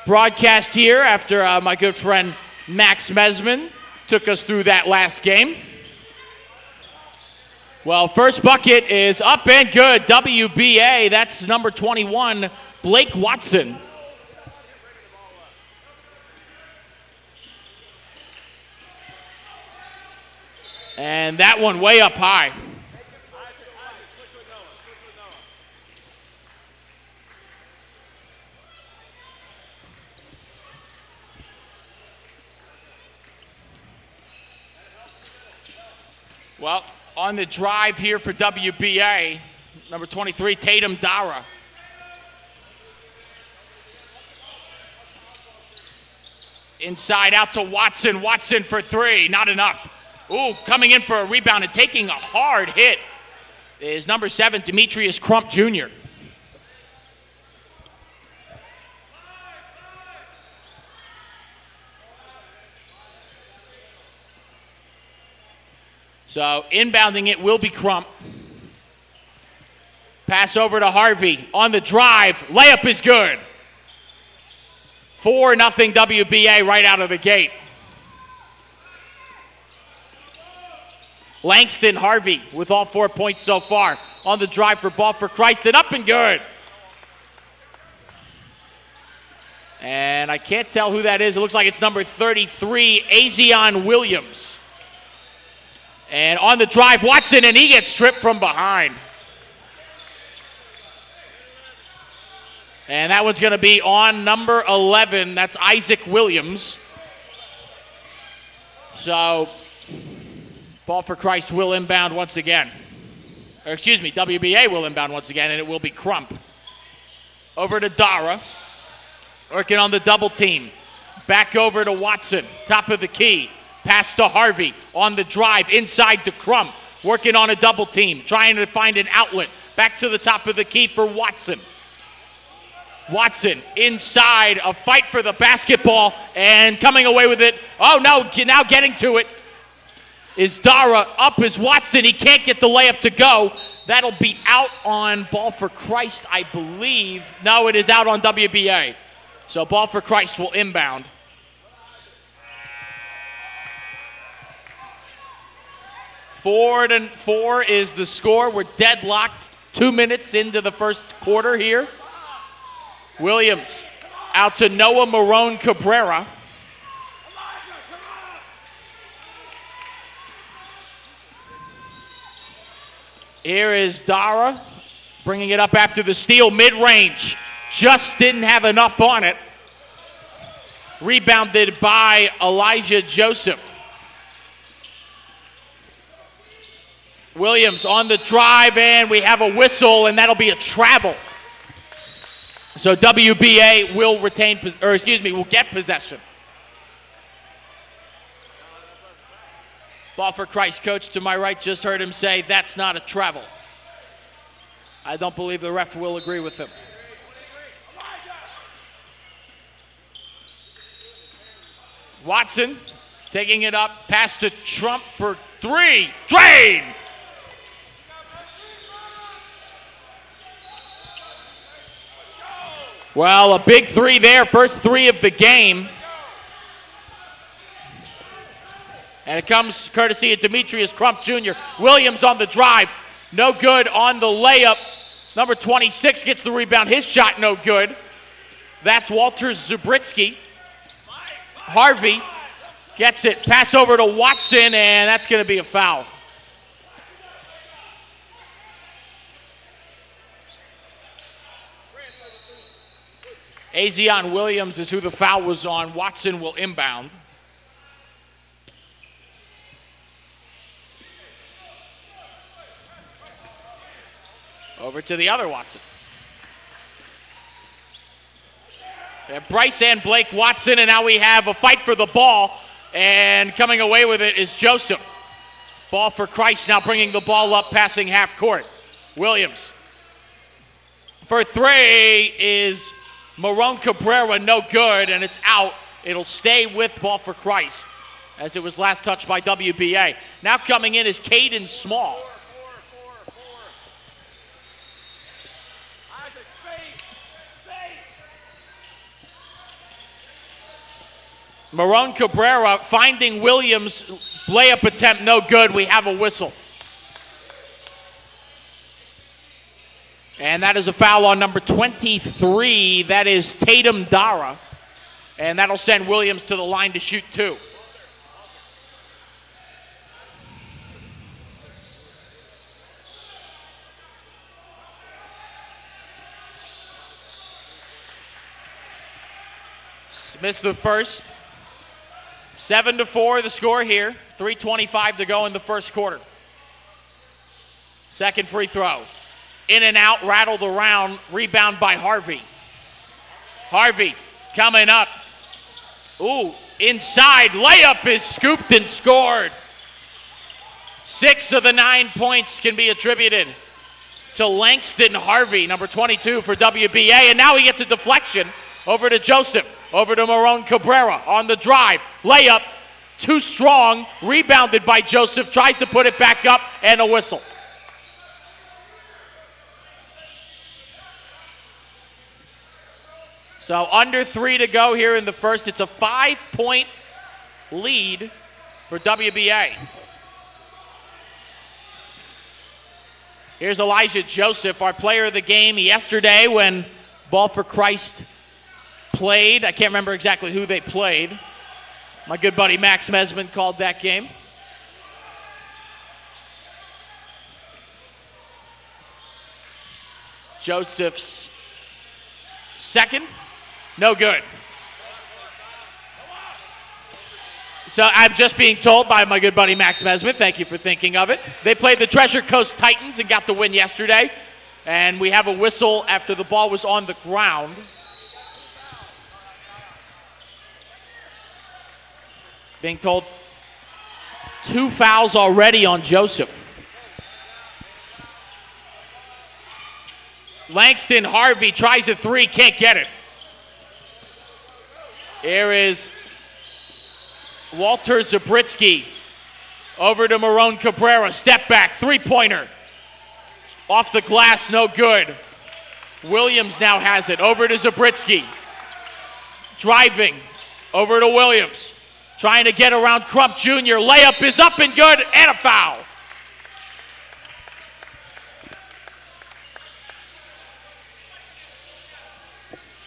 broadcast here after my good friend Max Mesman took us through that last game. Well, first bucket is up and good. WBA, that's number 21, Blake Watson. And that one way up high. Well, on the drive here for WBA, number 23, Tatum Dara. Inside out to Watson. Watson for 3, not enough. Ooh, coming in for a rebound and taking a hard hit is number 7, Demetrius Crump Jr. So inbounding it will be Crump. Pass over to Harvey on the drive. Layup is good. 4-0 WBA right out of the gate. Langston Harvey with all 4 points so far. On the drive for Ball for Christ and up and good. And I can't tell who that is. It looks like it's number 33, Azion Williams. And on the drive, Watson, and he gets stripped from behind. And that one's going to be on number 11. That's Isaac Williams. So, Ball for Christ will inbound once again. Or excuse me, WBA will inbound once again, and it will be Crump. Over to Dara. Working on the double team. Back over to Watson. Top of the key. Pass to Harvey. On the drive. Inside to Crump. Working on a double team. Trying to find an outlet. Back to the top of the key for Watson. Watson inside. A fight for the basketball. And coming away with it. Oh no, now getting to it is Dara. Up is Watson. He can't get the layup to go. That'll be out on Ball for Christ, I believe. No, it is out on WBA. So Ball for Christ will inbound. Four is the score. We're deadlocked 2 minutes into the first quarter here. Williams out to Noah Marone Cabrera. Here is Dara bringing it up after the steal, mid-range. Just didn't have enough on it. Rebounded by Elijah Joseph. Williams on the drive, and we have a whistle, and that'll be a travel. So WBA will will get possession. Ball for Christ coach to my right just heard him say that's not a travel. I don't believe the ref will agree with him. Watson taking it up, pass to Trump for 3. Drain! Well, a big 3 there, first 3 of the game. And it comes courtesy of Demetrius Crump Jr. Williams on the drive. No good on the layup. Number 26 gets the rebound. His shot no good. That's Walter Zubritsky. Harvey gets it. Pass over to Watson, and that's going to be a foul. Azion Williams is who the foul was on. Watson will inbound. Over to the other Watson. Bryce and Blake Watson, and now we have a fight for the ball, and coming away with it is Joseph. Ball for Christ now bringing the ball up, passing half court. Williams. For 3 is Marone Cabrera, no good, and it's out It'll stay with Ball for Christ, as it was last touched by WBA. Now coming in is Caden Small. Marone Cabrera finding Williams. Layup attempt no good. We have a whistle. And that is a foul on number 23. That is Tatum Dara. And that'll send Williams to the line to shoot 2. Missed the first. 7-4 the score here. 3:25 to go in the first quarter. Second free throw. In and out, rattled around. Rebound by Harvey. Harvey coming up. Ooh, inside. Layup is scooped and scored. 6 of the 9 points can be attributed to Langston Harvey, number 22 for WBA. And now he gets a deflection over to Joseph. Over to Marone Cabrera on the drive. Layup, too strong. Rebounded by Joseph. Tries to put it back up, and a whistle. So under 3 to go here in the first. It's a 5-point lead for WBA. Here's Elijah Joseph, our player of the game yesterday when Ball for Christ played. I can't remember exactly who they played. My good buddy Max Mesman called that game. Joseph's second. No good. So I'm just being told by my good buddy Max Mesman, thank you for thinking of it. They played the Treasure Coast Titans and got the win yesterday. And we have a whistle after the ball was on the ground. Being told 2 fouls already on Joseph. Langston Harvey tries a 3, can't get it. Here is Walter Zabritsky over to Marone Cabrera. Step back, 3-pointer. Off the glass, no good. Williams now has it. Over to Zabritsky. Driving. Over to Williams. Trying to get around Crump Jr. Layup is up and good, and a foul.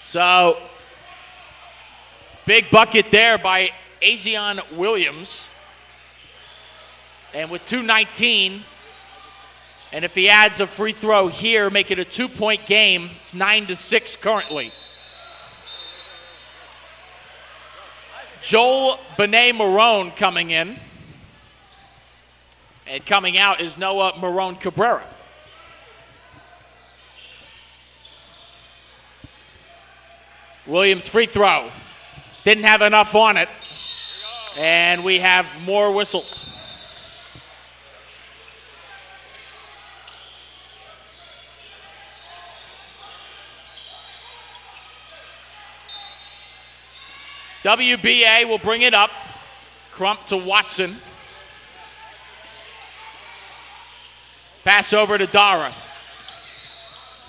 So, big bucket there by Azion Williams. And with 2:19, and if he adds a free throw here, make it a 2-point game. It's 9-6 currently. Joel Benet-Marone coming in. And coming out is Noah Marone Cabrera. Williams free throw. Didn't have enough on it. And we have more whistles. WBA will bring it up. Crump to Watson. Pass over to Dara.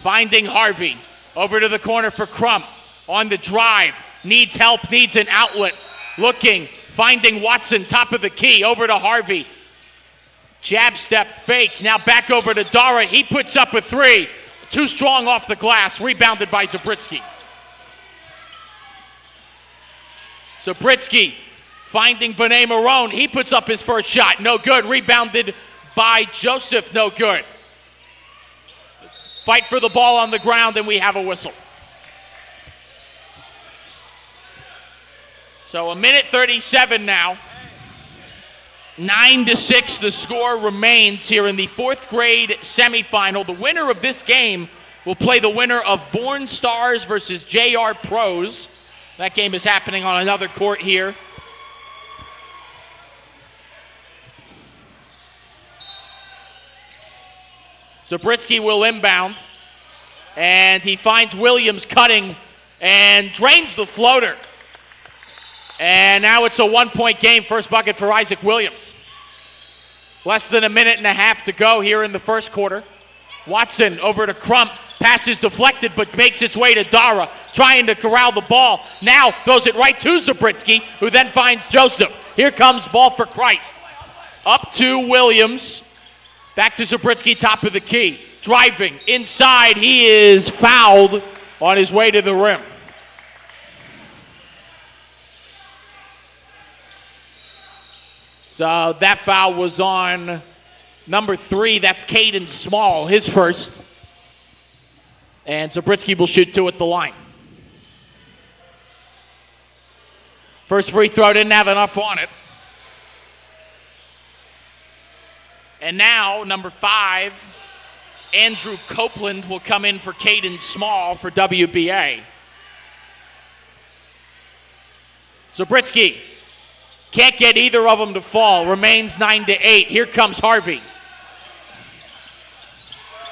Finding Harvey. Over to the corner for Crump. On the drive. Needs help, needs an outlet. Looking, finding Watson, top of the key. Over to Harvey. Jab step fake. Now back over to Dara. He puts up a 3. Too strong off the glass. Rebounded by Zabritsky. Zabritsky finding Benet-Marone. He puts up his first shot. No good. Rebounded by Joseph. No good. Fight for the ball on the ground, and we have a whistle. So a minute 37 now. 9-6 the score remains here in the 4th grade semifinal. The winner of this game will play the winner of Born Stars versus JR Pros. That game is happening on another court here. Zabritsky will inbound. And he finds Williams cutting and drains the floater. And now it's a 1-point game. First bucket for Isaac Williams. Less than a minute and a half to go here in the first quarter. Watson over to Crump. Pass is deflected, but makes its way to Dara, trying to corral the ball. Now throws it right to Zabritsky, who then finds Joseph. Here comes ball for Christ. Up to Williams. Back to Zabritsky, top of the key. Driving inside. He is fouled on his way to the rim. So that foul was on number 3. That's Caden Small, his first. And Zabritsky will shoot 2 at the line. First free throw didn't have enough on it. And now, number 5, Andrew Copeland will come in for Caden Small for WBA. Zabritsky can't get either of them to fall. Remains 9-8. Here comes Harvey.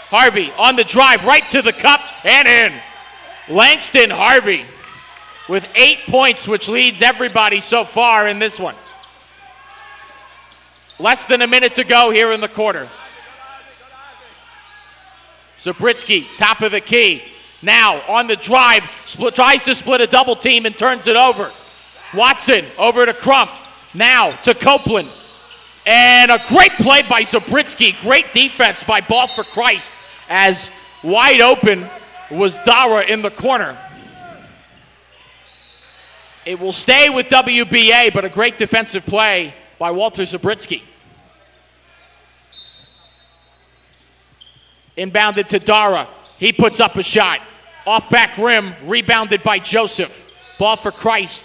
Harvey on the drive, right to the cup and in. Langston Harvey with 8 points, which leads everybody so far in this one. Less than a minute to go here in the quarter. Zabritsky, top of the key. Now on the drive, tries to split a double team and turns it over. Watson over to Crump. Now to Copeland. And a great play by Zabritsky. Great defense by Ball for Christ, as wide open was Dara in the corner. It will stay with WBA, but a great defensive play by Walter Zabritsky. Inbounded to Dara. He puts up a shot. Off back rim, rebounded by Joseph. Ball for Christ.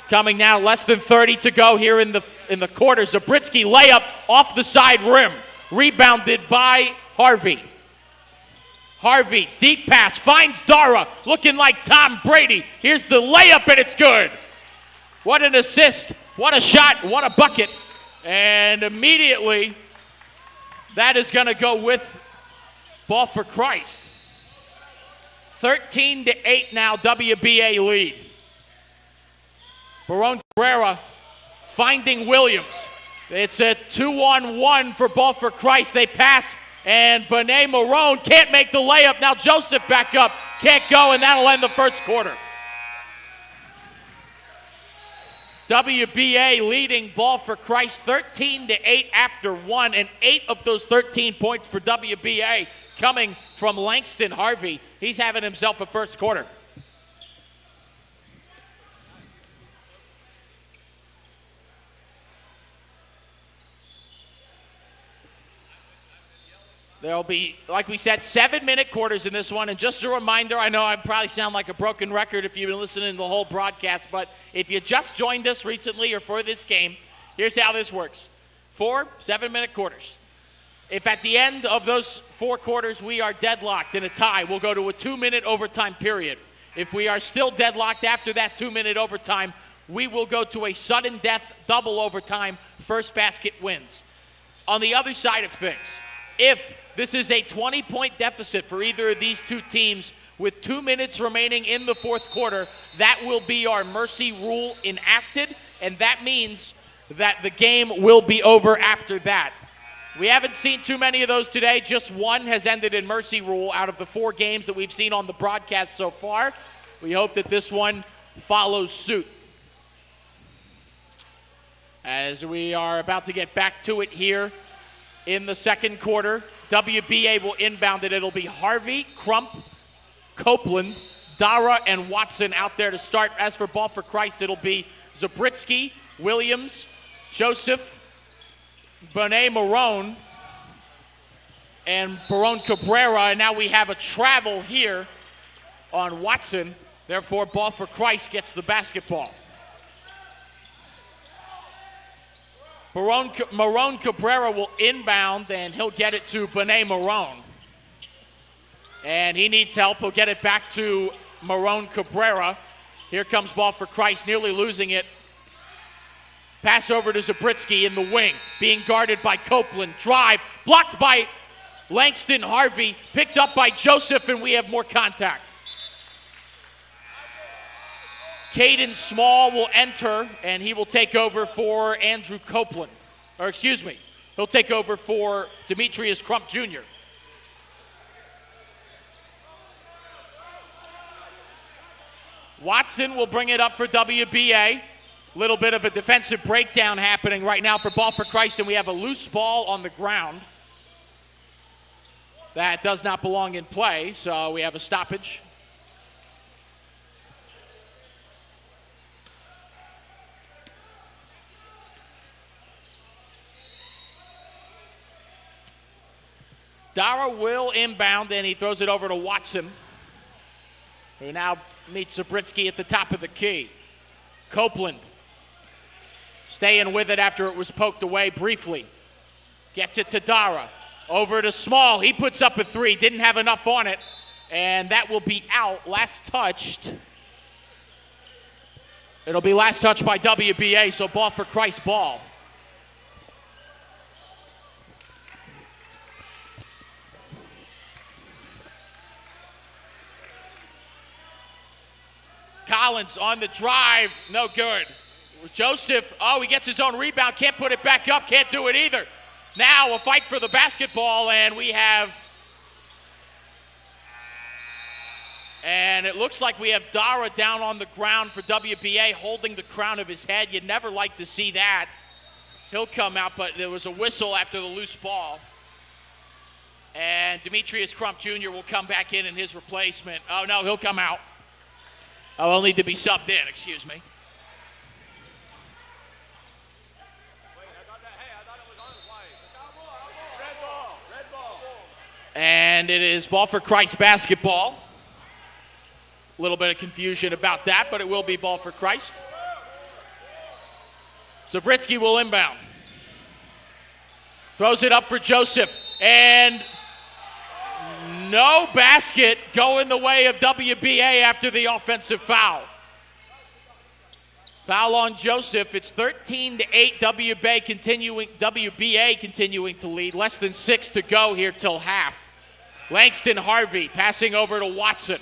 Coming now, less than 30 to go here in the quarter. Zabritsky layup off the side rim. Rebounded by Harvey. Harvey, deep pass, finds Dara, looking like Tom Brady. Here's the layup, and it's good. What an assist, what a shot, what a bucket. And immediately, that is going to go with Ball for Christ. 13-8 now, WBA lead. Barone Cabrera finding Williams. It's a 2-on-1 for Ball for Christ. They pass, and Benet Marone can't make the layup. Now Joseph back up, can't go, and that'll end the first quarter. WBA leading Ball for Christ 13-8 after 1, and 8 of those 13 points for WBA coming from Langston Harvey. He's having himself a first quarter. There'll be, like we said, 7-minute quarters in this one. And just a reminder, I know I probably sound like a broken record if you've been listening to the whole broadcast, but if you just joined us recently or for this game, here's how this works. 4 7-minute quarters. If at the end of those 4 quarters we are deadlocked in a tie, we'll go to a 2-minute overtime period. If we are still deadlocked after that 2-minute overtime, we will go to a sudden death double overtime. First basket wins. On the other side of things, if this is a 20-point deficit for either of these two teams with 2 minutes remaining in the fourth quarter, that will be our mercy rule enacted, and that means that the game will be over after that. We haven't seen too many of those today. Just one has ended in mercy rule out of the 4 games that we've seen on the broadcast so far. We hope that this one follows suit. As we are about to get back to it here in the second quarter, WBA will inbound it. It'll be Harvey, Crump, Copeland, Dara, and Watson out there to start. As for Ball for Christ, it'll be Zabritsky, Williams, Joseph, Benet Marone, and Barone Cabrera. And now we have a travel here on Watson. Therefore, Ball for Christ gets the basketball. Marone Cabrera will inbound, and he'll get it to Benet Marone. And he needs help. He'll get it back to Marone Cabrera. Here comes Ball for Christ, nearly losing it. Pass over to Zabritsky in the wing, being guarded by Copeland. Drive, blocked by Langston Harvey, picked up by Joseph, and we have more contact. Caden Small will enter, and he will take over for Andrew Copeland. Or excuse me, he'll take over for Demetrius Crump Jr. Watson will bring it up for WBA. Little bit of a defensive breakdown happening right now for Ball for Christ, and we have a loose ball on the ground. That does not belong in play, so we have a stoppage. Dara will inbound, and he throws it over to Watson, who now meets Zabritsky at the top of the key. Copeland staying with it after it was poked away briefly. Gets it to Dara. Over to Small. He puts up a three. Didn't have enough on it, and that will be out. Last touched. It'll be last touched by WBA, so Ball for Christ ball. Collins on the drive, no good. Joseph, he gets his own rebound, can't put it back up, can't do it either. Now a fight for the basketball, and it looks like we have Dara down on the ground for WBA, holding the crown of his head. You'd never like to see that. He'll come out, but there was a whistle after the loose ball. And Demetrius Crump Jr. will come back in his replacement. Oh, no, he'll come out. I'll need to be subbed in, excuse me. And it is Ball for Christ basketball. A little bit of confusion about that, but it will be Ball for Christ. Zabritsky will inbound. Throws it up for Joseph. And no basket going the way of WBA after the offensive foul. Foul on Joseph. It's 13-8. WBA continuing to lead. Less than 6 to go here till half. Langston Harvey passing over to Watson.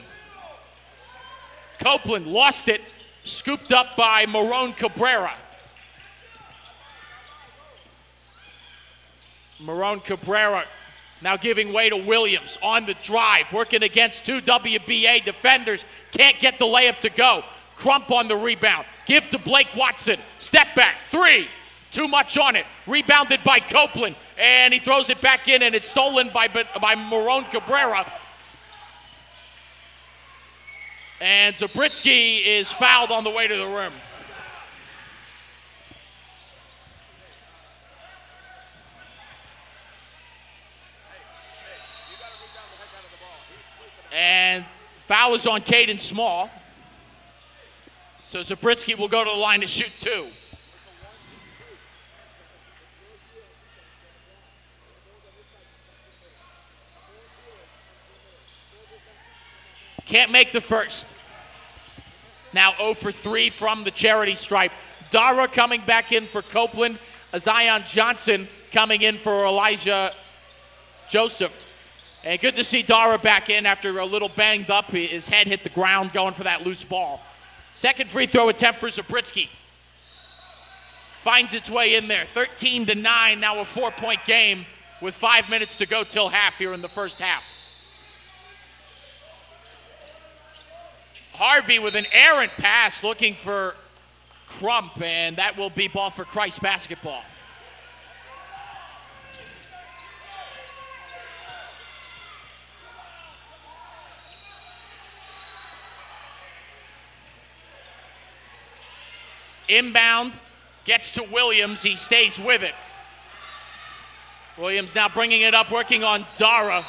Copeland lost it. Scooped up by Marone Cabrera. Marone Cabrera now giving way to Williams on the drive. Working against two WBA defenders. Can't get the layup to go. Crump on the rebound. Give to Blake Watson. Step back. 3. Too much on it. Rebounded by Copeland. And he throws it back in, and it's stolen by Marone Cabrera. And Zabritsky is fouled on the way to the rim. And foul is on Caden Small. So Zabritsky will go to the line to shoot 2. Can't make the first. Now 0 for 3 from the charity stripe. Dara coming back in for Copeland. Zion Johnson coming in for Elijah Joseph. And good to see Dara back in after a little banged up. His head hit the ground going for that loose ball. Second free throw attempt for Zabritsky. Finds its way in there. 13-9, now a 4-point game with 5 minutes to go till half here in the first half. Harvey with an errant pass looking for Crump, and that will be Ball for Christ basketball. Inbound, gets to Williams. He stays with it. Williams now bringing it up, working on Dara.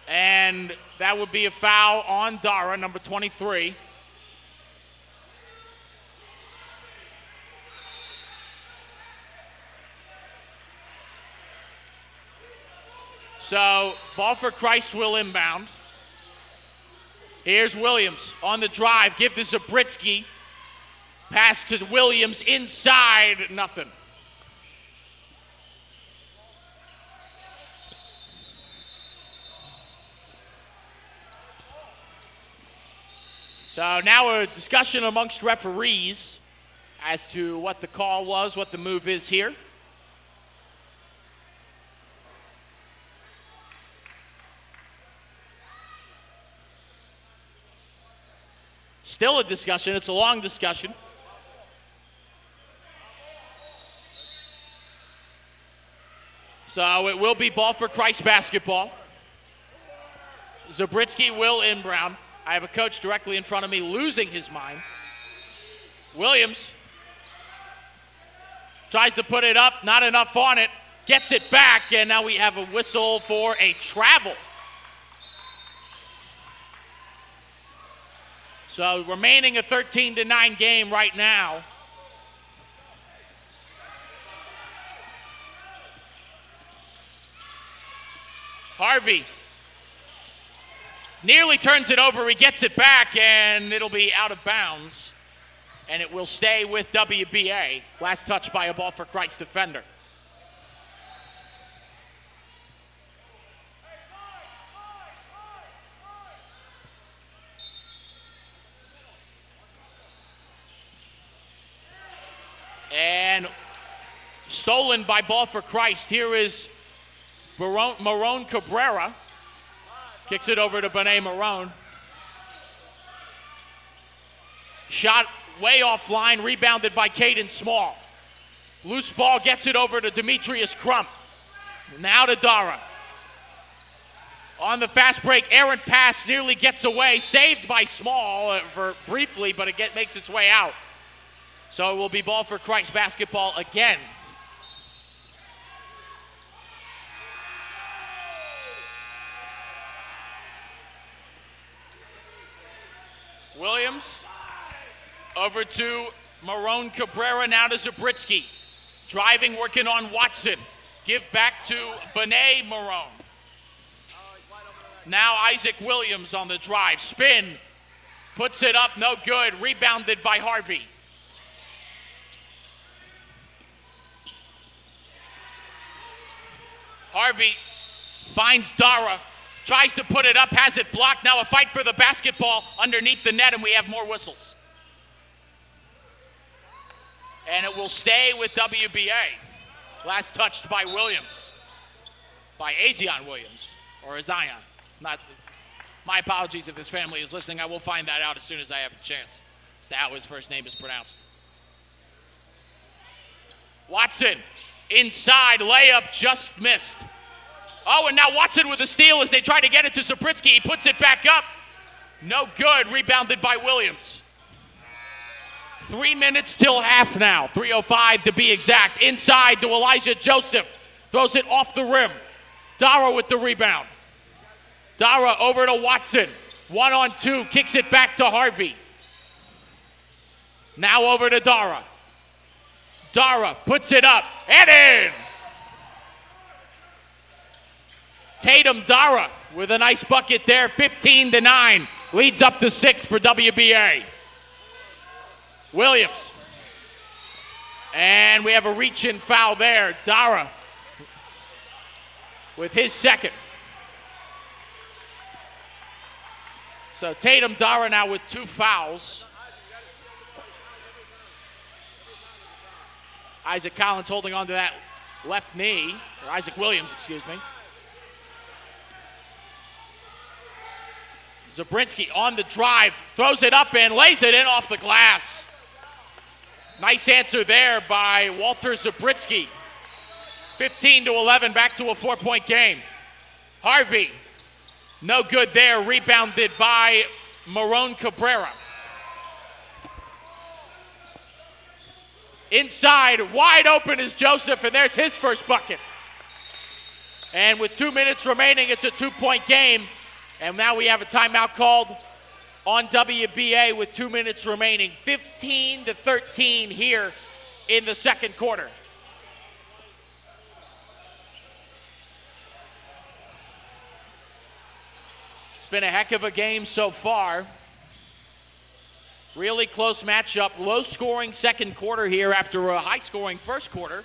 And that would be a foul on Dara, number 23. So, Ball for Christ will inbound. Here's Williams on the drive. Give to Zabritsky. Pass to Williams inside. Nothing. So now a discussion amongst referees as to what the call was, what the move is here. Still a discussion. It's a long discussion. So it will be ball for Christ basketball. Zabritsky will inbound. I have a coach directly in front of me losing his mind. Williams tries to put it up, not enough on it, gets it back, and now we have a whistle for a travel. So remaining a 13-9 game right now. Harvey nearly turns it over. He gets it back, and it'll be out of bounds. And it will stay with WBA. Last touch by a ball for Christ defender. And stolen by ball for Christ. Here is Marone Cabrera. Kicks it over to Benet Marone. Shot way offline, rebounded by Caden Small. Loose ball gets it over to Demetrius Crump. Now to Dara. On the fast break, errant pass nearly gets away. Saved by Small for briefly, but it makes its way out. So it will be ball for Christ basketball again. Williams over to Marone Cabrera, now to Zabritsky. Driving, working on Watson. Give back to Benet Marone. Now Isaac Williams on the drive. Spin. Puts it up, no good. Rebounded by Harvey. Harvey finds Dara. Tries to put it up, has it blocked. Now a fight for the basketball underneath the net, and we have more whistles. And it will stay with WBA. Last touched by Williams. By Azion Williams, or Zion. My apologies if his family is listening. I will find that out as soon as I have a chance as to how his first name is pronounced. Watson, inside, layup just missed. Oh, and now Watson with a steal as they try to get it to Zabritsky. He puts it back up. No good. Rebounded by Williams. 3 minutes till half now. 3:05 to be exact. Inside to Elijah Joseph. Throws it off the rim. Dara with the rebound. Dara over to Watson. 1-on-2. Kicks it back to Harvey. Now over to Dara. Dara puts it up and in. Tatum Dara with a nice bucket there, 15-9. Leads up to 6 for WBA. Williams. And we have a reach-in foul there. Dara with his second. So Tatum Dara now with 2 fouls. Isaac Collins holding on to that left knee, or Isaac Williams, excuse me. Zabritsky on the drive, throws it up and lays it in off the glass. Nice answer there by Walter Zabritsky. 15-11, back to a 4-point game. Harvey, no good there, rebounded by Marone Cabrera. Inside, wide open is Joseph, and there's his first bucket. And with 2 minutes remaining, it's a 2-point game. And now we have a timeout called on WBA with 2 minutes remaining. 15-13 here in the second quarter. It's been a heck of a game so far. Really close matchup. Low-scoring second quarter here after a high-scoring first quarter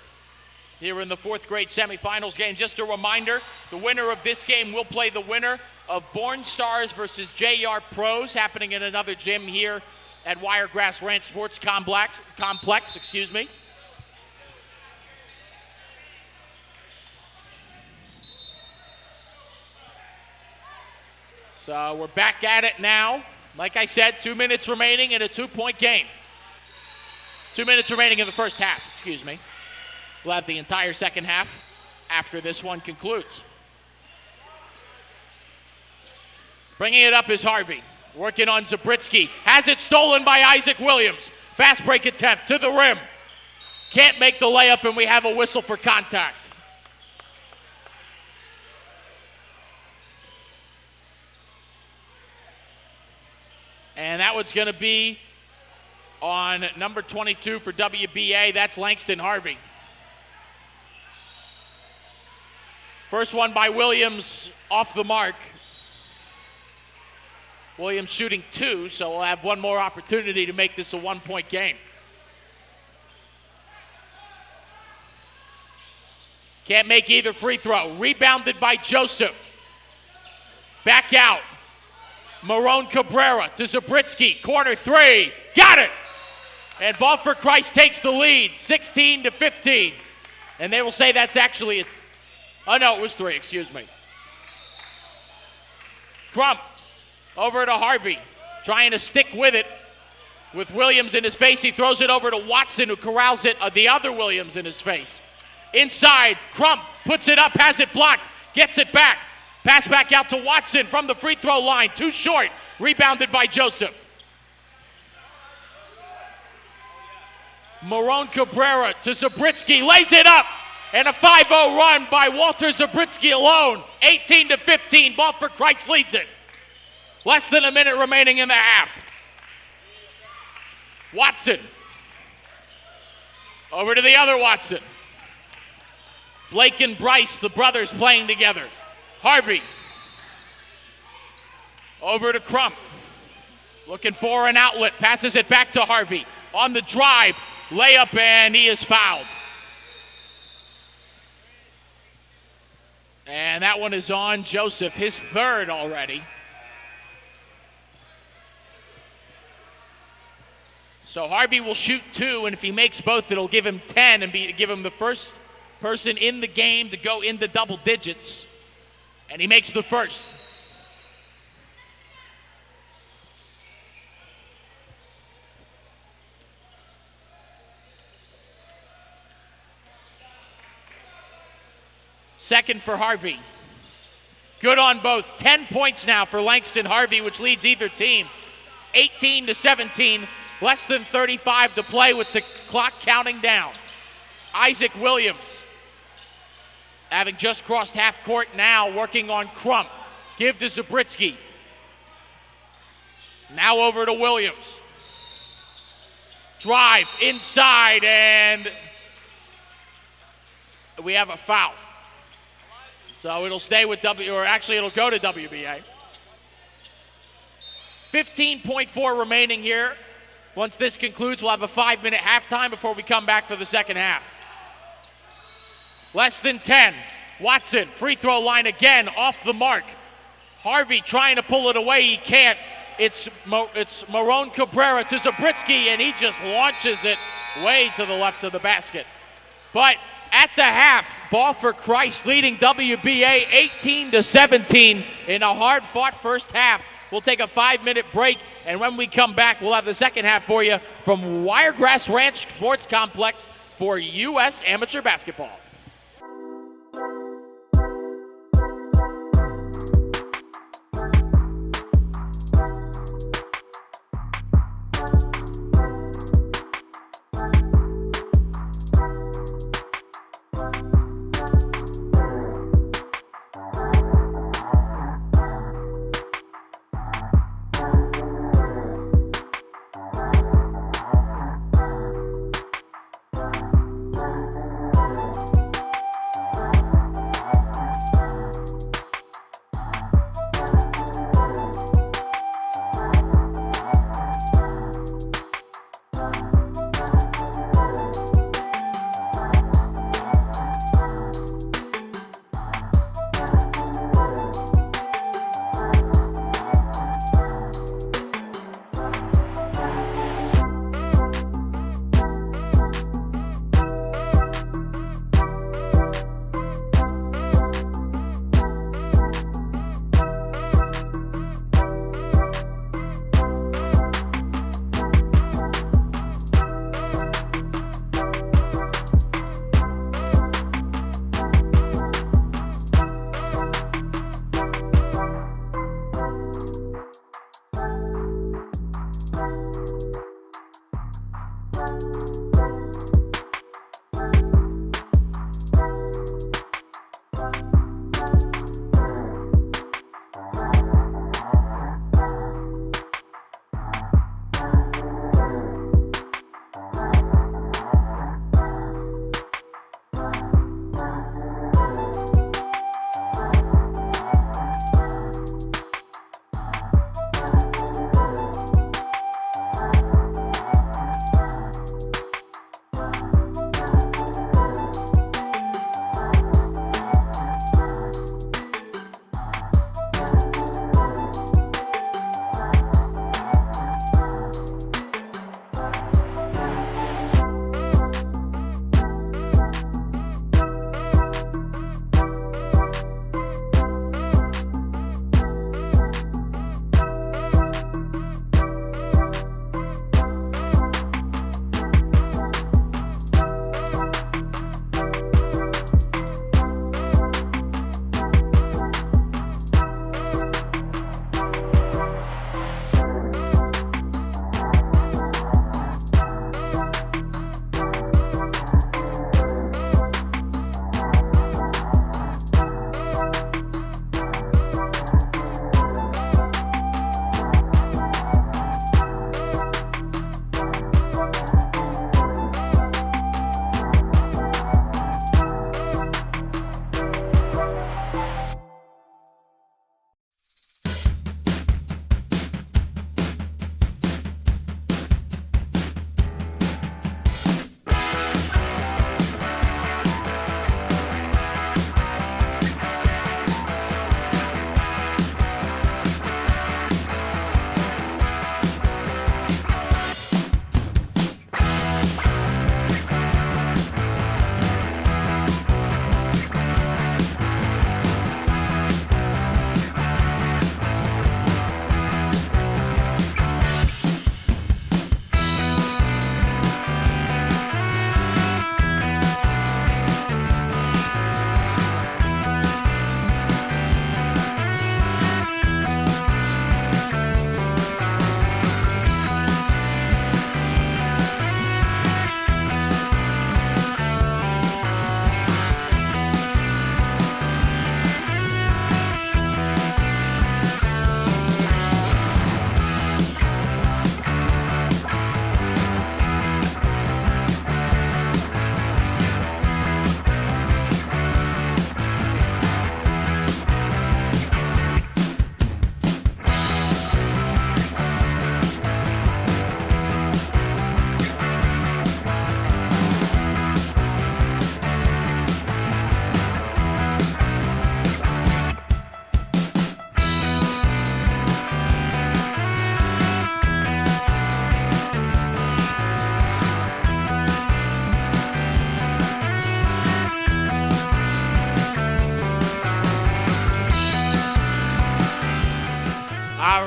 here in the fourth grade semifinals game. Just a reminder, the winner of this game will play the winner of Born Stars versus JR Pros happening in another gym here at Wiregrass Ranch Sports Complex. So we're back at it now. Like I said, 2 minutes remaining in a 2-point game. 2 minutes remaining in the first half, excuse me. We'll have the entire second half after this one concludes. Bringing it up is Harvey. Working on Zabritsky. Has it stolen by Isaac Williams. Fast break attempt to the rim. Can't make the layup, and we have a whistle for contact. And that one's going to be on number 22 for WBA. That's Langston Harvey. First one by Williams off the mark. Williams shooting 2, so we'll have one more opportunity to make this a 1-point game. Can't make either free throw. Rebounded by Joseph. Back out. Marone Cabrera to Zabritsky. Corner 3. Got it! And Ball for Christ takes the lead, 16-15. And they will say that's actually a... Oh, no, it was 3, excuse me. Crump over to Harvey, trying to stick with it. With Williams in his face, he throws it over to Watson, who corrals it, the other Williams in his face. Inside, Crump puts it up, has it blocked, gets it back. Pass back out to Watson from the free throw line, too short. Rebounded by Joseph. Marone Cabrera to Zabritsky, lays it up. And a 5-0 run by Walter Zabritsky alone. 18-15, Ball for Christ leads it. Less than a minute remaining in the half. Watson. Over to the other Watson. Blake and Bryce, the brothers playing together. Harvey. Over to Crump. Looking for an outlet. Passes it back to Harvey. On the drive. Layup, and he is fouled. And that one is on Joseph, his third already. So Harvey will shoot 2, and if he makes both, it'll give him 10 and give him the first person in the game to go into double digits. And he makes the first. Second for Harvey. Good on both. 10 points now for Langston Harvey, which leads either team. 18-17, less than 35 to play with the clock counting down. Isaac Williams, having just crossed half court now, working on Crump. Give to Zabritsky. Now over to Williams. Drive inside, and we have a foul. So it'll stay with it'll go to WBA. 15.4 remaining here. Once this concludes, we'll have a 5-minute halftime before we come back for the second half. Less than 10. Watson, free throw line again, off the mark. Harvey trying to pull it away, he can't. It's Marone Cabrera to Zabritsky, and he just launches it way to the left of the basket. But at the half, Ball for Christ leading WBA 18-17 in a hard-fought first half. We'll take a 5-minute break, and when we come back, we'll have the second half for you from Wiregrass Ranch Sports Complex for U.S. Amateur Basketball.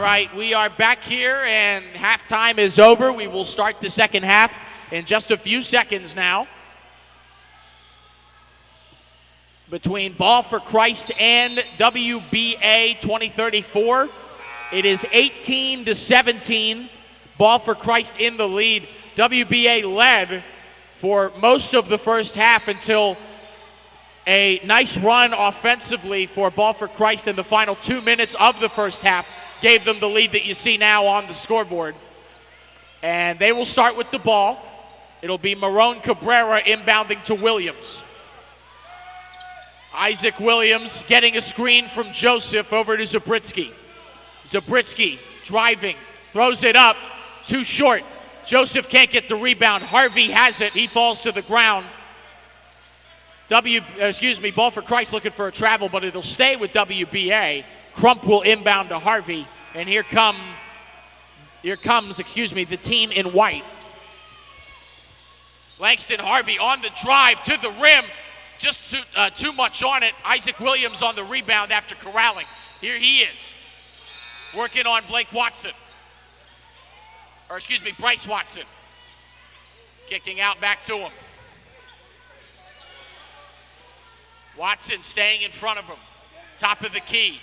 right, we are back here, and halftime is over. We will start the second half in just a few seconds now. Between Ball for Christ and WBA 2034, it is 18-17. Ball for Christ in the lead. WBA led for most of the first half until a nice run offensively for Ball for Christ in the final 2 minutes of the first half gave them the lead that you see now on the scoreboard. And they will start with the ball. It'll be Marone Cabrera inbounding to Williams. Isaac Williams getting a screen from Joseph over to Zabritsky. Zabritsky driving, throws it up, too short. Joseph can't get the rebound. Harvey has it. He falls to the ground. Ball for Christ looking for a travel, but it'll stay with WBA. Crump will inbound to Harvey, and here comes the team in white. Langston Harvey on the drive to the rim, just too much on it. Isaac Williams on the rebound after corralling. Here he is, working on Bryce Watson. Kicking out back to him. Watson staying in front of him. Top of the key.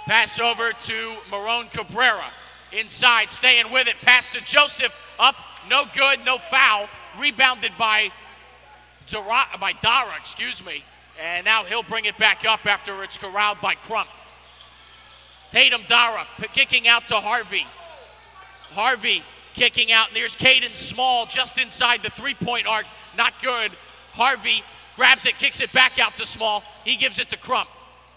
Pass over to Marone Cabrera. Inside, staying with it. Pass to Joseph. Up, no good, no foul. Rebounded by Dara, And now he'll bring it back up after it's corralled by Crump. Tatum Dara kicking out to Harvey. Harvey kicking out, and there's Caden Small just inside the three-point arc. Not good. Harvey grabs it, kicks it back out to Small. He gives it to Crump.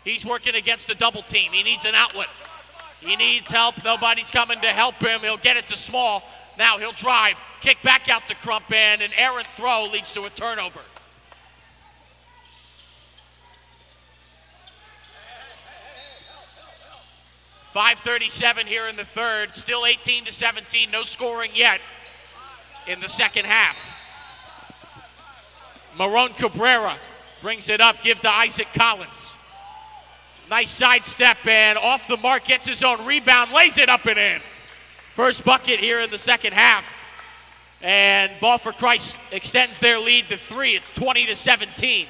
He's working against a double team. He needs an outlet. He needs help. Nobody's coming to help him. He'll get it to Small. Now he'll drive, kick back out to Crump, and an errant throw leads to a turnover. .537 here in the third. Still 18-17. No scoring yet in the second half. Marone Cabrera brings it up. Give to Isaac Collins. Nice sidestep and off the mark. Gets his own rebound. Lays it up and in. First bucket here in the second half. And Ball for Christ extends their lead to 3. It's 20-17.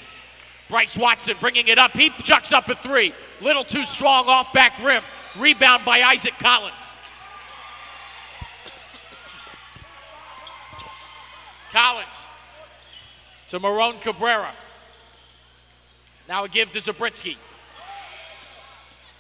Bryce Watson bringing it up. He chucks up a 3. Little too strong off back rim. Rebound by Isaac Collins. Collins to Marone Cabrera. Now a give to Zabritsky.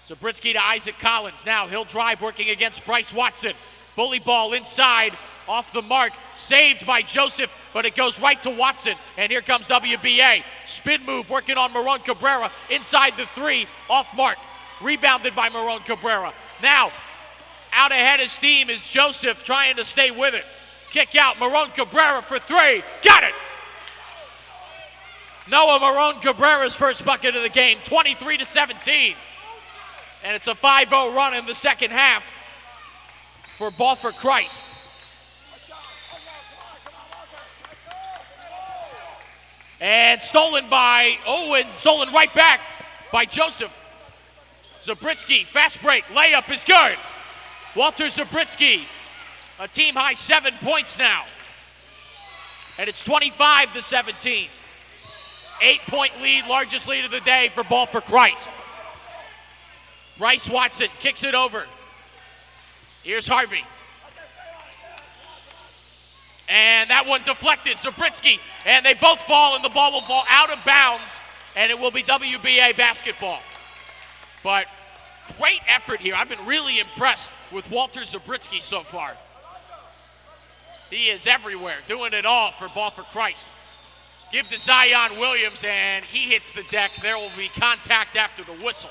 Zabritsky to Isaac Collins. Now he'll drive, working against Bryce Watson. Bully ball inside, off the mark. Saved by Joseph, but it goes right to Watson. And here comes WBA. Spin move, working on Marone Cabrera. Inside the 3, off mark. Rebounded by Marone Cabrera. Now, out ahead of steam is Joseph trying to stay with it. Kick out, Marone Cabrera for 3. Got it! Noah Marone Cabrera's first bucket of the game, 23-17. And it's a 5-0 run in the second half for Ball for Christ. And stolen right back by Joseph. Zabritsky, fast break, layup is good. Walter Zabritsky, a team high 7 points now. And it's 25-17. 8-point lead, largest lead of the day for Ball for Christ. Bryce Watson kicks it over. Here's Harvey. And that one deflected, Zabritsky, and they both fall, and the ball will fall out of bounds, and it will be WBA basketball. But great effort here. I've been really impressed with Walter Zabritsky so far. He is everywhere, doing it all for Ball for Christ. Give to Zion Williams, and he hits the deck. There will be contact after the whistle.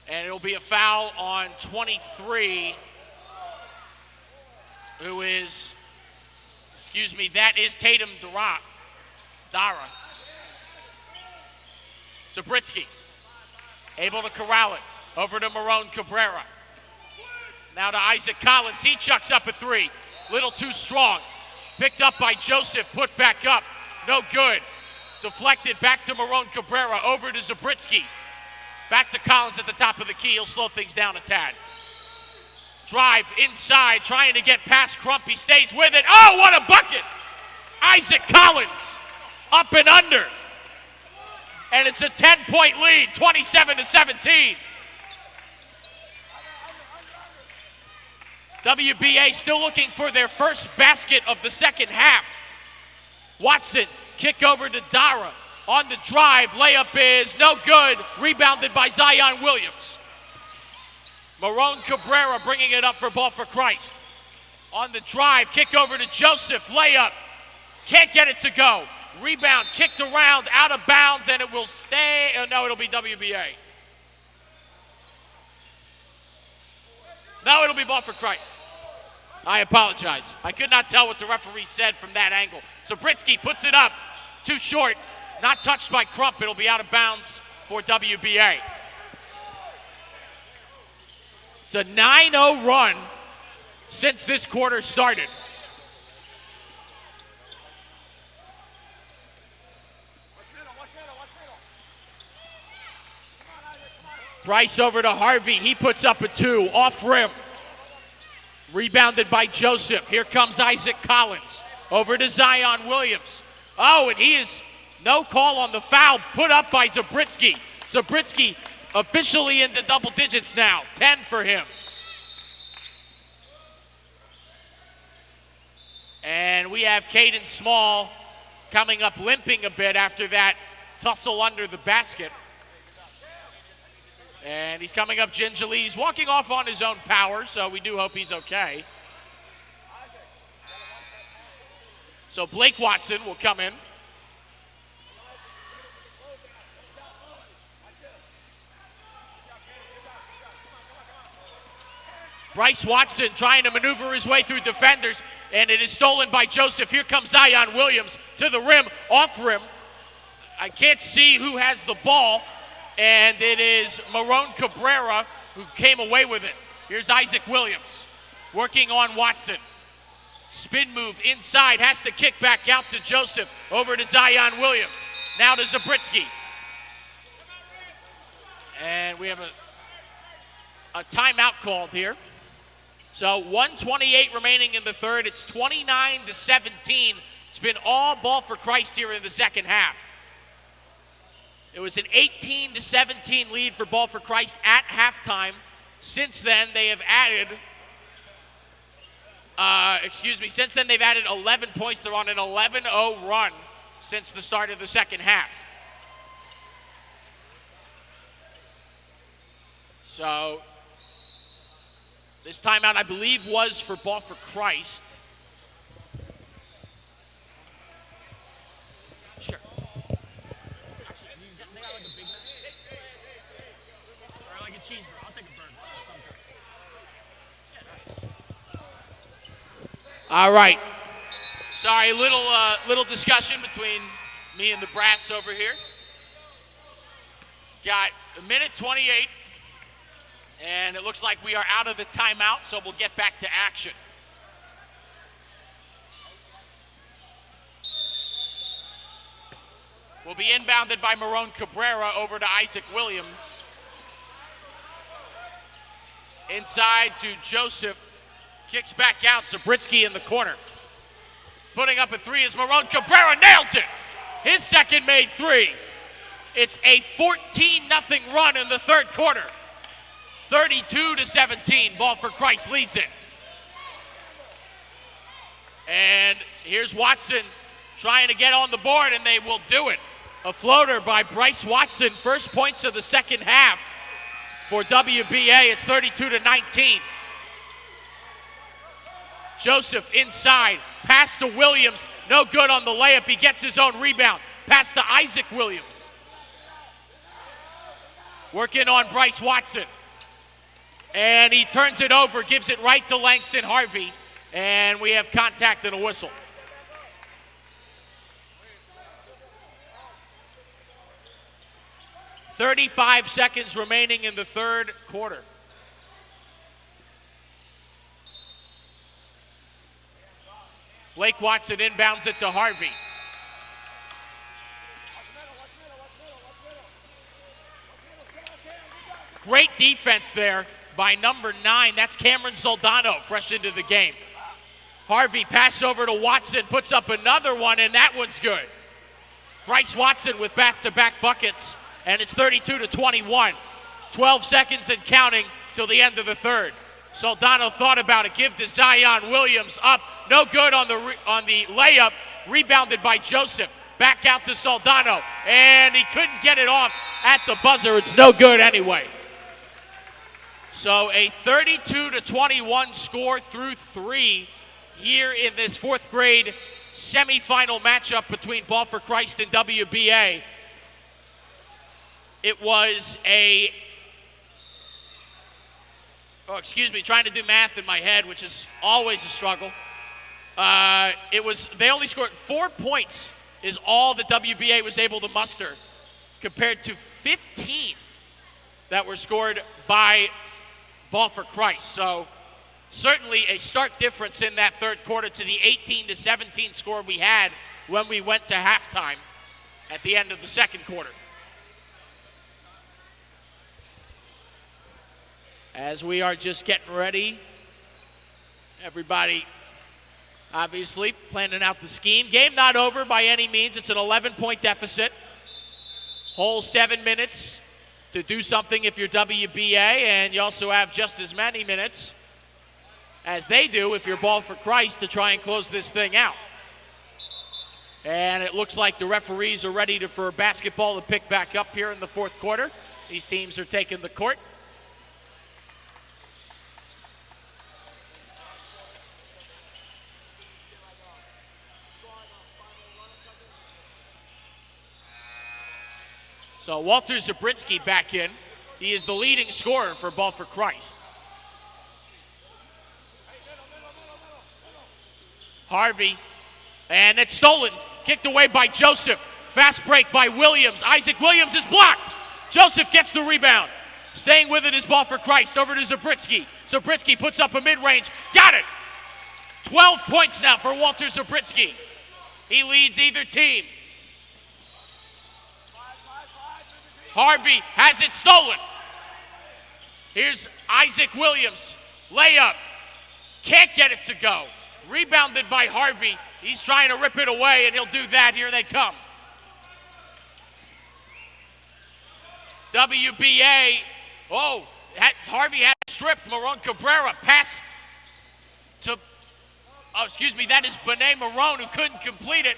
And it'll be a foul on 23, that is Tatum Dara. Zabritsky, able to corral it. Over to Marone Cabrera. Now to Isaac Collins. He chucks up a 3. Little too strong. Picked up by Joseph. Put back up. No good. Deflected back to Marone Cabrera. Over to Zabritsky. Back to Collins at the top of the key. He'll slow things down a tad. Drive inside, trying to get past Crump. He stays with it. Oh, what a bucket! Isaac Collins up and under. And it's a 10-point lead, 27-17. WBA still looking for their first basket of the second half. Watson, kick over to Dara. On the drive, layup is no good. Rebounded by Zion Williams. Marone Cabrera bringing it up for Ball for Christ. On the drive, kick over to Joseph, layup. Can't get it to go. Rebound, kicked around, out of bounds, and it will stay. Oh, no, it'll be WBA. No, it'll be Ball for Christ. I apologize. I could not tell what the referee said from that angle. Zabritsky puts it up. Too short. Not touched by Crump. It'll be out of bounds for WBA. It's a 9-0 run since this quarter started. Bryce over to Harvey. He puts up a 2. Off rim. Rebounded by Joseph. Here comes Isaac Collins. Over to Zion Williams. Oh, and he is no call on the foul put up by Zabritsky. Zabritsky officially into double digits now. 10 for him. And we have Caden Small coming up limping a bit after that tussle under the basket. And he's coming up gingerly. He's walking off on his own power, so we do hope he's okay. So Blake Watson will come in. Bryce Watson trying to maneuver his way through defenders, and it is stolen by Joseph. Here comes Zion Williams to the rim, off rim. I can't see who has the ball. And it is Marone Cabrera who came away with it. Here's Isaac Williams working on Watson. Spin move inside, has to kick back out to Joseph. Over to Zion Williams. Now to Zabritsky. And we have a timeout called here. So 1:28 remaining in the third. It's 29-17. It's been all Ball for Christ here in the second half. It was an 18-17 lead for Ball for Christ at halftime. Since then, they have added, since then they've added 11 points. They're on an 11-0 run since the start of the second half. So, this timeout, I believe, was for Ball for Christ. Sure. All right. Sorry, little discussion between me and the brass over here. Got a minute 28, and it looks like we are out of the timeout, so we'll get back to action. Will be inbounded by Marone Cabrera over to Isaac Williams. Inside to Joseph. Kicks back out. Zabritsky in the corner. Putting up a 3 is Marone Cabrera. Nails it. His second made 3. It's a 14-0 run in the third quarter. 32-17. Ball for Christ leads it. And here's Watson trying to get on the board, and they will do it. A floater by Bryce Watson. First points of the second half for WBA. It's 32-19. Joseph inside. Pass to Williams. No good on the layup. He gets his own rebound. Pass to Isaac Williams. Working on Bryce Watson. And he turns it over. Gives it right to Langston Harvey. And we have contact and a whistle. .35 seconds remaining in the third quarter. Blake Watson inbounds it to Harvey. Great defense there by number 9. That's Cameron Soldano, fresh into the game. Harvey pass over to Watson, puts up another one, and that one's good. Bryce Watson with back-to-back buckets, and it's 32-21. 12 seconds and counting till the end of the third. Soldano thought about it, give to Zion Williams, up, no good on the layup, rebounded by Joseph. Back out to Soldano, and he couldn't get it off at the buzzer. It's no good anyway. So a 32-21 score through 3 here in this 4th grade semifinal matchup between Ball for Christ and WBA. It was trying to do math in my head, which is always a struggle. They only scored 4 points is all the WBA was able to muster, compared to 15 that were scored by Ball for Christ. So certainly a stark difference in that third quarter to the 18-17 score we had when we went to halftime at the end of the second quarter. As we are just getting ready, everybody obviously planning out the scheme. Game not over by any means. It's an 11-point deficit. Whole 7 minutes to do something if you're WBA, and you also have just as many minutes as they do if you're Ball for Christ to try and close this thing out. And it looks like the referees are ready for basketball to pick back up here in the 4th quarter. These teams are taking the court. So Walter Zabritsky back in. He is the leading scorer for Ball for Christ. Harvey, and it's stolen. Kicked away by Joseph. Fast break by Williams. Isaac Williams is blocked. Joseph gets the rebound. Staying with it is Ball for Christ. Over to Zabritsky. Zabritsky puts up a mid-range. Got it! 12 points now for Walter Zabritsky. He leads either team. Harvey has it stolen. Here's Isaac Williams. Layup. Can't get it to go. Rebounded by Harvey. He's trying to rip it away, and he'll do that. Here they come. WBA. Oh, Harvey has stripped. Marone Cabrera. Pass to, that is Benet Marone, who couldn't complete it.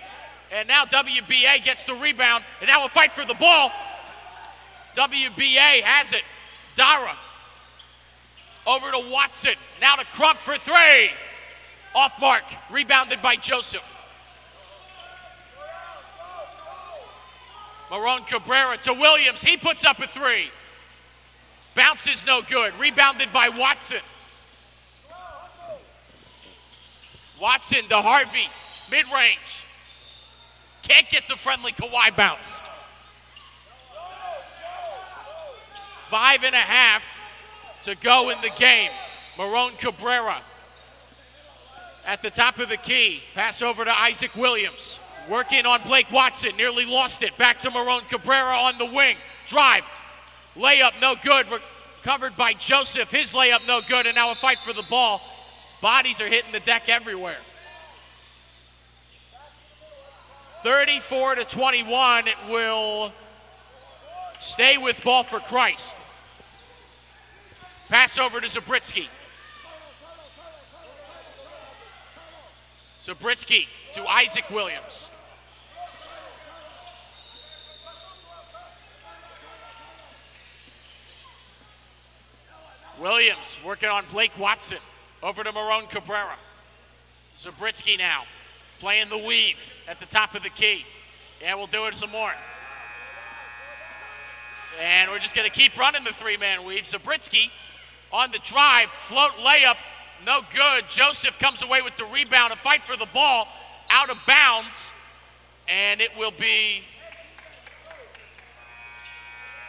And now WBA gets the rebound, and now a fight for the ball. WBA has it. Dara. Over to Watson. Now to Crump for 3. Off mark. Rebounded by Joseph. Marone Cabrera to Williams. He puts up a 3. Bounces no good. Rebounded by Watson. Watson to Harvey. Mid-range. Can't get the friendly Kawhi bounce. 5.5 to go in the game. Marone Cabrera at the top of the key. Pass over to Isaac Williams. Working on Blake Watson. Nearly lost it. Back to Marone Cabrera on the wing. Drive. Layup no good. Covered by Joseph. His layup no good. And now a fight for the ball. Bodies are hitting the deck everywhere. 34-21. It will stay with Ball for Christ. Pass over to Zabritsky. Zabritsky to Isaac Williams. Williams working on Blake Watson. Over to Marone Cabrera. Zabritsky now playing the weave at the top of the key. Yeah, we'll do it some more. And we're just going to keep running the 3-man weave. Zabritsky on the drive, float layup, no good. Joseph comes away with the rebound, a fight for the ball, out of bounds, and it'll be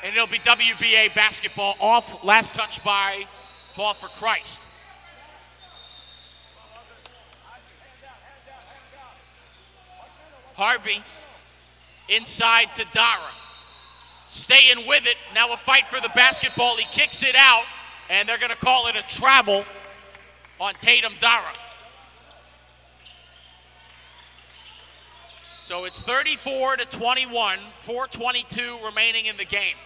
WBA basketball off. Last touch by Ball for Christ. Harvey inside to Dara. staying with it. Now a fight for the basketball. He kicks it out, and they're going to call it a travel on Tatum Dara. So it's 34-21, 4:22 remaining in the game.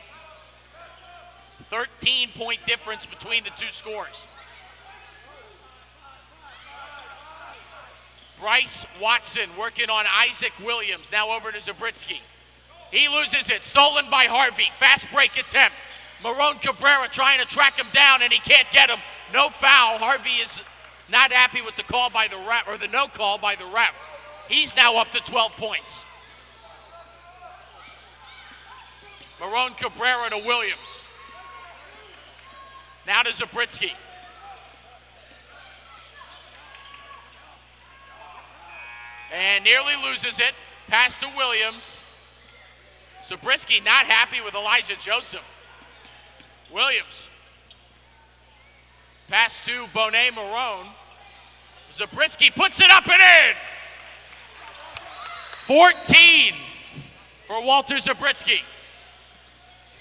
13-point difference between the two scores. Bryce Watson working on Isaac Williams. Now over to Zabritsky. He loses it. Stolen by Harvey. Fast break attempt. Marone Cabrera trying to track him down, and he can't get him. No foul. Harvey is not happy with the call by the ref, or the no call by the ref. He's now up to 12 points. Marone Cabrera to Williams. Now to Zabritsky. And nearly loses it. Pass to Williams. Zabritsky not happy with Elijah Joseph. Williams. Pass to Bonet Marone. Zabritsky puts it up and in. 14 for Walter Zabritsky.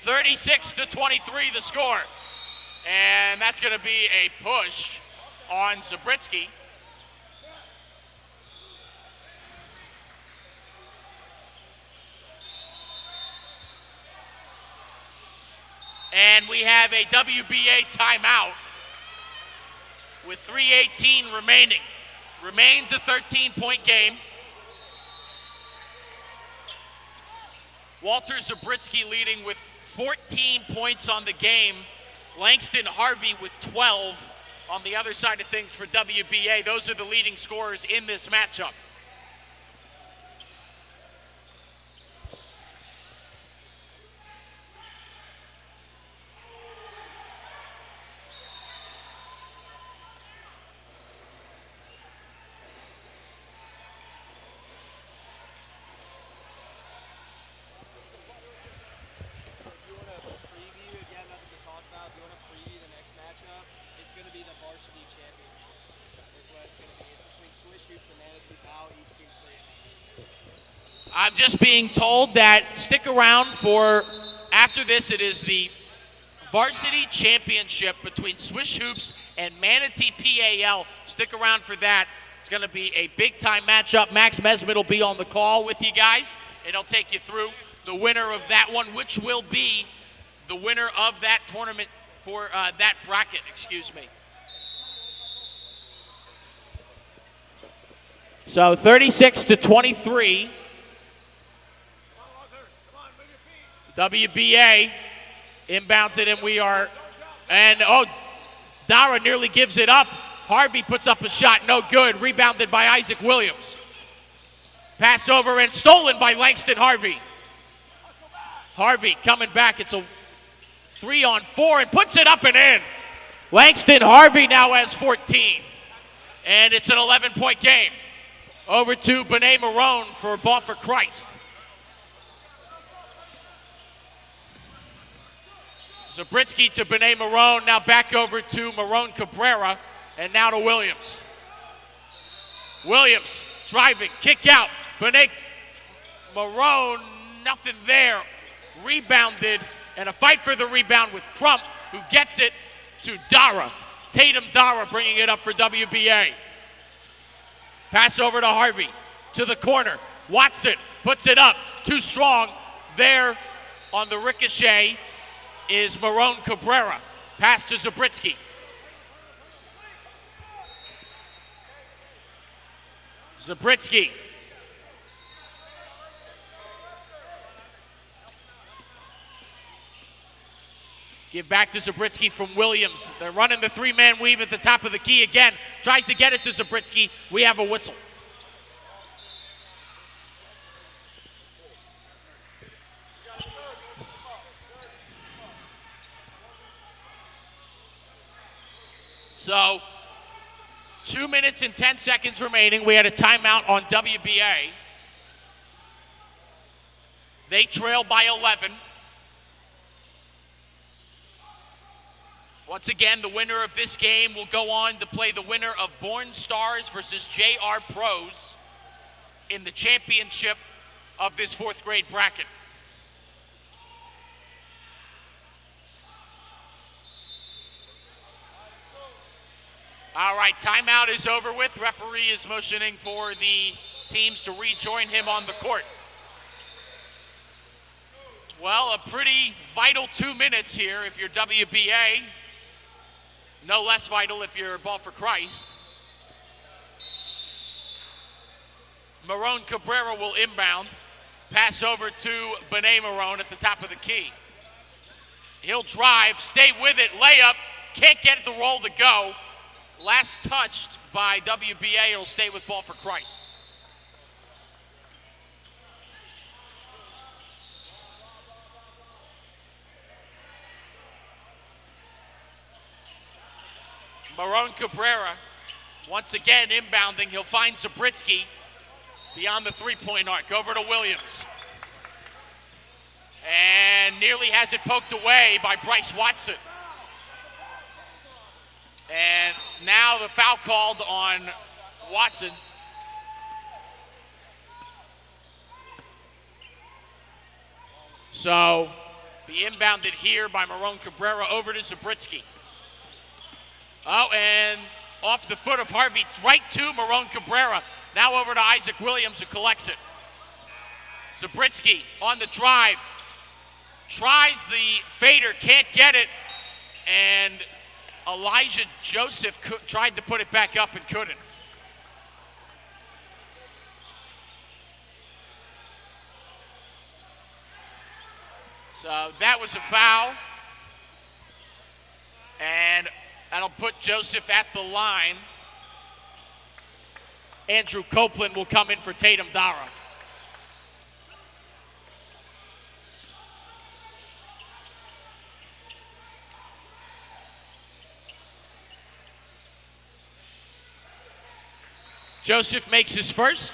36-23 the score. And that's going to be a push on Zabritsky. And we have a WBA timeout with 3:18 remaining. Remains a 13-point game. Walter Zabritsky leading with 14 points on the game. Langston Harvey with 12 on the other side of things for WBA. Those are the leading scorers in this matchup. I'm just being told that stick around for, after this, it is the varsity championship between Swish Hoops and Manatee PAL. Stick around for that. It's going to be a big-time matchup. Max Mesmit will be on the call with you guys, and he'll take you through the winner of that one, which will be the winner of that tournament for that bracket, excuse me. So 36-23. WBA inbounds it, and Dara nearly gives it up. Harvey puts up a shot, no good. Rebounded by Isaac Williams. Pass over and stolen by Langston Harvey. Harvey coming back. It's a 3-on-4 and puts it up and in. Langston Harvey now has 14. And it's an 11-point game. Over to Bonet Marone for a ball for Christ. Zabritsky to Bonet Marone, now back over to Marone Cabrera, and now to Williams. Williams driving, kick out. Bonet Marone, nothing there. Rebounded, and a fight for the rebound with Crump, who gets it to Dara. Tatum Dara bringing it up for WBA. Pass over to Harvey, to the corner. Watson puts it up, too strong. There on the ricochet is Marone Cabrera. Pass to Zabritsky. Zabritsky. Give back to Zabritsky from Williams. They're running the three-man weave at the top of the key again. Tries to get it to Zabritsky. We have a whistle. So, 2 minutes and 10 seconds remaining. We had a timeout on WBA. They trail by 11. Once again, the winner of this game will go on to play the winner of Born Stars versus JR Pros in the championship of this fourth grade bracket. All right, timeout is over with. Referee is motioning for the teams to rejoin him on the court. Well, a pretty vital 2 minutes here if you're WBA. No less vital if you're Ball for Christ. Marone Cabrera will inbound. Pass over to Benet Marone at the top of the key. He'll drive, stay with it, layup. Can't get the roll to go. Last touched by WBA. It'll stay with Ball for Christ. Marone Cabrera, once again inbounding. He'll find Zabritsky beyond the three-point arc. Over to Williams. And nearly has it poked away by Bryce Watson. And now the foul called on Watson. So, be inbounded here by Marone Cabrera over to Zabritsky. Oh, and off the foot of Harvey, right to Marone Cabrera. Now over to Isaac Williams, who collects it. Zabritsky on the drive. Tries the fader, can't get it. And Elijah Joseph tried to put it back up and couldn't. So that was a foul. And that'll put Joseph at the line. Andrew Copeland will come in for Tatum Dara. Joseph makes his first.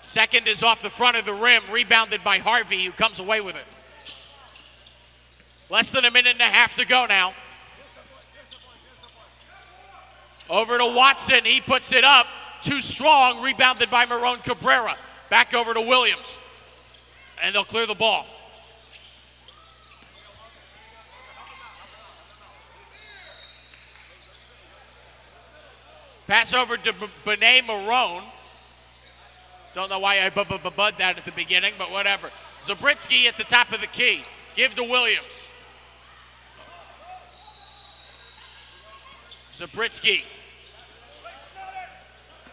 Second is off the front of the rim, rebounded by Harvey, who comes away with it. Less than a minute and a half to go now. Over to Watson, he puts it up. Too strong, rebounded by Marone Cabrera. Back over to Williams. And they'll clear the ball. Pass over to Benet Marone. Don't know why I bud that at the beginning, but whatever. Zabritsky at the top of the key. Give to Williams. Zabritsky.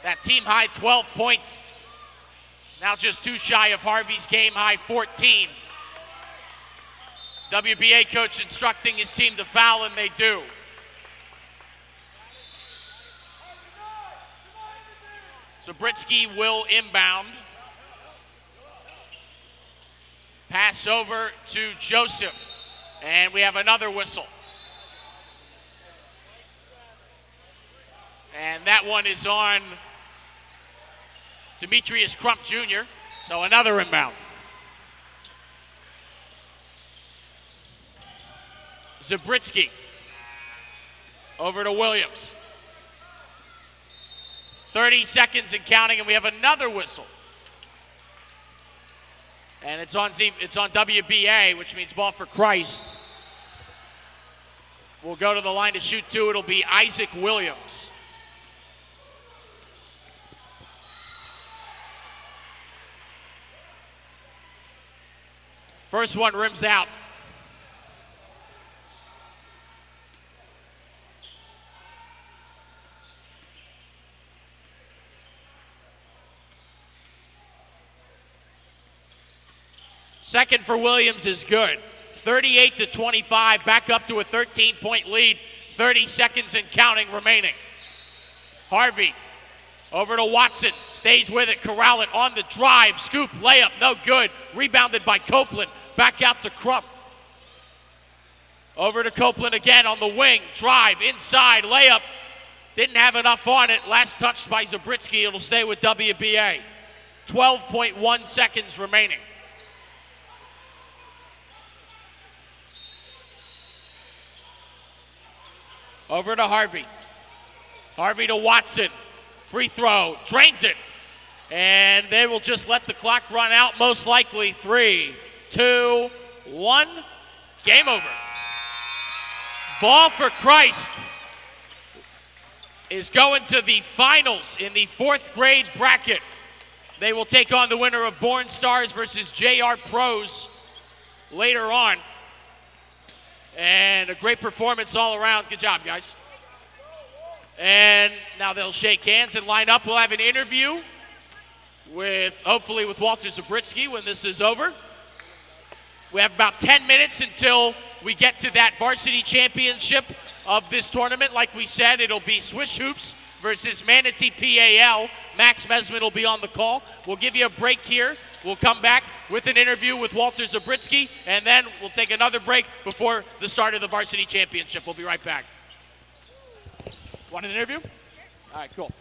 That team high 12 points. Now just too shy of Harvey's game high 14. WBA coach instructing his team to foul, and they do. Zabritsky will inbound. Pass over to Joseph. And we have another whistle. And that one is on Demetrius Crump Jr., so another inbound. Zabritsky over to Williams. 30 seconds and counting, and we have another whistle. And it's on WBA, which means Ball for Christ. We'll go to the line to shoot two. It'll be Isaac Williams. First one rims out. Second for Williams is good. 38-25, back up to a 13-point lead. 30 seconds and counting remaining. Harvey over to Watson, stays with it, corral it on the drive, scoop, layup, no good. Rebounded by Copeland, back out to Crump. Over to Copeland again on the wing, drive, inside, layup. Didn't have enough on it, last touched by Zabritsky. It'll stay with WBA. 12.1 seconds remaining. Over to Harvey. Harvey to Watson. Free throw, drains it. And they will just let the clock run out, most likely. 3, 2, 1. Game over. Ball for Christ is going to the finals in the 4th grade bracket. They will take on the winner of Born Stars versus JR Pros later on. And a great performance all around. Good job, guys. And now they'll shake hands and line up. We'll have an interview hopefully with Walter Zabritsky when this is over. We have about 10 minutes until we get to that varsity championship of this tournament. Like we said, it'll be Swish Hoops versus Manatee PAL. Max Mesman will be on the call. We'll give you a break here. We'll come back with an interview with Walter Zabritsky, and then we'll take another break before the start of the varsity championship. We'll be right back. Want an interview? All right, cool.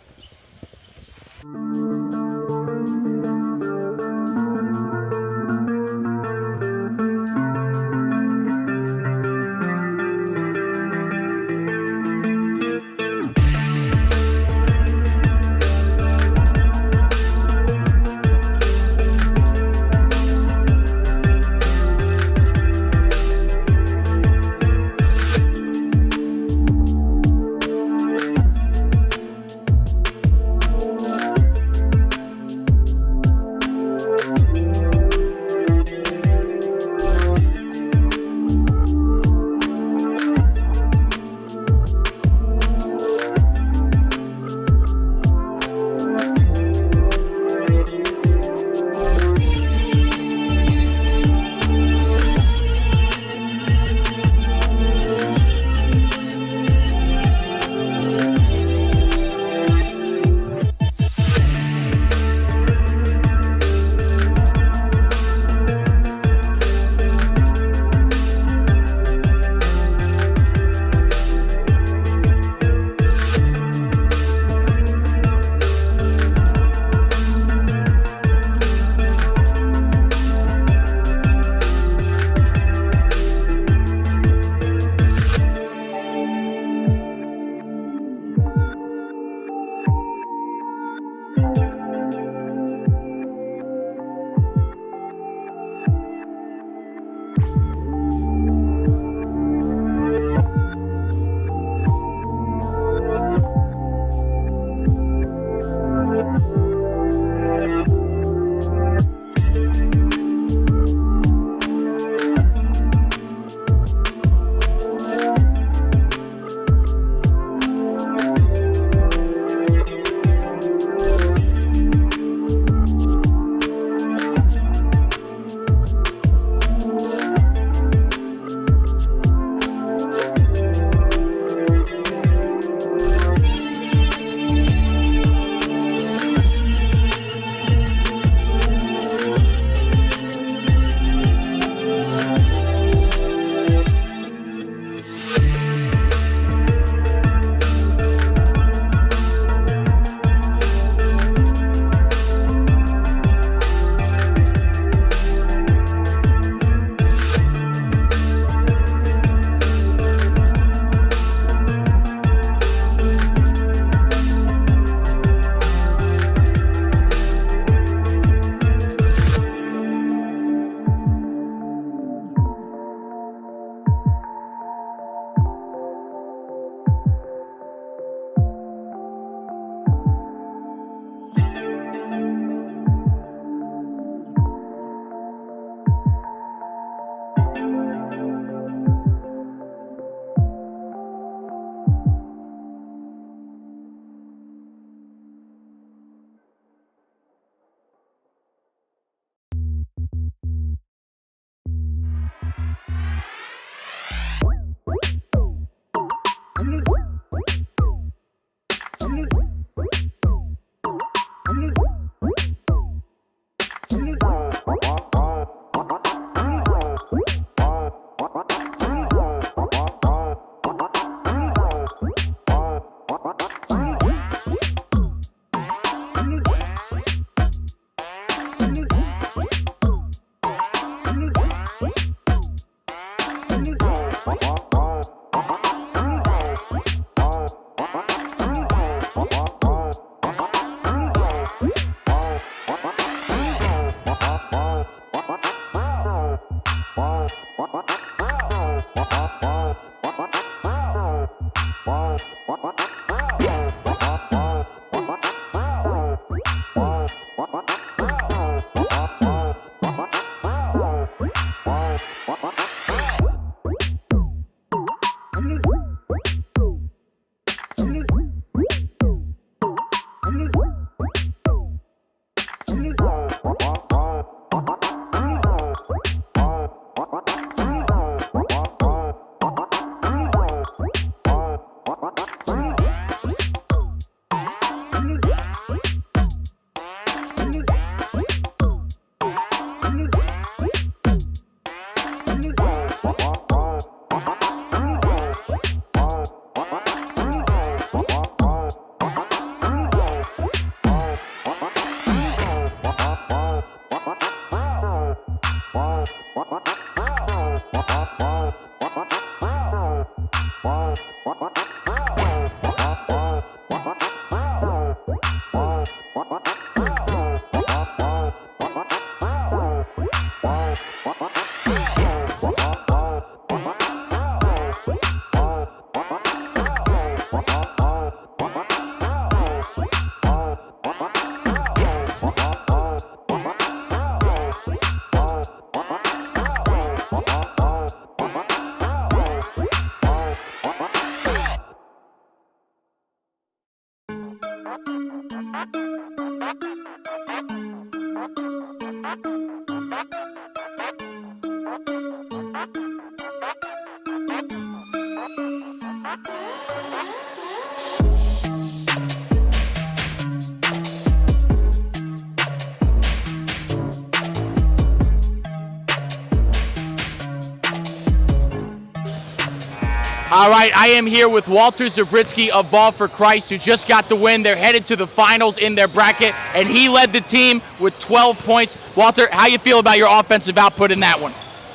All right, I am here with Walter Zabritsky of Ball for Christ, who just got the win. They're headed to the finals in their bracket, and he led the team with 12 points. Walter, how you feel about your offensive output in that one?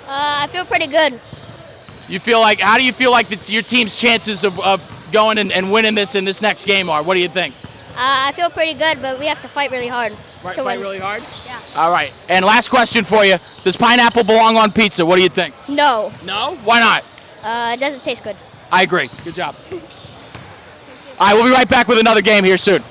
I feel pretty good. You feel like, how do you feel like your team's chances of going and winning this in this next game are? What do you think? I feel pretty good, but we have to fight really hard to Fight win. really hard? Yeah. All right, and last question for you. Does pineapple belong on pizza? What do you think? No. No? Why not? It doesn't taste good. I agree. Good job. All right, we'll be right back with another game here soon.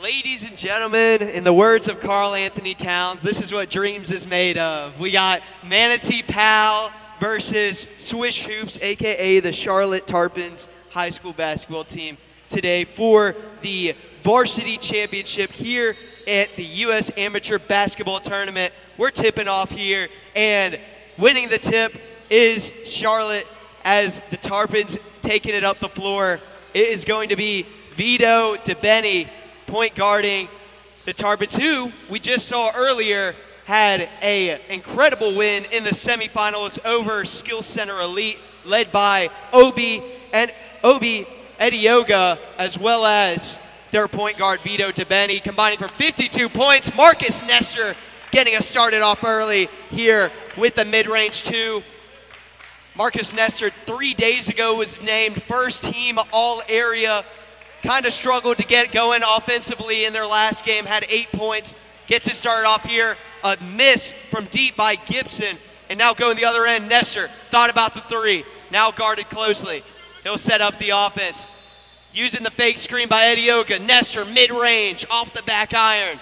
Ladies and gentlemen, in the words of Carl Anthony Towns, this is what dreams is made of. We got Manatee Pal versus Swish Hoops, a.k.a. the Charlotte Tarpons high school basketball team today for the varsity championship here at the U.S. Amateur Basketball Tournament. We're tipping off here, and winning the tip is Charlotte as the Tarpons taking it up the floor. It is going to be Vito DeBenny point guarding the Tarpons, who we just saw earlier had an incredible win in the semifinals over Skill Center Elite, led by Obi Edioga, as well as their point guard Vito DeBenny, combining for 52 points. Marcus Nestor getting us started off early here with the mid-range two. Marcus Nestor 3 days ago was named first team all-area. Kind of struggled to get going offensively in their last game, had 8 points. Gets it started off here. A miss from deep by Gibson. And now going the other end, Nestor thought about the three. Now guarded closely. He'll set up the offense. Using the fake screen by Edioga. Nestor mid-range off the back iron.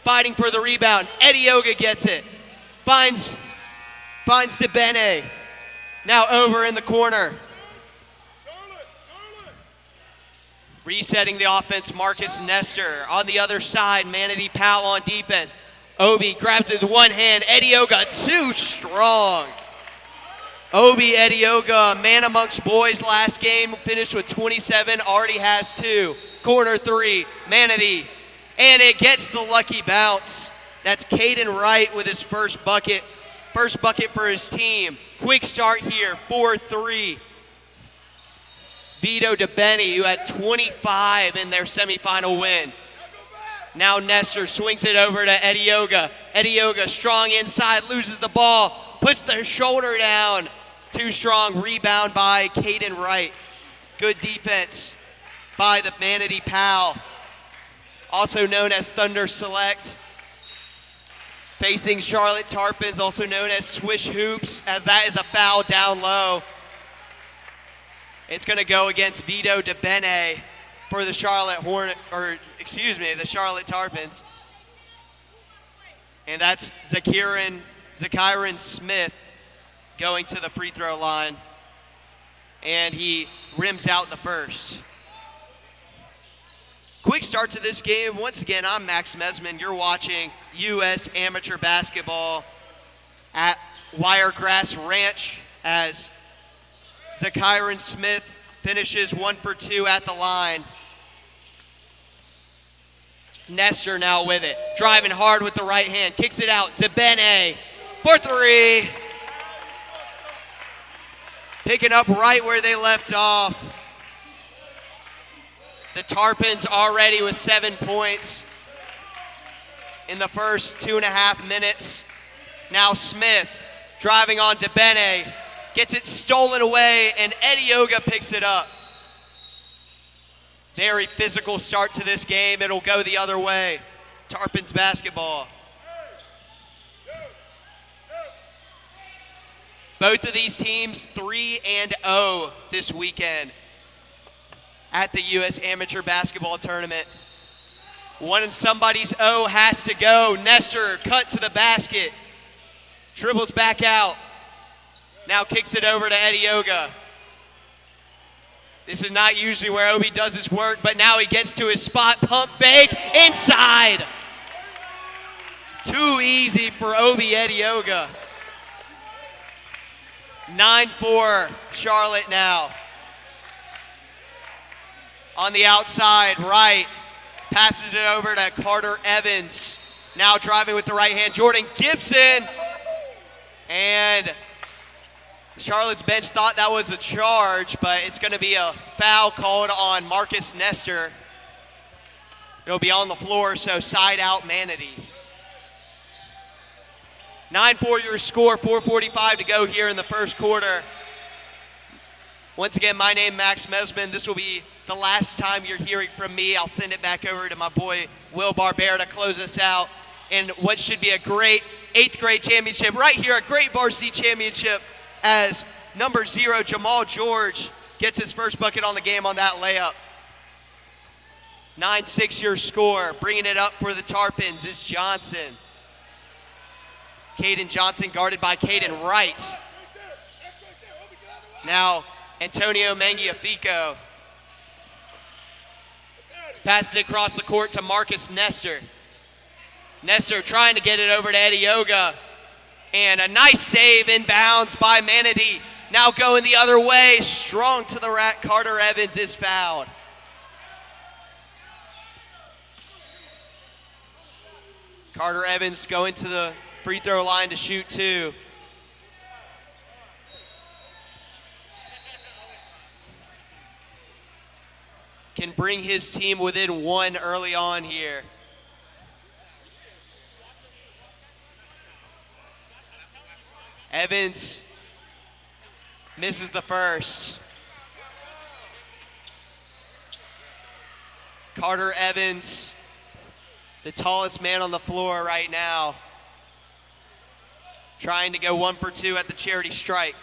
Fighting for the rebound. Edioga gets it. Finds DeBene. Now over in the corner. Resetting the offense, Marcus Nestor. On the other side, Manatee Powell on defense. Obi grabs it with one hand. Edioga too strong. Obi Edioga, man amongst boys last game, finished with 27, already has 2. Corner three, Manatee. And it gets the lucky bounce. That's Caden Wright with his first bucket. First bucket for his team. Quick start here, 4-3. Vito DeBenny, who had 25 in their semifinal win. Now Nestor swings it over to Edioga. Edioga strong inside, loses the ball, puts their shoulder down. Too strong, rebound by Caden Wright. Good defense by the Manatee Pal, also known as Thunder Select. Facing Charlotte Tarpons, also known as Swish Hoops, as that is a foul down low. It's going to go against Vito DeBene for the Charlotte the Charlotte Tarpons. And that's Zakirin Smith going to the free throw line. And he rims out the first. Quick start to this game. Once again, I'm Max Mesman. You're watching U.S. Amateur Basketball at Wiregrass Ranch as Zakirin Smith finishes 1 for 2 at the line. Nestor now with it, driving hard with the right hand, kicks it out to DeBene for 3. Picking up right where they left off. The Tarpons already with 7 points in the first 2.5 minutes. Now Smith driving on DeBene. Gets it stolen away, and Edioga picks it up. Very physical start to this game. It'll go the other way. Tarpons basketball. Both of these teams 3-0 this weekend at the U.S. Amateur Basketball Tournament. One in somebody's O has to go. Nestor cut to the basket. Dribbles back out. Now kicks it over to Edioga. This is not usually where Obi does his work, but now he gets to his spot. Pump fake inside. Too easy for Obi Edioga. 9-4 Charlotte now. On the outside, right. Passes it over to Carter Evans. Now driving with the right hand, Jordan Gibson. And Charlotte's bench thought that was a charge, but it's going to be a foul called on Marcus Nestor. It'll be on the floor, so side out Manatee. 9-4 your score, 4:45 to go here in the first quarter. Once again, my name is Max Mesman. This will be the last time you're hearing from me. I'll send it back over to my boy Will Barbera to close us out in what should be a great 8th grade championship. Right here, a great varsity championship as number 0, Jamal George, gets his first bucket on the game on that layup. 9-6 your score. Bringing it up for the Tarpons is Johnson. Caden Johnson guarded by Caden Wright. Now Antonio Mangiafico. Passes it across the court to Marcus Nestor. Nestor trying to get it over to Edioga. And a nice save inbounds by Manatee. Now going the other way, strong to the rack. Carter Evans is fouled. Carter Evans going to the free throw line to shoot 2. Can bring his team within 1 early on here. Evans misses the first. Carter Evans, the tallest man on the floor right now, trying to go 1 for 2 at the charity stripe.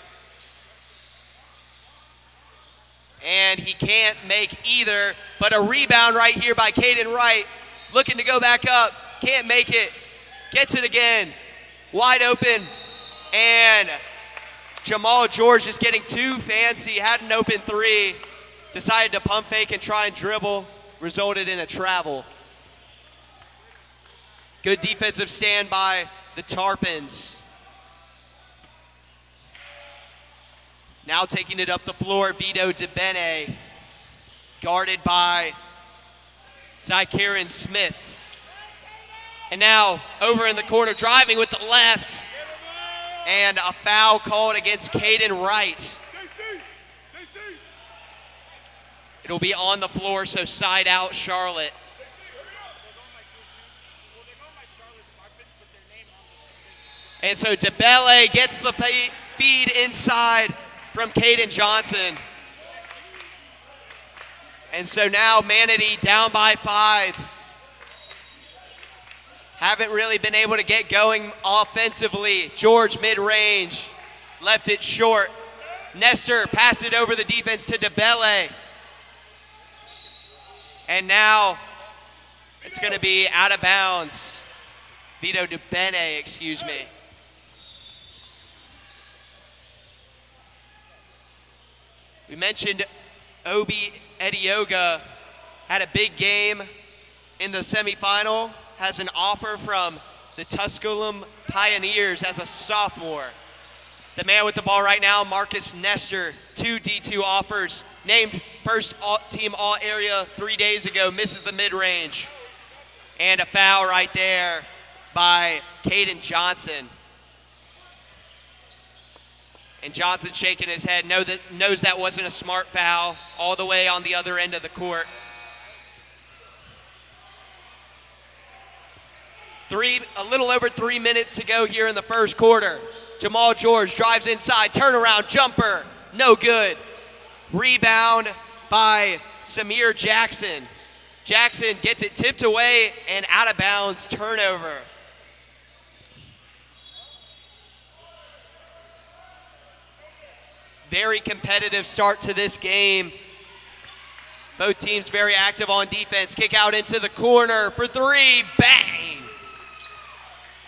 And he can't make either, but a rebound right here by Caden Wright, looking to go back up, can't make it, gets it again, wide open, and Jamal George just getting too fancy, had an open 3, decided to pump fake and try and dribble, resulted in a travel. Good defensive stand by the Tarpons. Now taking it up the floor, Vito DeBene, guarded by Zykerin Smith. And now over in the corner, driving with the left, and a foul called against Caden Wright. It'll be on the floor, so side out Charlotte. And so DeBele gets the feed inside from Caden Johnson. And so now Manatee down by 5. Haven't really been able to get going offensively. George mid-range, left it short. Nestor passed it over the defense to DeBele. And now it's going to be out of bounds. Vito DeBene, excuse me. We mentioned Obi Edioga had a big game in the semifinal, has an offer from the Tusculum Pioneers as a sophomore. The man with the ball right now, Marcus Nestor, 2 D2 offers, named first team all-area 3 days ago, misses the mid-range. And a foul right there by Caden Johnson. And Johnson shaking his head, knows that wasn't a smart foul, all the way on the other end of the court. A little over 3 minutes to go here in the first quarter. Jamal George drives inside, turnaround jumper, no good. Rebound by Samir Jackson. Jackson gets it tipped away and out of bounds, turnover. Very competitive start to this game. Both teams very active on defense. Kick out into the corner for 3, bang!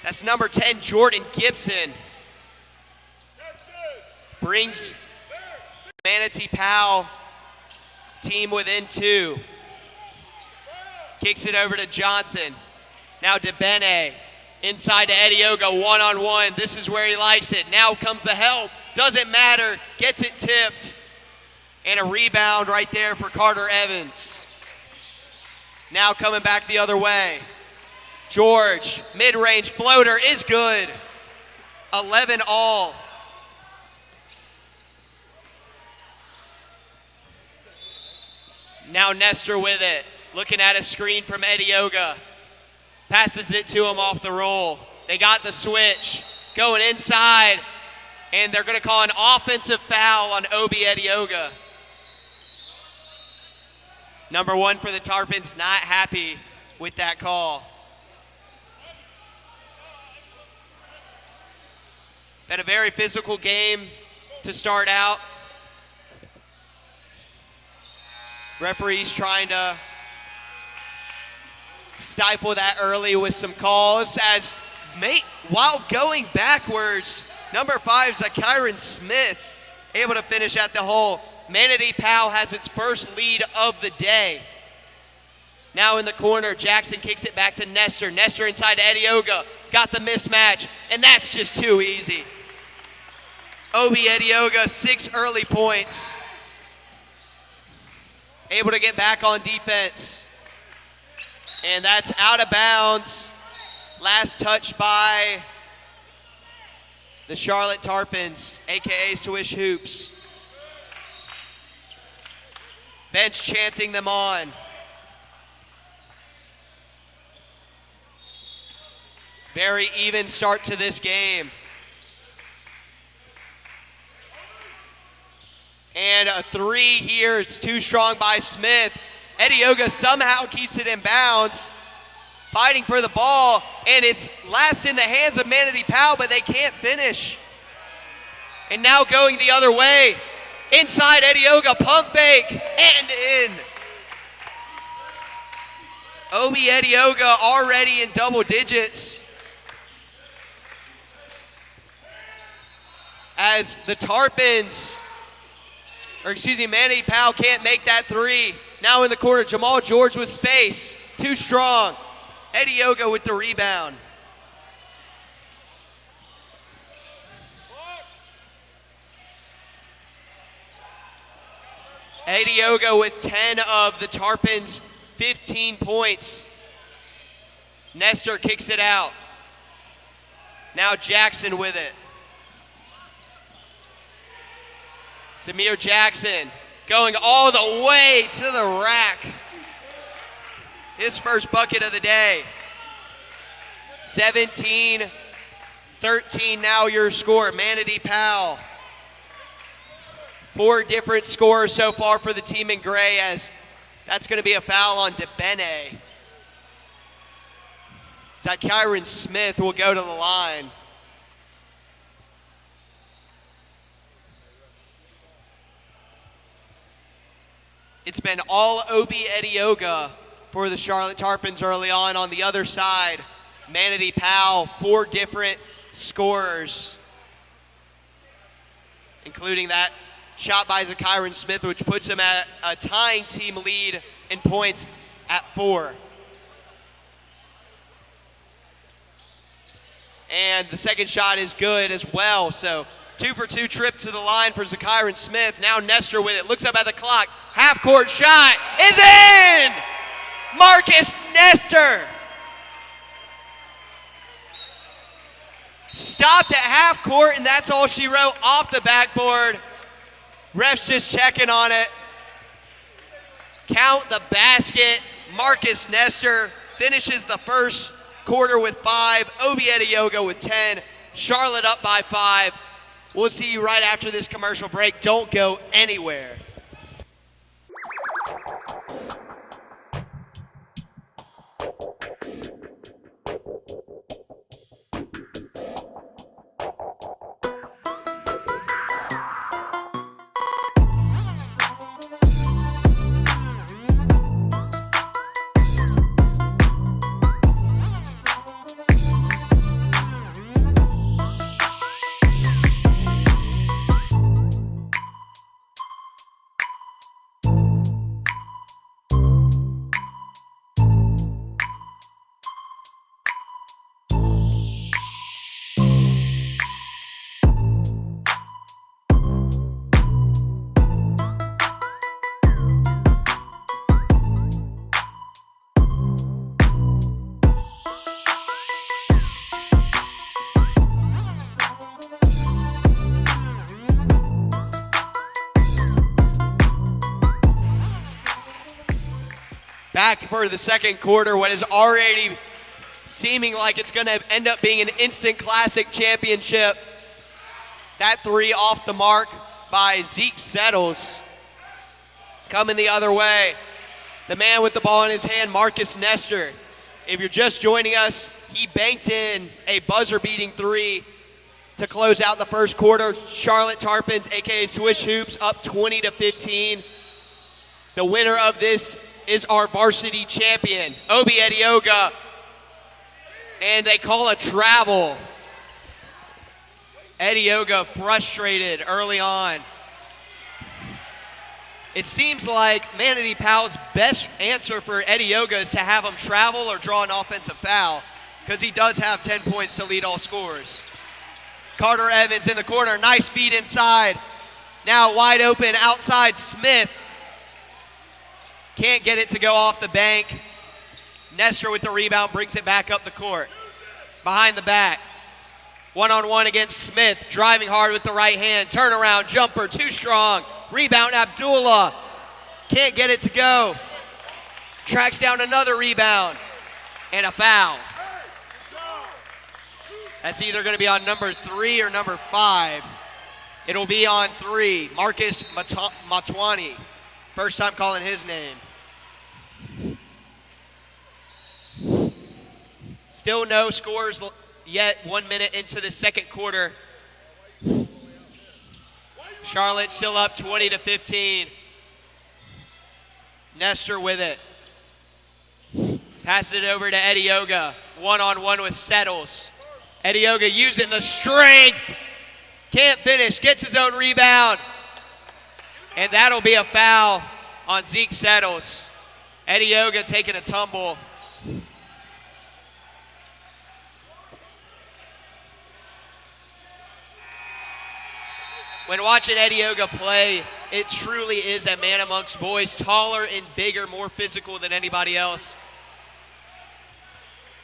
That's number 10, Jordan Gibson. Brings Manatee Powell team within 2. Kicks it over to Johnson. Now DeBene inside to Edioga, one-on-one. This is where he likes it. Now comes the help. Doesn't matter. Gets it tipped. And a rebound right there for Carter Evans. Now coming back the other way. George, mid-range floater is good. 11 all. Now Nestor with it. Looking at a screen from Edioga. Passes it to him off the roll. They got the switch. Going inside. And they're going to call an offensive foul on Obi Edioga. Number 1 for the Tarpons, not happy with that call. Been a very physical game to start out. Referees trying to stifle that early with some calls as while going backwards, number 5, Zakiron Smith, able to finish at the hole. Manatee Powell has its first lead of the day. Now in the corner, Jackson kicks it back to Nestor. Nestor inside to Edioga. Got the mismatch, and that's just too easy. Obi Edioga, 6 early points. Able to get back on defense. And that's out of bounds. Last touch by the Charlotte Tarpons, a.k.a. Swish Hoops. Bench chanting them on. Very even start to this game. And a 3 here. It's too strong by Smith. Edioga somehow keeps it in bounds. Fighting for the ball. And it's last in the hands of Manatee Powell, but they can't finish. And now going the other way. Inside Edioga, pump fake, and in. Obi Edioga already in double digits. As the Tarpons, Manatee Powell can't make that 3. Now in the corner, Jamal George with space. Too strong. Edioga with the rebound. Edioga with 10 of the Tarpons' 15 points. Nestor kicks it out. Now Jackson with it. Samir Jackson going all the way to the rack. His first bucket of the day. 17-13 now your score. Manatee Powell. 4 different scores so far for the team in gray, as that's going to be a foul on DeBene. Zakiron Smith will go to the line. It's been all Obi Edioga for the Charlotte Tarpons early on the other side. Manatee Powell, 4 different scorers, including that shot by Zakiron Smith, which puts him at a tying team lead in points at 4. And the second shot is good as well. So 2-for-2 trip to the line for Zakiron Smith. Now Nestor with it. Looks up at the clock. Half-court shot is in! Marcus Nestor. Stopped at half court, and that's all she wrote off the backboard. Refs just checking on it. Count the basket. Marcus Nestor finishes the first quarter with 5. Obi Edioga with 10. Charlotte up by 5. We'll see you right after this commercial break. Don't go anywhere. Back for the second quarter, what is already seeming like it's going to end up being an instant classic championship. That three off the mark by Zeke Settles. Coming the other way, the man with the ball in his hand, Marcus Nestor. If you're just joining us, he banked in a buzzer-beating three to close out the first quarter. Charlotte Tarpons, a.k.a. Swish Hoops, up 20-15. The winner of this is our varsity champion, Obi Edioga. And they call a travel. Edioga frustrated early on. It seems like Manatee Powell's best answer for Edioga is to have him travel or draw an offensive foul, because he does have 10 points to lead all scorers. Carter Evans in the corner, nice feed inside. Now wide open outside, Smith. Can't get it to go off the bank. Nestor with the rebound brings it back up the court. Behind the back. One-on-one against Smith, driving hard with the right hand. Turnaround, jumper, too strong. Rebound, Abdullah. Can't get it to go. Tracks down another rebound. And a foul. That's either going to be on number 3 or number 5. It'll be on 3. Marcus Matwani. First time calling his name. Still no scores yet, 1 minute into the second quarter. Charlotte still up 20-15. Nestor with it. Passes it over to Edioga. One-on-one with Settles. Edioga using the strength. Can't finish, gets his own rebound. And that'll be a foul on Zeke Settles. Edioga taking a tumble. When watching Edioga play, it truly is a man amongst boys, taller and bigger, more physical than anybody else.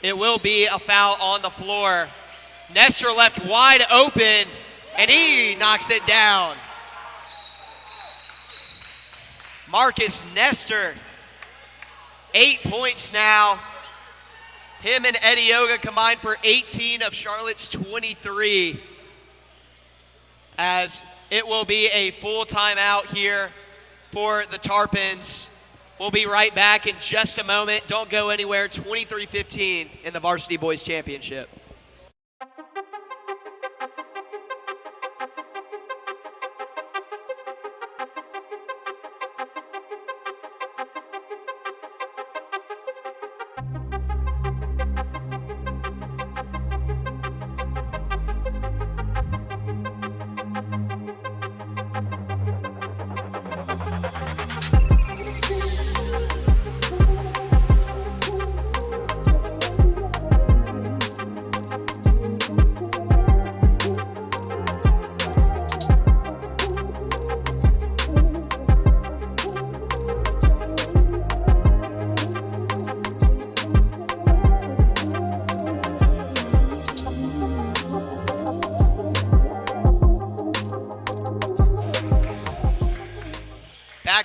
It will be a foul on the floor. Nestor left wide open, and he knocks it down. Marcus Nestor, 8 points now. Him and Edioga combined for 18 of Charlotte's 23. As it will be a full timeout here for the Tarpons. We'll be right back in just a moment. Don't go anywhere. 23-15 in the Varsity Boys Championship.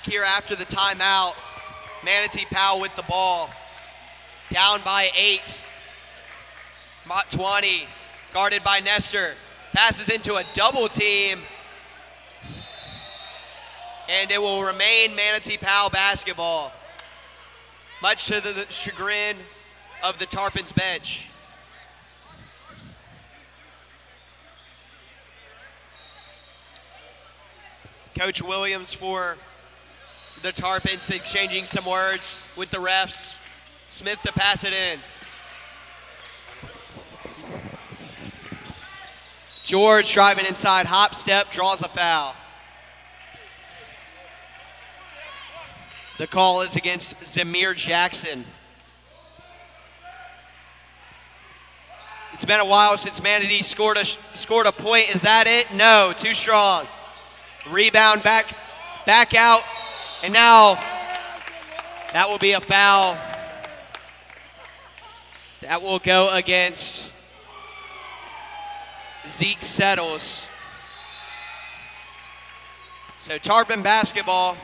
Here after the timeout, Manatee Powell with the ball, down by 8. Matwani guarded by Nestor, passes into a double team, and it will remain Manatee Powell basketball, much to the chagrin of the Tarpons bench. Coach Williams for the Tarpons exchanging some words with the refs. Smith to pass it in. George driving inside, hop step, draws a foul. The call is against Zamir Jackson. It's been a while since Manatee scored a point. Is that it? No, too strong. Rebound back out. And now, that will be a foul. That will go against Zeke Settles. So Tarpon basketball.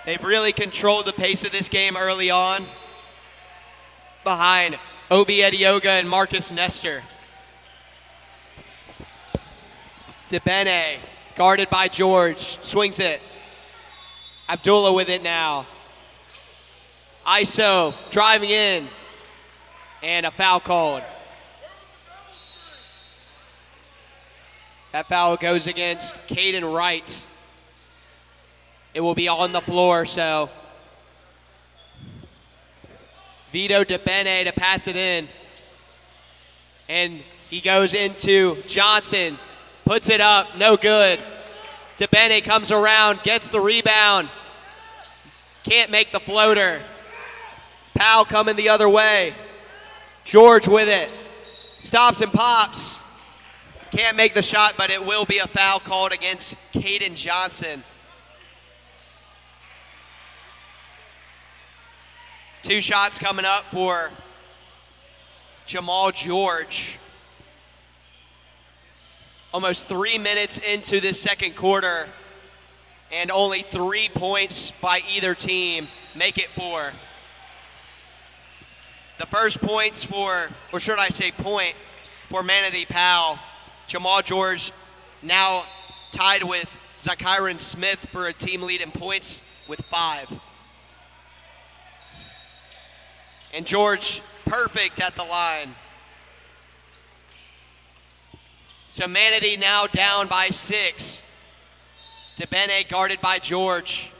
They've really controlled the pace of this game early on behind Obi Edioga and Marcus Nestor. DeBene, guarded by George, swings it. Abdullah with it now. ISO driving in, and a foul called. That foul goes against Caden Wright. It will be on the floor, so Vito DeBene to pass it in. And he goes into Johnson, puts it up, no good. DeBene comes around, gets the rebound, can't make the floater. Powell coming the other way. George with it, stops and pops. Can't make the shot, but it will be a foul called against Caden Johnson. 2 shots coming up for Jamal George. Almost 3 minutes into this second quarter, and only 3 points by either team make it 4. The first points for, or should I say point, for Manatee Powell. Jamal George now tied with Zachyron Smith for a team lead in points with 5. And George perfect at the line. So Manatee now down by 6. DeBene guarded by George.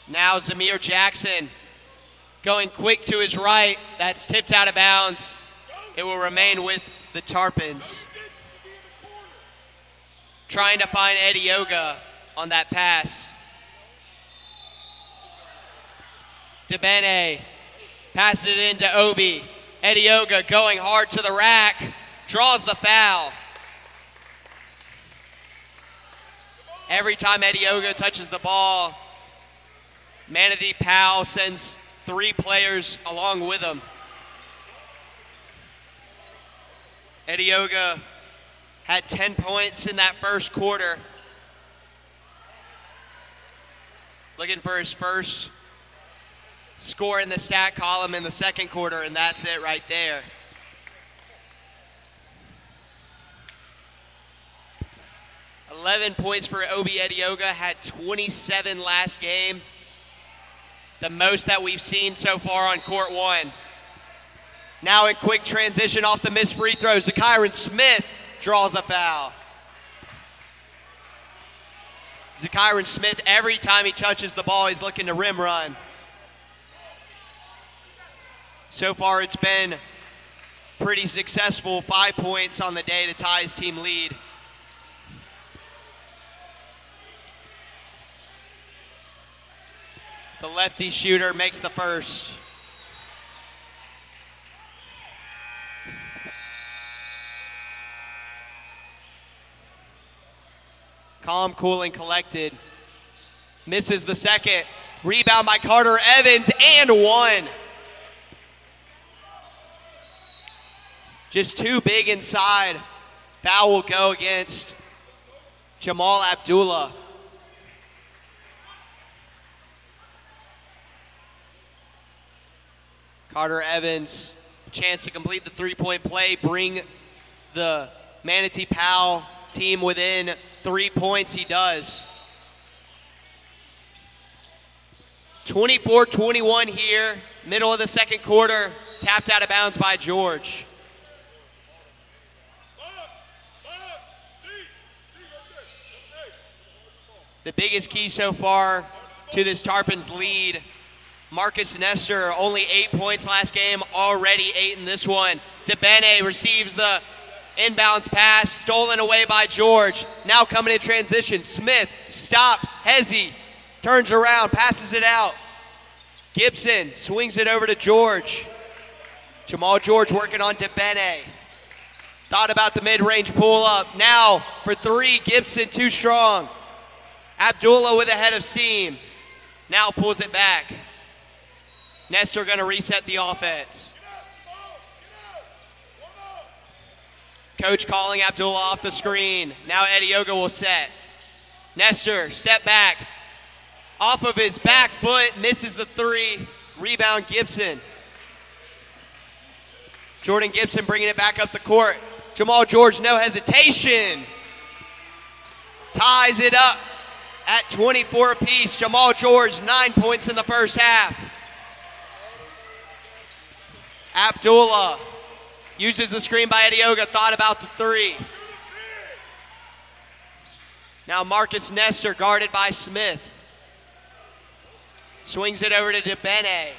Now Zamir Jackson going quick to his right. That's tipped out of bounds. It will remain with the Tarpons. Trying to find Edioga on that pass. DeBene passes it into Obi. Edioga going hard to the rack, draws the foul. Every time Edioga touches the ball, Manatee Powell sends 3 players along with him. Edioga had 10 points in that first quarter. Looking for his first score in the stat column in the second quarter, and that's it right there. $11 points for Obi Edioga, had 27 last game. The most that we've seen so far on court 1. Now in quick transition off the missed free throw, Zachyron Smith draws a foul. Zachyron Smith, every time he touches the ball, he's looking to rim run. So far it's been pretty successful. 5 points on the day to tie his team lead. The lefty shooter makes the first. Calm, cool, and collected. Misses the second. Rebound by Carter Evans, and 1. Just too big inside. Foul will go against Jamal Abdullah. Carter Evans, chance to complete the 3-point play, bring the Manatee Powell team within 3 points. He does. 24-21 here, middle of the second quarter, tapped out of bounds by George. The biggest key so far to this Tarpons lead, Marcus Nestor, only 8 points last game, already 8 in this one. DeBene receives the inbounds pass, stolen away by George. Now coming in transition, Smith, stop, Hezzy, turns around, passes it out. Gibson swings it over to George. Jamal George working on DeBene. Thought about the mid-range pull-up. Now for 3, Gibson too strong. Abdullah with a head of steam. Now pulls it back. Nestor going to reset the offense. Coach calling Abdullah off the screen. Now Edioga will set. Nestor, step back. Off of his back foot, misses the three. Rebound, Gibson. Jordan Gibson bringing it back up the court. Jamal George, no hesitation. Ties it up at 24 apiece. Jamal George, 9 points in the first half. Abdullah uses the screen by Edioga, thought about the three. Now Marcus Nestor guarded by Smith. Swings it over to DeBene.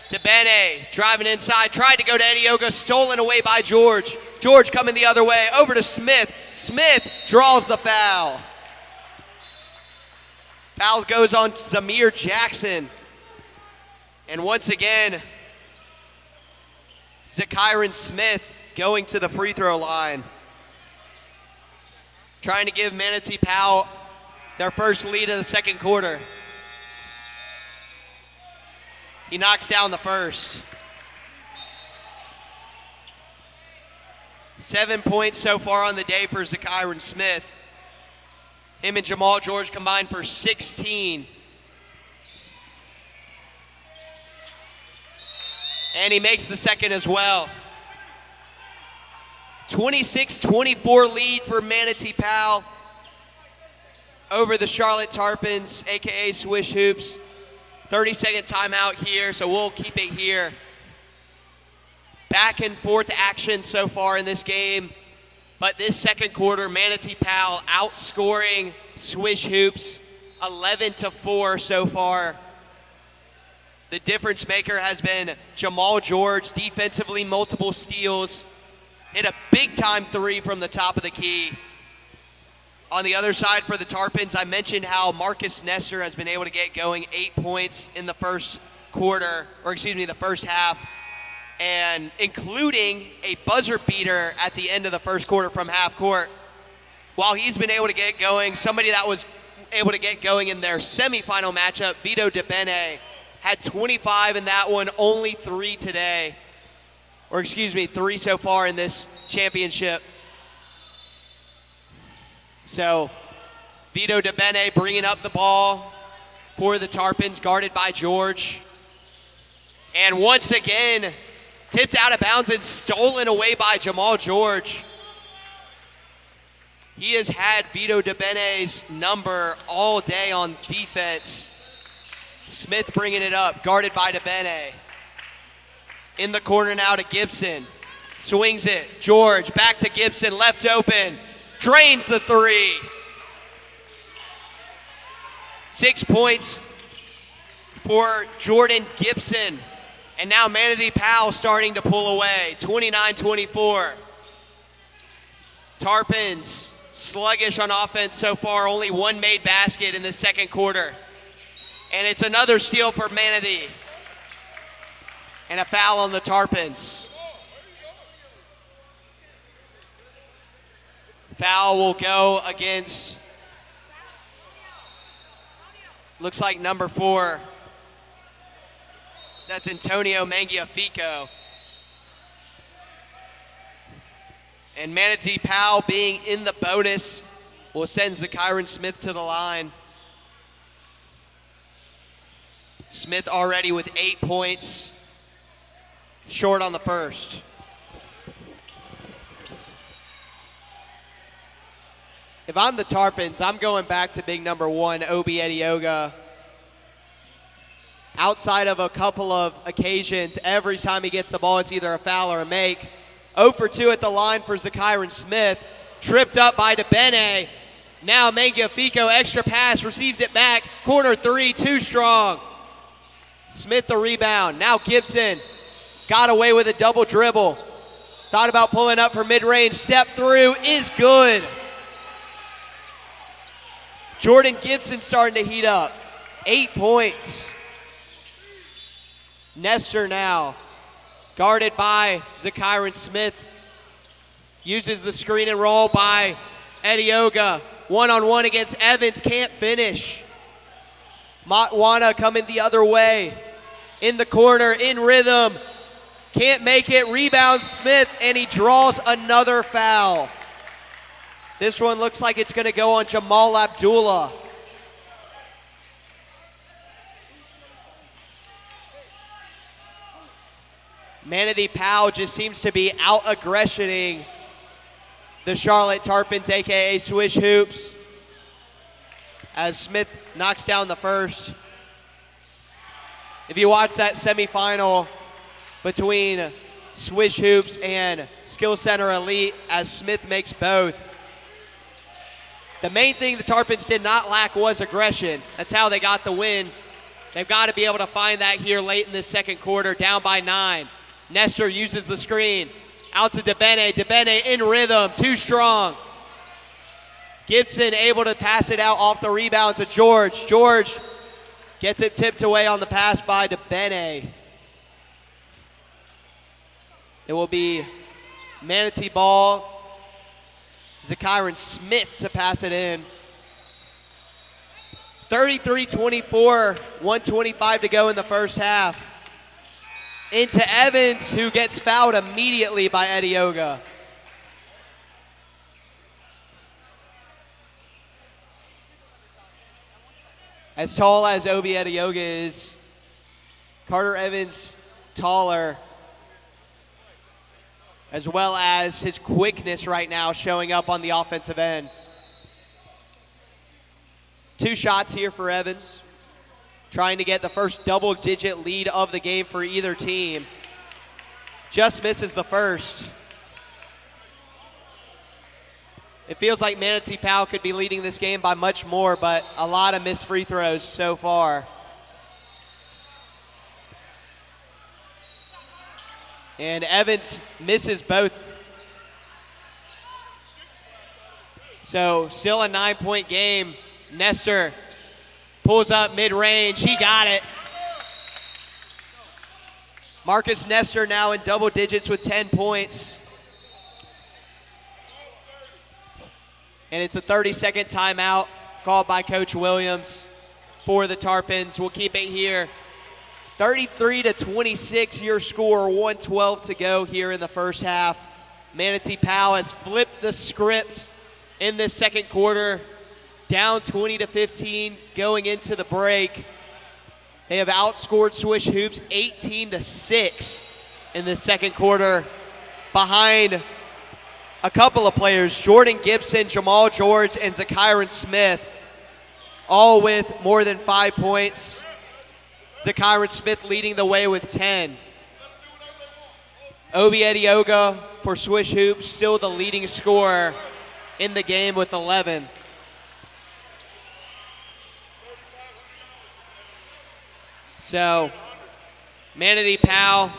DeBene driving inside, tried to go to Edioga, stolen away by George. George coming the other way, over to Smith. Smith draws the foul. Foul goes on Zamir Jackson. And once again, Zakiron Smith going to the free throw line. Trying to give Manatee Powell their first lead of the second quarter. He knocks down the first. 7 points so far on the day for Zakiron Smith. Him and Jamal George combined for 16. And he makes the second as well. 26-24 lead for Manatee Powell over the Charlotte Tarpons, a.k.a. Swish Hoops. 30-second timeout here, so we'll keep it here. Back and forth action so far in this game. But this second quarter, Manatee Powell outscoring Swish Hoops 11-4 so far. The difference maker has been Jamal George, defensively multiple steals. Hit a big-time three from the top of the key. On the other side for the Tarpons, I mentioned how Marcus Nestor has been able to get going, 8 points in the first quarter, or excuse me, the first half, and including a buzzer beater at the end of the first quarter from half court. While he's been able to get going, somebody that was able to get going in their semifinal matchup, Vito DeBene, had 25 in that one, only 3 today. Or excuse me, 3 so far in this championship. So, Vito DeBene bringing up the ball for the Tarpons, guarded by George. And once again, tipped out of bounds and stolen away by Jamal George. He has had Vito DeBene's number all day on defense. Smith bringing it up, guarded by DeBene. In the corner now to Gibson. Swings it. George back to Gibson, left open. Drains the three. 6 points for Jordan Gibson. And now Manatee Powell starting to pull away. 29-24. Tarpons sluggish on offense so far. Only one made basket in the second quarter. And it's another steal for Manatee. And a foul on the Tarpons. Foul will go against, looks like number 4. That's Antonio Mangiafico. And Manatee Powell being in the bonus will send Zakiron Smith to the line. Smith already with 8 points, short on the first. If I'm the Tarpons, I'm going back to big number 1, Obi Edioga. Outside of a couple of occasions, every time he gets the ball, it's either a foul or a make. 0 for 2 at the line for Zakiron Smith. Tripped up by DeBene. Now Mangiafico, extra pass, receives it back. Corner 3, too strong. Smith the rebound. Now Gibson got away with a double dribble. Thought about pulling up for mid-range. Step through is good. Jordan Gibson starting to heat up. 8 points. Nestor now, guarded by Zakiron Smith. Uses the screen and roll by Edioga. One-on-one against Evans, can't finish. Matwana coming the other way. In the corner, in rhythm. Can't make it, rebounds Smith, and he draws another foul. This one looks like it's going to go on Jamal Abdullah. Manatee Powell just seems to be out-aggressioning the Charlotte Tarpons, a.k.a. Swish Hoops, as Smith knocks down the first. If you watch that semifinal between Swish Hoops and Skill Center Elite, as Smith makes both, the main thing the Tarpons did not lack was aggression. That's how they got the win. They've got to be able to find that here late in this second quarter, down by 9. Nestor uses the screen. Out to DeBene. DeBene in rhythm, too strong. Gibson able to pass it out off the rebound to George. George gets it tipped away on the pass by DeBene. It will be Manatee ball. Zakiron Smith to pass it in. 33-24, 1:25 to go in the first half. Into Evans, who gets fouled immediately by Edioga. As tall as Obi Edioga is, Carter Evans taller, as well as his quickness right now showing up on the offensive end. 2 shots here for Evans, trying to get the first double-digit lead of the game for either team. Just misses the first. It feels like Manatee Powell could be leading this game by much more, but a lot of missed free throws so far. And Evans misses both. So still a 9-point game. Nestor pulls up mid-range. He got it. Marcus Nestor now in double digits with 10 points. And it's a 30-second timeout called by Coach Williams for the Tarpons. We'll keep it here. 33-26 your score, 1:12 to go here in the first half. Manatee Powell has flipped the script in this second quarter. Down 20-15 going into the break. They have outscored Swish Hoops 18-6 in the second quarter, behind a couple of players, Jordan Gibson, Jamal George, and Zakiron Smith, all with more than 5 points. Zakiron Smith leading the way with 10. Obi Edioga for Swish Hoops, still the leading scorer in the game with 11. So, Manatee Powell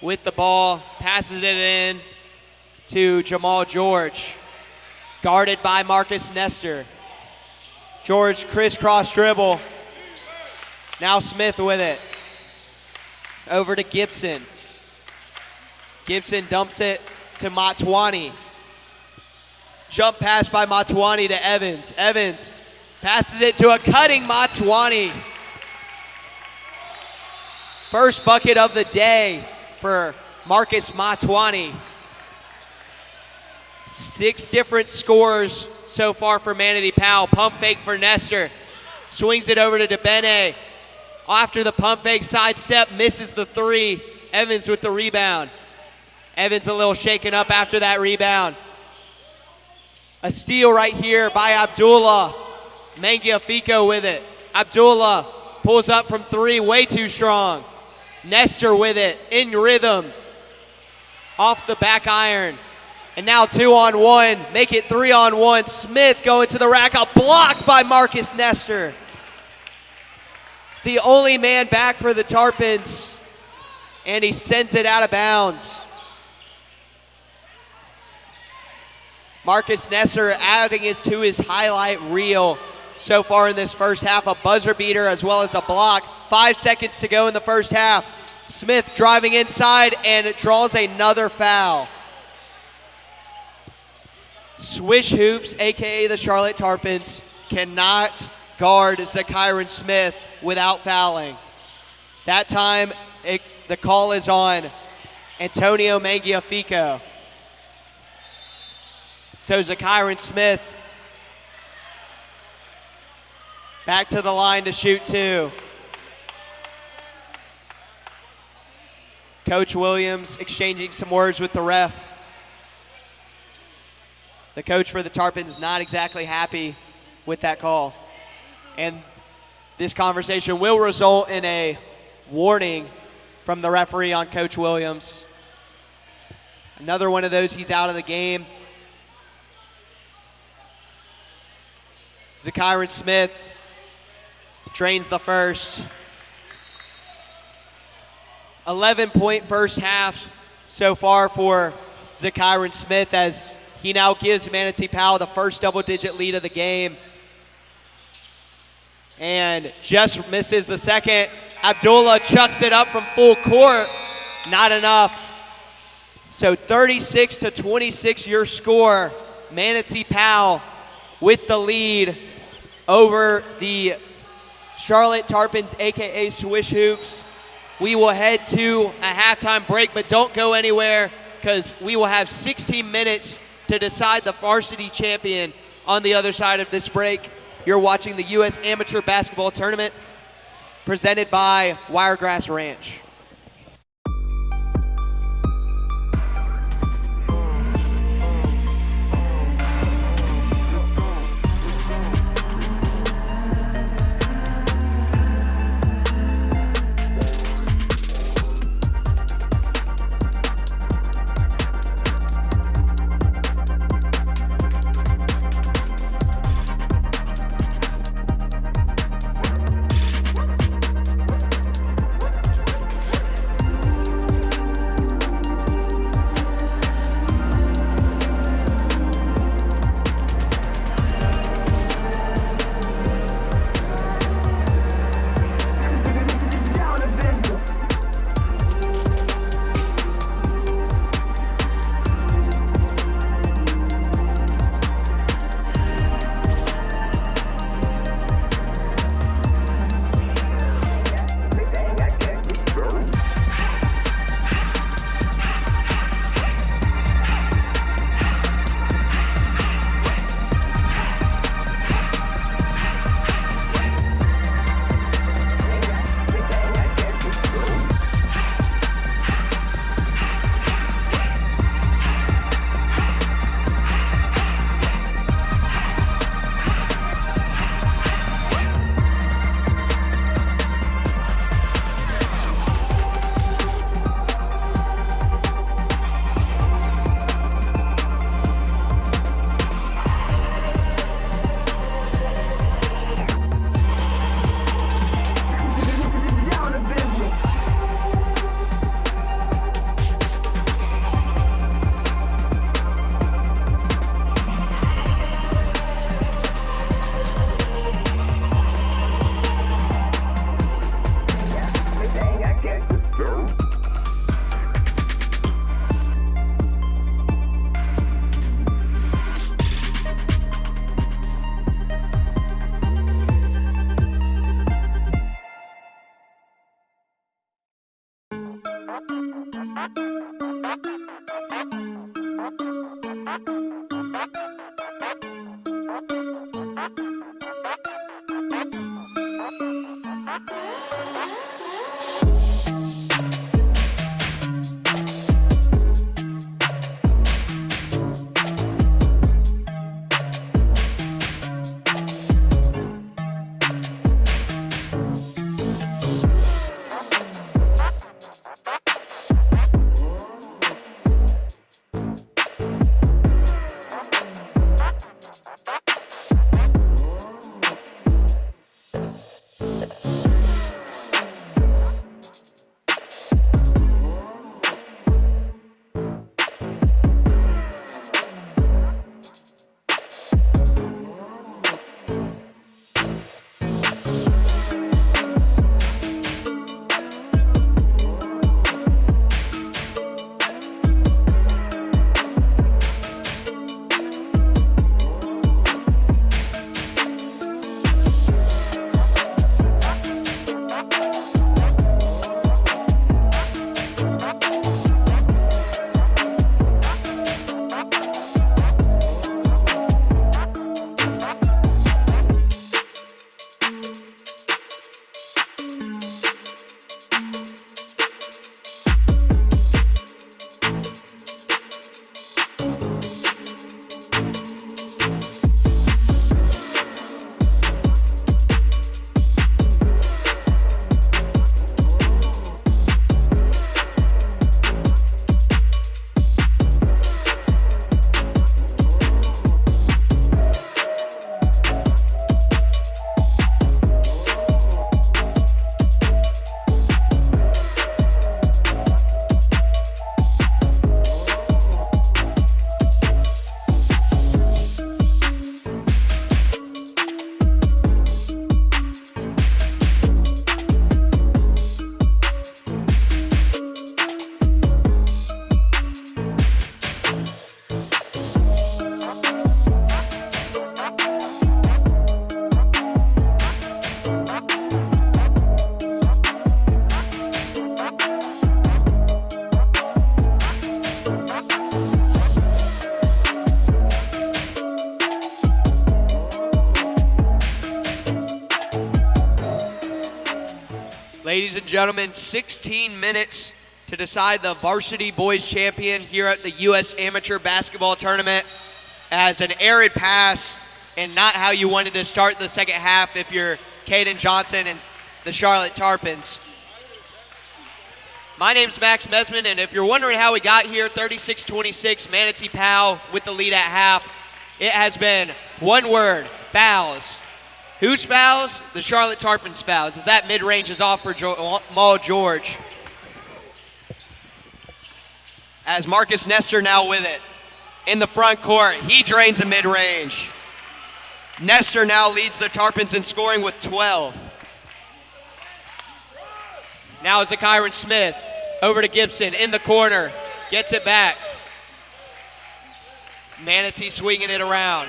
with the ball, passes it in to Jamal George, guarded by Marcus Nestor. George crisscross dribble. Now Smith with it. Over to Gibson. Gibson dumps it to Matwani. Jump pass by Matwani to Evans. Evans passes it to a cutting Matwani. First bucket of the day for Marcus Matwani. 6 different scores so far for Manatee Powell. Pump fake for Nestor. Swings it over to DeBene. After the pump fake, sidestep, misses the 3. Evans with the rebound. Evans a little shaken up after that rebound. A steal right here by Abdullah. Mangiafico with it. Abdullah pulls up from 3, way too strong. Nestor with it, in rhythm. Off the back iron. And now 2-on-1, make it 3-on-1. Smith going to the rack, a block by Marcus Nestor. The only man back for the Tarpons, and he sends it out of bounds. Marcus Nestor adding it to his highlight reel so far in this first half, a buzzer beater as well as a block. 5 seconds to go in the first half. Smith driving inside and draws another foul. Swish Hoops, a.k.a. the Charlotte Tarpons, cannot guard Zakiron Smith without fouling. That time, the call is on Antonio Mangiafico. So Zakiron Smith back to the line to shoot 2. Coach Williams exchanging some words with the ref. The coach for the Tarpons not exactly happy with that call. And this conversation will result in a warning from the referee on Coach Williams. Another one of those, he's out of the game. Zakiron Smith drains the first. 11-point first half so far for Zakiron Smith as he now gives Manatee Powell the first double-digit lead of the game. And just misses the second. Abdullah chucks it up from full court. Not enough. So 36-26 your score. Manatee Powell with the lead over the Charlotte Tarpons, a.k.a. Swish Hoops. We will head to a halftime break, but don't go anywhere because we will have 16 minutes to decide the varsity champion on the other side of this break. You're watching the U.S. Amateur Basketball Tournament presented by Wiregrass Ranch. Ladies and gentlemen, 16 minutes to decide the varsity boys champion here at the U.S. Amateur Basketball Tournament. As an arid pass and not how you wanted to start the second half if you're Caden Johnson and the Charlotte Tarpons. My name's Max Mesman, and if you're wondering how we got here, 36-26, Manatee Powell with the lead at half. It has been one word, fouls. Whose fouls? The Charlotte Tarpons fouls, as that mid-range is off for Jamal George. As Marcus Nestor now with it in the front court. He drains a mid-range. Nestor now leads the Tarpons in scoring with 12. Now Zakiron Smith over to Gibson in the corner. Gets it back. Manatee swinging it around.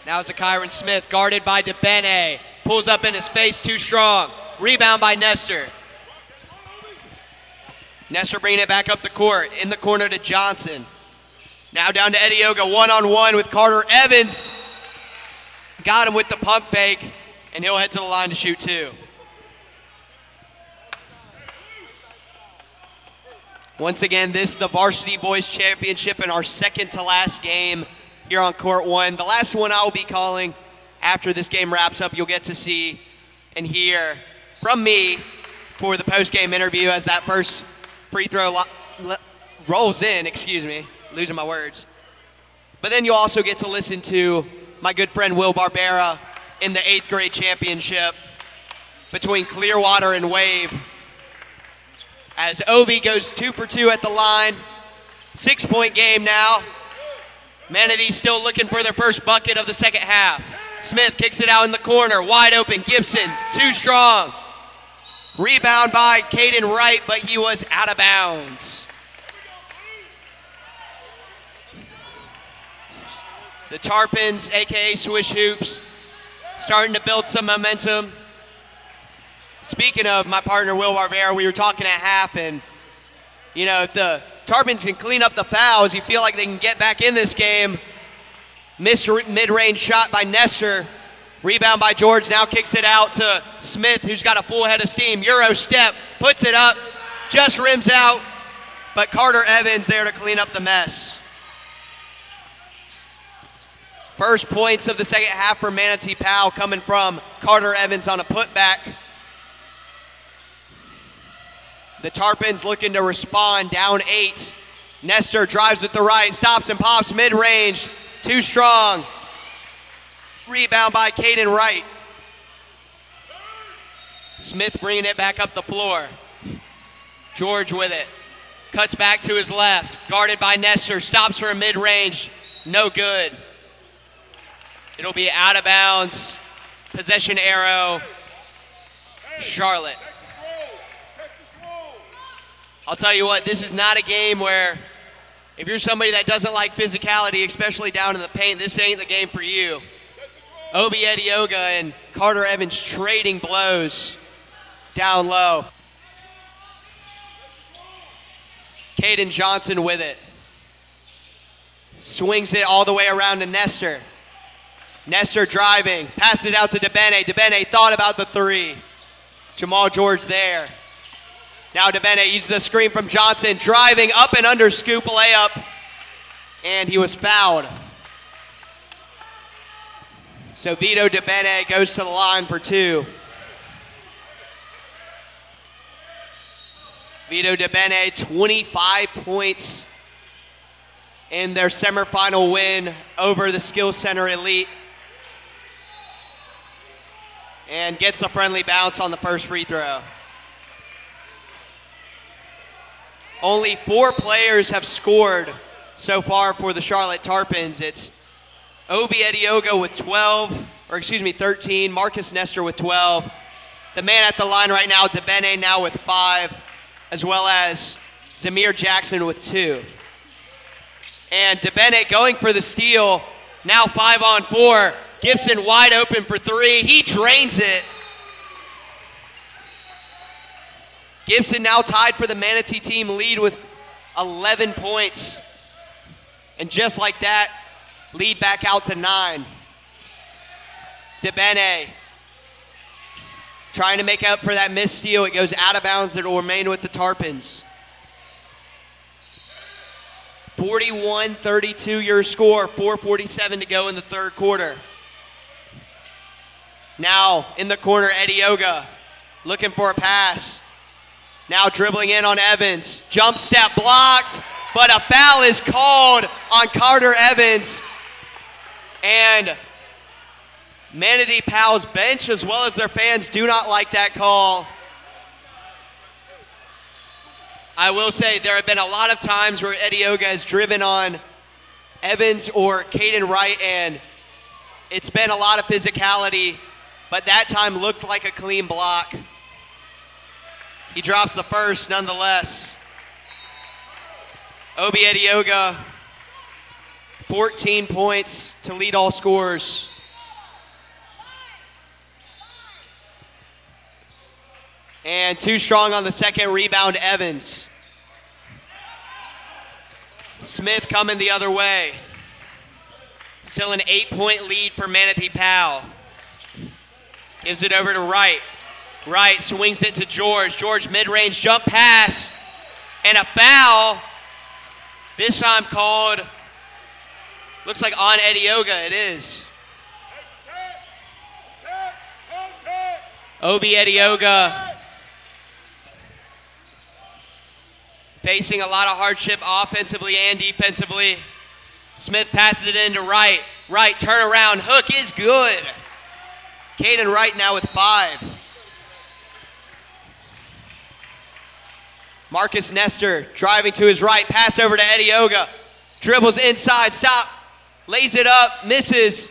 Now Zakiron Smith guarded by DeBene. Pulls up in his face, too strong. Rebound by Nestor. Nestor bringing it back up the court. In the corner to Johnson. Now down to Edioga, one-on-one with Carter Evans. Got him with the pump fake, and he'll head to the line to shoot two. Once again, this is the Varsity Boys Championship in our second to last game here on Court 1. The last one I will be calling after this game wraps up. You'll get to see and hear from me for the post-game interview as that first free throw rolls in, losing my words. But then you'll also get to listen to my good friend Will Barbera in the 8th grade championship between Clearwater and Wave. As Obi goes 2 for 2 at the line. 6-point game now. Manatee still looking for their first bucket of the second half. Smith kicks it out in the corner. Wide open. Gibson, too strong. Rebound by Caden Wright, but he was out of bounds. The Tarpons, a.k.a. Swish Hoops, starting to build some momentum. Speaking of my partner, Will Barbera, we were talking at half, and, if the Tarpons can clean up the fouls, you feel like they can get back in this game. Missed mid-range shot by Nestor. Rebound by George, now kicks it out to Smith, who's got a full head of steam. Euro step, puts it up, just rims out, but Carter Evans there to clean up the mess. First points of the second half for Manatee Powell coming from Carter Evans on a putback. The Tarpons looking to respond, down 8. Nestor drives with the right, stops and pops mid-range, too strong. Rebound by Caden Wright. Smith bringing it back up the floor. George with it. Cuts back to his left, guarded by Nestor, stops for a mid-range, no good. It'll be out of bounds. Possession arrow, Charlotte. I'll tell you what, this is not a game where if you're somebody that doesn't like physicality, especially down in the paint, this ain't the game for you. Obi Edioga and Carter Evans trading blows down low. Caden Johnson with it. Swings it all the way around to Nestor. Nestor driving, passed it out to DeBene. DeBene thought about the three. Jamal George there. Now DeBene uses a screen from Johnson, driving up and under, scoop layup, and he was fouled. So Vito DeBene goes to the line for 2. Vito DeBene, 25 points in their semifinal win over the Skills Center Elite. And gets the friendly bounce on the first free throw. Only 4 players have scored so far for the Charlotte Tarpons. It's Obi Edioga with 13, Marcus Nestor with 12. The man at the line right now, DeBene, now with 5, as well as Zamir Jackson with 2. And DeBene going for the steal, now 5-on-4. Gibson wide open for 3. He drains it. Gibson now tied for the Manatee team lead with 11 points. And just like that, lead back out to 9. DeBene Trying to make up for that missed steal. It goes out of bounds. It will remain with the Tarpons. 41-32 your score. 4:47 to go in the third quarter. Now in the corner, Edioga looking for a pass. Now dribbling in on Evans. Jump step blocked, but a foul is called on Carter Evans. And Manatee Powell's bench, as well as their fans, do not like that call. I will say there have been a lot of times where Edioga has driven on Evans or Caden Wright, and it's been a lot of physicality, but that time looked like a clean block. He drops the first nonetheless. Obi Edioga, 14 points to lead all scorers. And too strong on the second rebound, Evans. Smith coming the other way. Still an 8-point lead for Manatee Powell. Gives it over to Wright. Wright swings it to George. George mid-range jump pass. And a foul. This time called, looks like on Edioga, it is. Obi Edioga facing a lot of hardship offensively and defensively. Smith passes it into Wright. Wright, turnaround, hook is good. Caden Wright now with 5. Marcus Nestor driving to his right, pass over to Edioga. Dribbles inside, stop, lays it up, misses,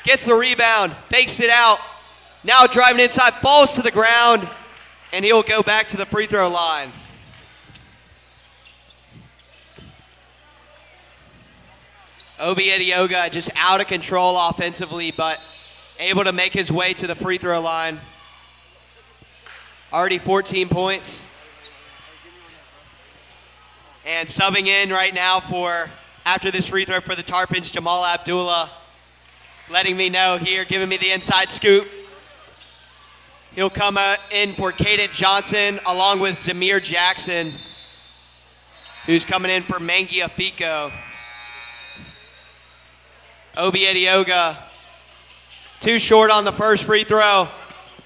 gets the rebound, fakes it out. Now driving inside, falls to the ground, and he'll go back to the free throw line. Obi Edioga just out of control offensively, but able to make his way to the free throw line. Already 14 points. And subbing in right now for, after this free throw for the Tarpons, Jamal Abdullah, letting me know here, giving me the inside scoop. He'll come in for Caden Johnson along with Zamir Jackson, who's coming in for Mangia Fico. Obi Edioga, too short on the first free throw.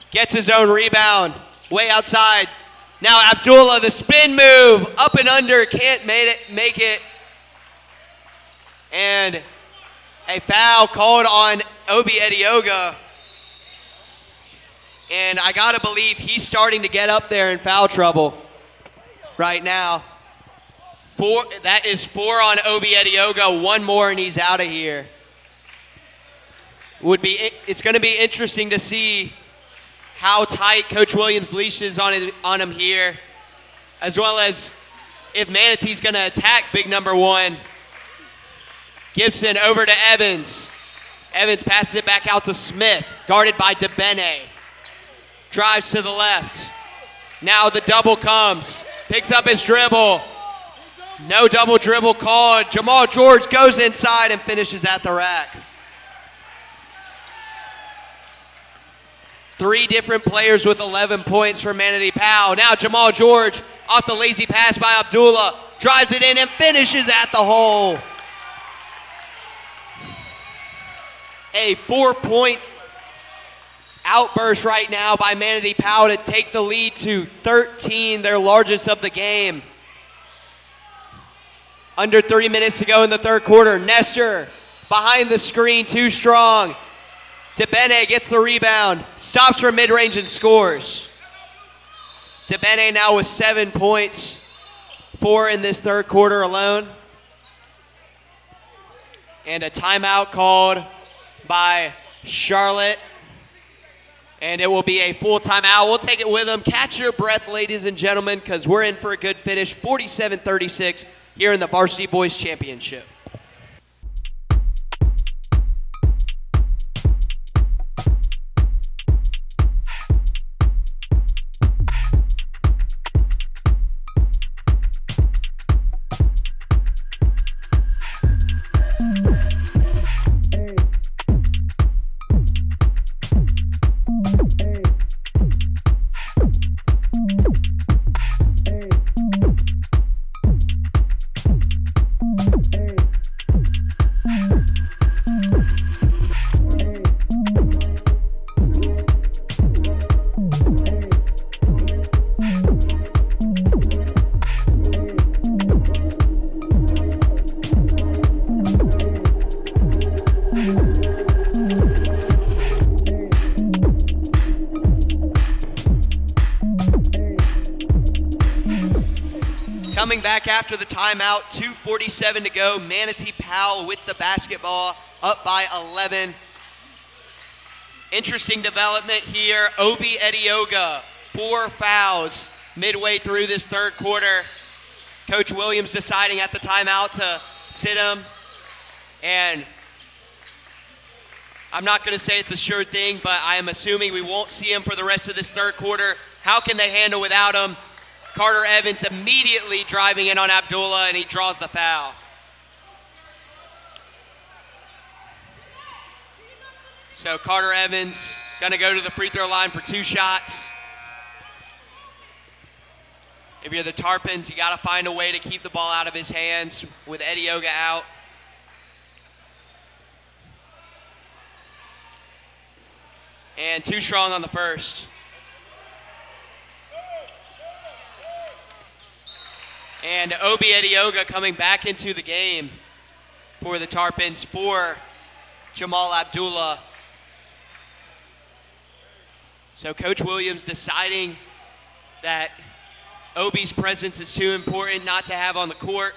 Gets his own rebound, way outside. Now Abdullah, the spin move, up and under, can't make it. And a foul called on Obi Edioga. And I gotta believe he's starting to get up there in foul trouble right now. That is 4 on Obi Edioga, 1 more and he's out of here. It's going to be interesting to see how tight Coach Williams leashes on him here, as well as if Manatee's going to attack big number 1. Gibson over to Evans. Evans passes it back out to Smith, guarded by DeBene. Drives to the left. Now the double comes. Picks up his dribble. No double dribble called. Jamal George goes inside and finishes at the rack. 3 different players with 11 points for Manatee Powell. Now Jamal George off the lazy pass by Abdullah. Drives it in and finishes at the hole. A 4-point outburst right now by Manatee Powell to take the lead to 13, their largest of the game. Under 3 minutes to go in the third quarter. Nestor behind the screen, too strong. DeBene gets the rebound, stops for mid-range and scores. DeBene now with 7 points, 4 in this third quarter alone. And a timeout called by Charlotte. And it will be a full timeout. We'll take it with them. Catch your breath, ladies and gentlemen, because we're in for a good finish. 47-36 here in the Varsity Boys Championship. Coming back after the timeout, 2:47 to go. Manatee Powell with the basketball, up by 11. Interesting development here. Obi Edioga, 4 fouls midway through this third quarter. Coach Williams deciding at the timeout to sit him. And I'm not going to say it's a sure thing, but I am assuming we won't see him for the rest of this third quarter. How can they handle without him? Carter Evans immediately driving in on Abdullah, and he draws the foul. So Carter Evans going to go to the free throw line for 2 shots. If you're the Tarpons, you got to find a way to keep the ball out of his hands with Edioga out. And too strong on the first. And Obi Edioga coming back into the game for the Tarpons for Jamal Abdullah. So Coach Williams deciding that Obi's presence is too important not to have on the court.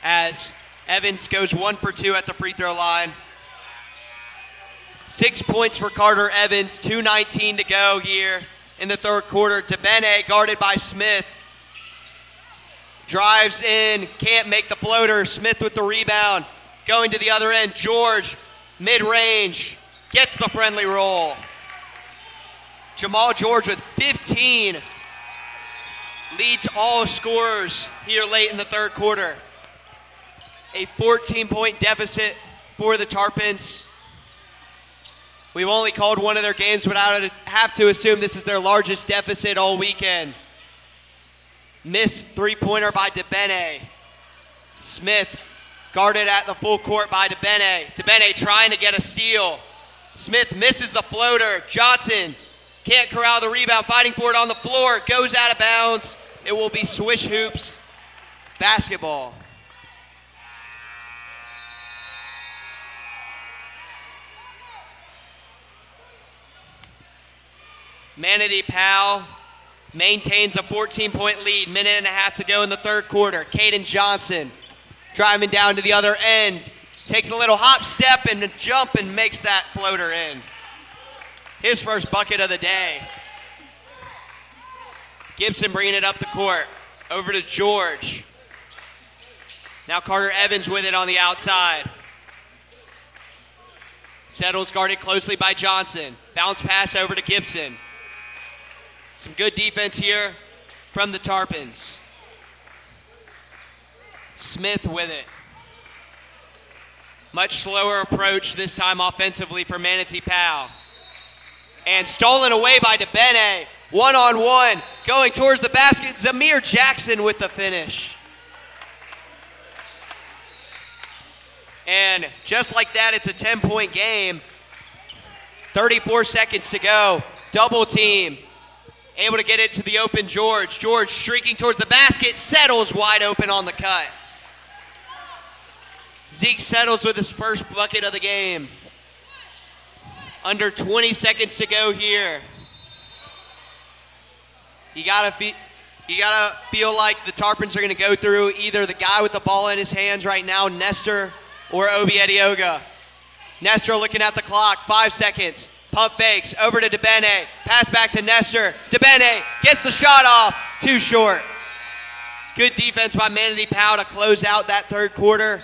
As Evans goes 1 for 2 at the free throw line. 6 points for Carter Evans, 2:19 to go here in the third quarter. DeBene guarded by Smith. Drives in, can't make the floater. Smith with the rebound. Going to the other end, George, mid-range, gets the friendly roll. Jamal George with 15 leads all scorers here late in the third quarter. A 14-point deficit for the Tarpons. We've only called one of their games, but I would have to assume this is their largest deficit all weekend. Missed three-pointer by DeBene. Smith guarded at the full court by DeBene. DeBene trying to get a steal. Smith misses the floater. Johnson can't corral the rebound, fighting for it on the floor. Goes out of bounds. It will be Swish Hoops basketball. Manatee Powell maintains a 14-point lead. Minute and a half to go in the third quarter. Caden Johnson driving down to the other end. Takes a little hop step and a jump and makes that floater in. His first bucket of the day. Gibson bringing it up the court. Over to George. Now Carter Evans with it on the outside. Settles guarded closely by Johnson. Bounce pass over to Gibson. Some good defense here from the Tarpons. Smith with it. Much slower approach this time offensively for Manatee Powell. And stolen away by DeBene. 1-on-1. Going towards the basket. Zamir Jackson with the finish. And just like that, it's a 10-point game. 34 seconds to go. Double team. Able to get it to the open George. George streaking towards the basket. Settles wide open on the cut. Zeke Settles with his first bucket of the game. Under 20 seconds to go here. You gotta feel like the Tarpons are gonna go through either the guy with the ball in his hands right now, Nestor, or Obi Edioga. Nestor looking at the clock, 5 seconds. Pump fakes, over to DeBene. Pass back to Nestor. DeBene gets the shot off, too short. Good defense by Manatee Powell to close out that third quarter.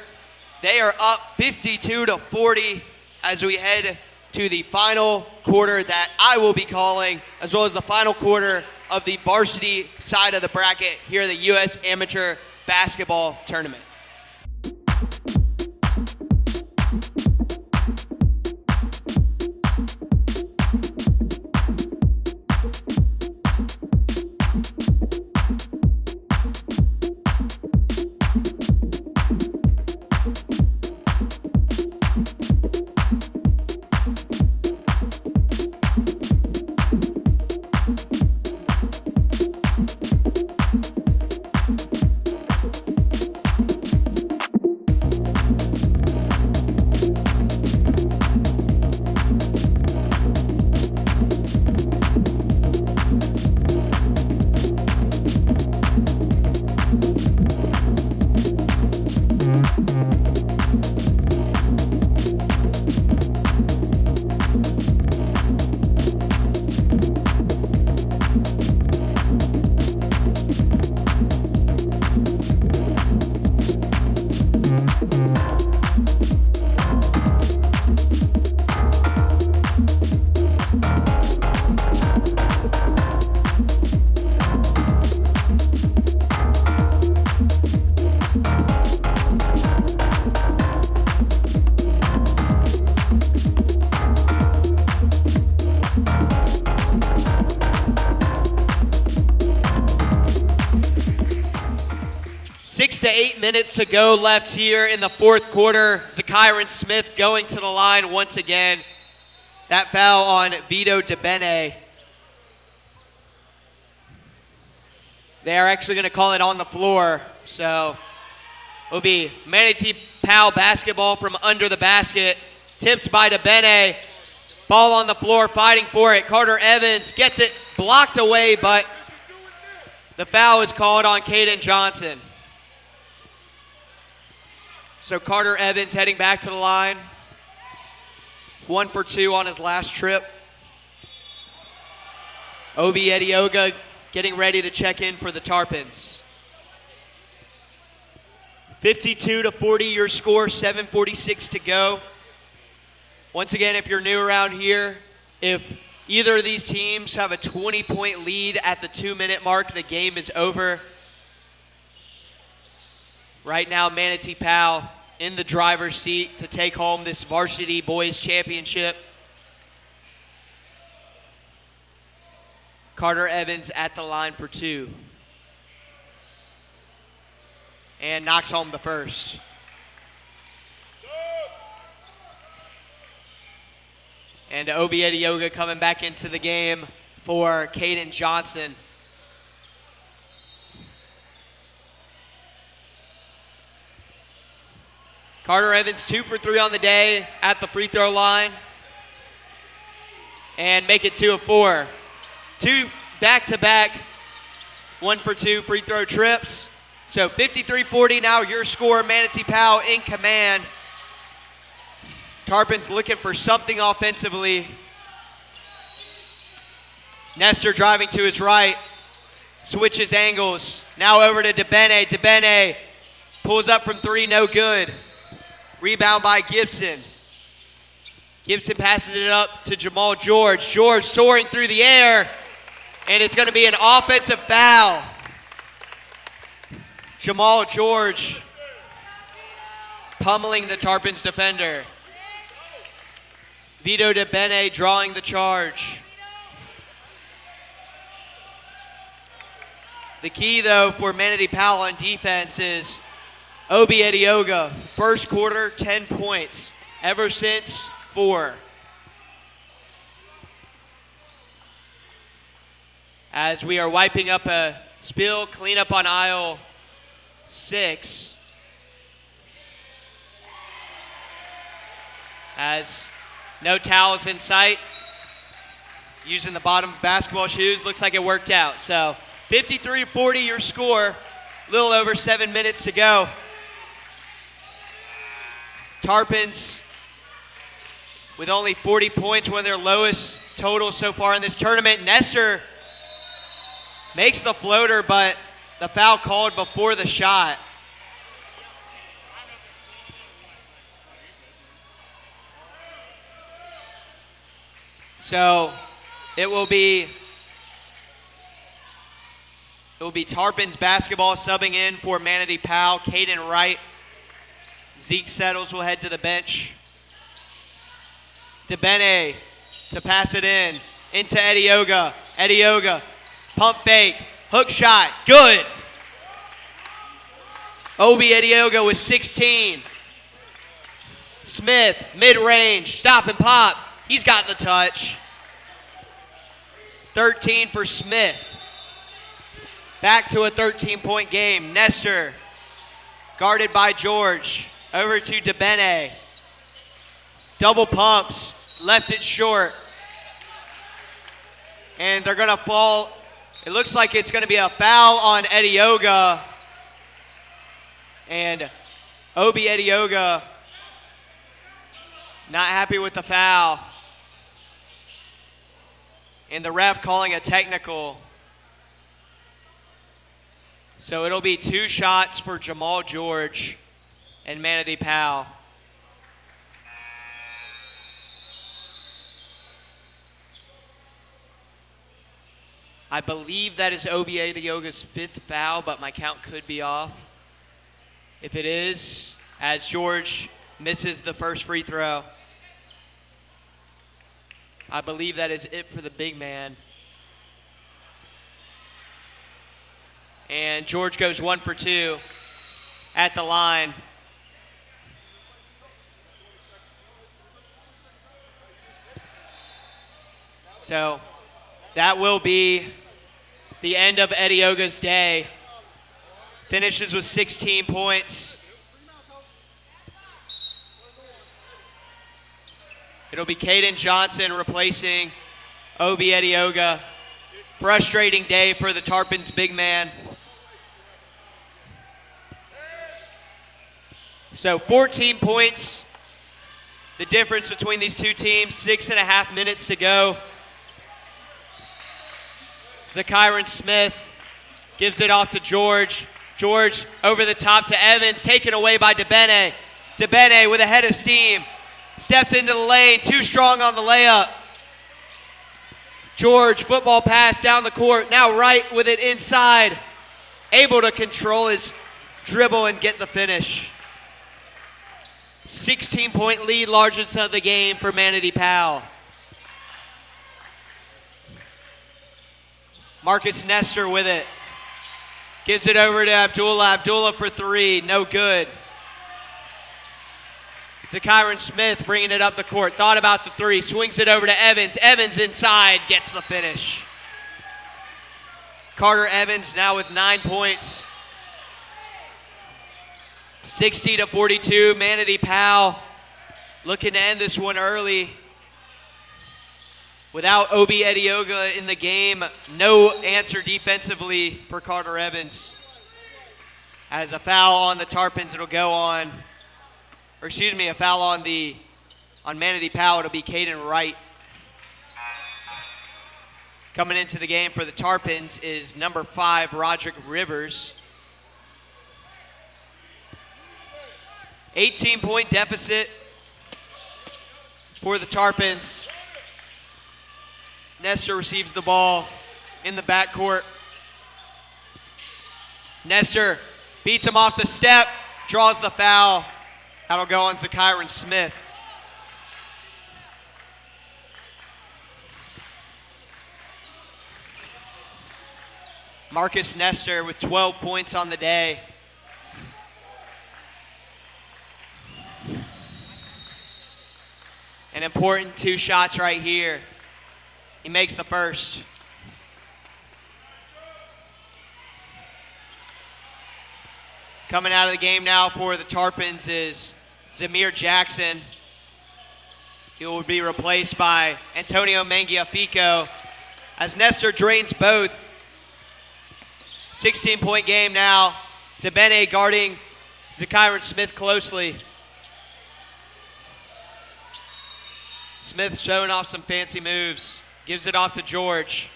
They are up 52-40 as we head to the final quarter that I will be calling, as well as the final quarter of the varsity side of the bracket here at the U.S. Amateur Basketball Tournament. 8 minutes to go left here in the fourth quarter. Zakiron Smith going to the line once again. That foul on Vito DeBene. They are actually going to call it on the floor. So it'll be Manatee Powell basketball from under the basket. Tipped by DeBene. Ball on the floor, fighting for it. Carter Evans gets it blocked away, but the foul is called on Caden Johnson. So Carter Evans heading back to the line. 1 for 2 on his last trip. Obi Edioga getting ready to check in for the Tarpons. 52-40 your score, 7:46 to go. Once again, if you're new around here, if either of these teams have a 20-point lead at the 2-minute mark, the game is over. Right now, Manatee Powell in the driver's seat to take home this varsity boys championship. Carter Evans at the line for 2. And knocks home the first. And Obi Edioga coming back into the game for Caden Johnson. Carter Evans 2 for 3 on the day at the free throw line. And make it 2 of 4. 2 back-to-back 1 for 2 free throw trips. So 53-40 now your score. Manatee Powell in command. Tarpons looking for something offensively. Nestor driving to his right. Switches angles. Now over to DeBene. DeBene pulls up from 3, no good. Rebound by Gibson. Gibson passes it up to Jamal George. George soaring through the air. And it's going to be an offensive foul. Jamal George pummeling the Tarpons defender. Vito DeBene drawing the charge. The key, though, for Manatee Powell on defense is Obi Edioga. First quarter, 10 points. Ever since, 4. As we are wiping up a spill, cleanup on aisle 6. As no towels in sight. Using the bottom basketball shoes. Looks like it worked out. So 53-40 your score. A little over 7 minutes to go. Tarpons with only 40 points, one of their lowest totals so far in this tournament. Nestor makes the floater, but the foul called before the shot. So it will be Tarpons basketball subbing in for Manatee Powell. Caden Wright. Zeke Settles will head to the bench. DeBene to pass it into Edioga. Edioga, pump fake, hook shot, good. Obi Edioga with 16. Smith, mid-range, stop and pop. He's got the touch. 13 for Smith. Back to a 13-point game. Nestor, guarded by George. Over to DeBene. Double pumps, left it short. And they're going to fall. It looks like it's going to be a foul on Edioga. And Obi Edioga not happy with the foul. And the ref calling a technical. So it'll be 2 shots for Jamal George and Manatee Powell. I believe that is Obi Edioga's 5th foul, but my count could be off. If it is, as George misses the first free throw, I believe that is it for the big man. And George goes 1 for 2. at the line. So that will be the end of Edioga's day. Finishes with 16 points. It'll be Caden Johnson replacing Obi Edioga. Frustrating day for the Tarpons big man. So 14 points. The difference between these two teams, 6.5 minutes to go. Zakiron Smith gives it off to George. George over the top to Evans, taken away by DeBene. DeBene with a head of steam. Steps into the lane, too strong on the layup. George, football pass down the court, now right with it inside. Able to control his dribble and get the finish. 16-point lead, largest of the game for Manatee Powell. Marcus Nestor with it. Gives it over to Abdullah. Abdullah for three, no good. Zakiron Smith bringing it up the court. Thought about the three, swings it over to Evans. Evans inside, gets the finish. Carter Evans now with 9 points. 60-42, Manatee Powell looking to end this one early. Without Obi Edioga in the game, no answer defensively for Carter Evans. As a foul on the Tarpons, it'll go on, or excuse me, a foul on Manatee Powell, it'll be Caden Wright. Coming into the game for the Tarpons is number 5, Roderick Rivers. 18-point deficit for the Tarpons. Nestor receives the ball in the backcourt. Nestor beats him off the step, draws the foul. That'll go on Zakiron Smith. Marcus Nestor with 12 points on the day. An important 2 shots right here. He makes the first. Coming out of the game now for the Tarpons is Zamir Jackson. He will be replaced by Antonio Mangiafico as Nestor drains both. 16-point game now. DeBene guarding Zakiron Smith closely. Smith showing off some fancy moves. Gives it off to George.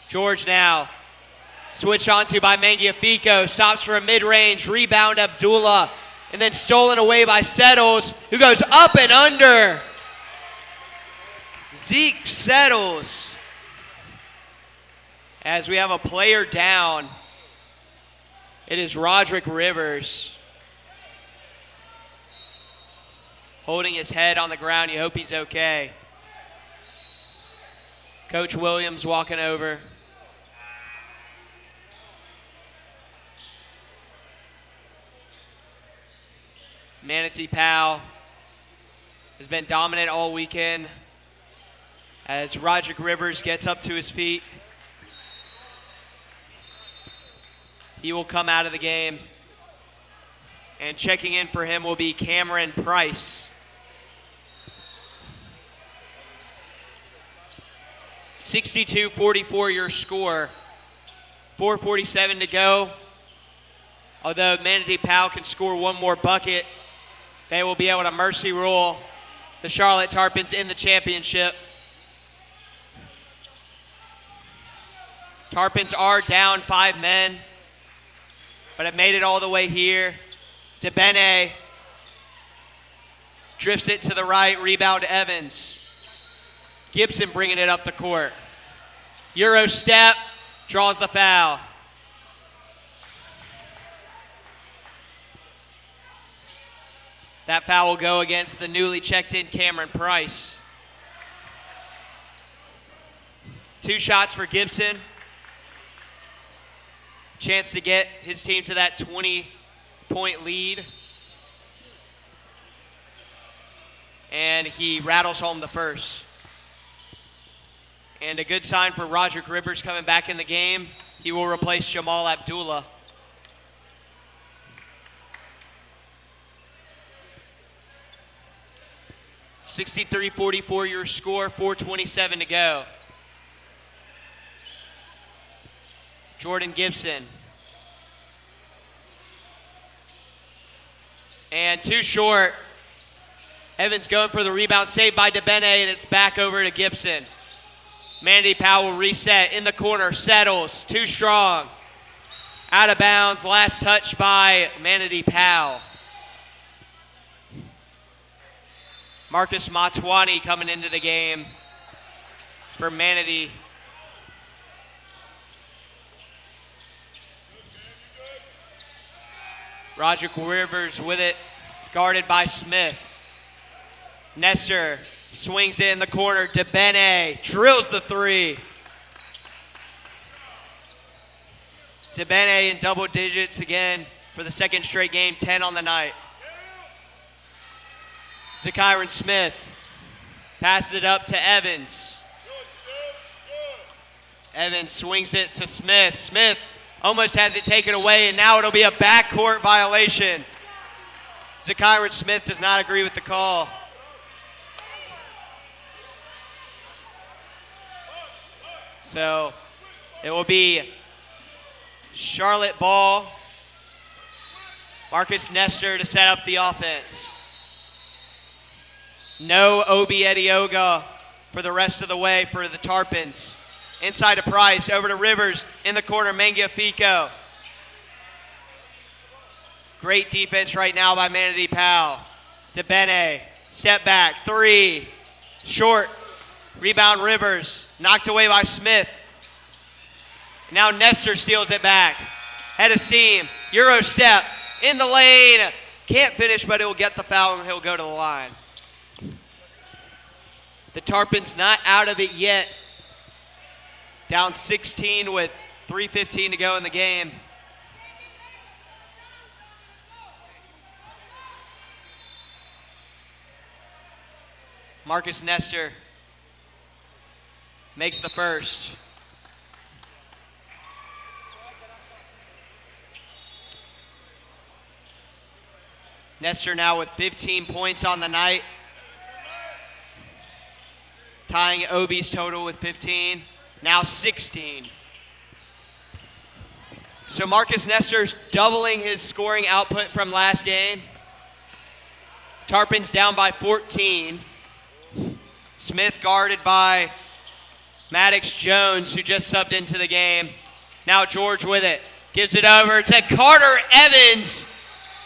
George now. Switched onto by Mangiafico. Stops for a mid-range. Rebound Abdullah. And then stolen away by Settles, who goes up and under. Zeke Settles. As we have a player down, it is Roderick Rivers. Holding his head on the ground. You hope he's okay. Coach Williams walking over. Manatee Powell has been dominant all weekend as Roderick Rivers gets up to his feet. He will come out of the game. And checking in for him will be Cameron Price. 62-44 your score. 4:47 to go. Although Manatee Powell can score one more bucket, they will be able to mercy rule the Charlotte Tarpons in the championship. Tarpons are down 5 men, but have made it all the way here. DeBene drifts it to the right, rebound Evans. Gibson bringing it up the court. Euro step, draws the foul. That foul will go against the newly checked in Cameron Price. 2 shots for Gibson. Chance to get his team to that 6-point lead. And he rattles home the first. And a good sign for Roderick Rivers coming back in the game. He will replace Jamal Abdullah. (63-44) your score, 4:27 to go. Jordan Gibson. And too short. Evans going for the rebound, saved by DeBene, and it's back over to Gibson. Mandy Powell will reset in the corner, settles, too strong. Out of bounds, last touch by Mandy Powell. Marcus Matwani coming into the game for Manatee. Roderick Rivers with it, guarded by Smith. Nestor swings it in the corner. DeBene drills the three. DeBene in double digits again for the second straight game, 10 on the night. Zakiron Smith passes it up to Evans. Evans swings it to Smith. Smith almost has it taken away, and now it'll be a backcourt violation. Zakiron Smith does not agree with the call. So it will be Charlotte ball. Marcus Nestor to set up the offense. No Obi Edioga for the rest of the way for the Tarpons. Inside to Price, over to Rivers, in the corner, Mangiafico. Great defense right now by Manatee Powell. DeBene, step back, three, short, rebound Rivers, knocked away by Smith. Now Nestor steals it back. Head of steam, Euro step, in the lane. Can't finish, but it will get the foul and he'll go to the line. The Tarpons not out of it yet. Down 16 with 3:15 to go in the game. Marcus Nestor makes the first. Nestor now with 15 points on the night, tying Obi's total with 15, now 16. So Marcus Nestor's doubling his scoring output from last game. Tarpons down by 14. Smith guarded by Maddox Jones, who just subbed into the game. Now George with it. Gives it over to Carter Evans,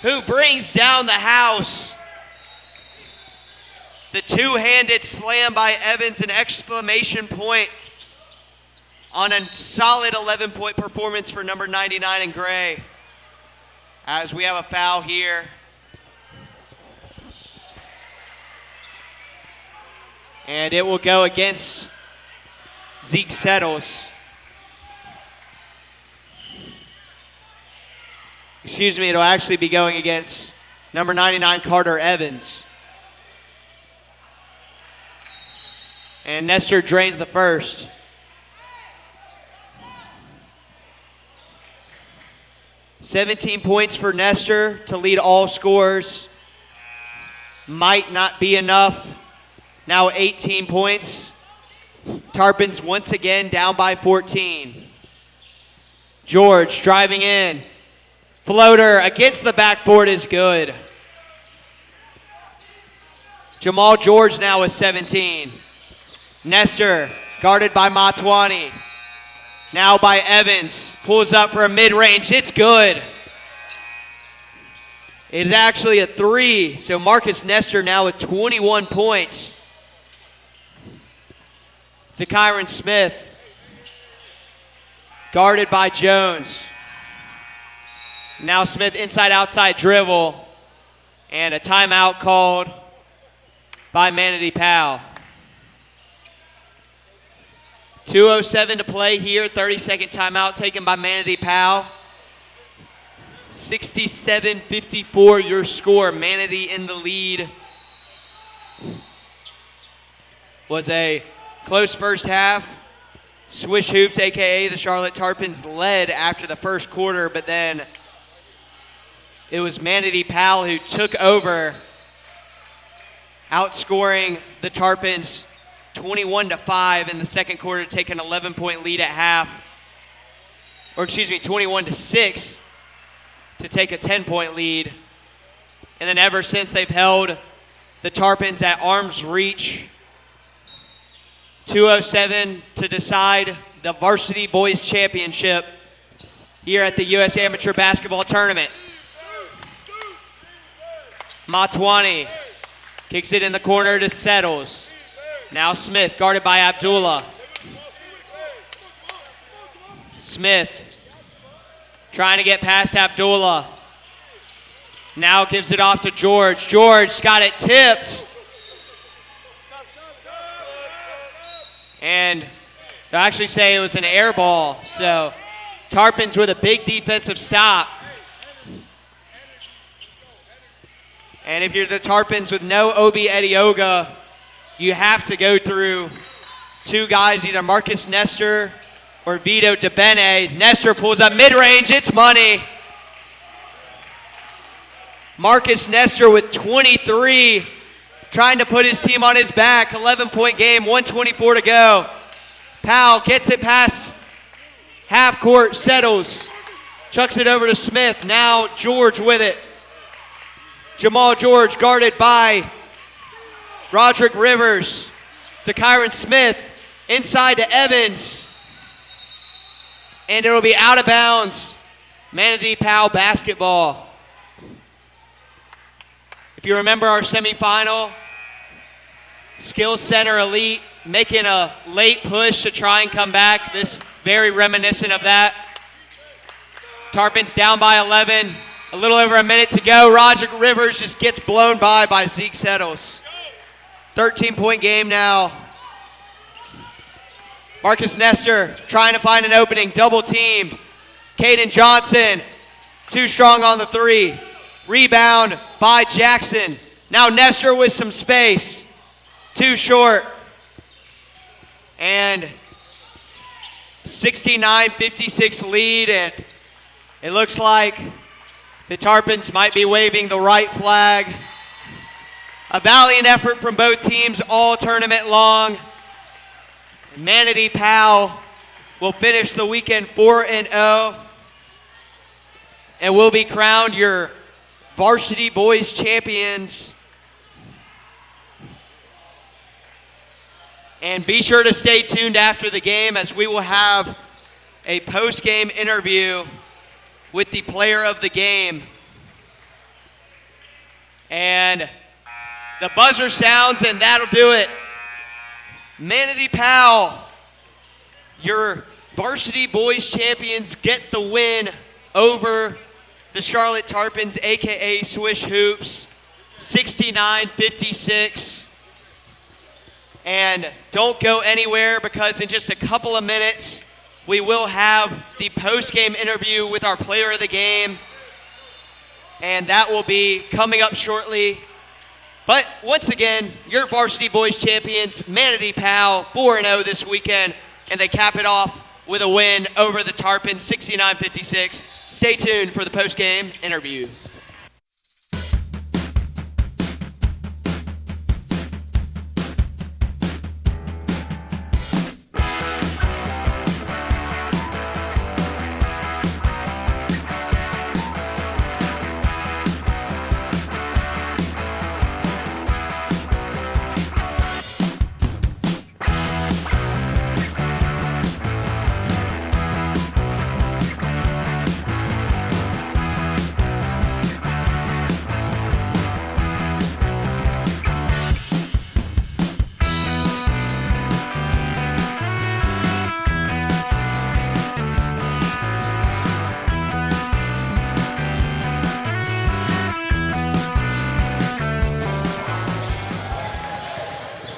who brings down the house. The two-handed slam by Evans, an exclamation point on a solid 11-point performance for number 99 in gray. As we have a foul here. And it will go against Zeke Settles. Excuse me, it'll actually be going against number 99, Carter Evans. And Nestor drains the first. "17 points for Nestor to lead all scorers. Might not be enough. Now 18 points. Tarpons once again down by 14. George driving in. Floater against the backboard is good. Jamal George now with 17. Nestor guarded by Matwani. Now by Evans. Pulls up for a mid-range. It's good. It is actually a three. So Marcus Nestor now with 21 points. Zakiron Smith. Guarded by Jones. Now Smith inside-outside dribble. And a timeout called by Manatee Powell. 2:07 to play here. 30-second timeout taken by Manatee Powell. 67-54 your score. Manatee in the lead. Was a close first half. Swish Hoops, a.k.a. the Charlotte Tarpons, led after the first quarter, but then it was Manatee Powell who took over, outscoring the Tarpons 21-5 in the second quarter to take an 11-point lead at half. Or excuse me, 21-6 to take a 10-point lead. And then ever since, they've held the Tarpons at arm's reach. 2:07 to decide the Varsity Boys Championship here at the U.S. Amateur Basketball Tournament. Matwani kicks it in the corner to Settles. Now Smith, guarded by Abdullah. Smith trying to get past Abdullah. Now gives it off to George. George got it tipped. And they'll actually say it was an air ball. So Tarpons with a big defensive stop. And if you're the Tarpons with no Obi Edioga, you have to go through two guys, either Marcus Nestor or Vito DeBene. Nestor pulls up mid-range. It's money. Marcus Nestor with 23, trying to put his team on his back. 11-point game, 1:24 to go. Powell gets it past half court, Settles. Chucks it over to Smith. Now George with it. Jamal George guarded by Roderick Rivers. To Kyron Smith. Inside to Evans. And it'll be out of bounds. Manatee Powell basketball. If you remember our semifinal, Skills Center Elite making a late push to try and come back. This very reminiscent of that. Tarpons down by 11. A little over a minute to go. Roderick Rivers just gets blown by Zeke Settles. 13-point game now. Marcus Nestor trying to find an opening. Double teamed. Caden Johnson too strong on the three. Rebound by Jackson. Now Nestor with some space. Too short. And 69-56 lead. And it looks like the Tarpons might be waving the right flag. A valiant effort from both teams all tournament long. Manatee Powell will finish the weekend 4-0 and will be crowned your Varsity Boys champions. And be sure to stay tuned after the game, as we will have a post-game interview with the player of the game. And the buzzer sounds, and that'll do it. Manatee Powell, your Varsity Boys champions, get the win over the Charlotte Tarpons, a.k.a. Swish Hoops, 69-56. And don't go anywhere, because in just a couple of minutes, we will have the post-game interview with our player of the game. And that will be coming up shortly. But once again, your Varsity Boys champions, Manatee Powell, 4-0 this weekend. And they cap it off with a win over the Tarpons, 69-56. Stay tuned for the post-game interview.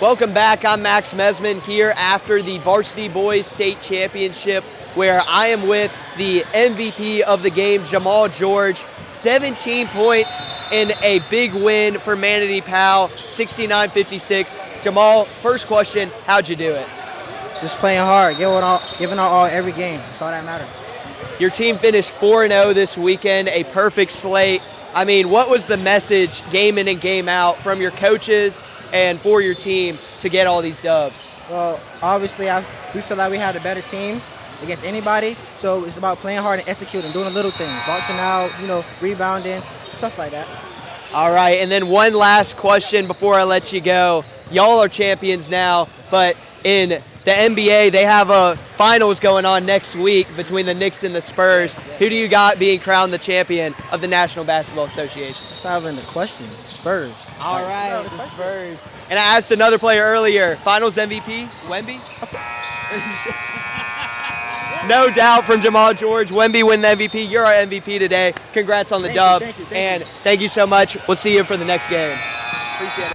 Welcome back. I'm Max Mesman here after the Varsity Boys State Championship, where I am with the MVP of the game, Jamal George. 17 points in a big win for Manatee Powell, 69-56. Jamal, first question, how'd you do it? Just playing hard, giving our all every game. That's all that matters. Your team finished 4-0 this weekend, a perfect slate. I mean, what was the message game in and game out from your coaches and for your team to get all these dubs? Well, obviously, we feel like we had a better team against anybody, so it's about playing hard and executing, doing the little things, boxing out, rebounding, stuff like that. All right, and then one last question before I let you go. Y'all are champions now, but in the NBA, they have a finals going on next week between the Knicks and the Spurs. Who do you got being crowned the champion of the National Basketball Association? That's not even the question. Spurs. All right, the Spurs. And I asked another player earlier, finals MVP, Wemby? No doubt from Jamal George. Wemby win the MVP. You're our MVP today. Congrats on the dub. Thank you. And thank you so much. We'll see you for the next game. Appreciate it.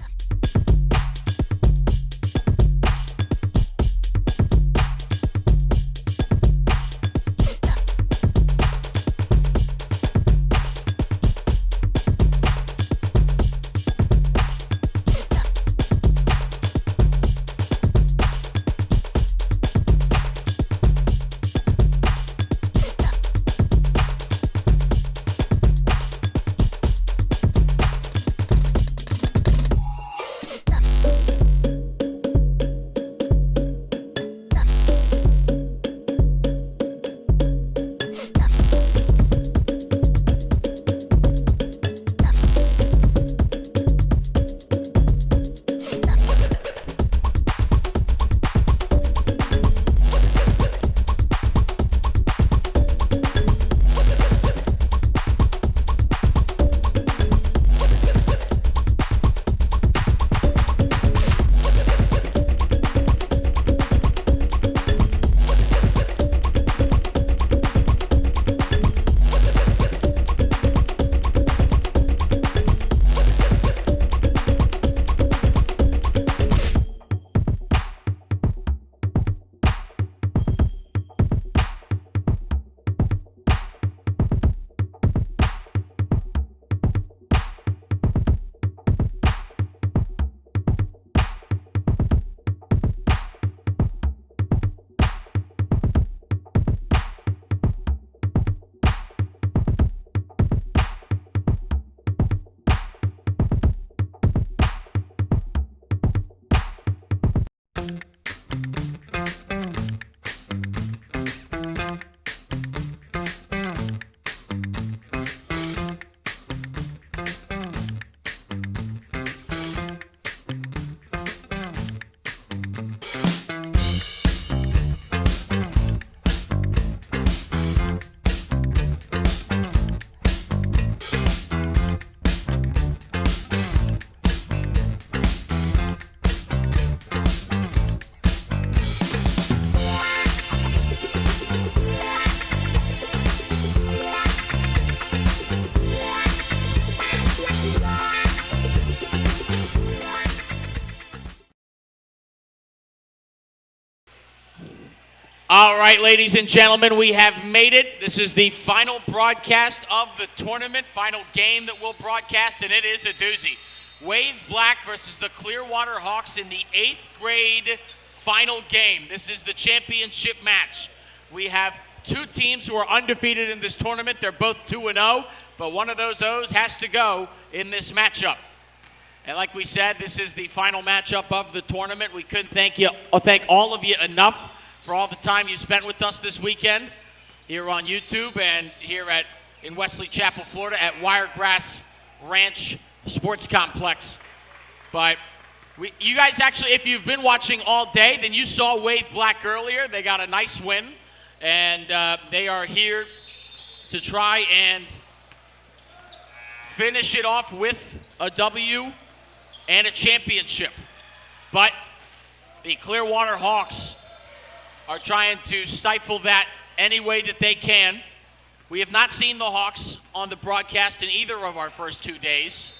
All right, ladies and gentlemen, we have made it. This is the final broadcast of the tournament, final game that we'll broadcast, and it is a doozy. Wave Black versus the Clearwater Hawks in the 8th grade final game. This is the championship match. We have two teams who are undefeated in this tournament. They're both 2-0, but one of those O's has to go in this matchup. And like we said, this is the final matchup of the tournament. We couldn't thank all of you enough for all the time you spent with us this weekend here on YouTube and here in Wesley Chapel, Florida at Wiregrass Ranch Sports Complex. But you guys actually, if you've been watching all day, then you saw Wave Black earlier. They got a nice win, and they are here to try and finish it off with a W and a championship. But the Clearwater Hawks are trying to stifle that any way that they can. We have not seen the Hawks on the broadcast in either of our first 2 days,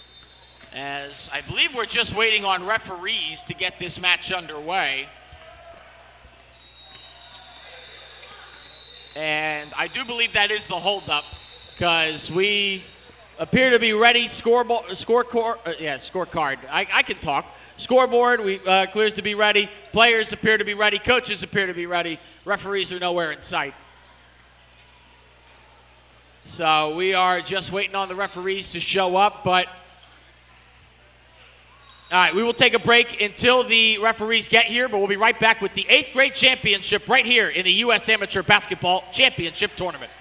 as I believe we're just waiting on referees to get this match underway. And I do believe that is the holdup, because we appear to be ready. Scorecard. I can talk. Scoreboard clears to be ready. Players appear to be ready. Coaches appear to be ready. Referees are nowhere in sight. So we are just waiting on the referees to show up, but all right, we will take a break until the referees get here, but we'll be right back with the 8th grade championship right here in the U.S. Amateur Basketball Championship Tournament.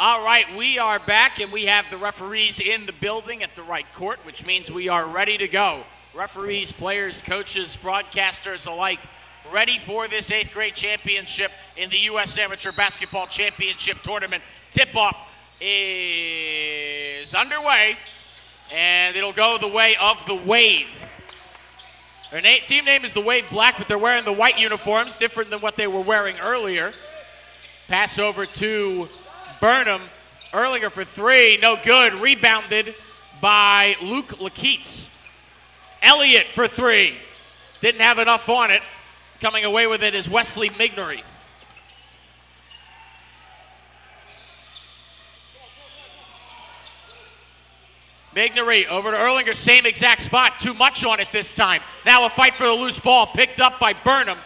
All right, we are back, and we have the referees in the building at the right court, which means we are ready to go. Referees, players, coaches, broadcasters alike, ready for this 8th grade championship in the U.S. Amateur Basketball Championship Tournament. Tip-off is underway, and it'll go the way of the Wave. Their team name is the Wave Black, but they're wearing the white uniforms, different than what they were wearing earlier. Pass over to Burnham. Erlinger for three, no good. Rebounded by Luke Lakeets. Elliott for three. Didn't have enough on it. Coming away with it is Wesley Mignery. Mignery over to Erlinger, same exact spot. Too much on it this time. Now a fight for the loose ball, picked up by Burnham.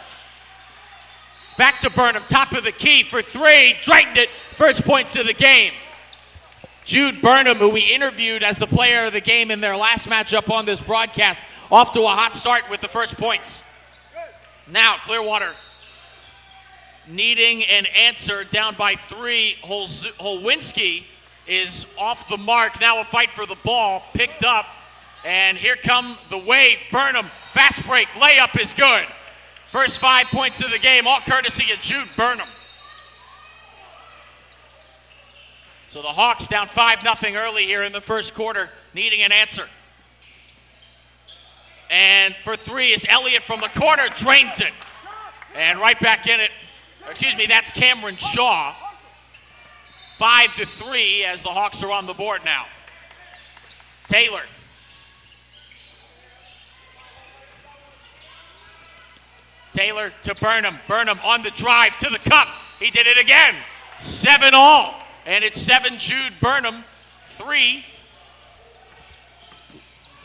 Back to Burnham, top of the key for three. Drained it, first points of the game. Jude Burnham, who we interviewed as the player of the game in their last matchup on this broadcast, off to a hot start with the first points. Now Clearwater needing an answer, down by three. Holwinski is off the mark. Now a fight for the ball, picked up, and here come the Wave. Burnham, fast break, layup is good. First 5 points of the game, all courtesy of Jude Burnham. So the Hawks down 5-0 early here in the first quarter, needing an answer. And for three is Elliott from the corner, drains it. And right back in it, that's Cameron Shaw. 5-3 as the Hawks are on the board now. Taylor. Taylor to Burnham. Burnham on the drive to the cup. He did it again. 7-all. And it's 7 Jude Burnham. 3.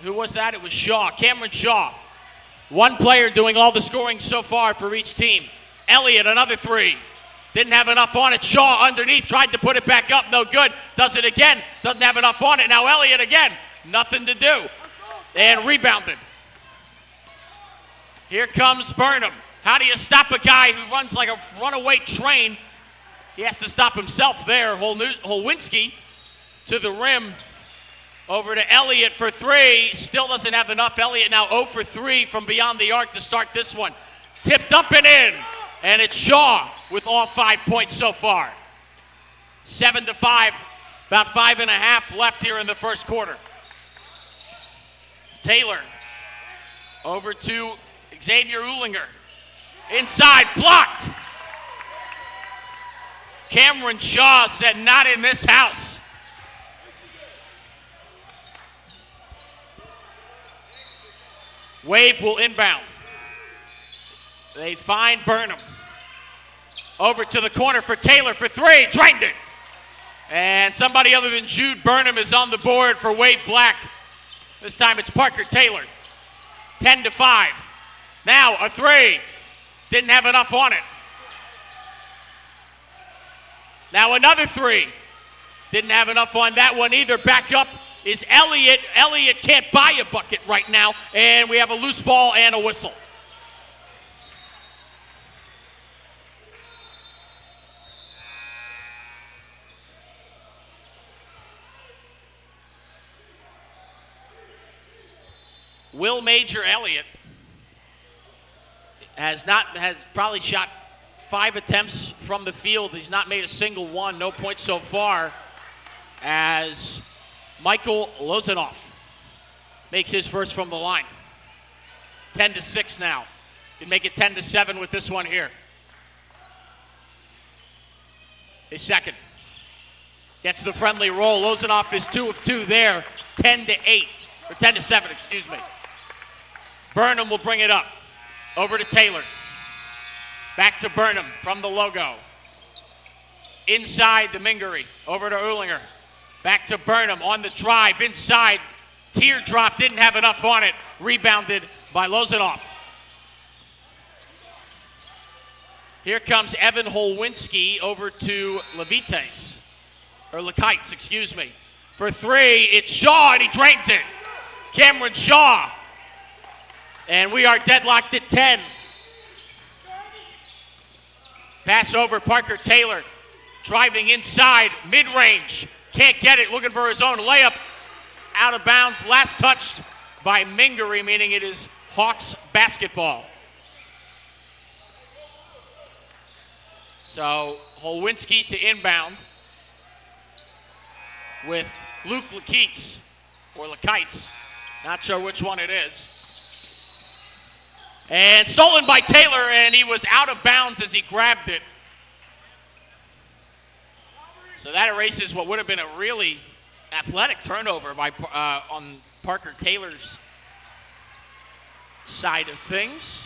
Who was that? It was Shaw. Cameron Shaw. One player doing all the scoring so far for each team. Elliott, another 3. Didn't have enough on it. Shaw underneath. Tried to put it back up. No good. Does it again. Doesn't have enough on it. Now Elliott again. Nothing to do. And rebounded. Here comes Burnham. How do you stop a guy who runs like a runaway train? He has to stop himself there. Holwinski to the rim. Over to Elliott for 3. Still doesn't have enough. Elliott now 0 for 3 from beyond the arc to start this one. Tipped up and in. And it's Shaw with all 5 points so far. 7-5. About 5.5 left here in the first quarter. Taylor over to Xavier Uhlinger. Inside, blocked. Cameron Shaw said, not in this house. Wave will inbound. They find Burnham. Over to the corner for Taylor for three. Drained it. And somebody other than Jude Burnham is on the board for Wade Black. This time it's Parker Taylor. 10-5. Now a three. Didn't have enough on it. Now another three. Didn't have enough on that one either. Back up is Elliott. Elliott can't buy a bucket right now. And we have a loose ball and a whistle. Will Major Elliott has probably shot 5 attempts from the field. He's not made a single one. No points so far. As Michael Lozanoff makes his first from the line. 10-6 now. Can make it 10-7 with this one here. His second. Gets the friendly roll. Lozanoff is 2 of 2 there. It's 10-8. Or 10-7, excuse me. Burnham will bring it up. Over to Taylor. Back to Burnham from the logo. Inside the Mingery. Over to Erlinger. Back to Burnham on the drive. Inside. Teardrop didn't have enough on it. Rebounded by Lozanoff. Here comes Evan Holwinski over to Levites. Or Lekites, excuse me. For three, it's Shaw, and he drains it. Cameron Shaw. And we are deadlocked at 10. Pass over Parker Taylor. Driving inside, mid-range. Can't get it, looking for his own layup. Out of bounds, last touched by Mingery, meaning it is Hawks basketball. So Holwinski to inbound with Luke Lekites, or Lekites. Not sure which one it is. And stolen by Taylor, and he was out of bounds as he grabbed it. So that erases what would have been a really athletic turnover by on Parker Taylor's side of things.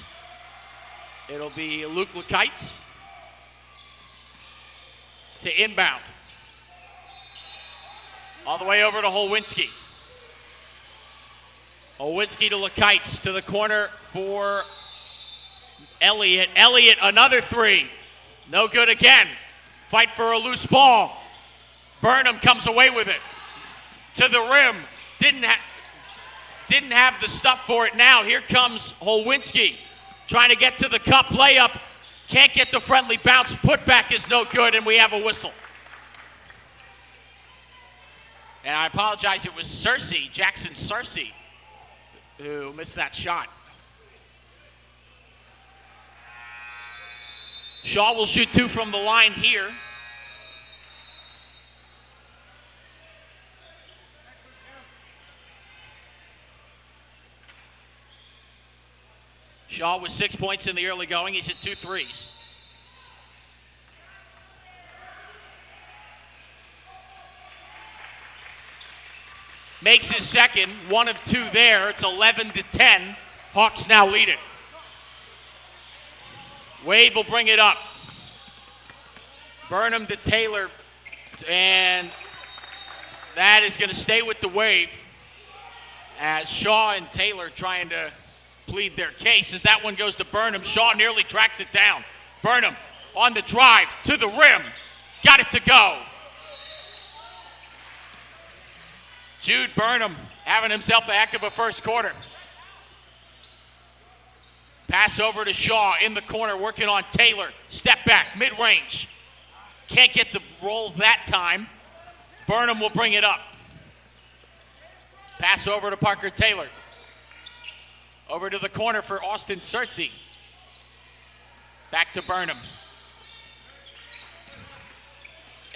It'll be Luke Lekites to inbound. All the way over to Holwinski. Holwinski to Lekites to the corner for Elliott. Elliott, another three. No good again. Fight for a loose ball. Burnham comes away with it. To the rim. Didn't have the stuff for it now. Here comes Holwinski. Trying to get to the cup layup. Can't get the friendly bounce. Putback is no good, and we have a whistle. And I apologize, it was Searcy, Jackson Searcy, who missed that shot. Shaw will shoot 2 from the line here. Shaw with 6 points in the early going. He's hit 2 threes. Makes his second, 1 of 2 there. It's 11-10. Hawks now lead it. Wade will bring it up. Burnham to Taylor, and that is going to stay with the Wave as Shaw and Taylor trying to plead their case. As that one goes to Burnham, Shaw nearly tracks it down. Burnham on the drive to the rim. Got it to go. Jude Burnham having himself a heck of a first quarter. Pass over to Shaw in the corner, working on Taylor. Step back, mid-range. Can't get the roll that time. Burnham will bring it up. Pass over to Parker Taylor. Over to the corner for Austin Searcy. Back to Burnham.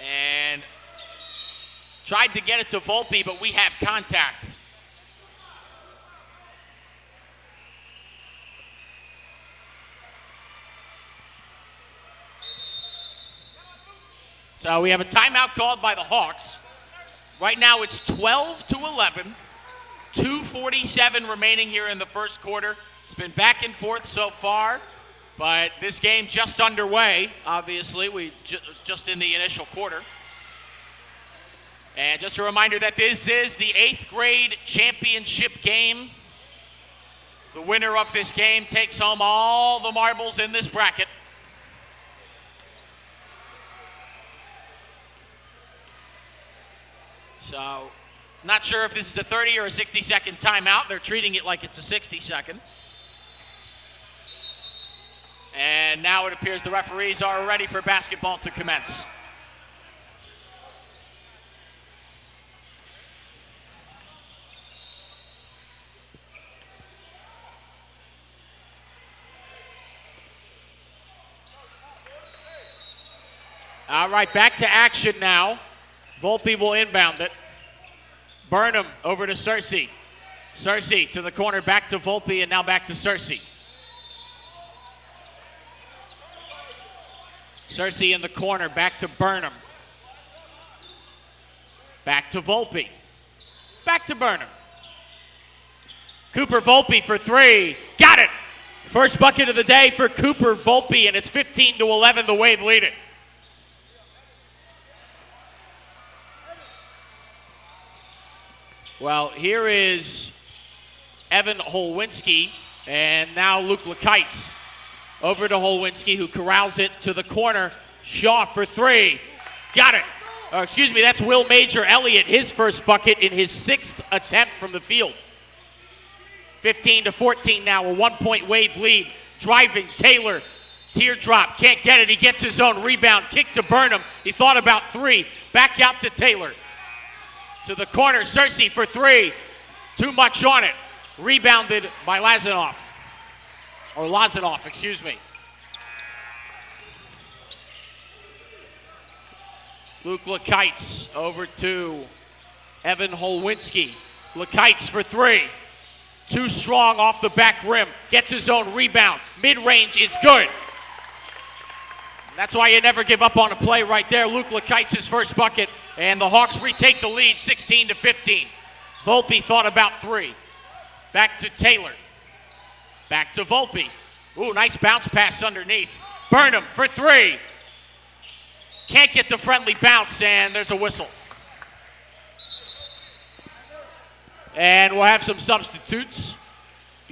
And tried to get it to Volpe, but we have contact. So we have a timeout called by the Hawks. Right now it's 12-11. 2:47 remaining here in the first quarter. It's been back and forth so far. But this game just underway, obviously. We just in the initial quarter. And just a reminder that this is the 8th grade championship game. The winner of this game takes home all the marbles in this bracket. So, not sure if this is a 30 or a 60-second timeout. They're treating it like it's a 60-second. And now it appears the referees are ready for basketball to commence. All right, back to action now. Volpe will inbound it. Burnham over to Cersei. Cersei to the corner, back to Volpe, and now back to Cersei. Cersei in the corner, back to Burnham. Back to Volpe. Back to Burnham. Cooper Volpe for 3. Got it! First bucket of the day for Cooper Volpe, and it's 15-11, the Wave lead it. Well, here is Evan Holwinski, and now Luke Lakites over to Holwinski, who corrals it to the corner. Shaw for 3. Got it. That's Will Major Elliott, his first bucket in his 6th attempt from the field. 15-14 now, a 1-point Wave lead. Driving, Taylor, teardrop, can't get it. He gets his own rebound, kick to Burnham. He thought about 3. Back out to Taylor. To the corner, Cersei for 3. Too much on it. Rebounded by Lazanoff. Luke Lakites over to Evan Holwinski. Lakites for 3. Too strong off the back rim. Gets his own rebound. Mid-range is good. That's why you never give up on a play right there. Luke Lakites' first bucket. And the Hawks retake the lead, 16-15. Volpe thought about 3. Back to Taylor. Back to Volpe. Ooh, nice bounce pass underneath. Burnham for 3. Can't get the friendly bounce, and there's a whistle. And we'll have some substitutes.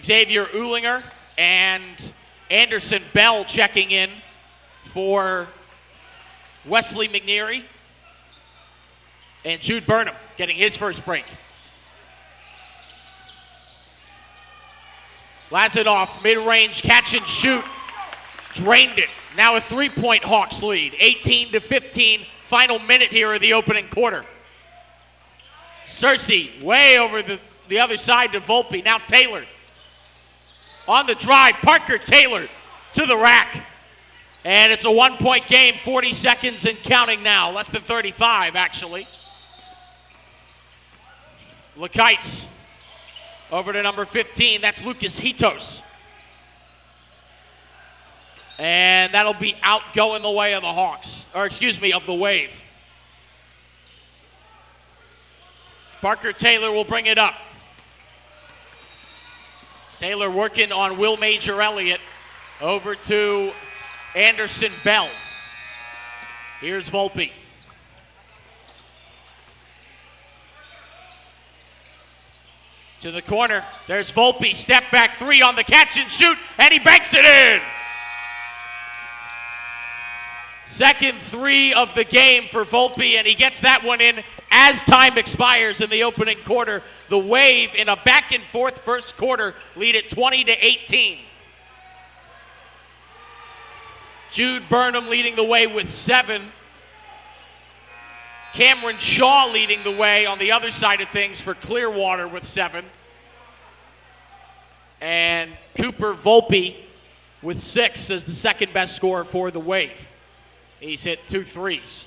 Xavier Uhlinger and Anderson Bell checking in for Wesley McNeary. And Jude Burnham getting his first break. Lazanoff, mid-range, catch and shoot. Drained it. Now a 3-point Hawks lead. 18-15, final minute here of the opening quarter. Cersei way over the other side to Volpe. Now Taylor. On the drive, Parker Taylor to the rack. And it's a 1-point game, 40 seconds and counting now. Less than 35, actually. Lakites over to number 15. That's Lucas Hitos. And that'll be out going the way of the Hawks. Of the Wave. Parker Taylor will bring it up. Taylor working on Will Major Elliott. Over to Anderson Bell. Here's Volpe. To the corner. There's Volpe. Step back 3 on the catch and shoot. And he banks it in. Second 3 of the game for Volpe. And he gets that one in as time expires in the opening quarter. The Wave in a back and forth first quarter lead at 20-18. Jude Burnham leading the way with 7. Cameron Shaw leading the way on the other side of things for Clearwater with 7. And Cooper Volpe with 6 as the second best scorer for the Wave. He's hit 2 threes.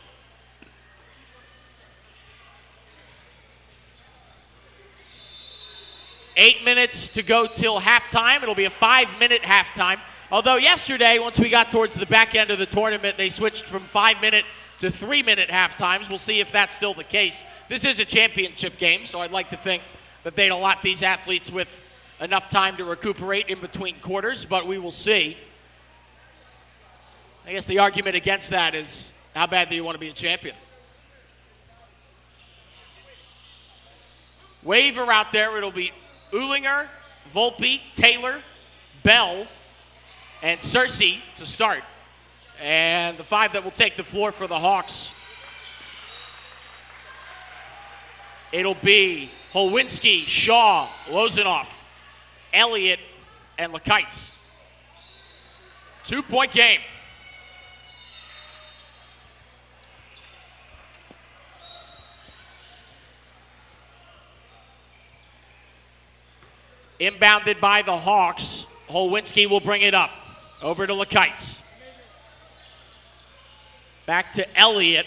Eight minutes to go till halftime. It'll be a 5-minute halftime. Although yesterday, once we got towards the back end of the tournament, they switched from 5-minute to 3-minute half times. We'll see if that's still the case. This is a championship game, so I'd like to think that they'd allot these athletes with enough time to recuperate in between quarters, but we will see. I guess the argument against that is, how bad do you want to be a champion? Wave are out there. It'll be Uhlinger, Volpe, Taylor, Bell, and Cersei to start. And the 5 that will take the floor for the Hawks, it'll be Holwinski, Shaw, Lozanoff, Elliott, and Lakites. 2-point game. Inbounded by the Hawks. Holwinski will bring it up. Over to Lakites. Back to Elliott.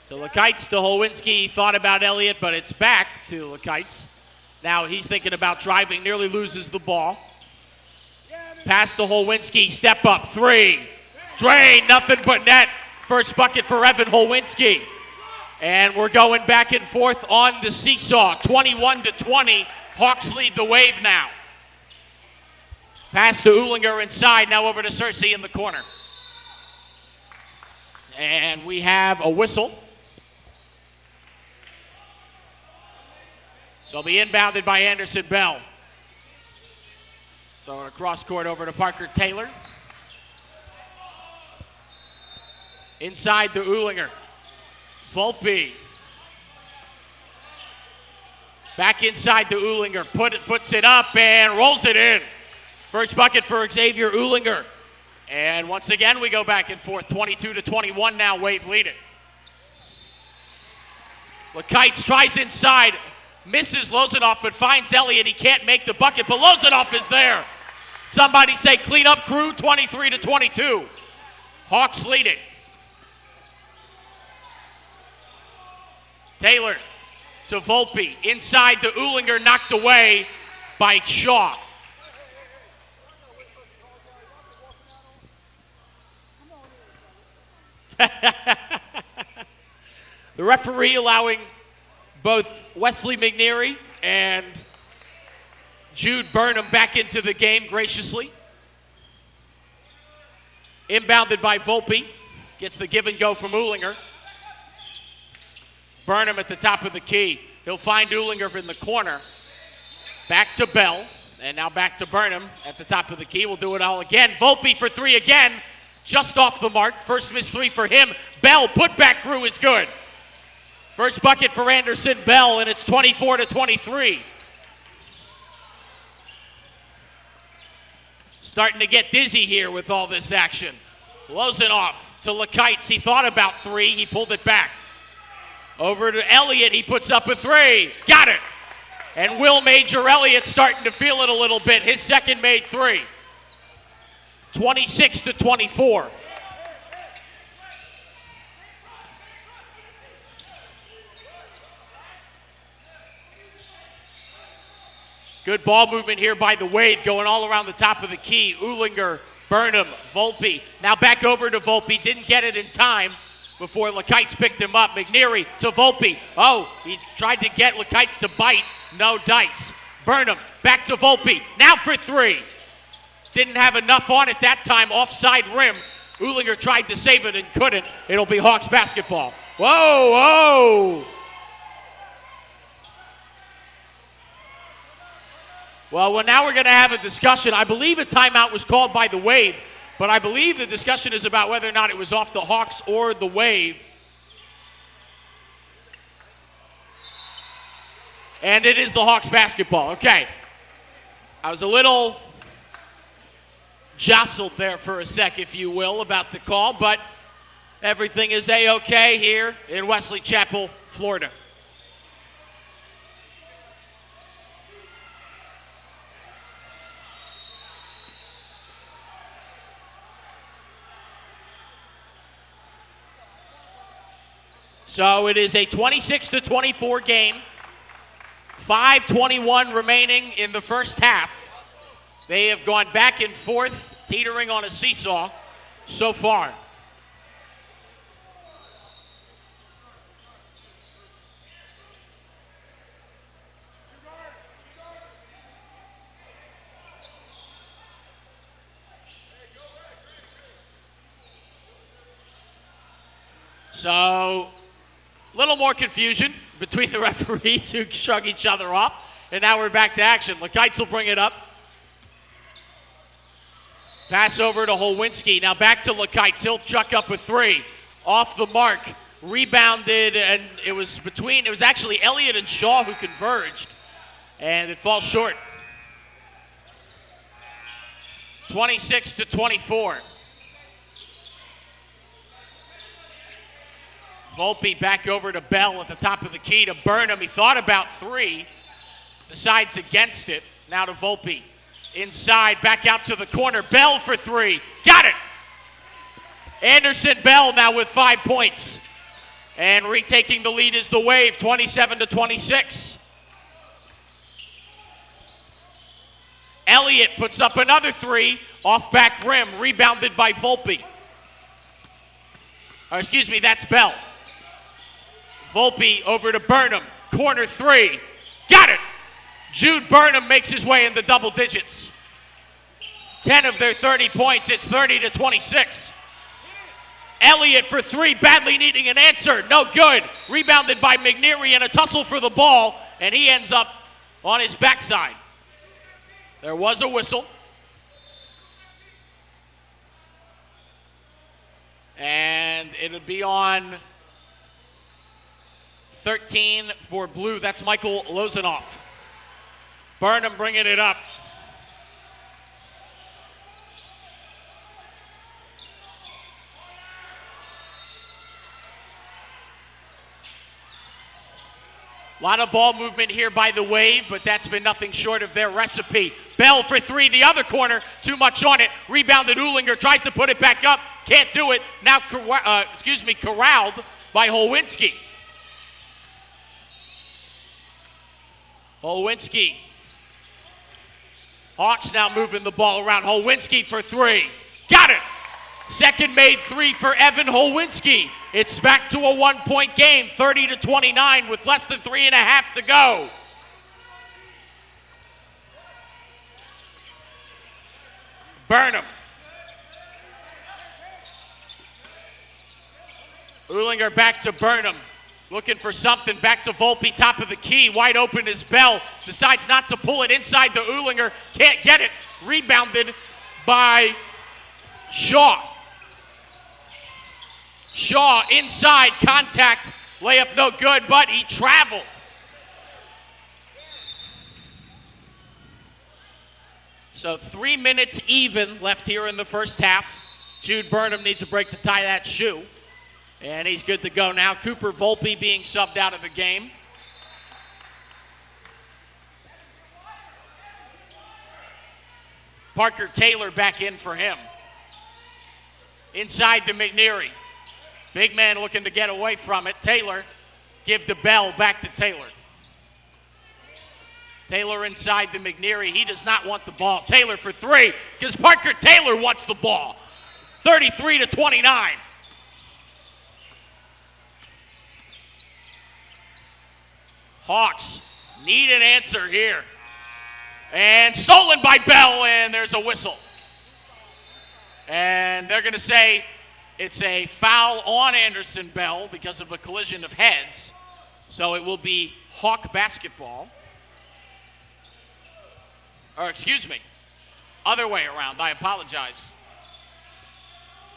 To Lakites, to Holwinski. He thought about Elliott, but it's back to Lakites. Now he's thinking about driving, nearly loses the ball. Pass to Holwinski, step up, 3. Drain, nothing but net. First bucket for Evan Holwinski. And we're going back and forth on the seesaw. 21-20. Hawks lead the Wave now. Pass to Uhlinger inside. Now over to Cersei in the corner. And we have a whistle. So it'll be inbounded by Anderson Bell. So across court over to Parker Taylor. Inside to Uhlinger. Volpe. Back inside to Uhlinger. Puts it up and rolls it in. First bucket for Xavier Uhlinger. And once again, we go back and forth. 22-21 now. Wave lead it. Lakites tries inside. Misses Lozanoff, but finds Elliott. He can't make the bucket, but Lozanoff is there. Somebody say clean up crew. 23-22. Hawks lead it. Taylor to Volpe. Inside to Uhlinger, knocked away by Shaw. The referee allowing both Wesley McNeary and Jude Burnham back into the game graciously. Inbounded by Volpe. Gets the give and go from Uhlinger. Burnham at the top of the key. He'll find Uhlinger in the corner. Back to Bell. And now back to Burnham at the top of the key. We'll do it all again. Volpe for 3 again. Just off the mark. First missed 3 for him. Bell, put back crew is good. First bucket for Anderson Bell, and it's 24-23. Starting to get dizzy here with all this action. Lozanoff to Lakites. He thought about 3. He pulled it back. Over to Elliott. He puts up a 3. Got it. And Will Major Elliott starting to feel it a little bit. His second made 3. 26-24. Good ball movement here by the Wave, going all around the top of the key. Uhlinger, Burnham, Volpe. Now back over to Volpe. Didn't get it in time before Lakites picked him up. McNeary to Volpe. Oh, he tried to get Lakites to bite. No dice. Burnham back to Volpe. Now for 3. Didn't have enough on it that time. Offside rim. Uhlinger tried to save it and couldn't. It'll be Hawks basketball. Whoa, whoa. Well, now we're going to have a discussion. I believe a timeout was called by the Wave, but I believe the discussion is about whether or not it was off the Hawks or the Wave. And it is the Hawks basketball. Okay. I was a little jostled there for a sec, if you will, about the call, but everything is A-okay here in Wesley Chapel, Florida. So it is a 26-24 game. 5:21 remaining in the first half. They have gone back and forth, teetering on a seesaw so far. So, a little more confusion between the referees who shrug each other off. And now we're back to action. Lekites will bring it up. Pass over to Holwinski. Now back to Lekites. He'll chuck up a three. Off the mark. Rebounded, and it was actually Elliott and Shaw who converged. And it falls short. 26-24. Volpe back over to Bell at the top of the key to Burnham. He thought about three. Decides against it. Now to Volpe. Inside, back out to the corner. Bell for three. Got it! Anderson Bell now with 5 points. And retaking the lead is the Wave, 27-26. Elliott puts up another three. Off back rim. Rebounded by Volpe. That's Bell. Volpe over to Burnham. Corner three. Got it! Jude Burnham makes his way into double digits. 10 of their 30 points. It's 30-26. Elliott for three, badly needing an answer. No good. Rebounded by McNeary and a tussle for the ball, and he ends up on his backside. There was a whistle. And it'll be on 13 for Blue. That's Michael Lozanoff. Burnham bringing it up. A lot of ball movement here by the Wave, but that's been nothing short of their recipe. Bell for three, the other corner, too much on it. Rebounded Uhlinger, tries to put it back up, can't do it. Now, corralled by Holwinski. Holwinski. Hawks now moving the ball around. Holwinski for three. Got it! Second made three for Evan Holwinski. It's back to a 1-point game, 30-29 with less than 3.5 to go. Burnham. Uhlinger back to Burnham. Looking for something. Back to Volpe, top of the key. Wide open is Bell. Decides not to pull it inside to Uhlinger. Can't get it. Rebounded by Shaw. Shaw inside, contact, layup no good, but he traveled. So 3 minutes even left here in the first half. Jude Burnham needs a break to tie that shoe. And he's good to go now. Cooper Volpe being subbed out of the game. Parker Taylor back in for him. Inside to McNeary. Big man looking to get away from it. Taylor, give to Bell, back to Taylor. Taylor inside to McNeary. He does not want the ball. Taylor for three, because Parker Taylor wants the ball. 33-29. Hawks need an answer here. And stolen by Bell, and there's a whistle. And they're going to say it's a foul on Anderson Bell because of a collision of heads. So it will be Hawk basketball. Or excuse me, other way around. I apologize.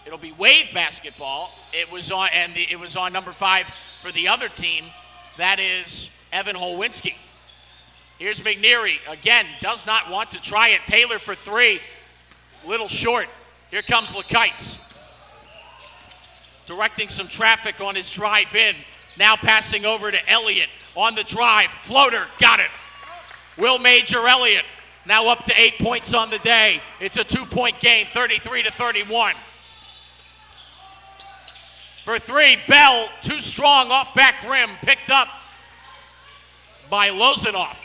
It'll be Wave basketball. It was on number 5 for the other team. That is Evan Holwinski. Here's McNeary again. Does not want to try it. Taylor for three. Little short. Here comes Lekites. Directing some traffic on his drive in. Now passing over to Elliott on the drive. Floater, got it. Will Major Elliott now up to 8 points on the day. It's a 2-point game, 33-31. For three, Bell, too strong off back rim, picked up by Lozanoff.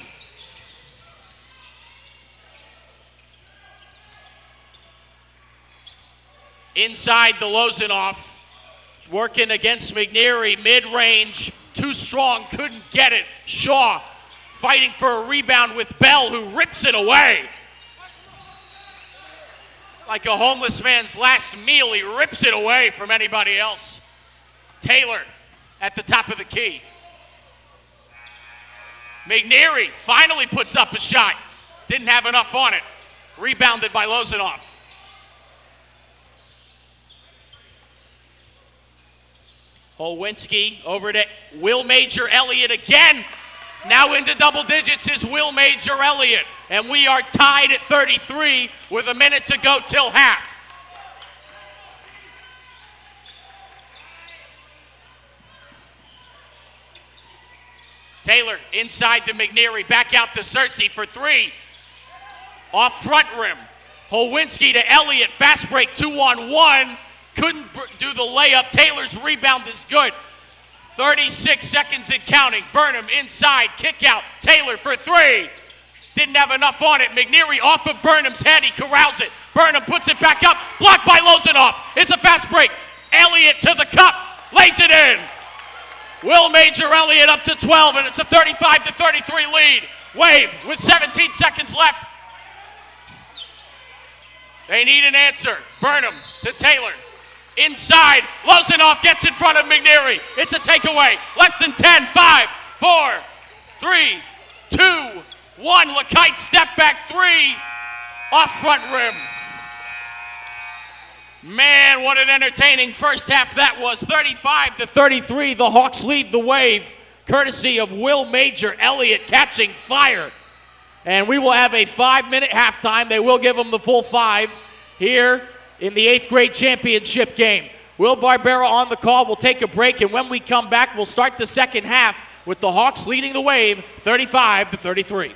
Inside the Lozanoff. Working against McNeary, mid-range, too strong, couldn't get it. Shaw fighting for a rebound with Bell, who rips it away. Like a homeless man's last meal, he rips it away from anybody else. Taylor at the top of the key. McNeary finally puts up a shot. Didn't have enough on it. Rebounded by Lozanoff. Holwinski over to Will Major Elliott again. Now into double digits is Will Major Elliott. And we are tied at 33 with a minute to go till half. Taylor inside to McNeary, back out to Cersei for three. Off front rim. Holwinski to Elliott, fast break, 2-on-1. Couldn't do the layup. Taylor's rebound is good. 36 seconds and counting. Burnham inside, kick out. Taylor for three. Didn't have enough on it. McNeary off of Burnham's head. He corrals it. Burnham puts it back up. Blocked by Lozanoff. It's a fast break. Elliott to the cup. Lays it in. Will Major Elliott up to 12, and it's a 35-33 lead. Wave with 17 seconds left. They need an answer. Burnham to Taylor. Inside, Lozanoff gets in front of McNeary. It's a takeaway. Less than 10, 5, 4, 3, 2, 1. LeKite step back three. Off front rim. Man, what an entertaining first half that was. 35-33, the Hawks lead the Wave, courtesy of Will Major Elliott catching fire. And we will have a 5-minute halftime. They will give them the full 5 here in the 8th grade championship game. Will Barbera on the call. We'll take a break, and when we come back, we'll start the second half with the Hawks leading the Wave 35-33.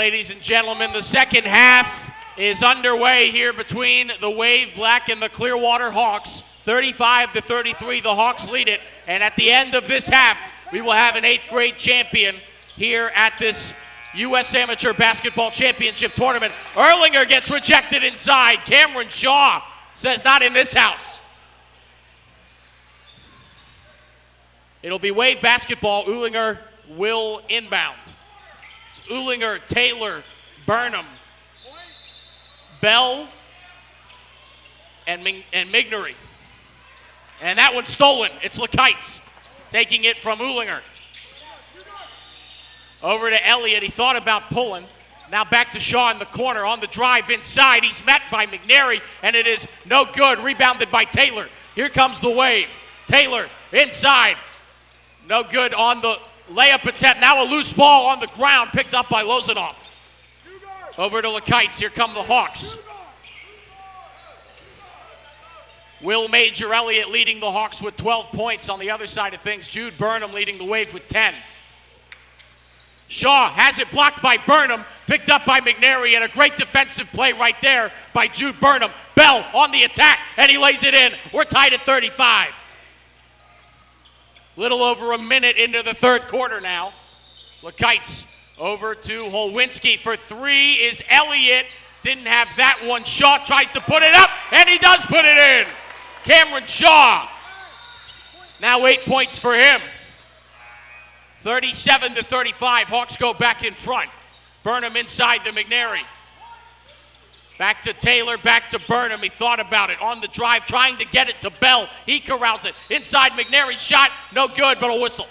ladies and gentlemen, the second half is underway here between the Wave Black and the Clearwater Hawks. 35-33, the Hawks lead it. And at the end of this half, we will have an 8th grade champion here at this U.S. Amateur Basketball Championship Tournament. Erlinger gets rejected inside. Cameron Shaw says not in this house. It'll be Wave basketball. Uhlinger will inbound. It's Uhlinger, Taylor, Burnham, Bell, and Mignery. And that one's stolen. It's Lekites taking it from Uhlinger. Over to Elliott. He thought about pulling. Now back to Shaw in the corner on the drive inside. He's met by McNary, and it is no good. Rebounded by Taylor. Here comes the Wave. Taylor inside. No good on the layup attempt. Now a loose ball on the ground picked up by Lozanoff. Over to Lekites. Here come the Hawks. Will Major Elliott leading the Hawks with 12 points. On the other side of things, Jude Burnham leading the Wave with 10. Shaw has it blocked by Burnham, picked up by McNary, and a great defensive play right there by Jude Burnham. Bell on the attack, and he lays it in. We're tied at 35. Little over a minute into the third quarter now. Lekites over to Holwinski for three is Elliott. Didn't have that one. Shaw tries to put it up, and he does put it in. Cameron Shaw. Now 8 points for him. 37-35. Hawks go back in front. Burnham inside to McNary. Back to Taylor, back to Burnham. He thought about it on the drive, trying to get it to Bell. He corrals it. Inside McNary's shot, no good, but a whistle.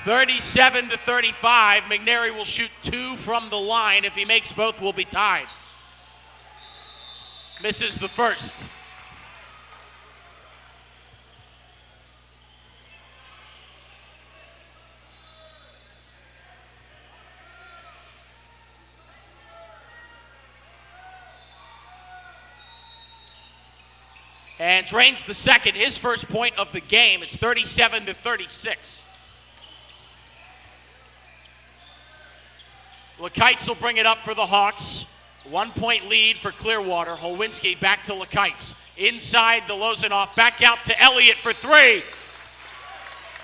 (37-35). McNary will shoot 2 from the line. If he makes both, we'll be tied. Misses the first. And drains the second, his first point of the game. It's 37-36. Lekites will bring it up for the Hawks. 1 point lead for Clearwater. Holwinski back to Lekites. Inside the Lozanoff. Back out to Elliott for three.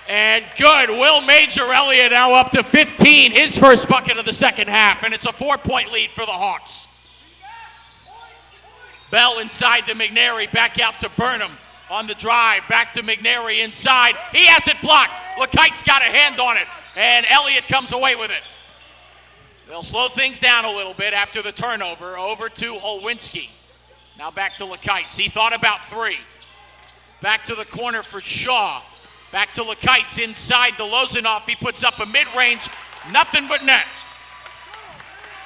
And good. Will Major Elliott now up to 15. His first bucket of the second half. And it's a 4-point lead for the Hawks. Bell inside to McNary. Back out to Burnham on the drive. Back to McNary inside. He has it blocked. Lekites got a hand on it. And Elliott comes away with it. They'll slow things down a little bit after the turnover. Over to Holwinski. Now back to Lekites. He thought about three. Back to the corner for Shaw. Back to Lekites inside the Lozanoff. He puts up a mid-range. Nothing but net.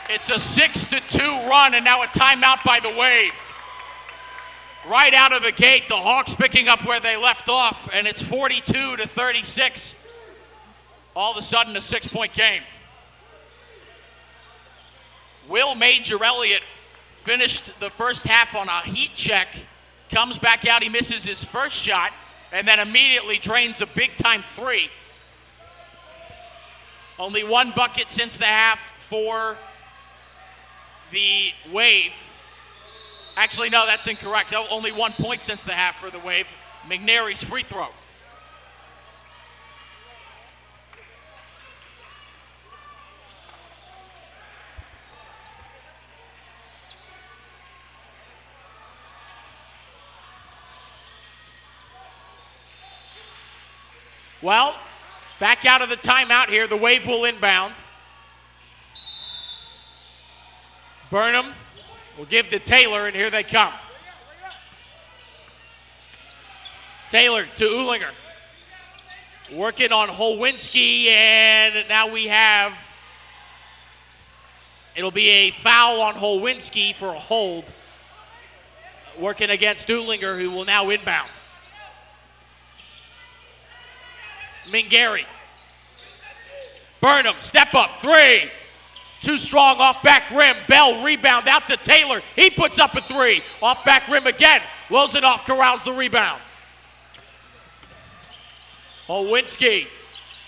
It's a 6-2 run, and now a timeout by the Wave. Right out of the gate, the Hawks picking up where they left off, and it's 42-36. All of a sudden, a 6-point game. Will Major Elliott finished the first half on a heat check, comes back out, he misses his first shot, and then immediately drains a big-time three. Only one bucket since the half for the Wave. Actually, no, that's incorrect. Only 1 point since the half for the Wave. McNary's free throw. Well, back out of the timeout here. The Wave will inbound. Burnham will give to Taylor, and here they come. Taylor to Uhlinger. Working on Holwinski, and now we have, it'll be a foul on Holwinski for a hold. Working against Uhlinger, who will now inbound. Mingary. Burnham, step up, 3, Too strong off back rim. Bell rebound out to Taylor. He puts up a three. Off back rim again. Lozanoff corrals the rebound. Olwinski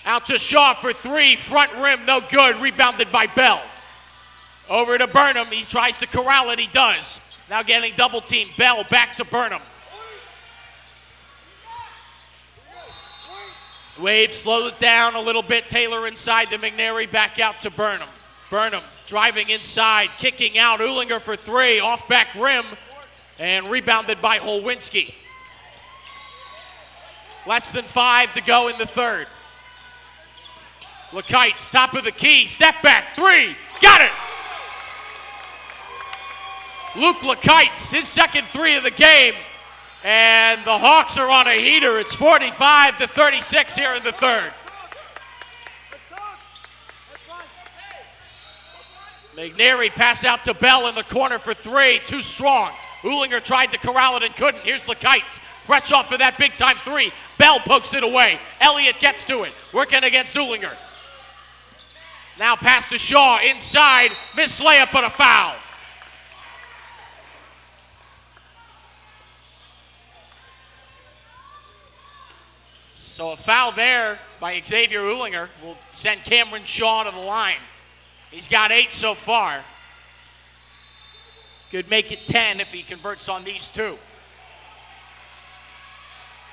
out to Shaw for three. Front rim, no good. Rebounded by Bell. Over to Burnham. He tries to corral it. He does. Now getting double team. Bell back to Burnham. Wave slows it down a little bit. Taylor inside to McNary. Back out to Burnham. Burnham driving inside. Kicking out. Uhlinger for three. Off back rim. And rebounded by Olwinski. Less than 5 to go in the third. Lakites, top of the key. Step back. Three. Got it. Luke Lakites, his second three of the game. And the Hawks are on a heater. It's 45-36 here in the third. McNary pass out to Bell in the corner for three. Too strong. Uhlinger tried to corral it and couldn't. Here's Lakites. Fresh off of that big-time three. Bell pokes it away. Elliott gets to it. Working against Uhlinger. Now pass to Shaw. Inside. Missed layup but a foul. So a foul there by Xavier Uhlinger will send Cameron Shaw to the line. He's got 8 so far. Could make it 10 if he converts on these two.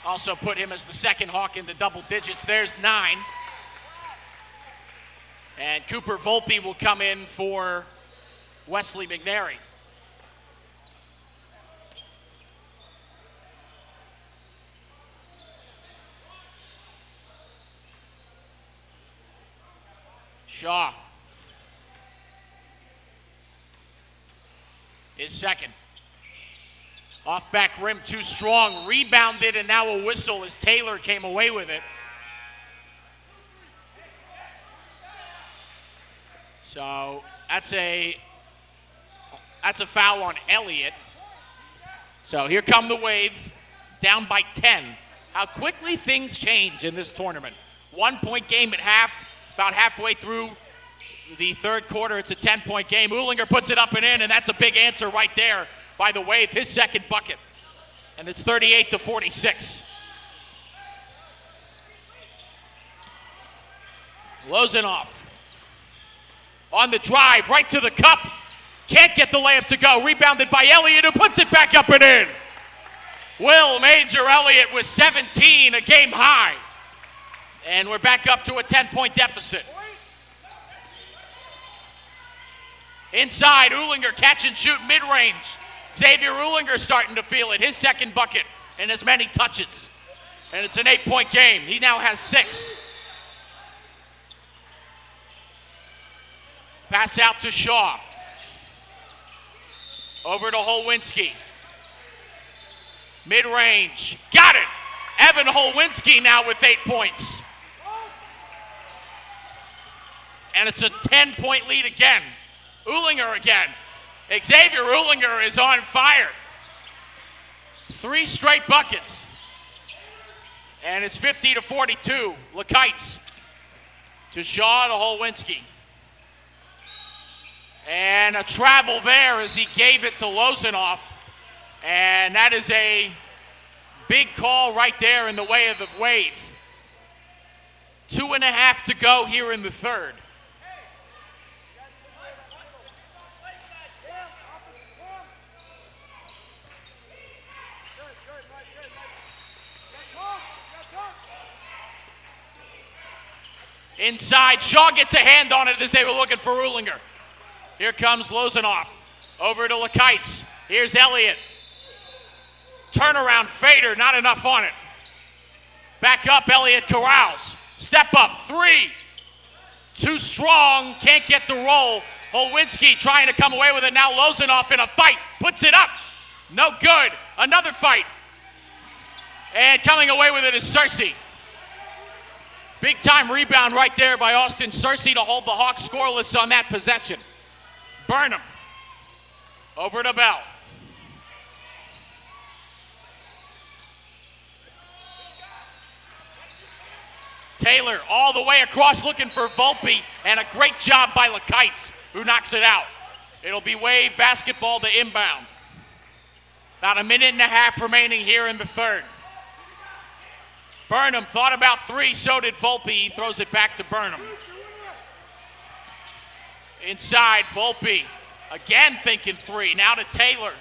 Also put him as the second Hawk into double digits. There's 9. And Cooper Volpe will come in for Wesley McNary. Shaw. His second. Off back rim too strong. Rebounded and now a whistle as Taylor came away with it. So that's a foul on Elliott. So here come the Wave, down by 10. How quickly things change in this tournament. 1 point game at half. About halfway through the third quarter, it's a 10-point game. Uhlinger puts it up and in, and that's a big answer right there by the Wave, his second bucket. And it's 38-46. Lozanoff on the drive, right to the cup. Can't get the layup to go. Rebounded by Elliott, who puts it back up and in. Will Major Elliott with 17, a game high. And we're back up to a 10-point deficit. Inside, Uhlinger catch and shoot mid-range. Xavier Uhlinger starting to feel it. His second bucket and as many touches. And it's an 8-point game. He now has 6. Pass out to Shaw. Over to Holwinski. Mid-range. Got it. Evan Holwinski now with 8 points. And it's a 10-point lead again. Uhlinger again. Xavier Uhlinger is on fire. 3 straight buckets. And it's 50-42. Lakites to Shaw to Holwinski. And a travel there as he gave it to Lozanoff. And that is a big call right there in the way of the Wave. 2.5 to go here in the third. Inside, Shaw gets a hand on it as they were looking for Uhlinger. Here comes Lozanoff. Over to Lakites. Here's Elliott. Turnaround fader, not enough on it. Back up, Elliott corrals. Step up, 3. Too strong, can't get the roll. Holwinski trying to come away with it. Now Lozanoff in a fight, puts it up. No good, another fight. And coming away with it is Searcy. Big time rebound right there by Austin Searcy to hold the Hawks scoreless on that possession. Burnham. Over to Bell. Taylor all the way across looking for Volpe, and a great job by Lakites, who knocks it out. It'll be Wave basketball to inbound. About a minute and a half remaining here in the third. Burnham thought about three, so did Volpe. He throws it back to Burnham. Inside, Volpe again thinking three. Now to Taylor.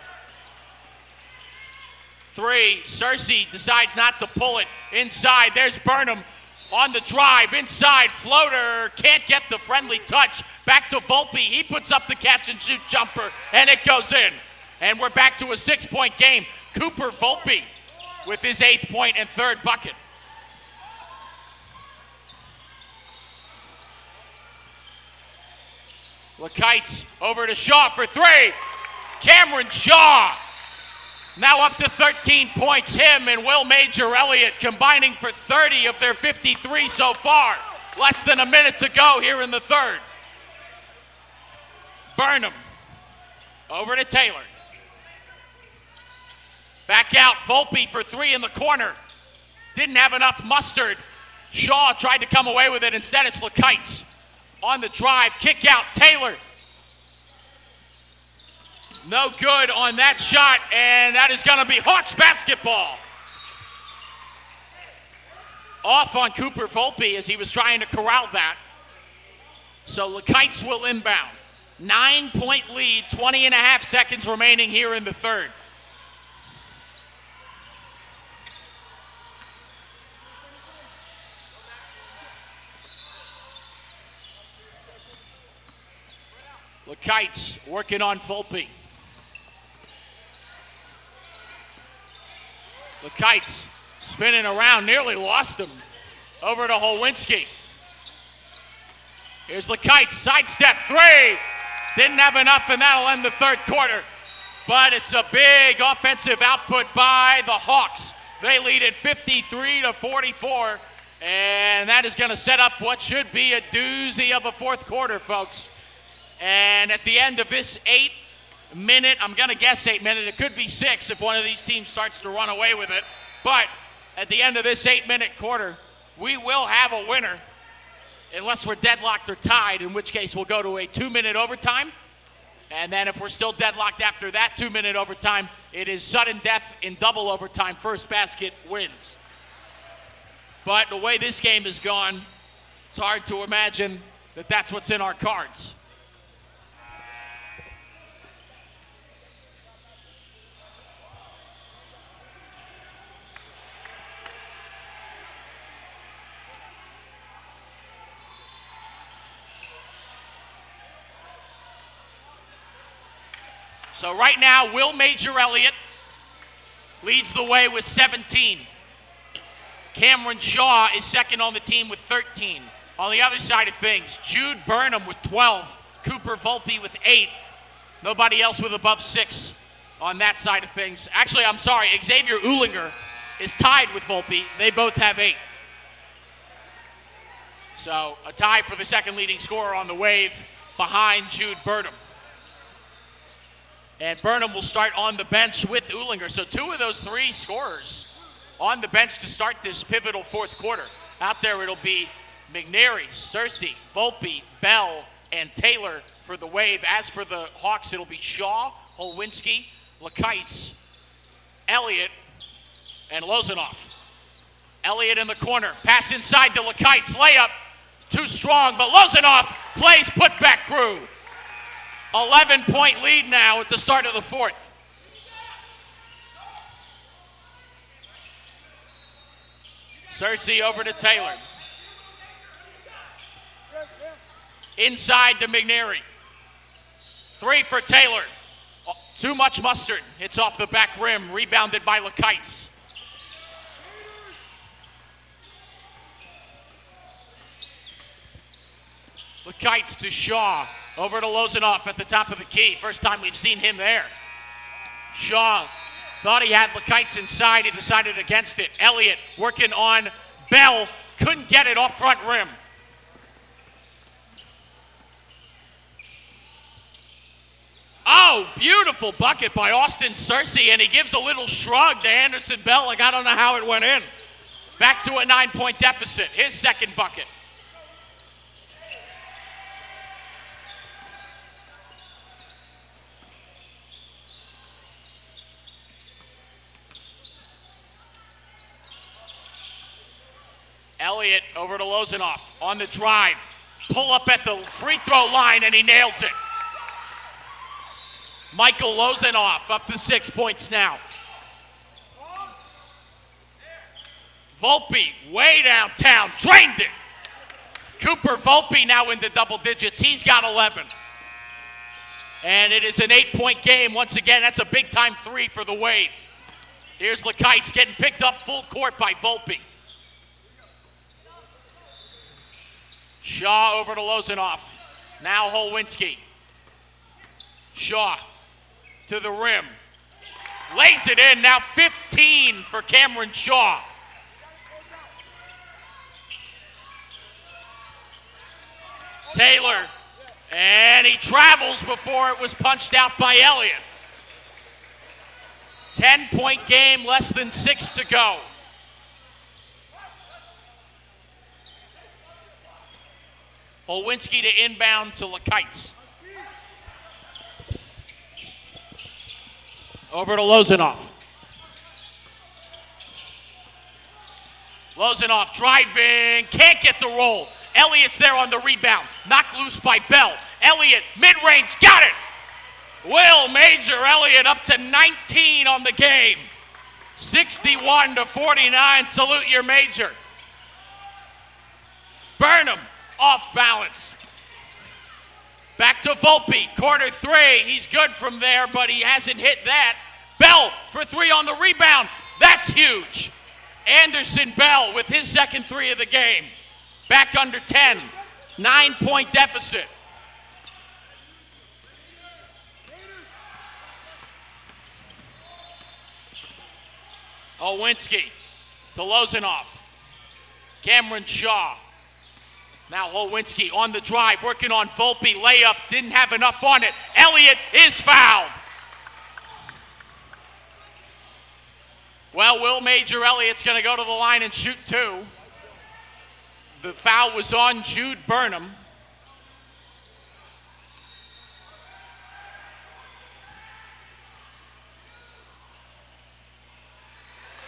Three, Cersei decides not to pull it. Inside, there's Burnham on the drive. Inside, floater, can't get the friendly touch. Back to Volpe. He puts up the catch and shoot jumper, and it goes in. And we're back to a 6-point game. Cooper Volpe with his 8th point and 3rd bucket. Lakites over to Shaw for three. Cameron Shaw now up to 13 points. Him and Will Major Elliott combining for 30 of their 53 so far. Less than a minute to go here in the third. Burnham over to Taylor. Back out, Volpe for three in the corner. Didn't have enough mustard. Shaw tried to come away with it. Instead, it's Lakites on the drive. Kick out, Taylor. No good on that shot, and that is going to be Hawks basketball. Off on Cooper Volpe as he was trying to corral that. So Lakites will inbound. 9-point lead, 20 and a half seconds remaining here in the third. Lakites working on Volpe. Lakites spinning around, nearly lost him. Over to Holwinski. Here's Lakites, sidestep three. Didn't have enough, and that'll end the third quarter. But it's a big offensive output by the Hawks. They lead at 53-44, and that is going to set up what should be a doozy of a fourth quarter, folks. And at the end of this 8-minute, I'm going to guess 8-minute, it could be 6 if one of these teams starts to run away with it. But at the end of this 8-minute quarter, we will have a winner unless we're deadlocked or tied, in which case we'll go to a 2-minute overtime. And then if we're still deadlocked after that 2-minute overtime, it is sudden death in double overtime. First basket wins. But the way this game has gone, it's hard to imagine that that's what's in our cards. So right now, Will Major Elliott leads the way with 17. Cameron Shaw is second on the team with 13. On the other side of things, Jude Burnham with 12. Cooper Volpe with 8. Nobody else with above 6 on that side of things. Actually, I'm sorry, Xavier Uhlinger is tied with Volpe. They both have 8. So a tie for the second leading scorer on the Wave behind Jude Burnham. And Burnham will start on the bench with Uhlinger. So 2 of those 3 scorers on the bench to start this pivotal fourth quarter. Out there it'll be McNary, Cersei, Volpe, Bell, and Taylor for the Wave. As for the Hawks, it'll be Shaw, Holwinski, Lakites, Elliott, and Lozanoff. Elliott in the corner. Pass inside to Lakites. Layup. Too strong, but Lozanoff plays putback crew. 11-point lead now at the start of the fourth. Cersei over to Taylor. Inside to McNary. 3 for Taylor. Too much mustard. Hits off the back rim. Rebounded by Lakites. Lakites to Shaw. Over to Lozanoff at the top of the key. First time we've seen him there. Shaw thought he had Lakites inside. He decided against it. Elliott working on Bell. Couldn't get it off front rim. Oh, beautiful bucket by Austin Cersei, and he gives a little shrug to Anderson Bell like I don't know how it went in. Back to a 9-point deficit. His second bucket. Elliott over to Lozanoff on the drive. Pull up at the free throw line, and he nails it. Michael Lozanoff up to 6 points now. Volpe way downtown, drained it. Cooper Volpe now into double digits. He's got 11. And it is an 8-point game. Once again, that's a big-time three for the Wave. Here's Lakites getting picked up full court by Volpe. Shaw over to Lozanoff. Now Holwinski. Shaw to the rim. Lays it in. Now 15 for Cameron Shaw. Taylor. And he travels before it was punched out by Elliott. 10-point game, less than 6 to go. Olwinski to inbound to Lakites. Over to Lozanoff. Lozanoff driving, can't get the roll. Elliott's there on the rebound, knocked loose by Bell. Elliott, mid-range, got it! Will Major Elliott up to 19 on the game. 61-49, salute your Major. Burnham off balance. Back to Volpe, corner three. He's good from there, but he hasn't hit that. Bell for three on the rebound. That's huge. Anderson Bell with his second three of the game. Back under 10. 9-point deficit. Olwinski to Lozanoff. Cameron Shaw. Now Holwinski on the drive, working on Volpe. Layup, didn't have enough on it. Elliott is fouled. Well, Will Major Elliott's going to go to the line and shoot two. The foul was on Jude Burnham.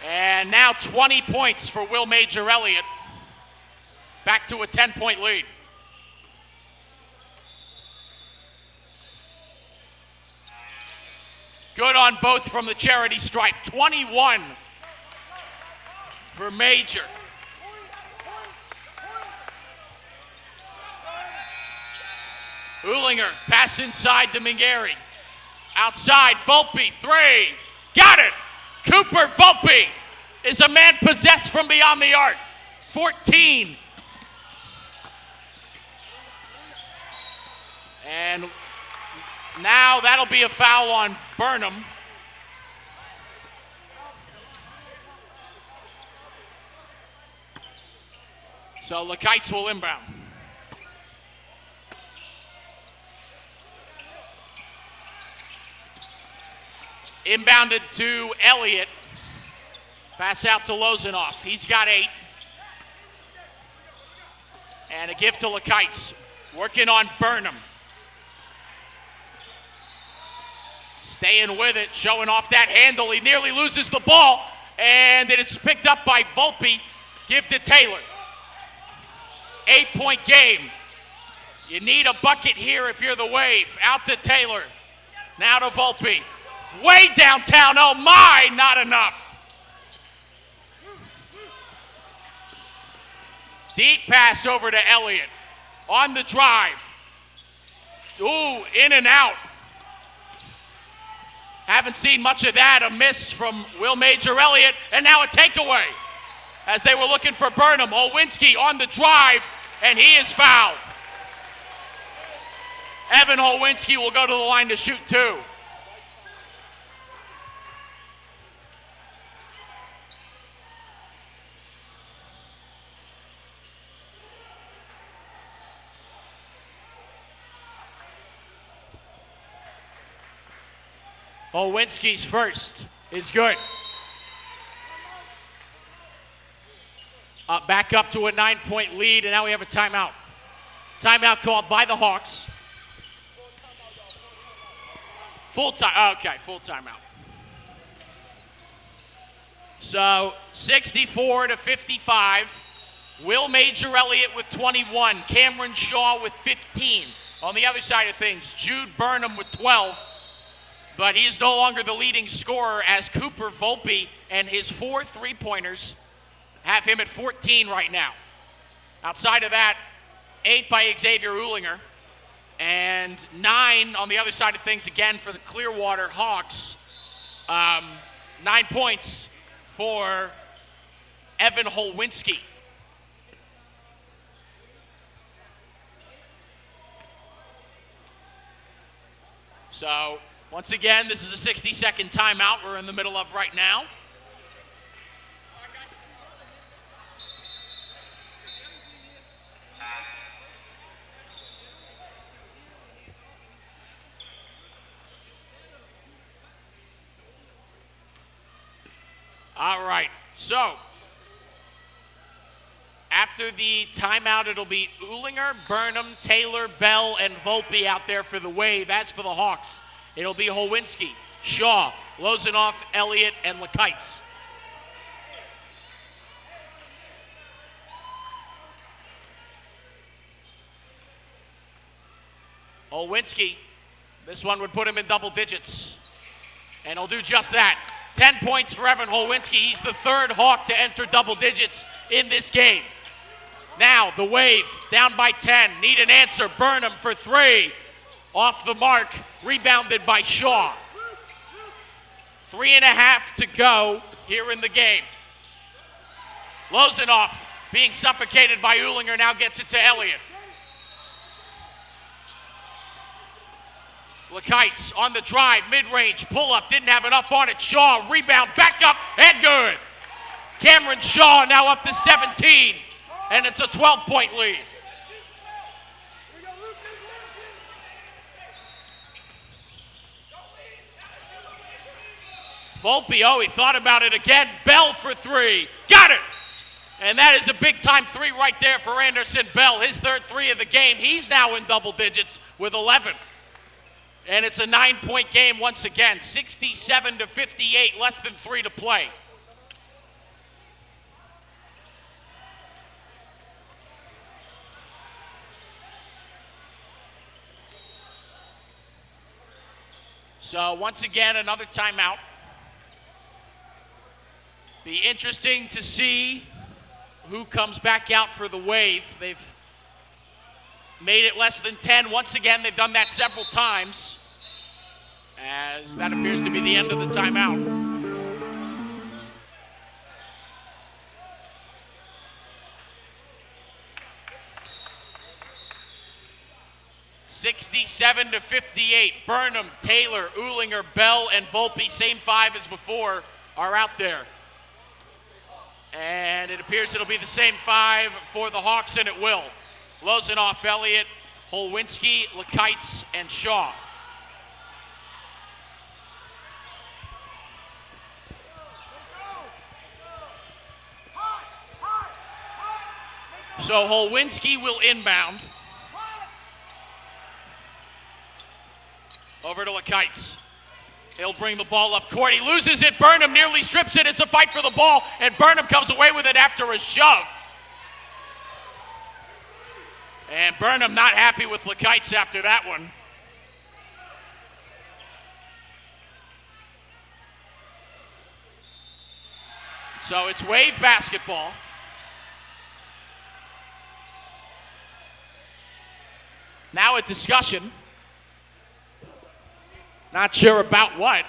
And now 20 points for Will Major Elliott. Back to a 10-point lead. Good on both from the charity stripe. 21 for Major. Ulinger, pass inside to McGarry. Outside, Volpe, three. Got it! Cooper Volpe is a man possessed from beyond the arc. 14. And now that'll be a foul on Burnham. So Lakites will inbound. Inbounded to Elliott. Pass out to Lozanoff. He's got 8. And a gift to Lakites. Working on Burnham. Staying with it, showing off that handle. He nearly loses the ball. And it is picked up by Volpe. Give to Taylor. 8-point game. You need a bucket here if you're the Wave. Out to Taylor. Now to Volpe. Way downtown. Oh my, not enough. Deep pass over to Elliott. On the drive. Ooh, in and out. Haven't seen much of that. A miss from Will Major Elliott. And now a takeaway. As they were looking for Burnham. Olwinski on the drive. And he is fouled. Evan Olwinski will go to the line to shoot 2. Olwinski's first is good. Back up to a 9-point lead, and now we have a timeout. Timeout called by the Hawks. Full time. Okay, full timeout. So 64-55. Will Major Elliott with 21. Cameron Shaw with 15. On the other side of things, Jude Burnham with 12. But he is no longer the leading scorer as Cooper Volpe and his 4 3-pointers have him at 14 right now. Outside of that, 8 by Xavier Uhlinger. And 9 on the other side of things again for the Clearwater Hawks. 9 points for Evan Holwinski. So, once again, this is a 60-second timeout we're in the middle of right now. All right, so after the timeout, it'll be Uhlinger, Burnham, Taylor, Bell, and Volpe out there for the Wave. As for the Hawks, it'll be Holwinski, Shaw, Lozanoff, Elliott, and Lakites. Holwinski, this one would put him in double digits, and he'll do just that. 10 points for Evan Holwinski. He's the third Hawk to enter double digits in this game. Now, the Wave, down by 10. Need an answer. Burnham for 3. Off the mark. Rebounded by Shaw. 3.5 to go here in the game. Lozanoff, being suffocated by Uhlinger, now gets it to Elliott. Lakites on the drive, mid-range, pull-up, didn't have enough on it. Shaw, rebound, back up, and good. Cameron Shaw now up to 17, and it's a 12-point lead. Volpe, oh, he thought about it again. Bell for 3, got it! And that is a big-time 3 right there for Anderson Bell. His third 3 of the game. He's now in double digits with 11. And it's a 9-point game once again, 67-58, less than 3 to play. So once again, another timeout. Be interesting to see who comes back out for the Wave. They've made it less than 10. Once again, they've done that several times, as that appears to be the end of the timeout. (67-58). Burnham, Taylor, Uhlinger, Bell, and Volpe, same 5 as before, are out there. And it appears it'll be the same 5 for the Hawks, and it will. Lozanoff, Elliott, Holwinski, Lakites, and Shaw. So Holwinski will inbound. Over to Lakites. He'll bring the ball up court. He loses it. Burnham nearly strips it. It's a fight for the ball, and Burnham comes away with it after a shove. And Burnham not happy with Lakites after that one. So it's Wave basketball. Now a discussion. Not sure about what.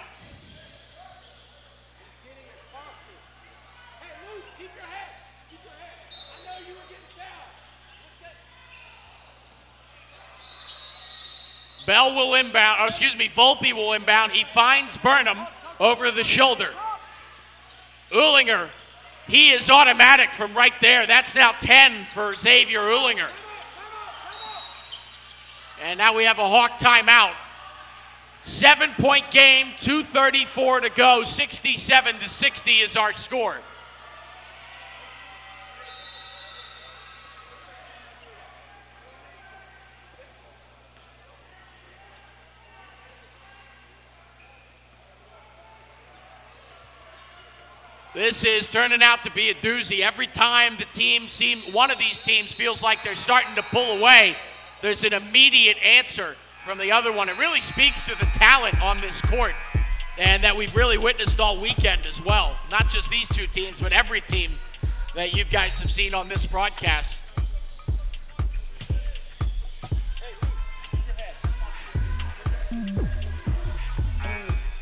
Bell will inbound, Volpe will inbound. He finds Burnham over the shoulder. Uhlinger, he is automatic from right there. That's now 10 for Xavier Uhlinger. And now we have a Hawk timeout. 7-point game, 2:34 to go, 67-60 is our score. This is turning out to be a doozy. Every time one of these teams feels like they're starting to pull away, there's an immediate answer from the other one. It really speaks to the talent on this court and that we've really witnessed all weekend as well. Not just these two teams, but every team that you guys have seen on this broadcast.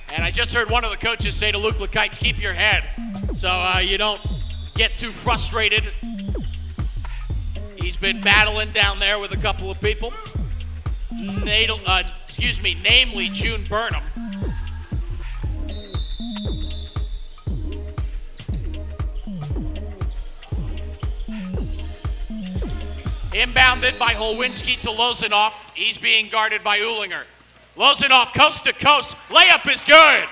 And I just heard one of the coaches say to Luke Lekites, keep your head so you don't get too frustrated. He's been battling down there with a couple of people. Namely June Burnham. Inbounded by Holwinski to Lozanoff. He's being guarded by Uhlinger. Lozanoff coast to coast. Layup is good.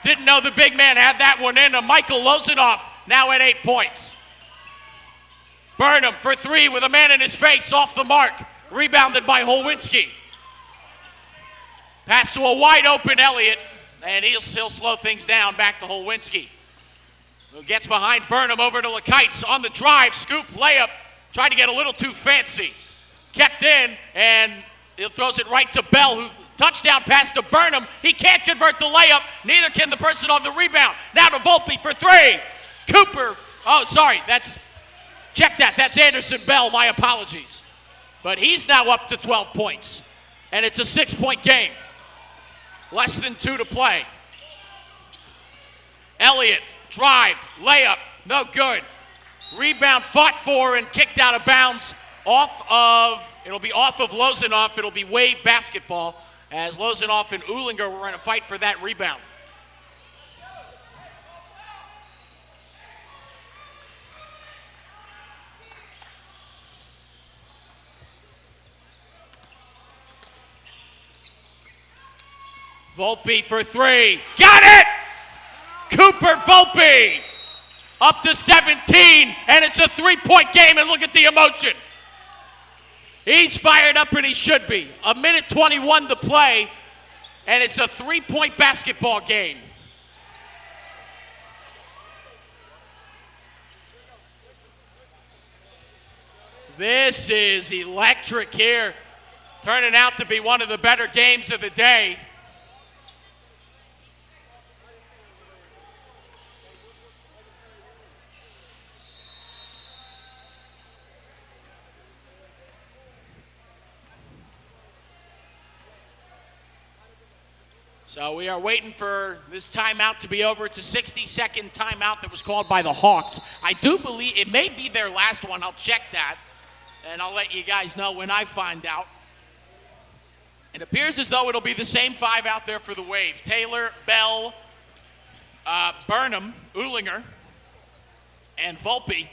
Didn't know the big man had that one in. Michael Lozanoff now at 8 points. Burnham for three with a man in his face off the mark. Rebounded by Holwinski. Pass to a wide open Elliott, and he'll slow things down back to Holwinski. Who gets behind Burnham over to Lekites on the drive. Scoop layup. Tried to get a little too fancy. Kept in, and he throws it right to Bell, who touchdown pass to Burnham. He can't convert the layup. Neither can the person on the rebound. Now to Volpe for three. Cooper. Oh, sorry. Check that. That's Anderson Bell. My apologies. But he's now up to 12 points. And it's a 6-point game. Less than 2 to play. Elliott. Drive. Layup. No good. Rebound fought for and kicked out of bounds. It'll be off of Lozanoff. It'll be wave basketball as Lozanoff and Uhlinger were in a fight for that rebound. Volpe for three. Got it! Cooper Volpe up to 17, and it's a 3-point game, and look at the emotion. He's fired up, and he should be. 1:21 to play, and it's a 3-point basketball game. This is electric here, turning out to be one of the better games of the day. So we are waiting for this timeout to be over. It's a 60-second timeout that was called by the Hawks. I do believe it may be their last one. I'll check that, and I'll let you guys know when I find out. It appears as though it'll be the same 5 out there for the Wave. Taylor, Bell, Burnham, Uhlinger, and Volpe.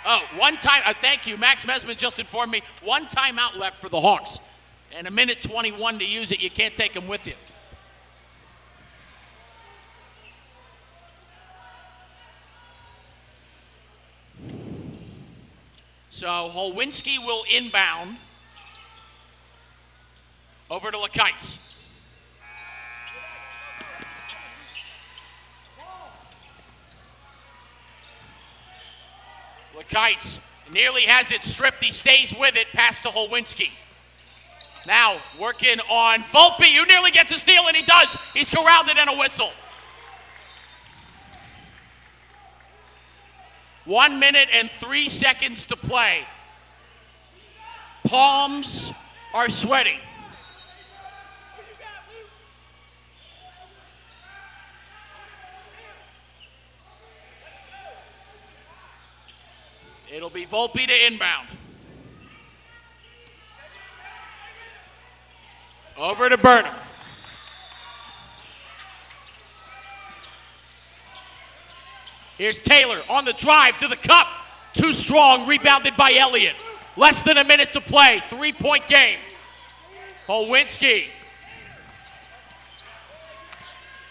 Oh, one time, thank you. Max Mesman just informed me, one timeout left for the Hawks. And 1:21 to use it. You can't take them with you. So Holwinski will inbound over to Lekites. Lekites nearly has it stripped. He stays with it. Pass to Holwinski. Now working on Volpe, who nearly gets a steal, and he does. He's corralled it and a whistle. 1 minute and 3 seconds to play. Palms are sweating. It'll be Volpe to inbound. Over to Burnham. Here's Taylor on the drive to the cup. Too strong, rebounded by Elliott. Less than a minute to play. 3-point game. Holwinski.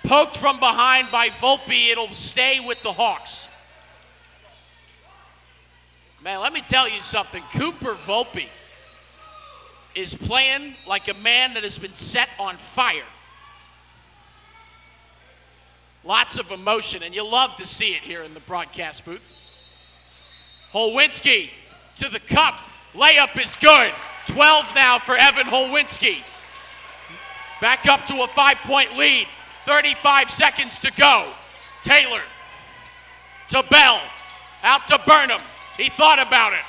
Poked from behind by Volpe. It'll stay with the Hawks. Man, let me tell you something. Cooper Volpe is playing like a man that has been set on fire. Lots of emotion, and you love to see it here in the broadcast booth. Holwinski to the cup. Layup is good. 12 now for Evan Holwinski. Back up to a 5-point lead. 35 seconds to go. Taylor to Bell. Out to Burnham. He thought about it.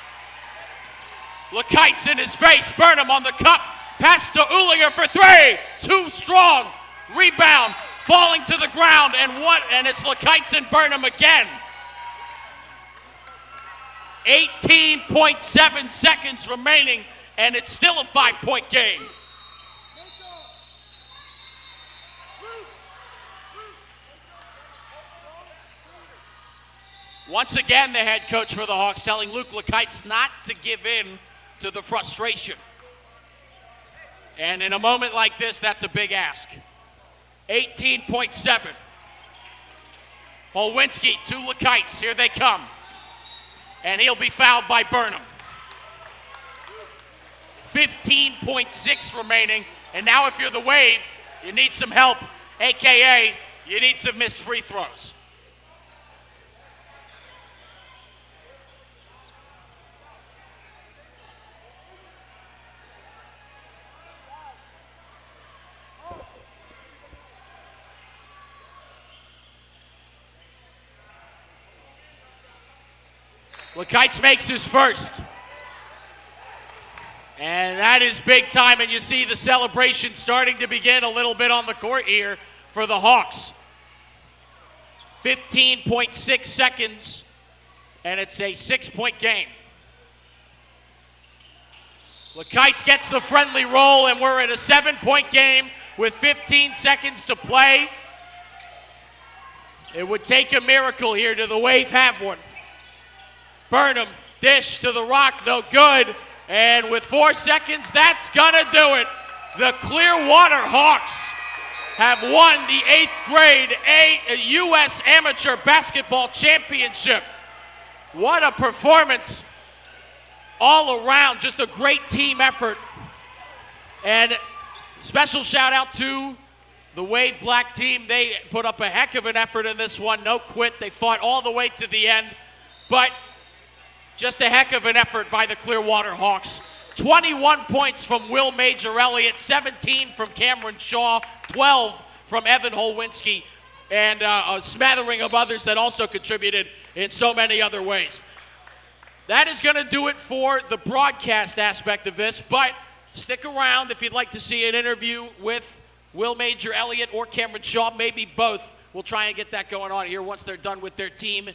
LeKite's in his face. Burnham on the cup. Pass to Ulinger for three. Too strong. Rebound. Falling to the ground. And it's LeKite's and Burnham again. 18.7 seconds remaining, and it's still a 5-point game. Once again, the head coach for the Hawks telling Luke LeKites not to give in to the frustration. And in a moment like this, that's a big ask. 18.7. Holwinski to LeKites. Here they come. And he'll be fouled by Burnham. 15.6 remaining. And now if you're the Wave, you need some help, a.k.a. you need some missed free throws. LeKites makes his first. And that is big time, and you see the celebration starting to begin a little bit on the court here for the Hawks. 15.6 seconds, and it's a 6-point game. LeKites gets the friendly roll, and we're at a 7-point game with 15 seconds to play. It would take a miracle here to the Wave have one. Burnham, dish to the Rock, no good. And with 4 seconds, that's gonna do it. The Clearwater Hawks have won the 8th grade U.S. Amateur Basketball Championship. What a performance all around, just a great team effort. And special shout out to the Wave Black team. They put up a heck of an effort in this one, no quit. They fought all the way to the end, but just a heck of an effort by the Clearwater Hawks. 21 points from Will Major-Elliott, 17 from Cameron Shaw, 12 from Evan Holwinski, and a smattering of others that also contributed in so many other ways. That is going to do it for the broadcast aspect of this, but stick around if you'd like to see an interview with Will Major-Elliott or Cameron Shaw, maybe both. We'll try and get that going on here once they're done with their team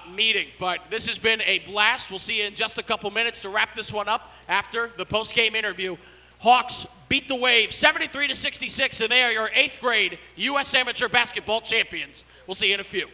meeting. But this has been a blast. We'll see you in just a couple minutes to wrap this one up after the post-game interview. Hawks beat the Wave 73-66, and they are your 8th grade U.S. Amateur Basketball champions. We'll see you in a few.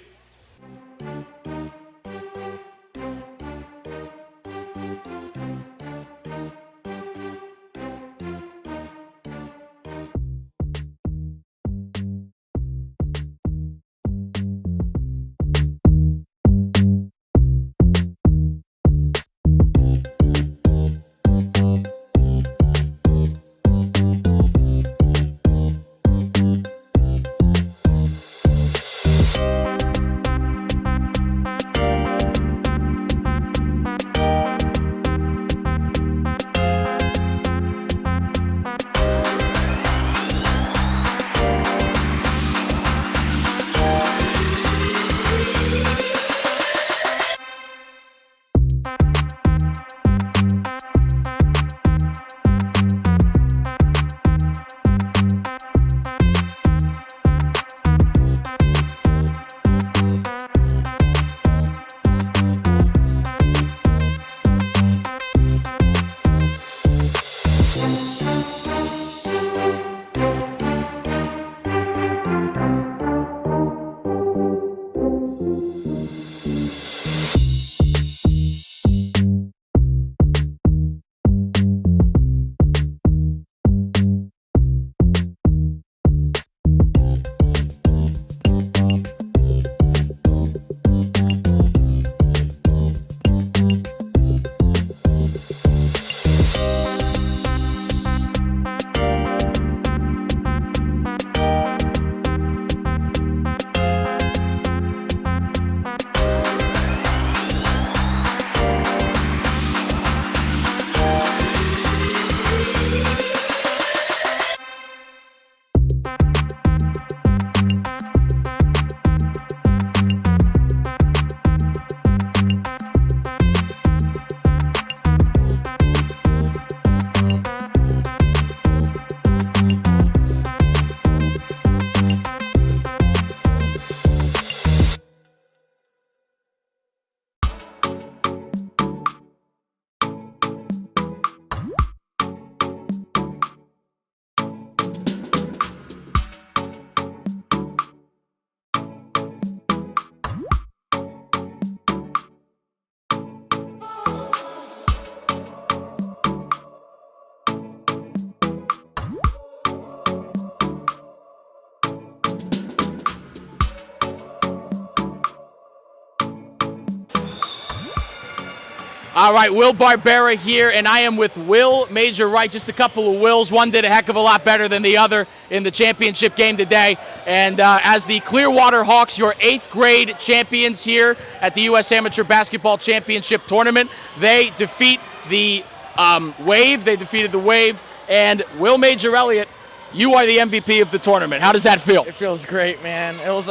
All right, Will Barbera here, and I am with Will Major Wright. Just a couple of Wills. One did a heck of a lot better than the other in the championship game today. And as the Clearwater Hawks, your 8th grade champions here at the U.S. Amateur Basketball Championship Tournament, they defeat the Wave. They defeated the Wave. And Will Major Elliott, you are the MVP of the tournament. How does that feel? It feels great, man. It was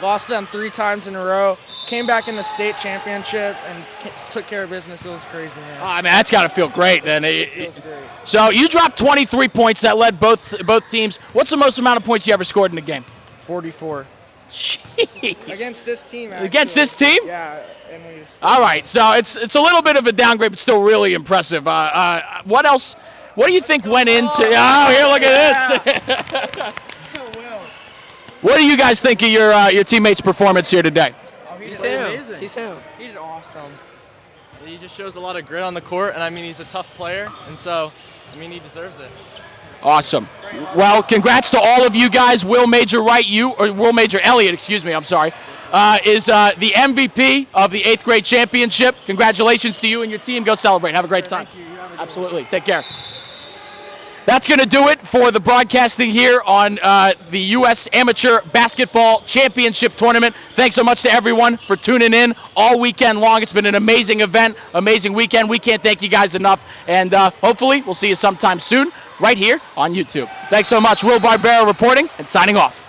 lost them 3 times in a row. Came back in the state championship and took care of business. It was crazy, man. I mean, that's got to feel great, then. It feels great. So you dropped 23 points. That led both teams. What's the most amount of points you ever scored in a game? 44. Jeez. Against this team, actually. Against this team? Yeah. And we all right. So it's a little bit of a downgrade, but still really impressive. What else? What do you think went into? Oh, here, look at this. What do you guys think of your teammates' performance here today? He's amazing. He's him. He did awesome. He just shows a lot of grit on the court, and I mean, he's a tough player, and so, I mean, he deserves it. Awesome. Well, congrats to all of you guys. Will Major Wright, Will Major Elliott, excuse me, I'm sorry, is the MVP of the 8th grade championship. Congratulations to you and your team. Go celebrate. Have a great time. Absolutely. Take care. That's going to do it for the broadcasting here on the U.S. Amateur Basketball Championship Tournament. Thanks so much to everyone for tuning in all weekend long. It's been an amazing event, amazing weekend. We can't thank you guys enough. And hopefully we'll see you sometime soon right here on YouTube. Thanks so much. Will Barbera reporting and signing off.